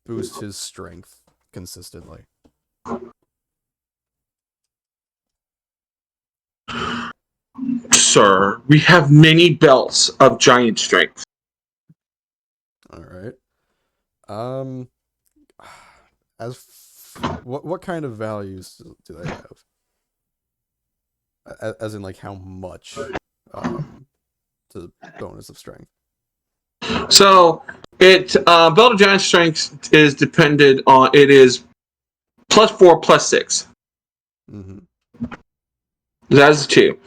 S1: boost his strength consistently.
S3: Sir, we have many belts of giant strength.
S1: All right. What kind of values do they have? As in, like, how much to the bonus of strength?
S3: So belt of giant strength is dependent on, it is +4 +6.
S1: Mm-hmm.
S3: That is 2.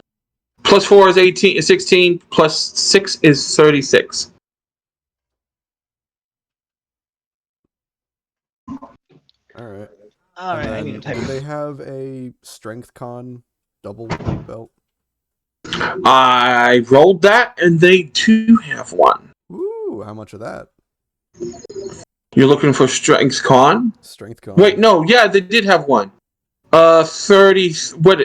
S3: +4 is 16. +6 is 36.
S1: All right.
S2: All right. I need to
S1: do they have a strength con double belt?
S3: I rolled that, and they too have one.
S1: Ooh, how much of that?
S3: You're looking for strength con?
S1: Strength con.
S3: Wait, no, yeah, they did have one. 30. What?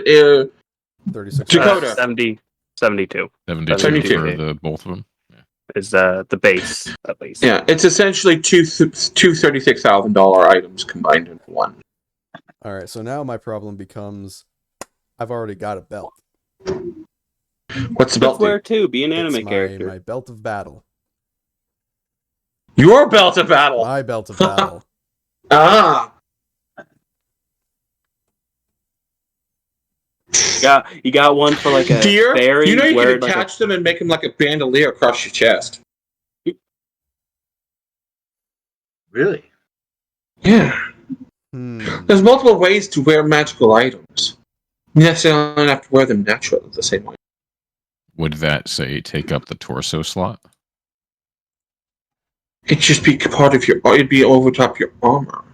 S1: 36.
S3: Dakota.
S8: 70, 72.
S6: 72 for the both of them.
S8: Is the base at least?
S3: Yeah, it's essentially two $36,000 items combined into one.
S1: All right, so now my problem becomes, I've already got a belt.
S3: What's the belt?
S8: Where to be an anime
S1: it's
S8: character?
S1: My belt of battle.
S3: Your belt of battle.
S1: My belt of battle.
S3: Ah.
S8: You got one for like a
S3: Deer,
S8: fairy.
S3: you know you can
S8: like
S3: attach them and make them like a bandolier across your chest.
S5: Really?
S3: Yeah. There's multiple ways to wear magical items. You necessarily don't have to wear them naturally the same way.
S6: Would that say take up the torso slot?
S3: It'd just be part of it'd be over top your armor.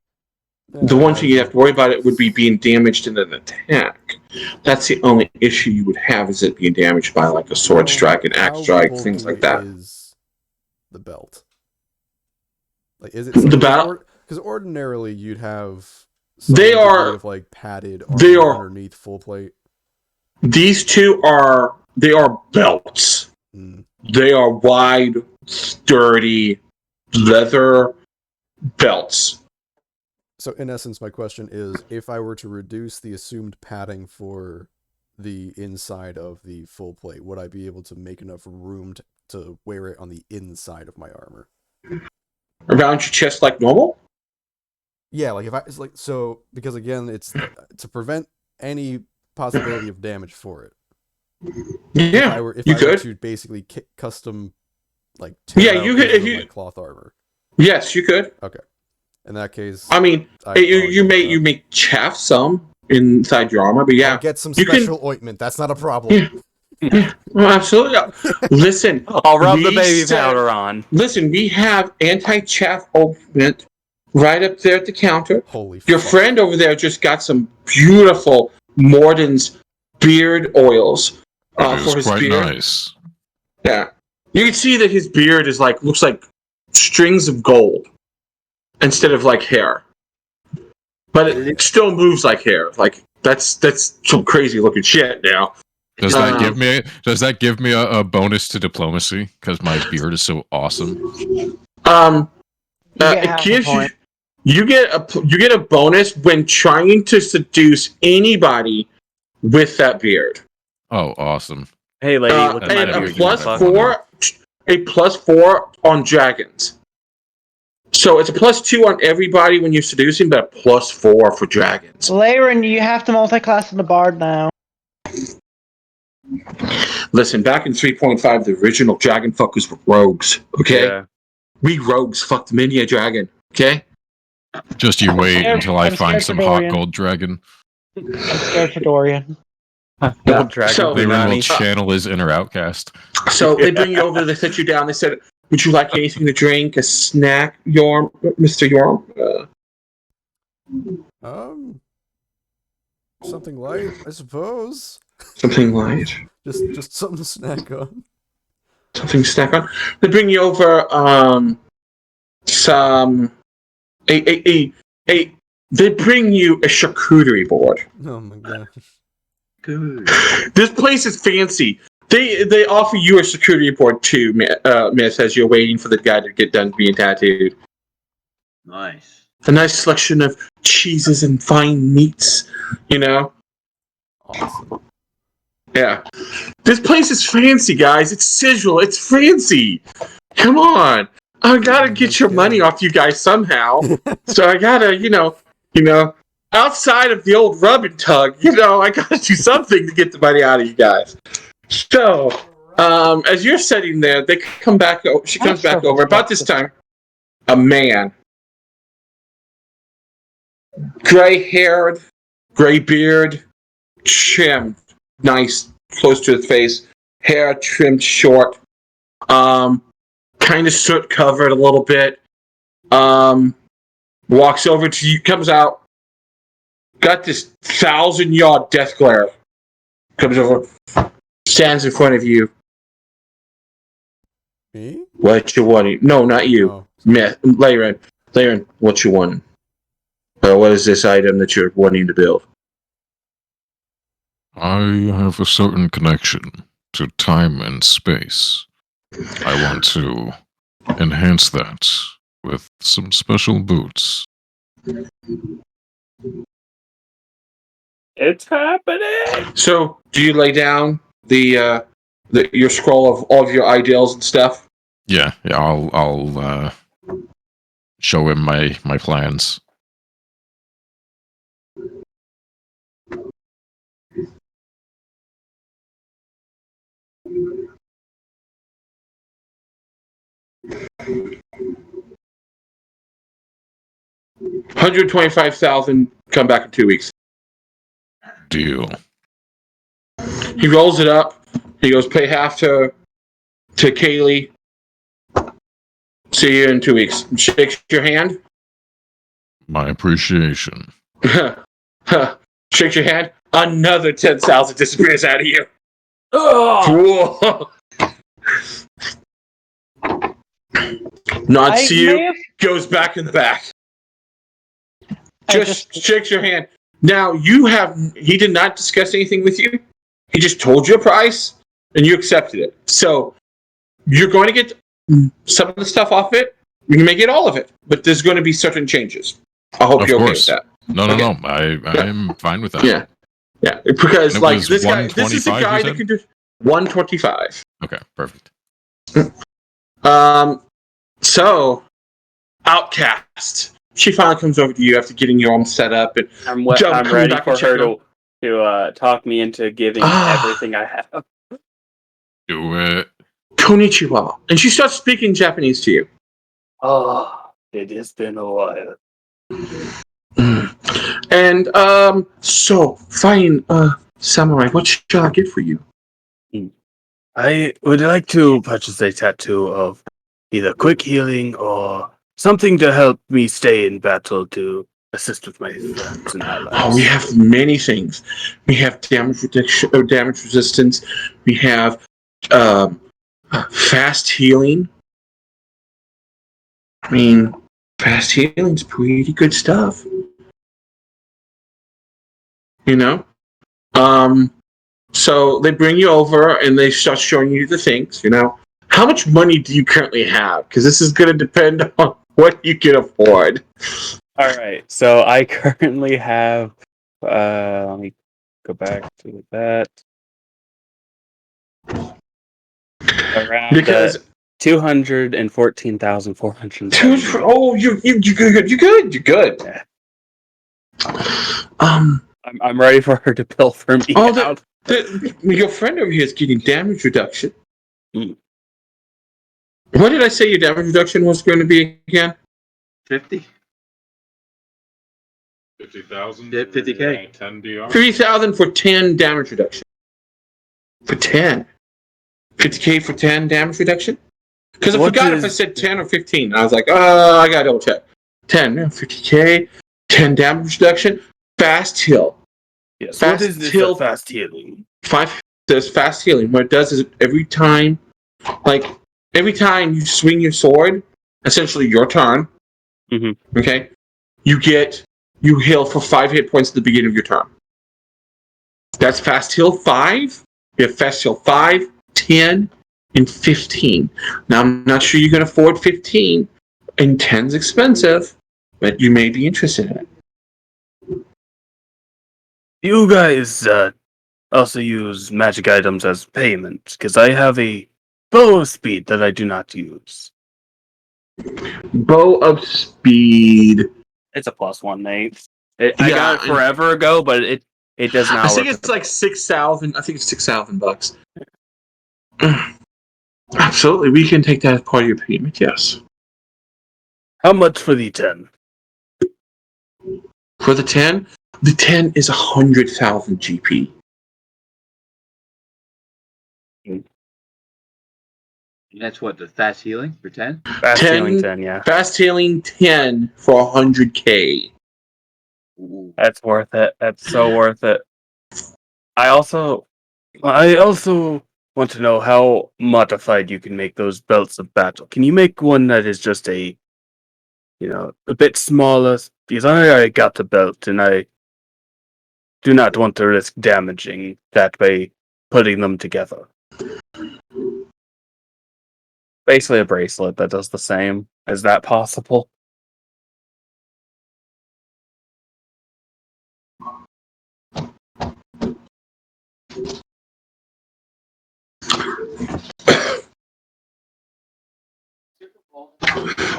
S1: Yeah,
S3: the one thing you have to worry about it would be being damaged in an attack. That's the only issue you would have, is it being damaged by like a sword strike, an axe strike, things like that.
S1: Is the belt? Like, is it
S3: the battle?
S1: Because ordinarily you'd have
S3: they are
S1: of like padded armor underneath full plate.
S3: These two are belts. They are wide, sturdy leather belts.
S1: So in essence, my question is, if I were to reduce the assumed padding for the inside of the full plate, would I be able to make enough room to wear it on the inside of my armor?
S3: Around your chest like normal?
S1: Yeah, like if I it's like so because again, it's to prevent any possibility of damage for it.
S3: Yeah,
S1: If
S3: you
S1: I were
S3: could.
S1: to basically custom like tear
S3: Yeah,
S1: out
S3: you could.
S1: pieces
S3: If
S1: of
S3: you,
S1: my cloth armor.
S3: yes, you could.
S1: Okay. In that case,
S3: I mean,
S1: I'll
S3: you
S1: go with
S3: you
S1: that.
S3: may chaff some inside your armor, but
S1: I'll
S3: yeah,
S1: get some
S3: you can.
S1: special ointment. That's not a problem.
S3: Yeah, well, absolutely. Listen,
S8: I'll rub the
S3: we
S8: baby
S3: said-
S8: powder on.
S3: Listen, we have anti-chaff ointment right up there at the counter.
S1: Holy
S3: Your
S1: fuck.
S3: friend over there just got some beautiful Morden's beard oils
S6: It
S3: for
S6: is
S3: his
S6: quite
S3: beard.
S6: nice.
S3: Yeah, you can see that his beard is looks like strings of gold instead of like hair, but it still moves like hair. Like that's some crazy looking shit now.
S6: Does that give me a bonus to diplomacy because my beard is so awesome?
S2: You get
S3: It
S2: half a
S3: gives you
S2: point.
S3: you get a bonus when trying to seduce anybody with that beard.
S6: Oh, awesome!
S8: Hey, lady, look at my
S3: And a
S8: beard.
S3: plus
S8: you fuck.
S3: a +4 on dragons. So it's a +2 on everybody when you're seducing, but a +4 for dragons.
S2: Laren, you have to multi-class in the bard now.
S3: Listen, back in 3.5, the original dragon fuckers were rogues. Okay,
S8: Yeah.
S3: we rogues fucked many a dragon. Okay.
S6: Just you wait until I
S2: I'm
S6: find
S2: scared
S6: some
S2: for
S6: hot
S2: Dorian.
S6: gold dragon.
S2: I'm scared for Dorian.
S8: Gold dragon
S3: So-
S6: They will
S8: Punani.
S6: channel his inner outcast.
S3: So they bring you over, they sit you down, they said, would you like anything to drink, a snack, Mr. Yorm?
S1: Something light, I suppose.
S3: Something light.
S1: Just something to snack on.
S3: Something to snack on. They bring you over, they bring you a charcuterie board.
S1: Oh my gosh.
S5: Good.
S3: This place is fancy. They offer you a charcuterie board too, Miss, as you're waiting for the guy to get done being tattooed.
S5: Nice.
S3: A nice selection of cheeses and fine meats, you know?
S1: Awesome.
S3: Yeah. This place is fancy, guys. It's sigil. It's fancy. Come on. I gotta get your money off you guys somehow. So I gotta, you know, outside of the old rub and tug, I gotta do something to get the money out of you guys. So, as you're sitting there, they come back. She comes back over about this time. A man, gray-haired, gray beard, trimmed, nice, close to his face, hair trimmed short, kind of soot covered a little bit. Walks over to you, comes out, got this 1,000-yard death glare. Comes over, stands in front of you.
S1: Me?
S3: What you wanting? No, not you.
S1: Oh.
S3: Laren, what you wanting? What is this item that you're wanting to build?
S6: I have a certain connection to time and space. I want to enhance that with some special boots.
S8: It's happening.
S3: So, do you lay down your scroll of all of your ideals and stuff?
S6: Yeah, I'll show him my plans.
S3: $125,000. Come back in 2 weeks.
S6: Deal.
S3: He rolls it up. He goes, pay half to Kaylee. See you in 2 weeks. Shakes your hand.
S6: My appreciation.
S3: Shakes your hand. Another 10,000 disappears out of you.
S8: Oh.
S3: Whoa. Nods to you.
S2: have-
S3: Goes back in the back.
S2: I
S3: Just shakes your hand. Now he did not discuss anything with you. He just told you a price and you accepted it. So you're going to get some of the stuff off it. You may get all of it, but there's going to be certain changes. I hope
S6: Of
S3: you're
S6: course.
S3: okay with that.
S6: No,
S3: Okay.
S6: no. I am fine with that.
S3: Yeah. Yeah, because
S6: And it
S3: like
S6: was
S3: this is a
S6: 125,
S3: guy
S6: you
S3: that
S6: said?
S3: can do 125.
S6: Okay, perfect.
S3: So Outcast. She finally comes over to you after getting your arm set up and
S4: I'm
S3: coming
S4: ready
S3: back and
S4: for her
S3: checking on.
S4: to talk me into giving
S3: Ah.
S4: everything I have.
S6: Do it.
S3: Konnichiwa. And she starts speaking Japanese to you.
S4: Oh, it has been a while.
S3: And so fine, samurai, what shall I get for you?
S8: I would like to purchase a tattoo of either quick healing or something to help me stay in battle to assist with my friends and allies.
S3: Oh, we have many things. We have damage reduction, damage resistance. We have fast healing. I mean, fast healing's pretty good stuff. You know? So they bring you over and they start showing you the things, you know? How much money do you currently have? Because this is going to depend on what you can afford.
S4: All right, so I currently have. Let me go back to that. Around
S3: Because
S4: 214,400.
S3: oh, you're good. You're good.
S4: Yeah.
S3: Um.
S4: I'm ready for her to bill for me out.
S3: Your friend over here is getting damage reduction.
S4: Hmm.
S3: What did I say your damage reduction was going to be again?
S5: 50?
S10: 50,000?
S5: Yeah, 50K.
S10: 10 DR?
S3: 50,000 for 10 damage reduction. For 10. 50K for 10 damage reduction? Because I forgot if I said 10 or 15. I was like, I gotta double check. 10, 50K, 10 damage reduction, fast heal.
S8: Yes,
S3: Fast
S8: what is this
S3: heal.
S8: fast healing?
S3: There's fast healing. What it does is every time you swing your sword, essentially your turn, okay, you heal for 5 hit points at the beginning of your turn. That's fast heal 5. You have fast heal 5, 10, and 15. Now, I'm not sure you can afford 15, and 10's expensive, but you may be interested in it.
S8: You guys also use magic items as payment, because I have a bow of speed that I do not use.
S3: Bow of speed.
S4: It's a +1, Nate. I got it forever ago, but it does not.
S3: I think it's like 6,000. I think it's $6,000. Absolutely, we can take that as part of your payment. Yes.
S8: How much for the 10?
S3: For the 10, the 10 is 100,000 GP.
S5: And that's what, the fast healing for 10?
S4: Fast healing 10, yeah.
S3: Fast healing 10 for 100K.
S5: Ooh.
S4: That's worth it. That's so worth it. I also want to know how modified you can make those belts of battle. Can you make one that is just a bit smaller? Because I already got the belt, and I do not want to risk damaging that by putting them together. Basically a bracelet that does the same. Is that possible?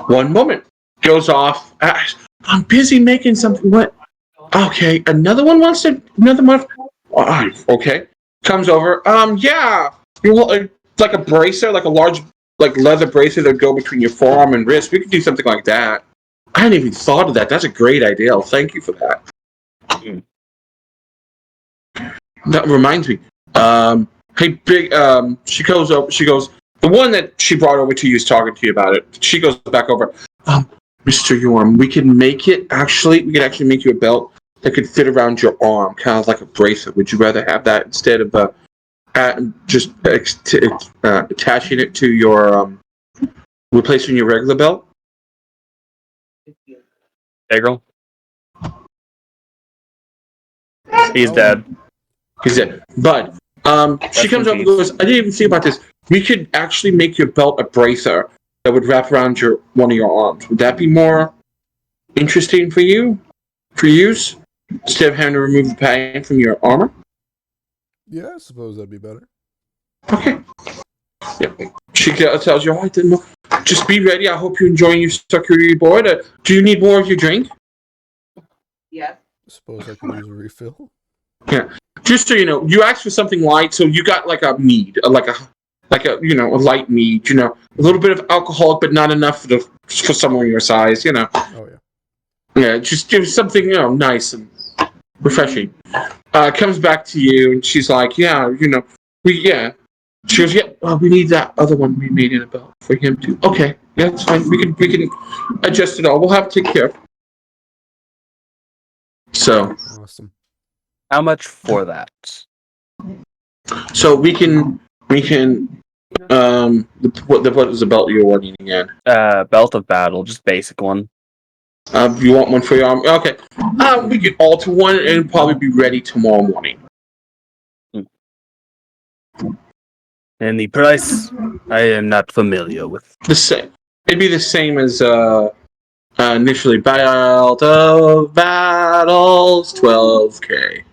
S3: One moment. Goes off. I'm busy making something. What? Okay, another one wants to. Another month. Okay. Comes over. Yeah. You want like a bracer, like a large, like leather bracer that would go between your forearm and wrist. We could do something like that. I hadn't even thought of that. That's a great idea. Thank you for that. That reminds me. Hey, big. She goes up. She goes. The one that she brought over to you is talking to you about it. She goes back over. Mr. Yorm, we can make it. Actually, we could actually make you a belt that could fit around your arm, kind of like a bracelet. Would you rather have that instead of just attaching it to your replacing your regular belt?
S4: Eggerl? He's dead.
S3: He's dead. But she comes up and goes, I didn't even think about this. We could actually make your belt a bracer that would wrap around one of your arms. Would that be more interesting for you, for use, instead of having to remove the padding from your armor?
S1: Yeah, I suppose that'd be better.
S3: Okay. Yeah. She tells you, all right, then, just be ready. I hope you're enjoying your charcuterie board. Do you need more of your drink?
S9: Yes.
S1: I suppose I could use a refill.
S3: Yeah. Just so you know, you asked for something light, so you got like a mead, like a a light mead. A little bit of alcoholic, but not enough for someone your size.
S1: Oh yeah.
S3: Yeah, just give something nice and refreshing. Comes back to you, and she's like, yeah, She goes, yeah, we need that other one we made in a belt for him too. Okay, yeah, that's fine. We can adjust it all. We'll have to take care of it. So
S1: Awesome.
S8: How much for that?
S3: So we can what is the belt you're wanting again?
S8: Belt of battle, just basic one.
S3: You want one for your arm? Okay. We can alter one and probably be ready tomorrow morning.
S8: And the price, I am not familiar with.
S3: The same. It'd be the same as initially. Belt of battles, 12K.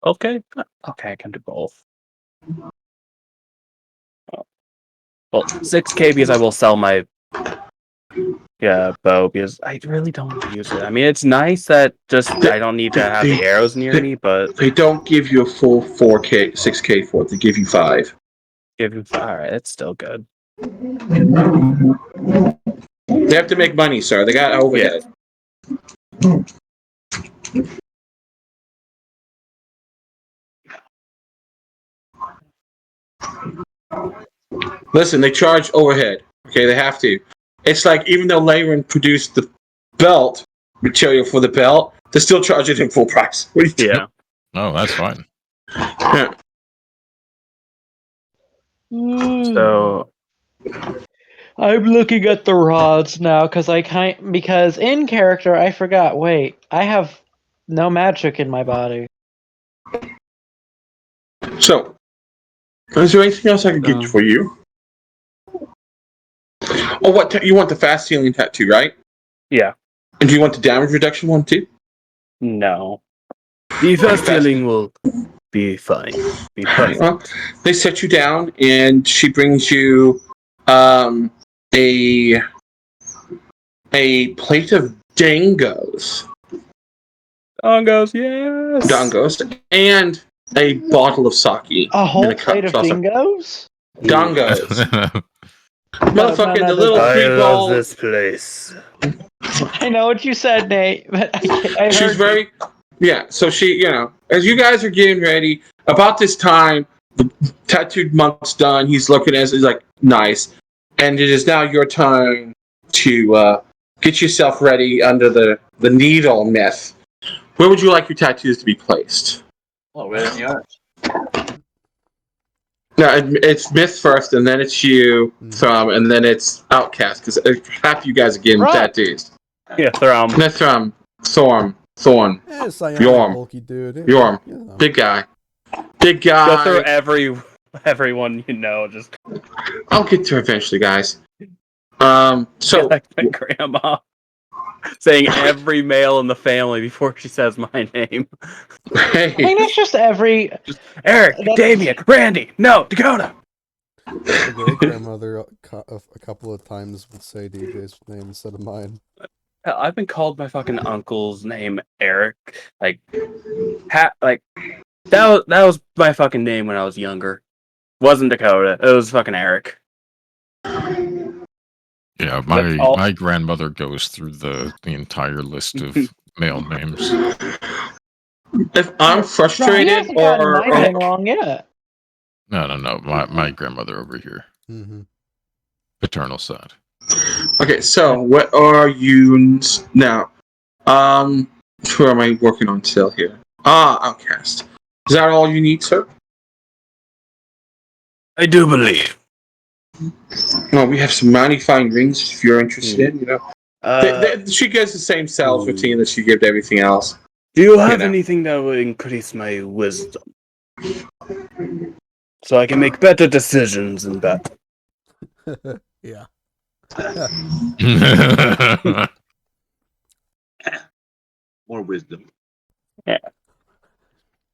S8: Okay, I can do both. Well, 6K because I will sell my bow because I really don't use it. I mean, it's nice that I don't need to have the arrows near me, but
S3: they don't give you a full 4K, 6K for it. They give you 5.
S8: all right, it's still good.
S3: They have to make money, sir. They got overhead. Listen, they charge overhead. Okay, they have to. It's like even though Leyland produced the belt material for the belt, they're still charging him full price. What do you
S8: Yeah.
S6: Oh, that's fine.
S3: Yeah.
S8: So
S2: I'm looking at the rods now because in character I forgot. Wait, I have no magic in my body.
S3: So, is there anything else I can get for you? Oh, what you want the fast healing tattoo, right?
S8: Yeah.
S3: And do you want the damage reduction one too?
S8: No. The fast healing will be fine. Be perfect.
S3: Well, they set you down, and she brings you a plate of dangos.
S8: Dongos, yes.
S3: Dongos, and a bottle of sake.
S2: A whole
S3: in a cup.
S2: plate of dingoes?
S3: Dongos. Motherfucking the little
S8: I
S3: three
S8: love
S3: ball.
S8: this place.
S2: I know what you said, Nate, but I heard
S3: She's very. Yeah, so she, as you guys are getting ready, about this time, the tattooed monk's done. He's looking at us, he's like, nice. And it is now your time to get yourself ready under the needle myth. Where would you like your tattoos to be placed?
S5: Oh, right in the arms.
S3: No, it's myth first, and then it's you, Thrum, and then it's Outcast, because half you guys are getting tattoos.
S8: Yeah, Thrum.
S3: That's Thorn.
S1: Yeah,
S3: Yorm.
S1: bulky dude.
S3: Yorm. Big guy. Big guy.
S8: Go through everyone you know. Just
S3: I'll get to it eventually, guys. So
S8: like my grandma saying every male in the family before she says my name.
S3: Hey.
S2: I think it's just every
S8: Eric, Damien, Randy, no, Dakota.
S1: My great grandmother a couple of times would say DJ's name instead of mine.
S8: I've been called my fucking uncle's name Eric. That was my fucking name when I was younger. Wasn't Dakota. It was fucking Eric.
S6: Yeah, my grandmother goes through the entire list of male names.
S3: If I'm frustrated
S2: he hasn't gotten my name wrong yet.
S6: No. My grandmother over here.
S1: Mm-hmm.
S6: Paternal side.
S3: Okay, so what are you now? Who am I working on still here? Outcast. Is that all you need, sir?
S8: I do believe.
S3: Well, we have some mighty fine rings if you're interested in. She gives the same sales routine that she gives everything else.
S8: Do you have anything that will increase my wisdom? So I can make better decisions in battle.
S1: Yeah.
S5: wisdom.
S4: Yeah.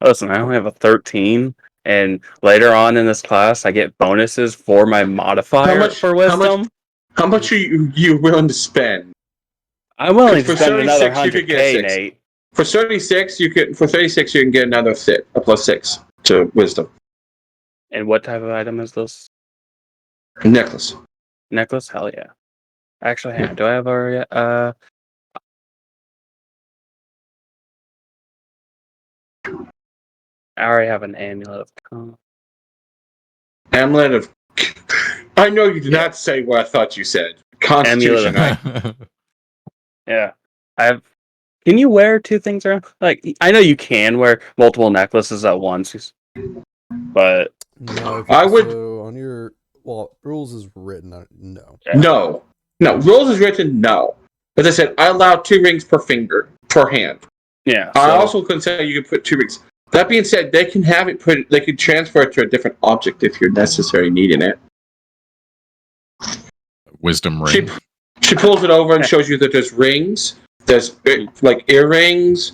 S4: Listen, I only have a 13, and later on in this class, I get bonuses for my modifier for wisdom.
S3: How much are you willing to spend?
S4: I'm willing to
S3: For
S4: spend another
S3: 36, you could get a
S4: 100K,
S3: 6.
S4: Nate.
S3: For 36, you can get another a +6 to wisdom
S4: And what type of item is this?
S3: necklace.
S4: Necklace? Hell yeah. Actually, hang on. Do I have already? I already have an amulet of calm.
S3: Amulet of. I know you did not say what I thought you said. Constitution.
S4: Yeah. I have. Can you wear two things around? Like, I know you can wear multiple necklaces at once, but
S1: No,
S3: I would.
S1: so on your rules is written on no.
S4: yeah.
S3: No. Rules is written no. As I said, I allow 2 rings per finger per hand.
S4: Yeah.
S3: I also can say you can put 2 rings. That being said, they can have it put. They can transfer it to a different object if you're necessarily needing it.
S6: Wisdom ring.
S3: She pulls it over and shows you that there's rings. There's like earrings.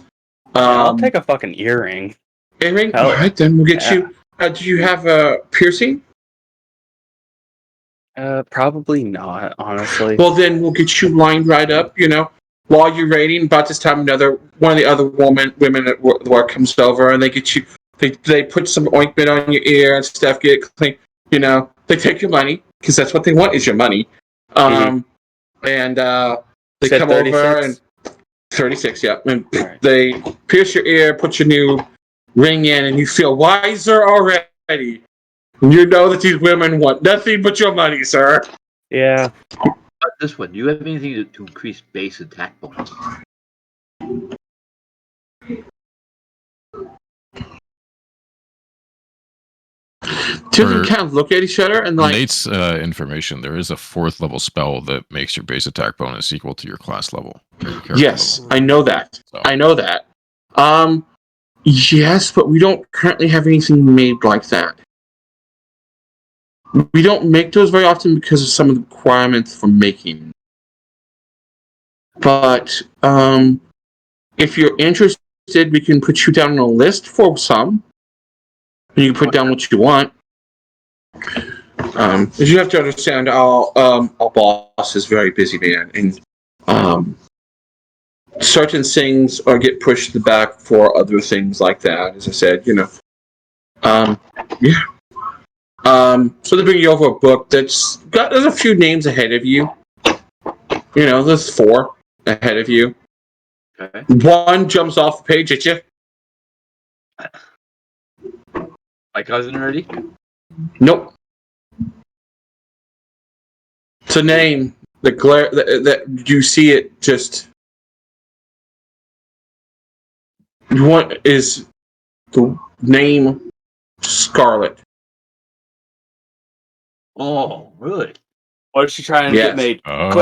S4: I'll take a fucking earring.
S3: Earring. All right, then we'll get you. Do you have a piercing?
S4: Probably not, honestly.
S3: Well, then we'll get you lined right up. While you're raiding, about this time, one of the other women at work comes over and they get you. They put some ointment on your ear and stuff. Get it clean. They take your money because that's what they want is your money. And they come
S4: 36?
S3: over and 36, yeah. And
S4: right.
S3: They pierce your ear, put your new ring in, and you feel wiser already. You know that these women want nothing but your money, sir.
S4: Yeah.
S5: This one, do you have anything to increase base attack bonus?
S3: Two kind of look at each other and like.
S6: Nate's information, there is a 4th level spell that makes your base attack bonus equal to your class level.
S3: Yes,
S6: level.
S3: I know that.
S6: So.
S3: I know that. Yes, but we don't currently have anything made like that. We don't make those very often because of some of the requirements for making. But if you're interested, we can put you down on a list for some. And you can put down what you want. As you have to understand, our boss is a very busy man, and certain things get pushed to the back for other things like that. As I said, yeah. So they bring you over a book there's a few names ahead of you. There's 4 ahead of you.
S5: Okay.
S3: One jumps off the page at you.
S5: My cousin already?
S3: Nope. It's a name. The glare that you see it just. What is the name? Scarlet.
S5: Oh, really?
S4: What is she trying to get made? Quick.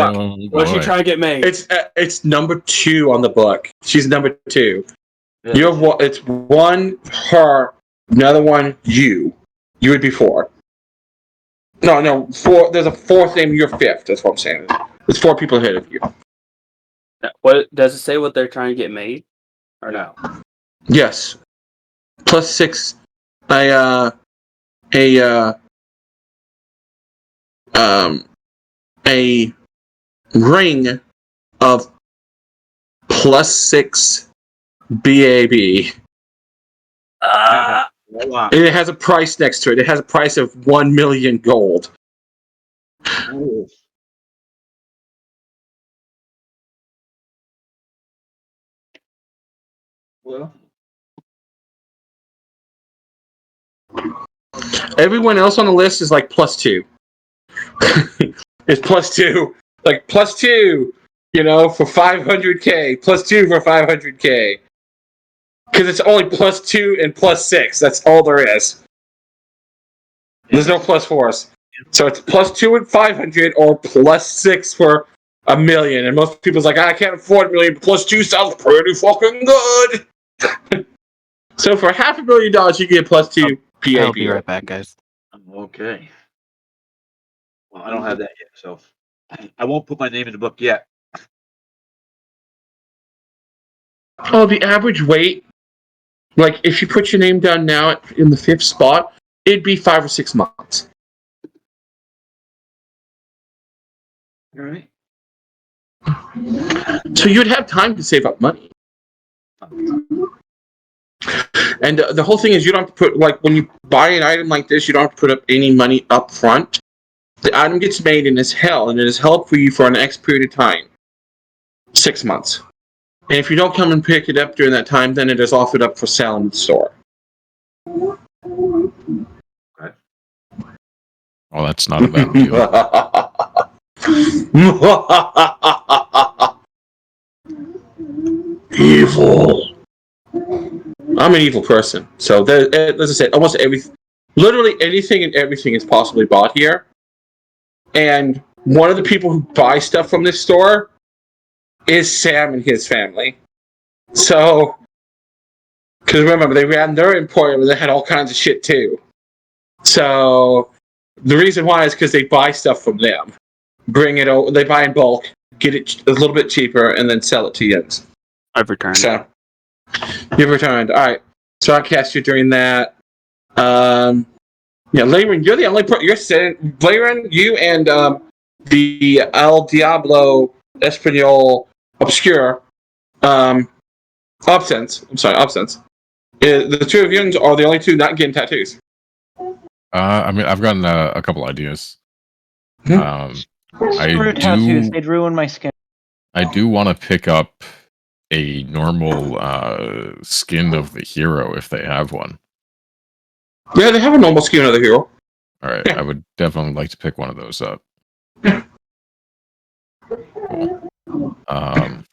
S4: What is she trying to get made?
S3: It's number 2 on the book. She's number 2.
S5: Yeah,
S3: It's one her, another one you. You would be 4. No, 4. There's a 4th name. You're 5th. That's what I'm saying. There's 4 people ahead of you.
S4: What does it say? What they're trying to get made, or no?
S3: Yes. +6. A ring of +6 BAB.
S5: wow.
S3: And it has a price next to it. It has a price of 1 million gold.
S5: Oh. Well,
S3: Everyone else on the list is like +2. It's +2. Like +2, for 500K. +2 for 500K. Because it's only +2 and +6. That's all there is. There's no +4s. So it's +2 and 500 or +6 for 1 million. And most people's like, I can't afford 1 million. +2 sounds pretty fucking good. So for $500,000, you get +2 PAB.
S8: I'll be right back, guys.
S5: okay. Well, I don't have that yet, so I won't put my name in the book yet.
S3: Oh, the average wait, like if you put your name down now in the 5th spot, it'd be 5 or 6 months.
S5: All right.
S3: So you'd have time to save up money. And the whole thing is you don't have to put, like, when you buy an item like this, you don't have to put up any money up front. The item gets made and is held, and it is held for you for an X period of time. 6 months. And if you don't come and pick it up during that time, then it is offered up for sale in the store.
S6: Oh, that's not a bad deal.
S3: Evil. I'm an evil person. So, as I said, almost literally anything and everything is possibly bought here. And one of the people who buy stuff from this store is Sam and his family. So, because remember, they ran their emporium and they had all kinds of shit too. So, the reason why is because they buy stuff from them. Bring it over, they buy in bulk, get it a little bit cheaper, and then sell it to you.
S8: I've returned.
S3: So, you've returned. Alright. So I cast you during that. Yeah, Layron, you're the only you're sitting. Layron, you and the El Diablo Espanol Obscure Absence. I'm sorry, Absence. The two of you are the only two not getting tattoos.
S6: I mean, I've gotten a couple ideas.
S2: Screw tattoos, they'd ruin my skin.
S6: I do want to pick up a normal skin of the hero if they have one.
S3: Yeah, they have a normal skin of the hero.
S6: All right,
S3: Yeah.
S6: I would definitely like to pick one of those up. Cool. And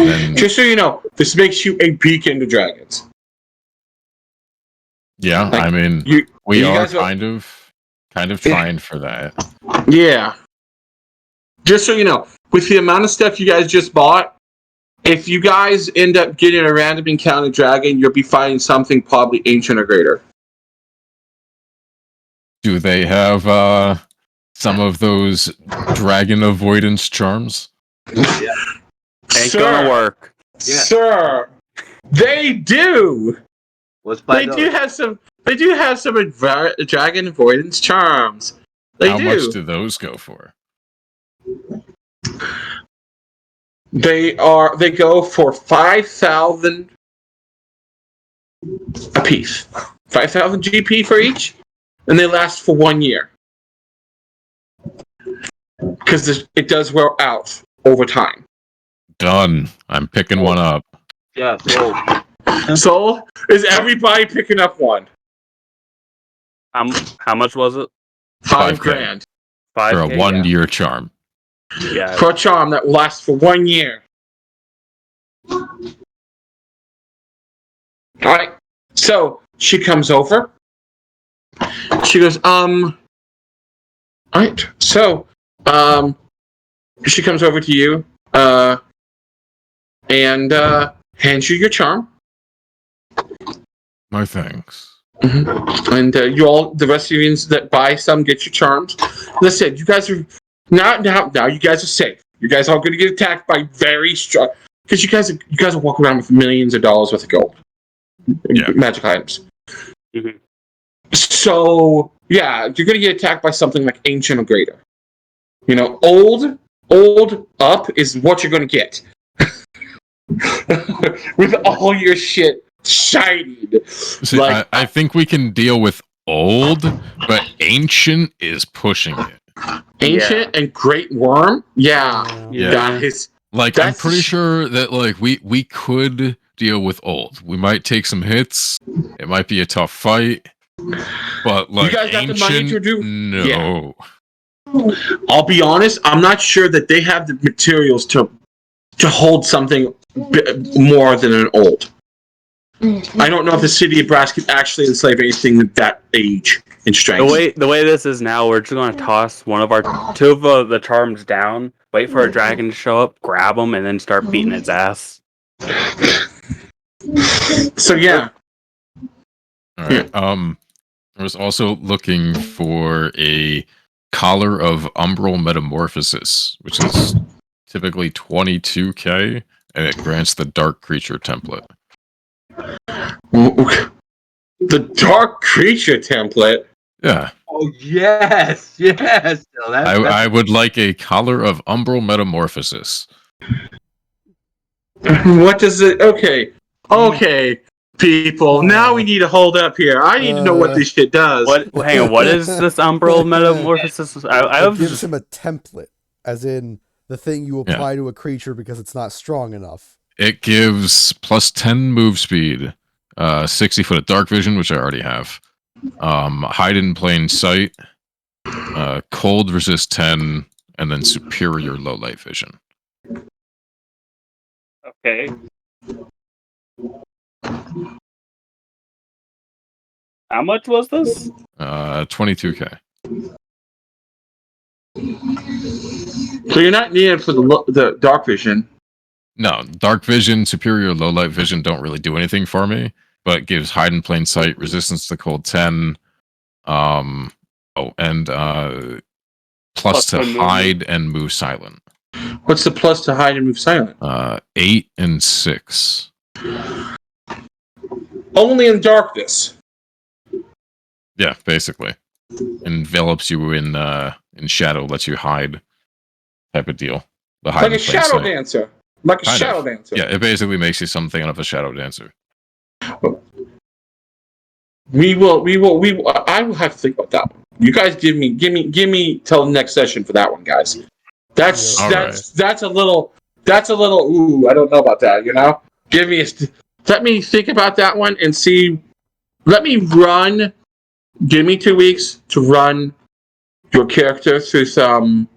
S6: then,
S3: Just so you know, this makes you a beacon to dragons.
S6: yeah,
S3: Like,
S6: I mean, we
S3: you
S6: are
S3: guys are-
S6: kind of trying for that.
S3: Yeah. Just so you know, with the amount of stuff you guys just bought, if you guys end up getting a random encounter dragon, you'll be fighting something probably ancient or greater.
S6: Do they have some of those dragon avoidance charms?
S8: Ain't gonna work.
S5: Yeah.
S3: Sir, they do.
S5: Let's buy
S3: They
S5: those.
S3: do have some. They do have some dragon avoidance charms. They
S6: How
S3: do.
S6: much do those go for?
S3: They go for 5,000 a piece. 5,000 GP for each, and they last for 1 year. Because it does wear out over time.
S6: Done. I'm picking one up.
S5: Yeah, so
S3: So is everybody picking up one?
S8: How much was it?
S3: 5
S6: 5K.
S3: grand
S8: 5K?
S6: For a 1 year charm.
S8: Yeah.
S3: for a charm that lasts for 1 year. All right. So she comes over. She goes, all right. So, she comes over to you, and hands you your charm.
S6: My thanks.
S3: Mm-hmm. And you all, the rest of you that buy some, get your charms. Listen, you guys are now. You guys are safe. You guys are going to get attacked by very strong, because you guys are walking around with millions of dollars worth of gold,
S6: Yeah.
S3: magic items.
S8: Mhm.
S3: So yeah, you're going to get attacked by something like ancient or greater. You know, old up is what you're going to get. With all your shit shinied.
S6: See,
S3: Like,
S6: I think we can deal with old, but ancient is pushing it.
S3: ancient and great worm, yeah.
S8: Yeah.
S3: That is
S6: Like, I'm
S3: That's-
S6: pretty sure that like we could deal with old. We might take some hits. It might be a tough fight. But like
S3: guys got the
S6: ancient,
S3: money to do-
S6: no.
S3: I'll be honest, I'm not sure that they have the materials to hold something more than an old. I don't know if the city of Brass can actually enslave anything at that age and strength.
S8: The way this is now, we're just gonna toss two of the charms down, wait for a dragon to show up, grab him, and then start beating its ass.
S3: So yeah,
S6: All right. I was also looking for a collar of umbral metamorphosis, which is typically 22k, and it grants the dark creature template.
S3: The dark creature template.
S6: Yeah.
S5: Oh yes, yes. No,
S6: I would like a Collar of Umbral Metamorphosis.
S3: What does it? Okay, people. Now we need to hold up here. I need to know what this shit does.
S8: What? Hang on. What is this Umbral Metamorphosis?
S1: It gives him a template, as in the thing you apply to a creature because it's not strong enough.
S6: It gives plus 10 move speed, 60 foot of dark vision, which I already have. Hide in plain sight, cold resist 10, and then superior low light vision.
S8: Okay. How much was this?
S6: 22k.
S3: So you're not needed for the dark vision.
S6: No, dark vision, superior low light vision don't really do anything for me, but it gives hide in plain sight, resistance to cold 10, and plus to hide and move silent.
S3: What's the plus to hide and move silent?
S6: 8 and 6.
S3: Only in darkness.
S6: Yeah, basically. Envelops you in shadow, lets you hide, type of deal. The hide
S3: Like a shadow dancer. Like a
S6: kind
S3: shadow
S6: of.
S3: dancer.
S6: Yeah, it basically makes you something of a shadow dancer.
S3: We will. I will have to think about that one. You guys give me till next session for that one, guys. That's a little. Ooh, I don't know about that. You know, let me think about that one and see. Let me run. Give me 2 weeks to run your character through some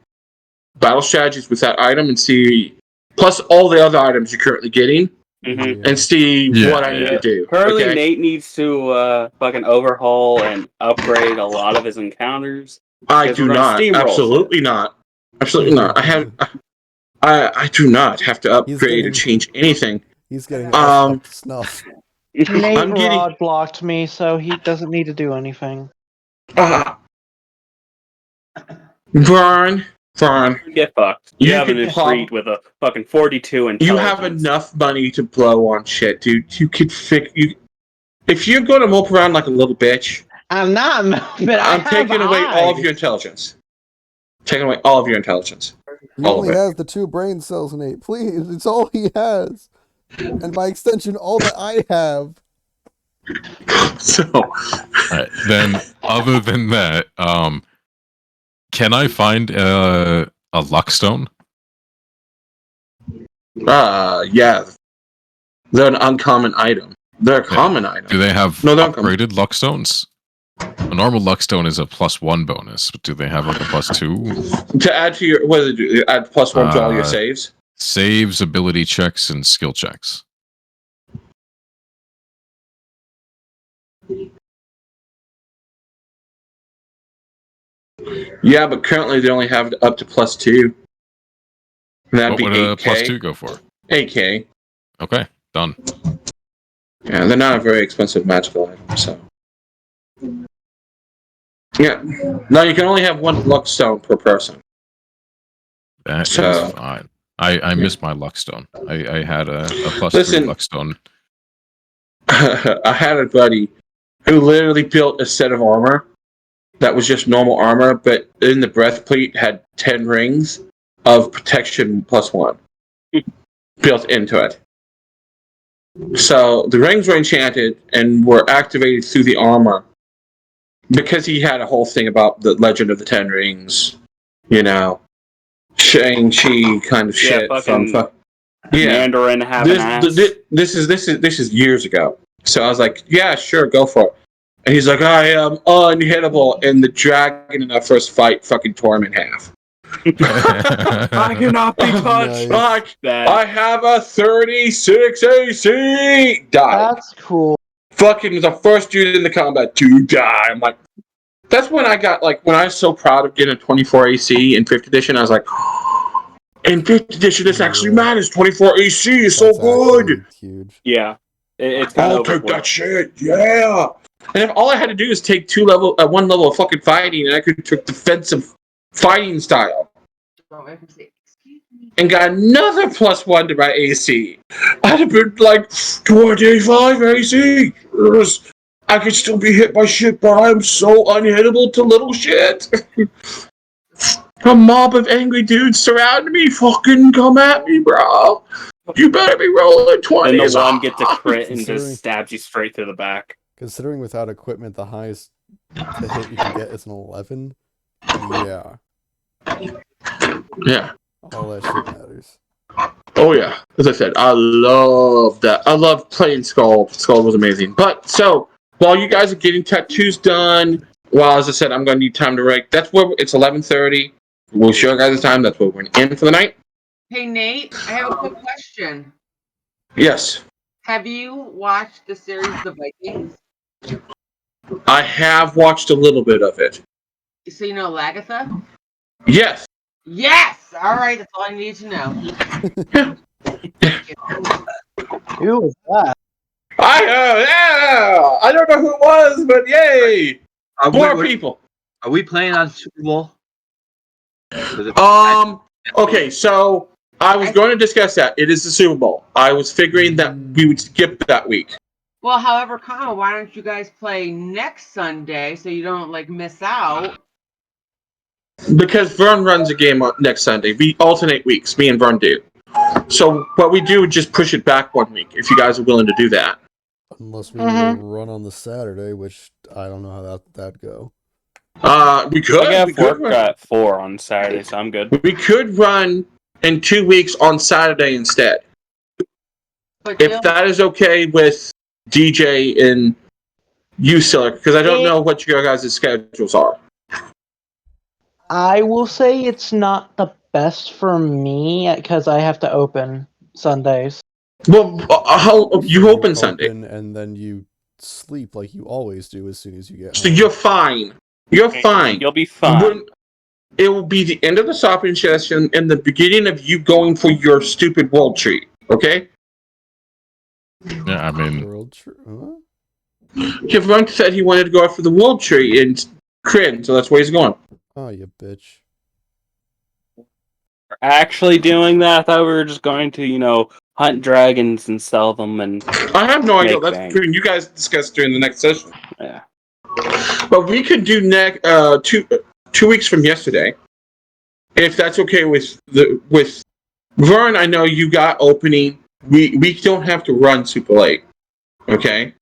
S3: battle strategies with that item and see, plus all the other items you're currently getting, and see what I need to do.
S8: Currently,
S3: okay?
S8: Nate needs to fucking overhaul and upgrade a lot of his encounters.
S3: I do not. Absolutely not. Absolutely not. I do not have to upgrade or change anything.
S1: He's getting up to snuff.
S2: Nate rod blocked me, so he doesn't need to do anything.
S3: Vern.
S8: Get fucked. You have an retreat with a fucking 42 intelligence.
S3: You have enough money to blow on shit, dude. You could if you're going to mope around like a little bitch.
S2: I'm not moping.
S3: I'm taking away all of your intelligence. Taking away all of your intelligence.
S1: He only has the 2 brain cells, Nate. Please, it's all he has. And by extension, all that I have.
S3: So,
S6: alright, then other than that, can I find a luckstone?
S3: Yeah. They're an uncommon item. They're a common item.
S6: Do they have upgraded luckstones? A normal luckstone is a +1 bonus, but do they have like a +2?
S3: To add to your, what do they do? Add +1 to all your saves?
S6: Saves, ability checks, and skill checks.
S3: Yeah, but currently they only have up to +2. That'd be
S6: what would
S3: 8K.
S6: a +2 go for?
S3: 8K.
S6: Okay, done.
S3: Yeah, they're not a very expensive magical item, so. Yeah. No, you can only have 1 luckstone per person.
S6: That is fine. I missed my luckstone. I had a +3 luckstone.
S3: I had a buddy who literally built a set of armor that was just normal armor, but in the breastplate had 10 rings of protection +1 built into it. So the rings were enchanted and were activated through the armor because he had a whole thing about the Legend of the Ten Rings, you know, Shang-Chi kind of shit.
S8: Mandarin having ass.
S3: This is years ago. So I was like, yeah, sure, go for it. And he's like, I am unhittable, and the dragon in that first fight fucking tore him in half.
S8: I cannot be touched.
S3: Like, I have a 36 AC. Die.
S2: That's cool.
S3: Fucking the first dude in the combat to die. I'm like, that's when I got like when I was so proud of getting a 24 AC in 5th edition. I was like, in 5th edition, this actually matters. 24 AC is so good.
S1: Huge.
S8: Yeah, it's kind
S3: I'll take that shit. Yeah. And if all I had to do is take 1 level of fucking fighting, and I could take defensive fighting style. and got another +1 to my AC, I'd have been like 25 AC. I could still be hit by shit, but I'm so unhittable to little shit. A mob of angry dudes surround me. Fucking come at me, bro. You better be rolling 20s.
S4: And the one gets a crit and
S1: Considering-
S4: just stabs you straight through the back.
S1: Considering without equipment, the highest to hit you can get is an 11. Yeah,
S3: Yeah.
S1: all that shit matters.
S3: Oh yeah. As I said, I love that. I love playing Skull. Skull was amazing. But so while you guys are getting tattoos done, well, as I said, I'm gonna need time to write. That's where it's 11:30. We'll show you guys the time. That's where we're in for the night.
S9: Hey Nate, I have a quick question.
S3: Yes,
S9: Have you watched the series The Vikings?
S3: I have watched a little bit of it.
S9: So you know Lagatha?
S3: Yes.
S9: Yes! Alright, that's all I need to know.
S2: Who was that?
S3: Yeah. I don't know who it was, but yay! More people.
S5: Are we playing on Super Bowl?
S3: Okay, so I was going to discuss that. It is the Super Bowl. I was figuring that we would skip that week.
S9: Well, however, Kyle, why don't you guys play next Sunday so you don't like miss out?
S3: Because Vern runs a game next Sunday. We alternate weeks, me and Vern do. So what we do is just push it back 1 week, if you guys are willing to do that.
S1: Unless we run on the Saturday, which I don't know how that'd go.
S3: We could.
S4: I
S3: We
S4: got
S3: could
S4: work
S3: run.
S4: at 4 on Saturday, so I'm good.
S3: We could run in 2 weeks on Saturday instead.
S9: But
S3: If that is okay with DJ and you, Siller, because I don't know what your guys' schedules are.
S2: I will say it's not the best for me because I have to open Sundays.
S3: Well, how you open
S1: You
S3: Sunday?
S1: and then you sleep like you always do as soon as you get
S3: So
S1: home.
S3: you're fine. You're fine.
S4: You'll be fine.
S3: It will be the end of the shopping session and the beginning of you going for your stupid world treat. Okay?
S6: Yeah, I mean,
S1: World huh?
S3: Kevin said he wanted to go after the world tree and Crin, so that's where he's going.
S1: Oh, you bitch.
S4: We're actually doing that. I thought we were just going to, hunt dragons and sell them and
S3: I have no idea.
S4: Make
S3: That's
S4: bank.
S3: between you guys discuss during the next session.
S4: yeah.
S3: But we could do next 2 weeks from yesterday, if that's okay with Vern. I know you got opening. We don't have to run super late. Okay.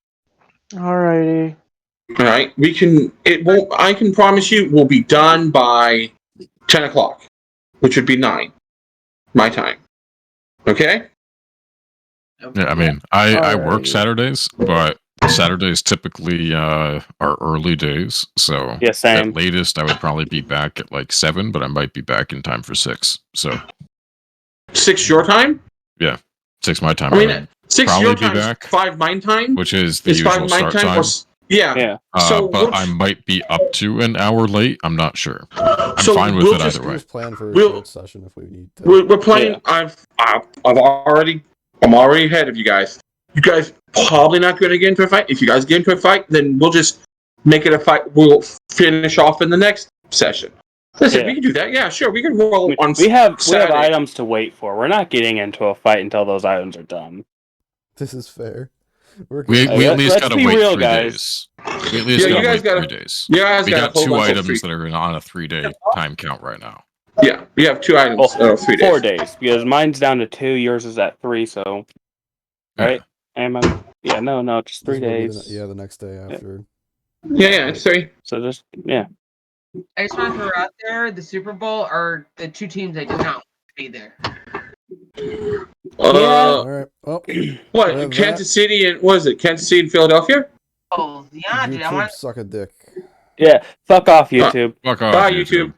S2: Alrighty.
S3: All right. We can. It won't. I can promise you, we'll be done by 10 o'clock, which would be 9 my time. Okay.
S6: yeah, I mean, I work
S2: Alrighty.
S6: Saturdays, but Saturdays typically are early days. So
S4: Yeah, same.
S6: at latest, I would probably be back at like 7, but I might be back in time for 6. So
S3: 6 your time.
S6: 6 my time.
S3: I mean, 6
S6: probably
S3: your
S6: be
S3: time.
S6: back.
S3: 5 my time.
S6: Which is the
S3: Is 5
S6: usual
S3: my
S6: start
S3: time.
S6: time.
S3: Yeah.
S4: Yeah.
S3: So
S6: But I might be up to an hour late. I'm not sure. I'm
S3: So
S6: fine with
S3: we'll
S6: it
S3: just
S6: either way.
S1: Just plan for a
S3: We'll-
S1: short session if we need to.
S3: We're playing.
S4: Yeah.
S3: I'm already ahead of you guys. You guys probably not going to get into a fight. If you guys get into a fight, then we'll just make it a fight. We'll finish off in the next session. Listen,
S4: Yeah.
S3: we can do that. Yeah, sure. We can roll on
S4: We have
S3: Saturday.
S4: items to wait for. We're not getting into a fight until those items are done.
S1: This is fair. We're
S6: We
S1: good.
S6: at
S4: Let's
S6: least gotta
S4: be
S6: wait
S4: real,
S6: 3
S4: guys.
S6: days. We at least
S3: Yeah, you
S6: gotta
S3: guys
S6: wait
S3: gotta-
S6: 3 days.
S3: You guys
S6: We
S3: got
S6: got
S3: to hold
S6: 2
S3: on till
S6: items
S3: 3.
S6: that are on a 3-day time count right now.
S3: Yeah, we have 2 items.
S4: Well,
S3: 3 days.
S4: 4 days because mine's down to 2. Yours is at 3. So right? No, just 3
S1: This will be
S4: days.
S1: the next day after.
S3: Yeah, it's 3.
S4: So just
S9: I just want to throw out there the Super Bowl are the 2 teams I did not want to be there.
S1: All right. Well,
S3: What?
S1: With
S3: Kansas City and what is it? Kansas City and Philadelphia?
S9: Oh, yeah, dude. I
S1: YouTube
S9: want
S1: suck a dick.
S4: yeah. Fuck off, YouTube.
S6: Fuck off,
S3: Bye,
S6: YouTube.
S3: YouTube.